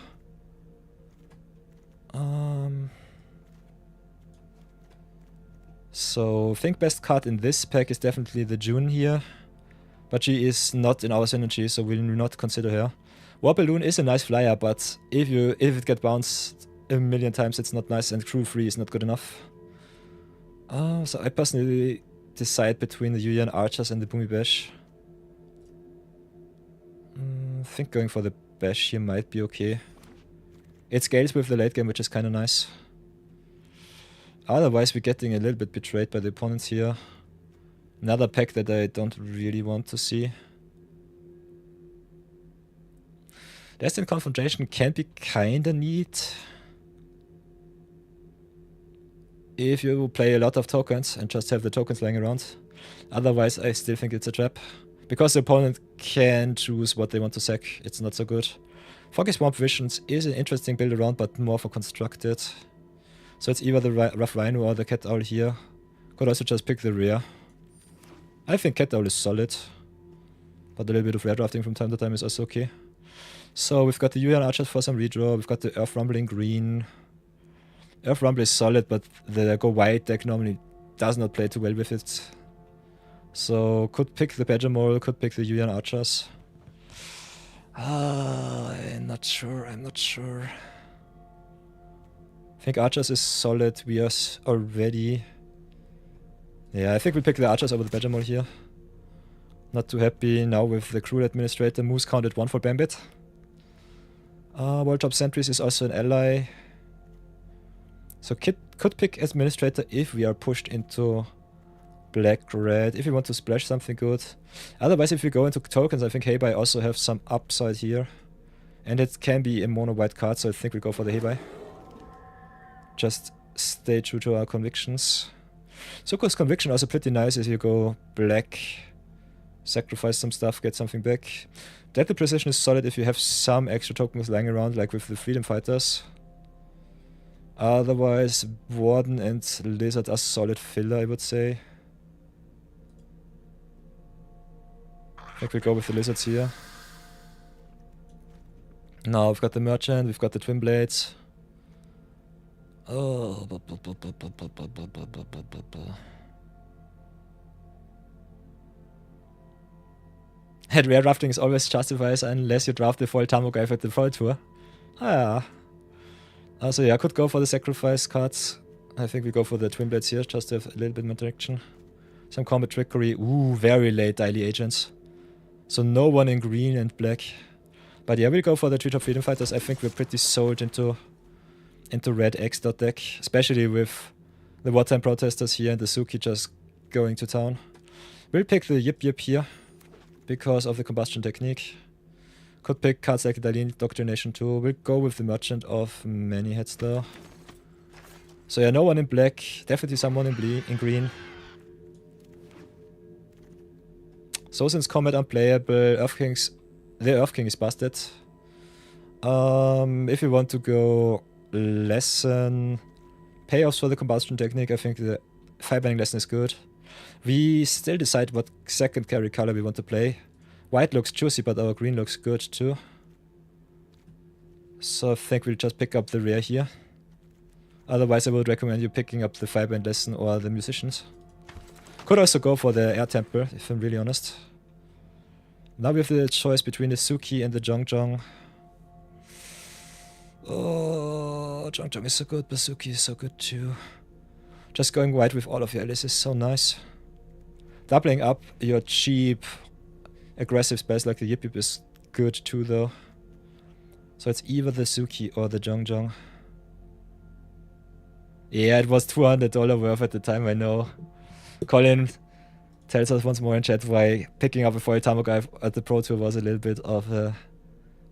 A: So, I think best card in this pack is definitely the June here. But she is not in our synergy, so we'll not consider her. War Balloon is a nice flyer, but if it gets bounced a million times, it's not nice, and crew free is not good enough. So I personally decide between the Yuyan Archers and the Boomy Bash. I think going for the Bash here might be okay. It scales with the late game, which is kind of nice. Otherwise, we're getting a little bit betrayed by the opponents here. Another pack that I don't really want to see. Destined Confrontation can be kinda neat if you play a lot of tokens and just have the tokens lying around. Otherwise, I still think it's a trap. Because the opponent can choose what they want to sack, it's not so good. Foggy Swamp Visions is an interesting build around, but more for constructed. So it's either the Rough Rhino or the Cat Owl here. Could also just pick the rare. I think Cat Owl is solid, but a little bit of rare drafting from time to time is also okay. So we've got the Yuyan Archers for some redraw, we've got the Earth Rumble in green. Earth Rumble is solid, but the Go White deck normally does not play too well with it. So could pick the Badger Mole, could pick the Yuyan Archers. I'm not sure. I think Archers is solid. We are already... Yeah, I think we pick the Archers over the Badger Mole here. Not too happy now with the Cruel Administrator. Moose counted 1 for Bambit. World Top Sentries is also an ally. So could pick Administrator if we are pushed into black-red, if we want to splash something good. Otherwise, if we go into tokens, I think Heibai also have some upside here. And it can be a mono-white card, so I think we go for the Heibai. Just stay true to our convictions. Suko's Conviction also pretty nice if you go black, sacrifice some stuff, get something back. Deadly Precision is solid if you have some extra tokens lying around, like with the Freedom Fighters. Otherwise, Warden and Lizard are solid filler, I would say. I think we go with the Lizards here. Now we've got the Merchant, we've got the Twin Blades. Oh, and rare drafting is always justified unless you draft the foil Tamoglyph at the foil tour. Ah. Also yeah, I could go for the sacrifice cards. I think we go for the Twin Blades here, just to have a little bit more direction. Some combat trickery. Ooh, very late daily agents. So no one in green and black. But yeah, we'll go for the Treetop Freedom Fighters. I think we're pretty sold into red X dot deck, especially with the Wartime Protesters here and the Suki just going to town. We'll pick the Yip Yip here because of the combustion technique. Could pick cards like Dalin Doctrination too. We'll go with the Merchant of Many Heads though. So yeah, no one in black, definitely someone in green. So since combat unplayable, the Earth King is busted. If you want to go lesson payoffs for the combustion technique, I think the Firebending lesson is good. We still decide what second carry color we want to play. White looks juicy, but our green looks good too. So I think we'll just pick up the rare here. Otherwise, I would recommend you picking up the Fireband Lesson or the Musicians. Could also go for the Air Temple, if I'm really honest. Now we have the choice between the Suki and the Jongjong. Oh, Jongjong is so good, but Suki is so good too. Just going wide with all of your allies is so nice. Doubling up your cheap, aggressive spells like the Yip Yip is good too though. So it's either the Suki or the Jongjong. Yeah, it was $200 worth at the time, I know. Colin tells us once more in chat why picking up a Foyotamo guy at the Pro Tour was a little bit of a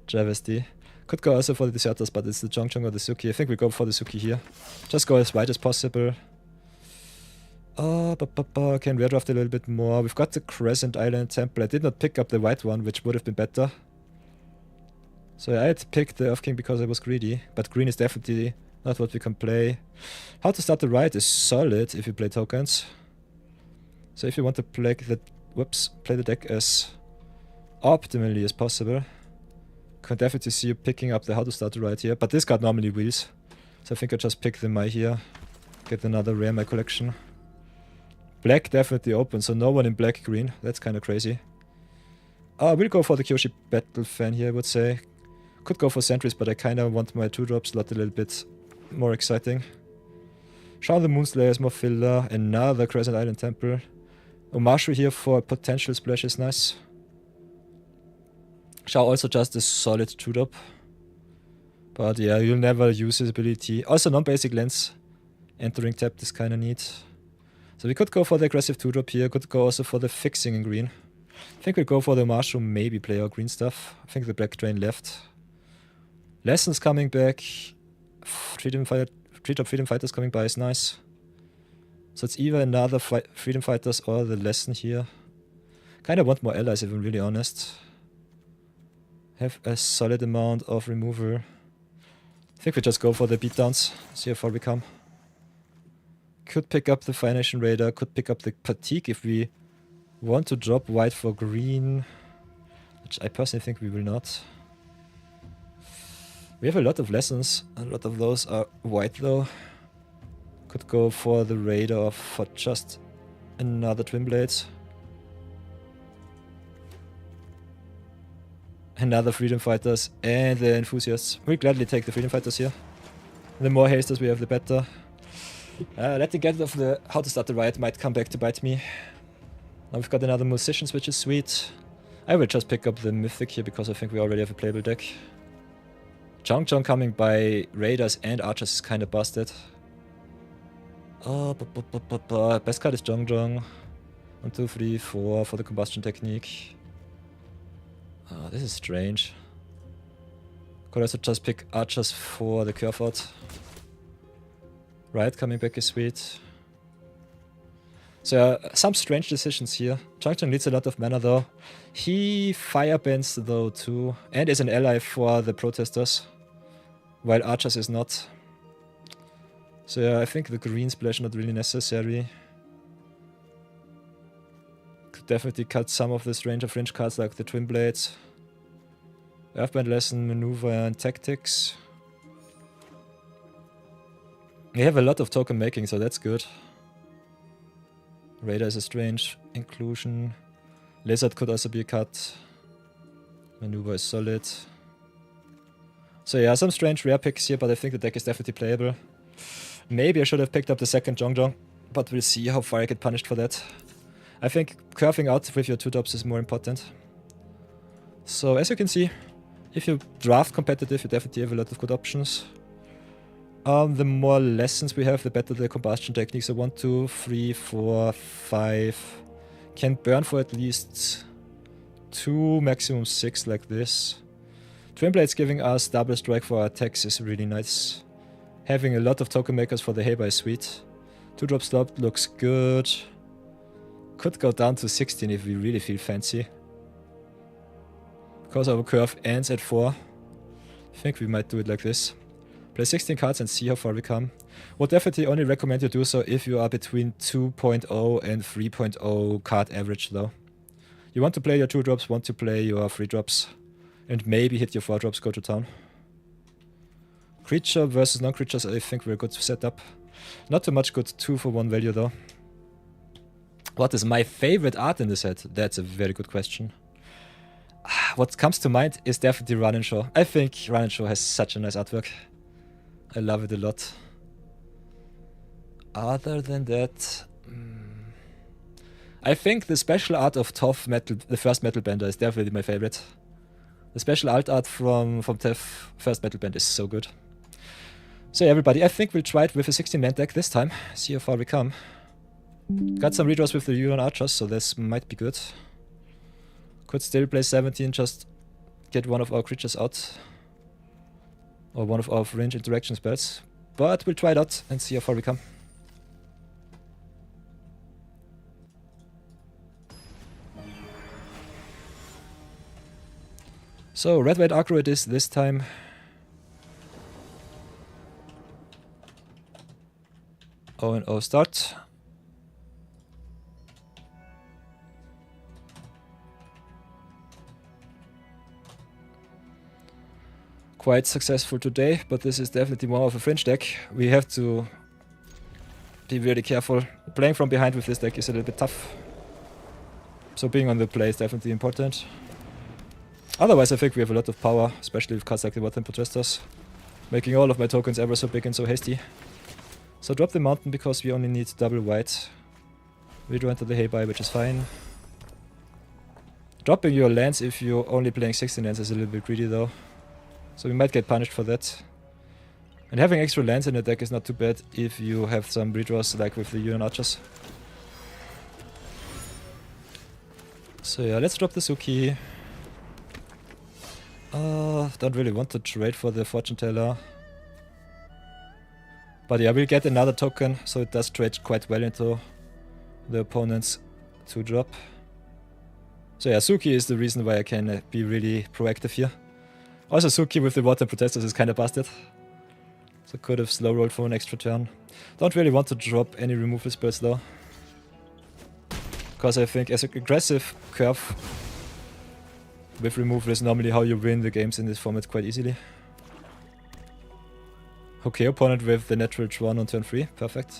A: travesty. Could go also for the Deserters, but it's the Jongjong or the Suki. I think we go for the Suki here. Just go as wide as possible. Can rear draft a little bit more. We've got the Crescent Island Temple. I did not pick up the white one, which would have been better. So I had to pick the Earth King because I was greedy. But green is definitely not what we can play. How to start the ride is solid if you play tokens. So if you want to play the deck as optimally as possible, can definitely see you picking up the how to start the ride here. But this card normally wheels. So I think I just pick the Mai here. Get another rare in my collection. Black definitely open, so no one in black green. That's kind of crazy. We'll go for the Kyoshi Battle Fan here, I would say. Could go for sentries, but I kind of want my 2-drop slot a little bit more exciting. Shaun the Moonslayer is more filler. Another Crescent Island Temple. Omashu here for potential splash is nice. Shao also just a solid 2-drop. But yeah, you'll never use his ability. Also non-basic lens entering tapped is kind of neat. So we could go for the aggressive 2-drop here. Could go also for the fixing in green. I think we'll go for the Omashu, maybe play our green stuff. I think the black drain left. Lessons coming back. Freedom Fighters coming by is nice. So it's either another Freedom Fighters or the Lesson here. Kind of want more allies if I'm really honest. Have a solid amount of removal. I think we just go for the beatdowns. See how far we come. Could pick up the Fire Nation Raider. Could pick up the Fatigue if we want to drop white for green. Which I personally think we will not. We have a lot of lessons. A lot of those are white though. Could go for the Raider or for just another Twin Blades. Another Freedom Fighters and the Enthusiasts. We'll gladly take the Freedom Fighters here. The more hasters we have, the better. Letting get of the how to start the riot might come back to bite me. Now we've got another Musicians, which is sweet. I will just pick up the Mythic here because I think we already have a playable deck. Jongjong coming by Raiders and Archers is kind of busted. Best card is Jongjong. 1, 2, 3, 4 for the combustion technique. This is strange. Could also just pick Archers for the curve out. Riot coming back is sweet. So some strange decisions here. Jongjong needs a lot of mana though. He firebends though too. And is an ally for the protesters. While Archers is not. So yeah, I think the green splash not really necessary. Could definitely cut some of the stranger fringe cards like the Twin Blades. Earthbound Lesson, Maneuver and Tactics. We have a lot of token making, so that's good. Raider is a strange inclusion. Lizard could also be a cut. Maneuver is solid. So yeah, some strange rare picks here, but I think the deck is definitely playable. Maybe I should have picked up the second Jongjong, but we'll see how far I get punished for that. I think curving out with your 2-drops is more important. So as you can see, if you draft competitive, you definitely have a lot of good options. The more lessons we have, the better the combustion technique. So 1, 2, 3, 4, 5. Can burn for at least 2, maximum 6 like this. Twin Blades giving us double strike for our attacks is really nice. Having a lot of token makers for the Heiba is sweet. 2-drop slot looks good. Could go down to 16 if we really feel fancy. Because our curve ends at 4. I think we might do it like this. Play 16 cards and see how far we come. Would definitely only recommend you do so if you are between 2.0 and 3.0 card average though. You want to play your 2-drops, want to play your 3-drops. And maybe hit your 4-drops, go to town. Creature versus non-creatures, I think we're good to set up. Not too much good 2-for-1 value though. What is my favorite art in the set? That's a very good question. What comes to mind is definitely Run and Show. I think Run and Show has such a nice artwork. I love it a lot. Other than that... I think the special art of Toph Metal, the first Metal Bender, is definitely my favorite. The special art from Toph first Metal Bender is so good. So yeah, everybody, I think we'll try it with a 16-land deck this time. See how far we come. Got some redraws with the Huron Archers, so this might be good. Could still play 17, just get one of our creatures out. Or one of our range interaction spells. But we'll try it out and see how far we come. So, red-white aggro it is this time. O&O start. Quite successful today, but this is definitely more of a fringe deck. We have to be really careful. Playing from behind with this deck is a little bit tough. So being on the play is definitely important. Otherwise I think we have a lot of power, especially with cards like the Water Protesters. Making all of my tokens ever so big and so hasty. So drop the mountain because we only need double white. Redraw into the Haybuy, which is fine. Dropping your lands if you're only playing 16 lands is a little bit greedy though. So we might get punished for that. And having extra lands in the deck is not too bad if you have some redraws like with the Huron Archers. So yeah, let's drop the Suki. Don't really want to trade for the Fortune Teller. But yeah, we'll get another token, so it does trade quite well into the opponent's 2-drop. So yeah, Suki is the reason why I can be really proactive here. Also Suki with the Water Protesters is kinda busted. So could have slow rolled for an extra turn. Don't really want to drop any removal spells though. Because I think as an aggressive curve with removal is normally how you win the games in this format quite easily. Okay, opponent with the natural draw on turn 3. Perfect.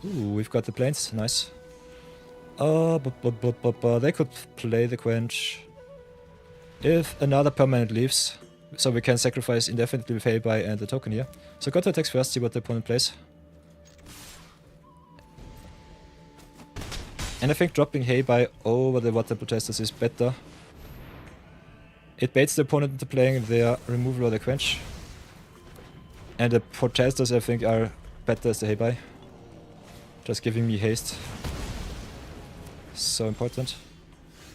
A: Ooh, we've got the planes. Nice. They could play the Quench. If another permanent leaves, so we can sacrifice indefinitely with Haybuy and the token here. So go to attacks first, see what the opponent plays. And I think dropping Haybuy over the Water Protesters is better. It baits the opponent into playing their removal or the Quench. And the Protesters I think are better as the Haybuy. Just giving me haste. So important.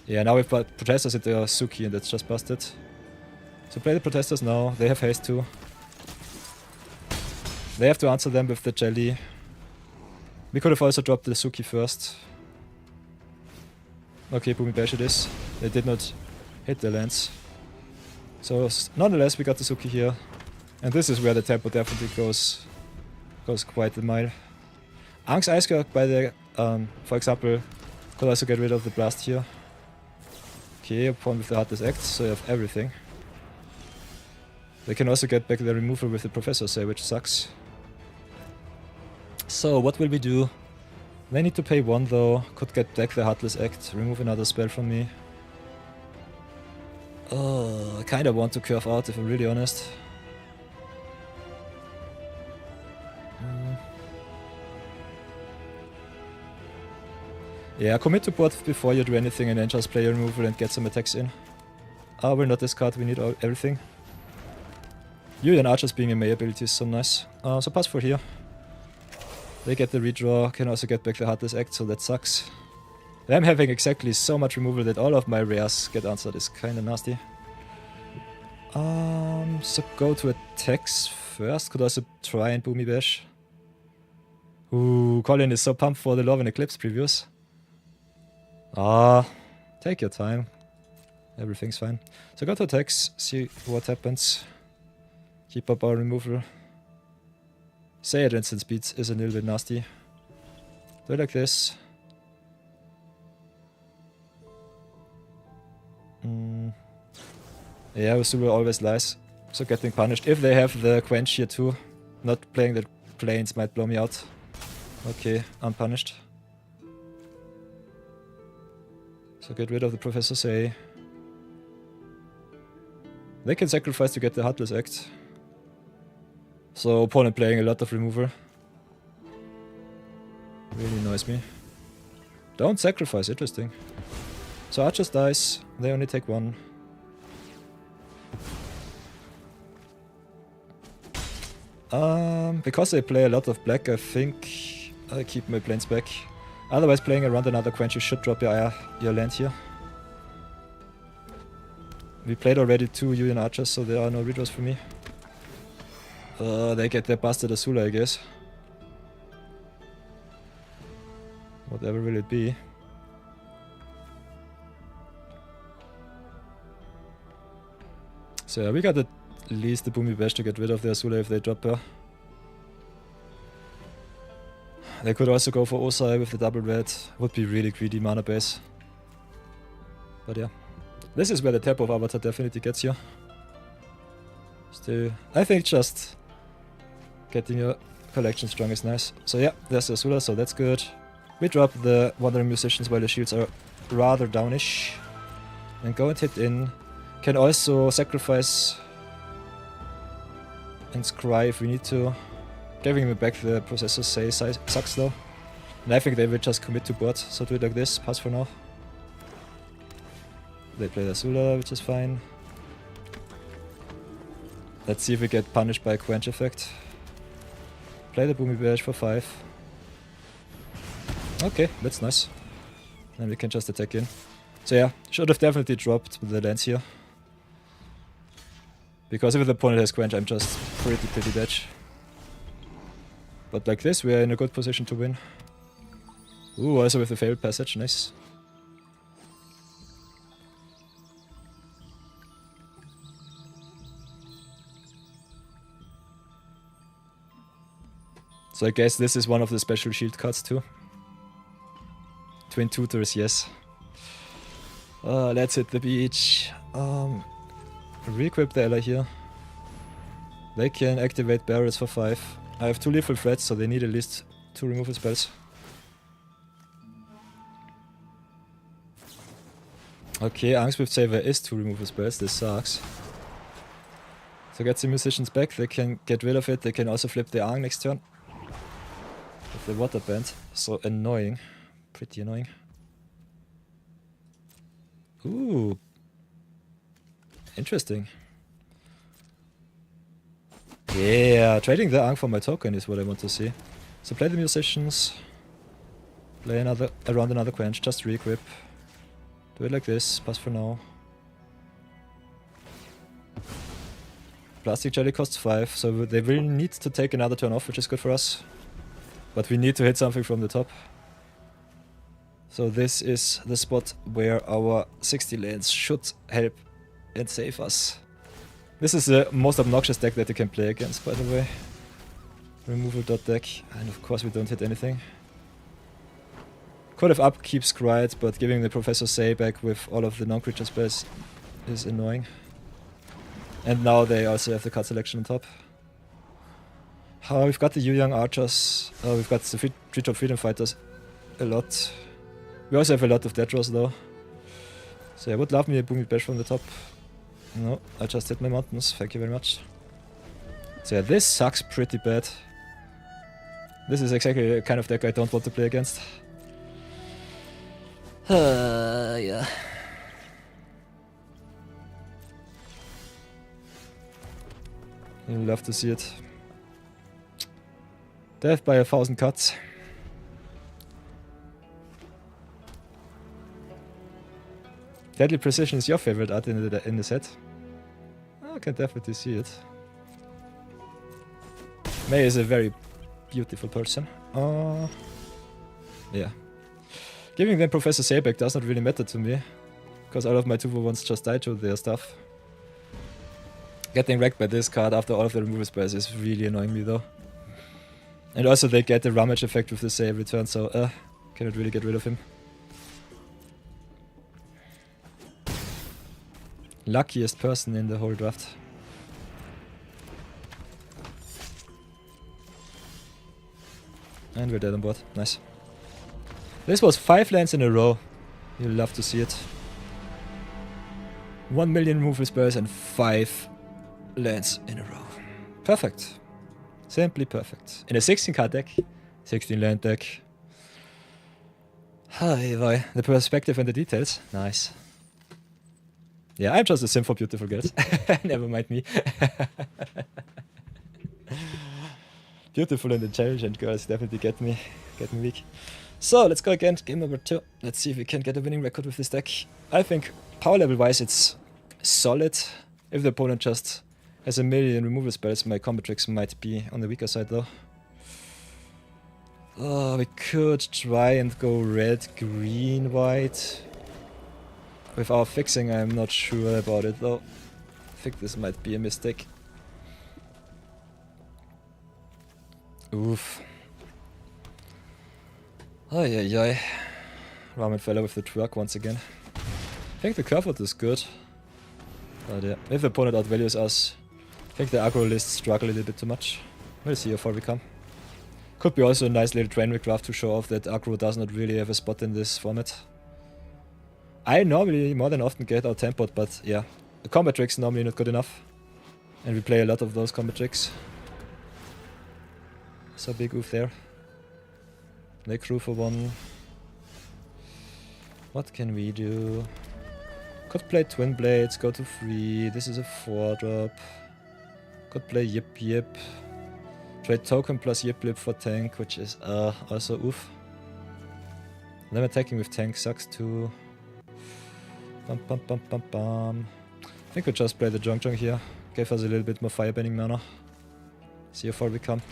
A: Yeah, now we've got Protesters into Suki and that's just busted. So play the Protesters now, they have haste too. They have to answer them with the Jelly. We could have also dropped the Suki first. Okay, Boomy Bash it is. They did not hit the lands. So nonetheless we got the Suki here. And this is where the tempo definitely goes quite a mile. Ang's Iceberg by the, for example, could also get rid of the blast here. Okay, opponent with the Heartless Act, so you have everything. They can also get back the removal with the Professor Say, which sucks. So what will we do? They need to pay 1 though, could get back the Heartless Act, remove another spell from me. I kinda want to curve out if I'm really honest. Yeah, commit to board before you do anything and then just play your removal and get some attacks in. We'll not discard, we need everything. Huron Archers being a May ability is so nice. So pass for here. They get the redraw, can also get back the Heartless Act, so that sucks. Them having exactly so much removal that all of my rares get answered is kinda nasty. So go to attacks first, could also try and Boomy Bash. Ooh, Colin is so pumped for the Love and Eclipse previews. Take your time. Everything's fine. So go to attacks, see what happens. Keep up our removal. Say at instant speed is a little bit nasty. Do it like this. Yeah, Usura always lies. So getting punished. If they have the quench here too, not playing the planes might blow me out. Okay, unpunished. So get rid of the Professor's A. They can sacrifice to get the Heartless Act. So opponent playing a lot of removal. Really annoys me. Don't sacrifice, interesting. So Archers dies, they only take 1. Because they play a lot of black, I think I keep my planes back. Otherwise, playing around another quench, you should drop your land here. We played already 2 Union Archers, so there are no redraws for me. They get their Bastard Azula, I guess. Whatever will it be? So we got at least the Boomy Bash to get rid of the Azula if they drop her. They could also go for Osai with the double red. Would be really greedy mana base. But yeah. This is where the tap of Avatar definitely gets you. Still, I think just getting your collection strong is nice. So yeah, there's the Azula, so that's good. We drop the Wandering Musicians while the shields are rather downish. And go and hit in. Can also sacrifice and scry if we need to. Giving me back the Processor Say sucks though. And I think they will just commit to board, so do it like this, pass for now. They play the Azula, which is fine. Let's see if we get punished by a quench effect. Play the Boomy Bash for 5. Okay, that's nice. Then we can just attack in. So yeah, should have definitely dropped the lands here. Because if the opponent has quench, I'm just pretty dead. But like this, we are in a good position to win. Ooh, also with the failed passage, nice. So I guess this is one of the special shield cards too. Twin Tutors, yes. Let's hit the beach. Re-equip the ally here. They can activate barrels for 5. I have 2 lethal threats, so they need at least 2 removal spells. Okay, Angstwith Saver is 2 removal spells, this sucks. So get the musicians back, they can get rid of it, they can also flip the Ang next turn. With the water band, so annoying. Pretty annoying. Ooh. Interesting. Yeah, trading the Ang for my token is what I want to see. So play the musicians. Play around another quench, just re-equip. Do it like this, pass for now. Plastic Jelly costs 5, so they will need to take another turn off, which is good for us. But we need to hit something from the top. So this is the spot where our 60 lands should help and save us. This is the most obnoxious deck that you can play against, by the way. Removal.deck, and of course we don't hit anything. Could have upkeep Scryed, but giving the Professor Say back with all of the non-creature spells is annoying. And now they also have the card selection on top. We've got the Yu Yang Archers, we've got the 3-drop Freedom Fighters a lot. We also have a lot of dead draws though. So I would love me a Boomy Bash from the top. No, I just hit my mountains, thank you very much. So yeah, this sucks pretty bad. This is exactly the kind of deck I don't want to play against. Yeah. You'll love to see it. Death by 1,000 cuts. Deadly Precision is your favorite art in the set? I can definitely see it. May is a very beautiful person. Yeah. Giving them Professor Sayback does not really matter to me, because all of my 2-for-1s just died to their stuff. Getting wrecked by this card after all of the removal spells is really annoying me though. And also they get the Rummage effect with the save return, so cannot really get rid of him. Luckiest person in the whole draft. And we're dead on board. Nice. This was 5 lands in a row. You'll love to see it. 1 million removal spells and 5 lands in a row. Perfect. Simply perfect. In a 16 card deck. 16 land deck. Hi, boy. The perspective and the details. Nice. Yeah, I'm just a sim for beautiful girls. Never mind me. Beautiful and intelligent girls definitely get me weak. So let's go again, game number 2. Let's see if we can get a winning record with this deck. I think power level wise it's solid. If the opponent just has a million removal spells, my combo tricks might be on the weaker side though. Oh, we could try and go red, green, white. With our fixing, I'm not sure about it though. I think this might be a mistake. Oof. Ay ay ay. Ramen fella with the truck once again. I think the curve is good. But yeah, if the opponent outvalues us, I think the aggro lists struggle a little bit too much. We'll see how far we come. Could be also a nice little train wreck draft to show off that aggro does not really have a spot in this format. I normally more than often get out-tempoed, but yeah, the combat tricks normally not good enough. And we play a lot of those combat tricks. So big oof there. Make crew for 1. What can we do? Could play Twin Blades, go to 3. This is a 4-drop. Could play Yip Yip. Trade token plus Yip Yip for tank, which is also oof. Them attacking with tank sucks too. Bum bum bum bum bum. I think we'll just play the Jong Jong here. Gave us a little bit more firebending mana. See how far we come.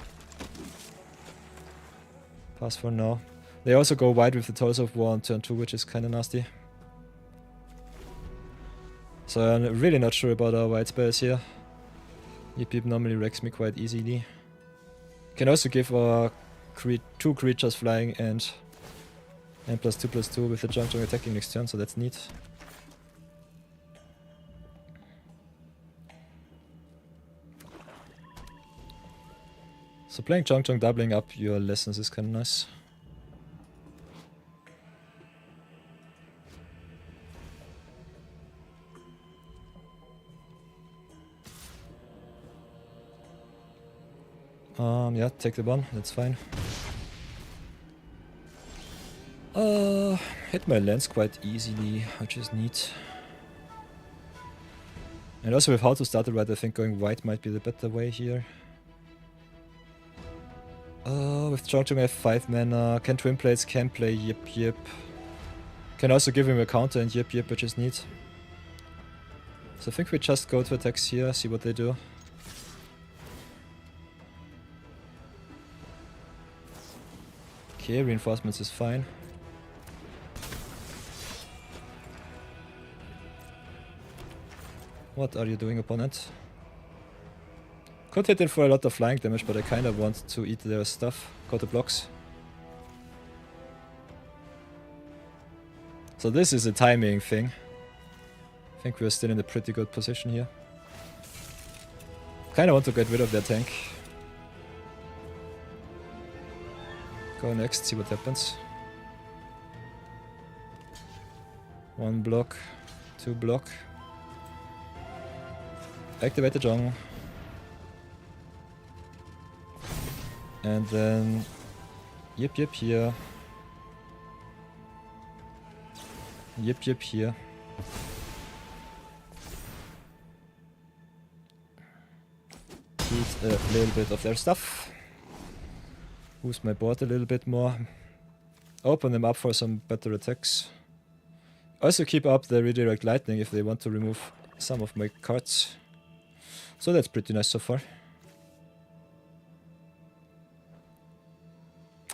A: Pass for now. They also go wide with the Toils of War on turn 2, which is kinda nasty. So I'm really not sure about our white spells here. Yip Yip normally wrecks me quite easily. Can also give our 2 creatures flying and +2/+2 with the Jong Jong attacking next turn, so that's neat. So playing Jong Jong doubling up your lessons is kinda nice. Yeah, take the 1, that's fine. Hit my lands quite easily, which is neat. And also with how to start it right, I think going white might be the better way here. With Jong Jong I have 5 mana, can Twin Blades, can play Yip Yip. Can also give him a counter and Yip Yip, which is neat. So I think we just go to attacks here, see what they do. Okay, reinforcements is fine. What are you doing, opponent? Could hit in for a lot of flying damage, but I kinda want to eat their stuff. Go to blocks. So this is a timing thing. I think we're still in a pretty good position here. Kinda want to get rid of their tank. Go next, see what happens. 1 block, 2 block. Activate the Jong. And then Yip Yip here. Yip Yip here. Eat a little bit of their stuff. Boost my board a little bit more. Open them up for some better attacks. Also keep up the redirect lightning if they want to remove some of my cards. So that's pretty nice so far.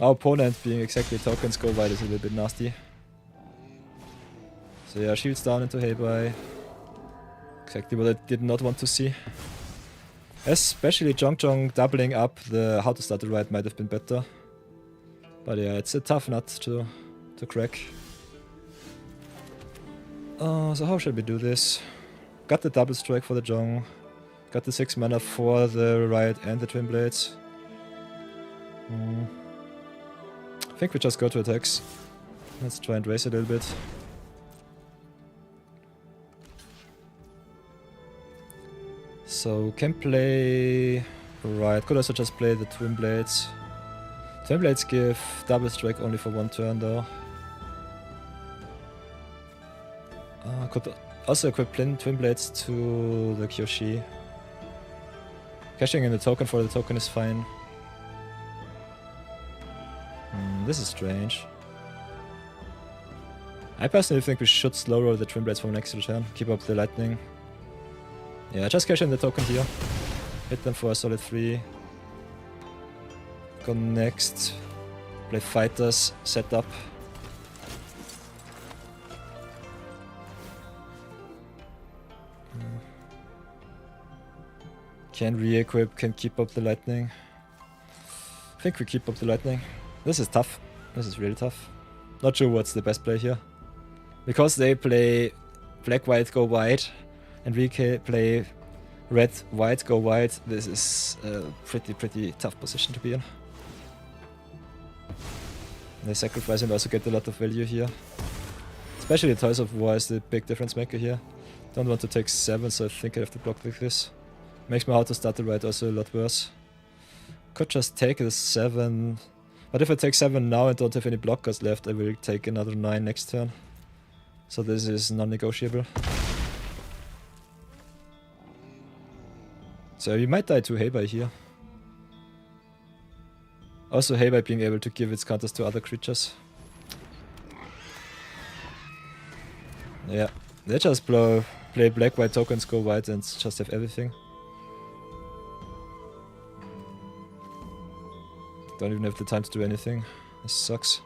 A: Our opponent being exactly tokens go wide is a little bit nasty. So yeah, shields down into Heibai. Exactly what I did not want to see. Especially Jong Jong doubling up the how to start the ride might have been better. But yeah, it's a tough nut to crack. So how should we do this? Got the double strike for the Jong. Got the 6 mana for the Riot and the Twin Blades. I think we just go to attacks. Let's try and race a little bit. So, can play... Right, could also just play the Twin Blades. Twin Blades give double strike only for 1 turn though. Could also equip Twin Blades to the Kyoshi. Cashing in the token for the token is fine. This is strange. I personally think we should slow roll the Twin Blades from next turn. Keep up the lightning. Yeah, just cash in the token here. Hit them for a solid 3. Go next. Play fighters. Set up. Can re-equip, can keep up the lightning. I think we keep up the lightning. This is tough. This is really tough. Not sure what's the best play here. Because they play black, white, go white, and we play red, white, go white, this is a pretty tough position to be in. They sacrifice and also get a lot of value here. Especially the Toys of War is the big difference maker here. Don't want to take 7, so I think I have to block like this. Makes my how to start the right also a lot worse. Could just take the 7. But if I take 7 now and don't have any blockers left, I will take another 9 next turn. So this is non-negotiable. So you might die to Heibai here. Also Heibai being able to give its counters to other creatures. Yeah, they just play black, white tokens, go white and just have everything. Don't even have the time to do anything. This sucks.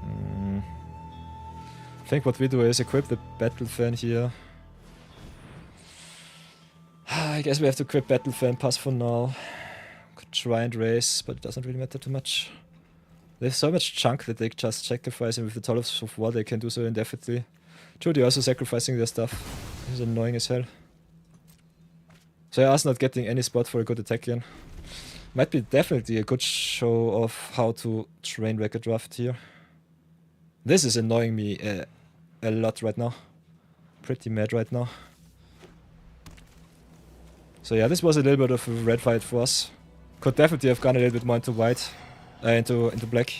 A: I think what we do is equip the Battle Fan here. I guess we have to equip Battle Fan pass for now. Could try and race, but it doesn't really matter too much. They have so much chunk that they just sacrifice, and with the Tollers of War they can do so indefinitely. True, they're also sacrificing their stuff. It's annoying as hell. So I was not getting any spot for a good attack again. Might be definitely a good show of how to train wreck a draft here. This is annoying me a lot right now. Pretty mad right now. So yeah, this was a little bit of a red fight for us. Could definitely have gone a little bit more into white, into black.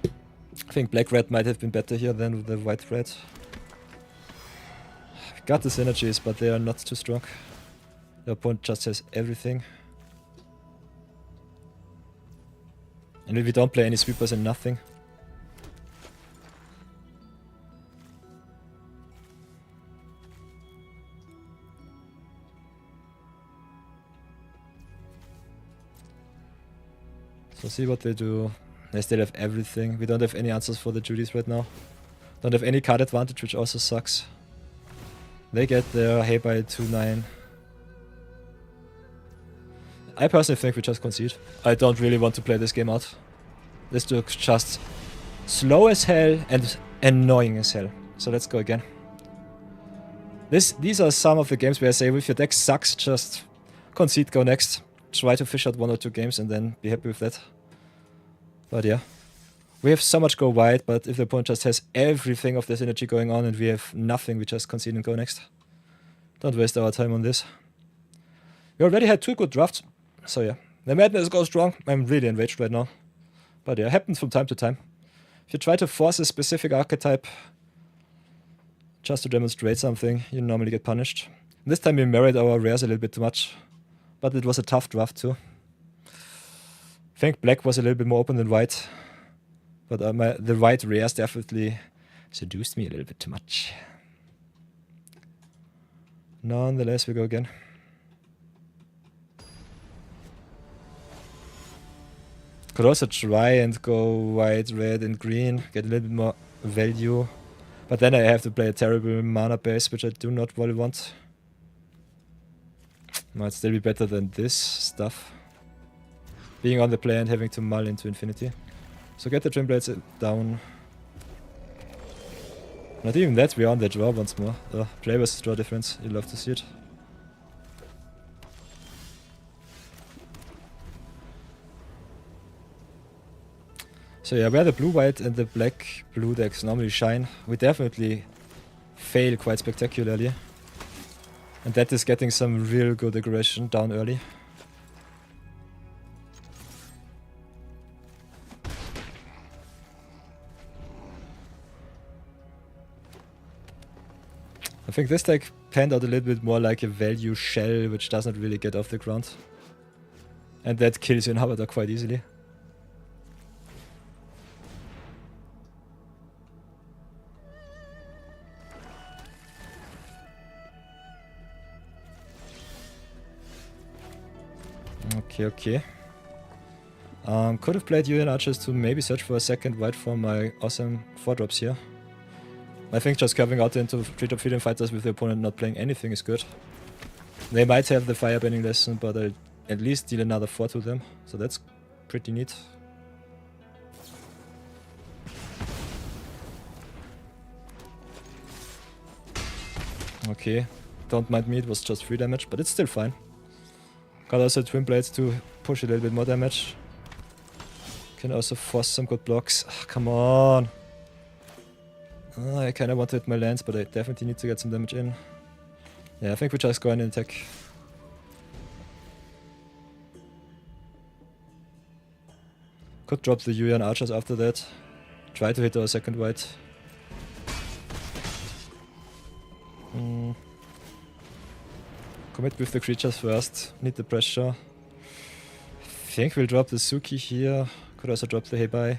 A: I think black-red might have been better here than the white-red. Got the synergies, but they are not too strong. The opponent just has everything. And if we don't play any sweepers and nothing. So see what they do. They still have everything. We don't have any answers for the Judys right now. Don't have any card advantage, which also sucks. They get their Heibai 2-9. I personally think we just concede. I don't really want to play this game out. This looks just slow as hell and annoying as hell. So let's go again. These are some of the games where I say if your deck sucks, just concede, go next. Try to fish out 1 or 2 games and then be happy with that. But yeah. We have so much go wide, but if the opponent just has everything of this energy going on and we have nothing, we just concede and go next. Don't waste our time on this. We already had 2 good drafts. So yeah. The madness goes strong. I'm really enraged right now. But yeah, it happens from time to time. If you try to force a specific archetype just to demonstrate something, you normally get punished. This time we married our rares a little bit too much. But it was a tough draft too. I think black was a little bit more open than white. But the white rares definitely seduced me a little bit too much. Nonetheless, we go again. Could also try and go white, red and green, get a little bit more value. But then I have to play a terrible mana base, which I do not really want. Might still be better than this stuff. Being on the play and having to mull into infinity. So get the Twin Blades down. Not even that, we're on the draw once more. Play versus draw difference, you love to see it. So yeah, where the blue-white and the black-blue decks normally shine, we definitely fail quite spectacularly. And that is getting some real good aggression down early. I think this deck panned out a little bit more like a value shell, which doesn't really get off the ground. And that kills your inhibitor quite easily. Okay. Could have played Yuan Archers to maybe search for a second white for my awesome 4-drops here. I think just carving out into 3-drop freedom fighters with the opponent not playing anything is good. They might have the fire bending lesson, but I'll at least deal another 4 to them, so that's pretty neat. Okay, don't mind me, it was just 3 damage, but it's still fine. Got also Twin Blades to push a little bit more damage. Can also force some good blocks. Oh, come on! I kinda want to hit my lands, but I definitely need to get some damage in. Yeah, I think we just go in and attack. Could drop the Yuan Archers after that. Try to hit our second white. Commit with the creatures first. Need the pressure. Think we'll drop the Suki here. Could also drop the Heibai.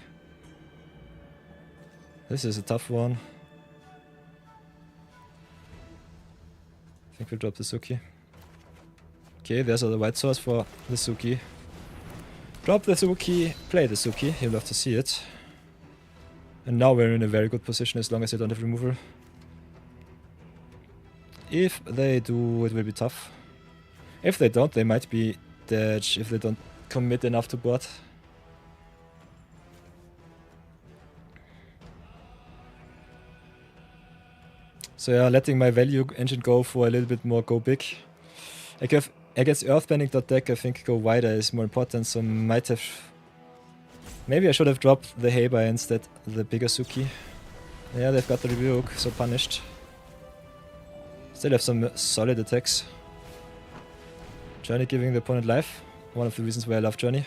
A: This is a tough one. I think we'll drop the Suki. Okay, there's the white source for the Suki. Drop the Suki, play the Suki, you'll love to see it. And now we're in a very good position as long as they don't have removal. If they do, it will be tough. If they don't, they might be dead if they don't commit enough to board. So yeah, letting my value engine go for a little bit more go big. Against earthbending.deck, I think go wider is more important, so might have... Maybe I should have dropped the Heibai instead, the bigger Suki. Yeah, they've got the rebuke, so punished. Still have some solid attacks. Journey giving the opponent life. One of the reasons why I love Journey.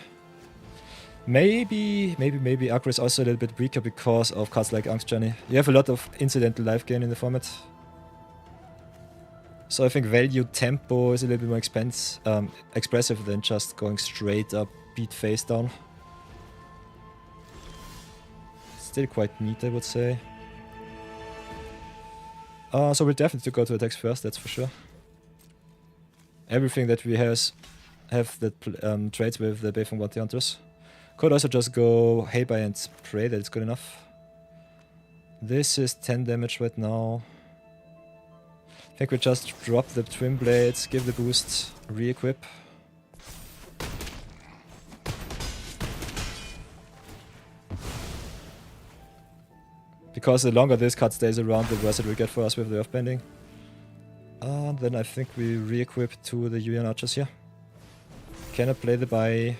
A: Maybe aggro is also a little bit weaker because of cards like Angst Journey. You have a lot of incidental life gain in the format. So I think value tempo is a little bit more expressive than just going straight up, beat face down. Still quite neat, I would say. So we'll definitely go to attacks first, that's for sure. Everything that we have that trades with the Beifeng Bounty Hunters. Could also just go Heibai and pray that it's good enough. This is 10 damage right now. I think we just drop the Twin Blades, give the boost, re-equip. Because the longer this card stays around, the worse it will get for us with the Earthbending. Then I think we re-equip to the Yuan Archers here. Can I play the buy? I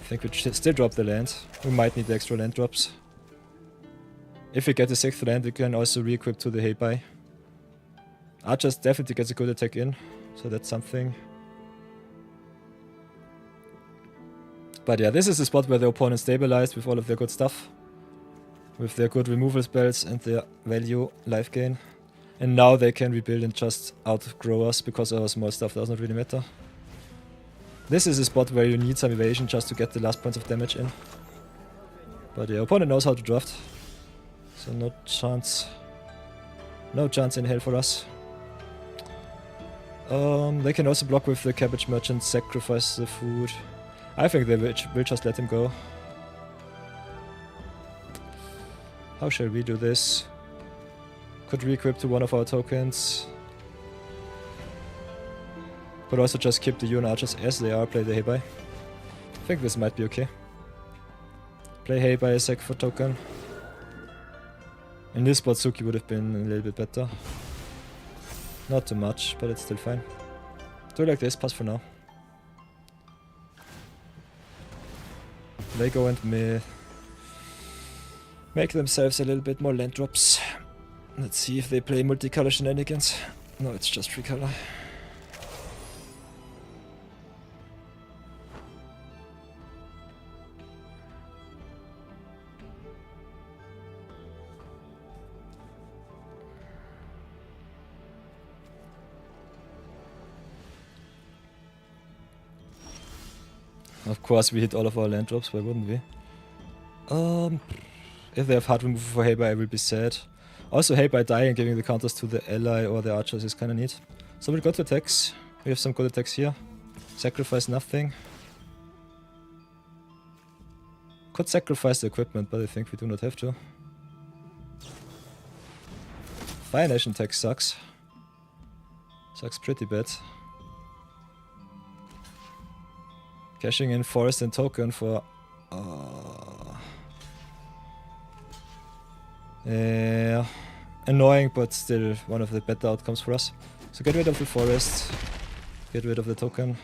A: think we still drop the land. We might need the extra land drops. If we get the 6th land, we can also re-equip to the Heibai. Archers definitely gets a good attack in, so that's something. But yeah, this is the spot where the opponent stabilized with all of their good stuff. With their good removal spells and their value life gain. And now they can rebuild and just outgrow us because our small stuff doesn't really matter. This is a spot where you need some evasion just to get the last points of damage in. But the opponent knows how to draft. So no chance. No chance in hell for us. They can also block with the Cabbage Merchant, sacrifice the food. I think they will just let him go. How shall we do this? Could re-equip to one of our tokens. Could also just keep the Yuan Archers as they are, play the Heibai. I think this might be okay. Play Heibai a sec for token. In this spot Suki would have been a little bit better. Not too much, but it's still fine. Do it like this, pass for now. They go and mid. make themselves a little bit more land drops. Let's see if they play multicolor shenanigans. No, it's just 3 color. Of course we hit all of our land drops, why wouldn't we? If they have hard removal for Hey Bye, I will be sad. Also, Hey Bye dying and giving the counters to the ally or the archers is kinda neat. So we'll go to attacks. We have some good attacks here. Sacrifice nothing. Could sacrifice the equipment, but I think we do not have to. Fire Nation tech sucks. Sucks pretty bad. Cashing in forest and token for... yeah, annoying, but still one of the better outcomes for us. So get rid of the forest, get rid of the token.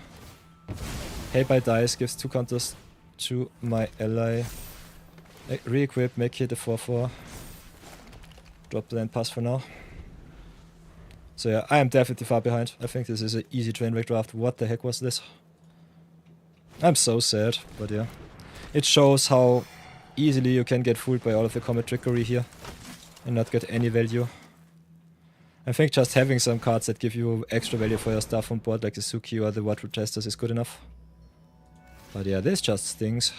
A: Hey Bye dies, gives 2 counters to my ally. Re-equip, make it a 4-4. Drop the end pass for now. So yeah, I am definitely far behind. I think this is an easy train wreck draft. What the heck was this? I'm so sad, but yeah. It shows how easily you can get fooled by all of the comet trickery here and not get any value. I think just having some cards that give you extra value for your stuff on board, like the Suki or the Water Testers, is good enough. But yeah, this just stings.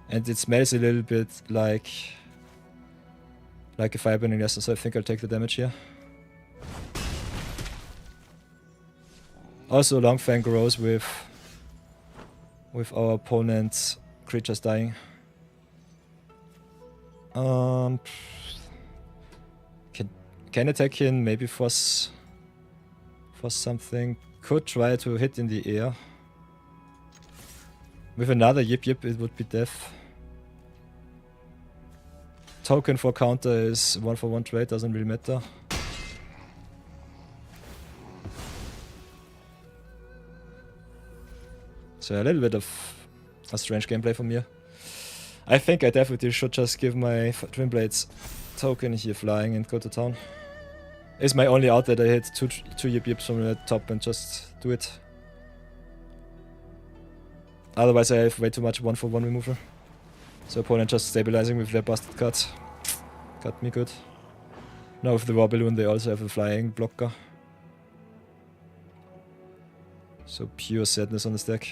A: And it smells a little bit like a Firebending Lesson, so I think I'll take the damage here. Also, Longfang grows with our opponent's creatures dying. Can attack in, maybe force something. Could try to hit in the air. With another Yip Yip it would be death. Token for counter is 1-for-1 trade, doesn't really matter. So a little bit of a strange gameplay from here. I think I definitely should just give my Twin Blades token here flying and go to town. It's my only out that I hit two Yip Yips from the top and just do it. Otherwise I have way too much 1-for-1 removal. So opponent just stabilizing with their busted cards. Got me good. Now with the War Balloon they also have a flying blocker. So pure sadness on the stack.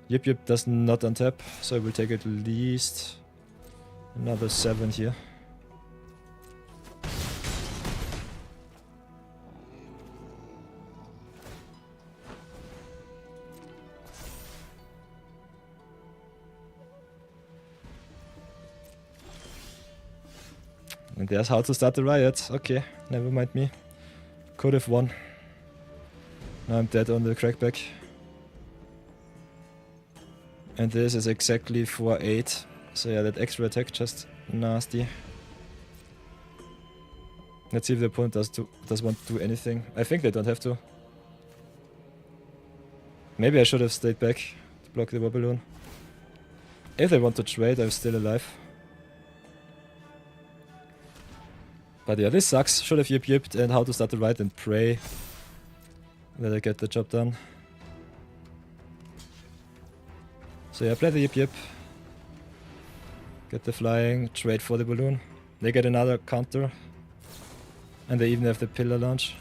A: Yip Yip does not untap, so I will take at least another 7 here. And there's how to start the riot. Okay, never mind me. Could have won. Now I'm dead on the crackback. And this is exactly 4-8. So yeah, that extra attack just nasty. Let's see if the opponent does want to do anything. I think they don't have to. Maybe I should have stayed back to block the War Balloon. If they want to trade, I'm still alive. But yeah, this sucks. Should have Yip Yipped and how to start the riot and pray that I get the job done. So yeah, play the Yip Yip. Get the flying, trade for the balloon. They get another counter. And they even have the pillar launch.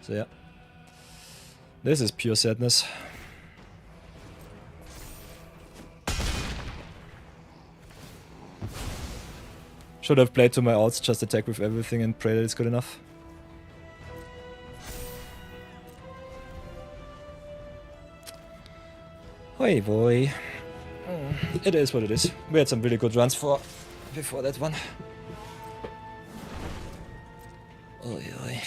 A: So yeah. This is pure sadness. Should have played to my outs, just attack with everything and pray that it's good enough. Oi boy. It is what it is. We had some really good runs before that one. Oi oi.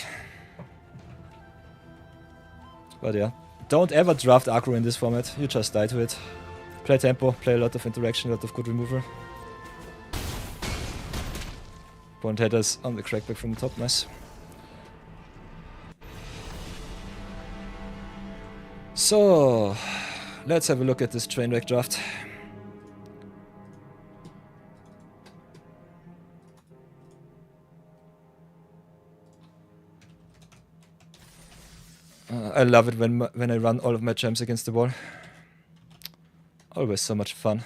A: But yeah, don't ever draft aggro in this format, you just die to it. Play tempo, play a lot of interaction, a lot of good removal. Point headers on the crackback from the top, nice. So, let's have a look at this train wreck draft. I love it when I run all of my gems against the wall. Always so much fun.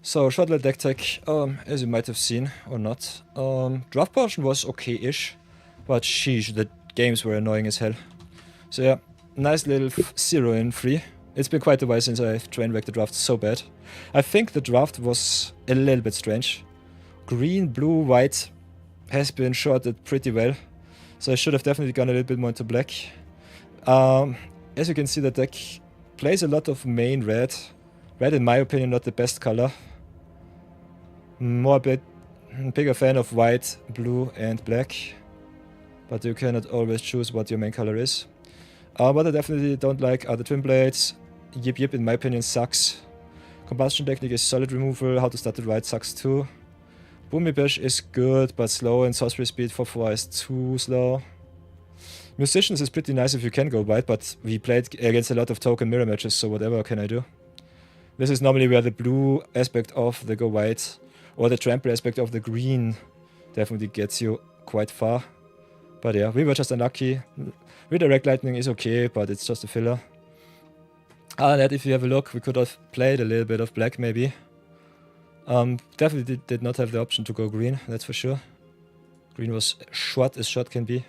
A: So, short little deck tech, as you might have seen, or not. Draft portion was okay-ish, but sheesh, the games were annoying as hell. So yeah, nice little 0 in 3. It's been quite a while since I've train wrecked the draft so bad. I think the draft was a little bit strange. Green, blue, white has been shorted pretty well, so I should have definitely gone a little bit more into black. As you can see, the deck plays a lot of main red. Red, in my opinion, not the best color. More a bit bigger fan of white, blue and black, but you cannot always choose what your main color is. What I definitely don't like are the twin blades. Yip Yip, in my opinion, sucks. Combustion technique is solid removal. How to start it right sucks too. Boomy Bash is good, but slow, and sorcery speed for 4 is too slow. Musicians is pretty nice if you can go white, but we played against a lot of token mirror matches, so whatever can I do? This is normally where the blue aspect of the go white, or the trample aspect of the green, definitely gets you quite far. But yeah, we were just unlucky. Redirect Lightning is okay, but it's just a filler. Other than that, if you have a look, we could have played a little bit of black maybe. Definitely did not have the option to go green, that's for sure. Green was short as short can be.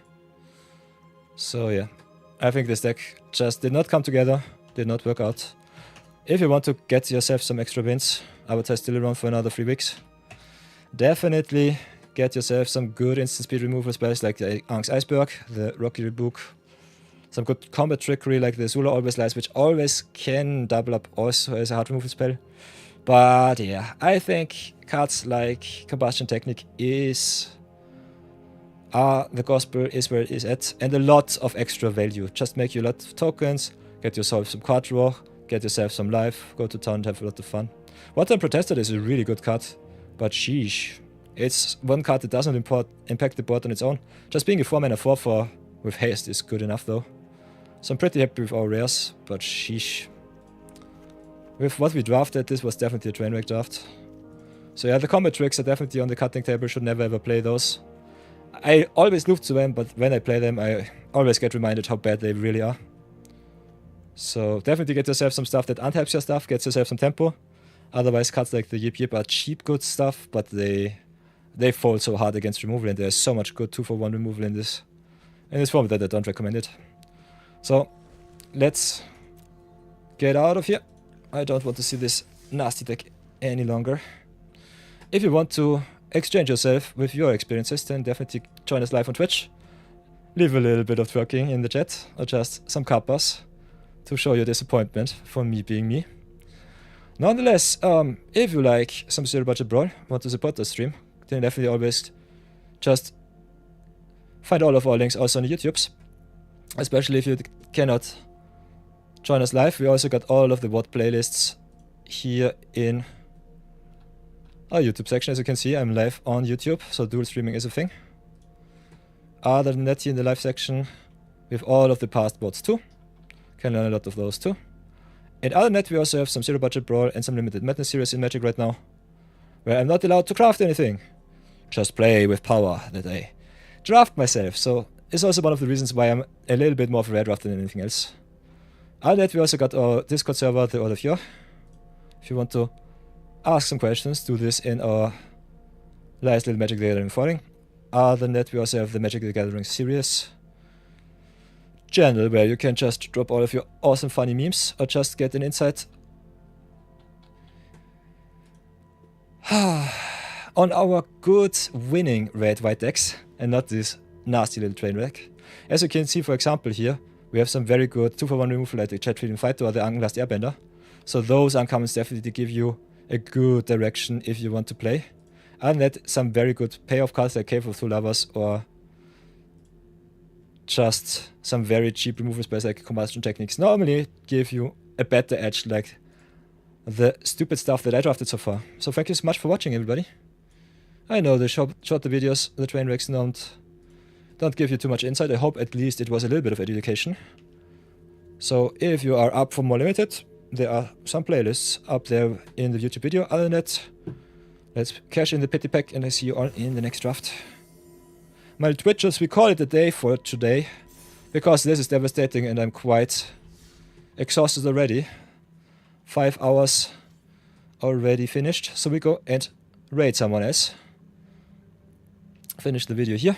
A: So yeah, I think this deck just did not come together, did not work out. If you want to get yourself some extra wins, I would say still around for another 3 weeks. Definitely get yourself some good instant speed removal spells like the Ang's Iceberg, the Rocky Rebook. Some good combat trickery like the Zula Always Lies, which always can double up also as a hard removal spell. But yeah, I think cards like Combustion Technique the gospel is where it is at, and a lot of extra value. Just make you a lot of tokens, get yourself some card draw, get yourself some life, go to town and have a lot of fun. One-Time Protested is a really good card, but sheesh. It's one card that doesn't impact the board on its own. Just being a 4-mana 4/4 with haste is good enough though. So I'm pretty happy with our rares, but sheesh. With what we drafted, this was definitely a train wreck draft. So yeah, the combat tricks are definitely on the cutting table, should never ever play those. I always look to them, but when I play them, I always get reminded how bad they really are. So definitely get yourself some stuff that untaps your stuff, gets yourself some tempo. Otherwise, cards like the Yip Yip are cheap good stuff, but they fall so hard against removal, and there's so much good 2-for-1 removal in this format that I don't recommend it. So let's get out of here. I don't want to see this nasty deck any longer. If you want to exchange yourself with your experiences, then definitely join us live on Twitch. Leave a little bit of twerking in the chat, or just some kappas to show your disappointment for me being me. Nonetheless, if you like some zero budget brawl, want to support the stream, then definitely always just find all of our links also on the YouTubes. Especially if you cannot join us live, we also got all of the WOD playlists here in our YouTube section. As you can see, I'm live on YouTube, so dual streaming is a thing. Other than that, here in the live section, we have all of the past WODs too. Can learn a lot of those too. And other than that, we also have some zero budget brawl and some limited madness series in Magic right now, where I'm not allowed to craft anything. Just play with power that I draft myself. So it's also one of the reasons why I'm a little bit more of a rare draft than anything else. Other than that, we also got our Discord server, the Order of Yore. If you want to ask some questions, do this in our last little Magic the Gathering forum. Other than that, we also have the Magic the Gathering series channel, where you can just drop all of your awesome funny memes, or just get an insight on our good winning red-white decks, and not this nasty little train wreck. As you can see, for example, here, we have some very good 2-for-1 removal like the Jet Feeding Fighter or the Last Airbender. So those uncommons definitely give you a good direction if you want to play. And that, some very good payoff cards like Cave of Two Lovers, or just some very cheap removal spells like Combustion Techniques normally give you a better edge, like the stupid stuff that I drafted so far. So thank you so much for watching, everybody. I know the short videos, the train wrecks don't give you too much insight. I hope at least it was a little bit of education. So if you are up for more limited, there are some playlists up there in the YouTube video. Other than that, let's cash in the pity pack and I see you all in the next draft. My Twitchers, we call it a day for today, because this is devastating and I'm quite exhausted already. 5 hours already finished, so we go and raid someone else. Finish the video here.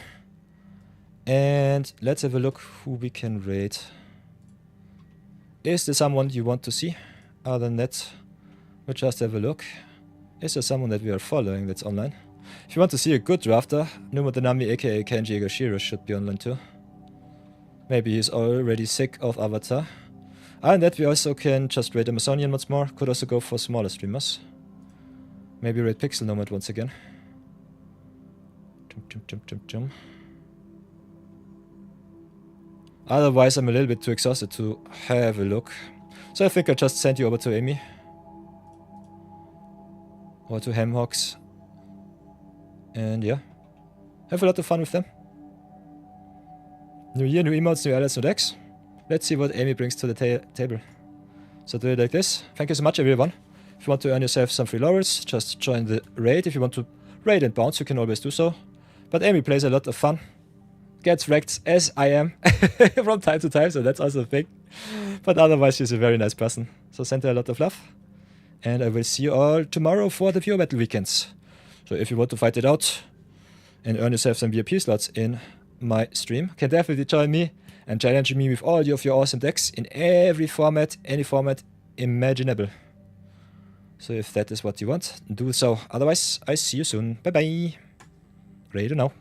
A: And let's have a look who we can raid. Is there someone you want to see? Other than that, we'll just have a look. Is there someone that we are following that's online? If you want to see a good drafter, Numodanami aka Kenji Egashiro should be online too. Maybe he's already sick of Avatar. And that we also can just raid Amazonian once more. Could also go for smaller streamers. Maybe raid Pixel Nomad once again. Otherwise I'm a little bit too exhausted to have a look. So I think I'll just send you over to Amy. Or to Hamhawks. And yeah, have a lot of fun with them. New year, new emotes, new allies, new decks. Let's see what Amy brings to the table. So do it like this. Thank you so much, everyone. If you want to earn yourself some free laurels, just join the raid. If you want to raid and bounce, you can always do so. But Amy plays a lot of fun. Gets wrecked as I am from time to time, so that's also a thing. But otherwise, she's a very nice person. So send her a lot of love. And I will see you all tomorrow for the Pure Battle weekends. So if you want to fight it out and earn yourself some VIP slots in my stream, can definitely join me and challenge me with all of your awesome decks in every format, any format imaginable. So if that is what you want, do so. Otherwise, I see you soon. Bye bye. Ready to know.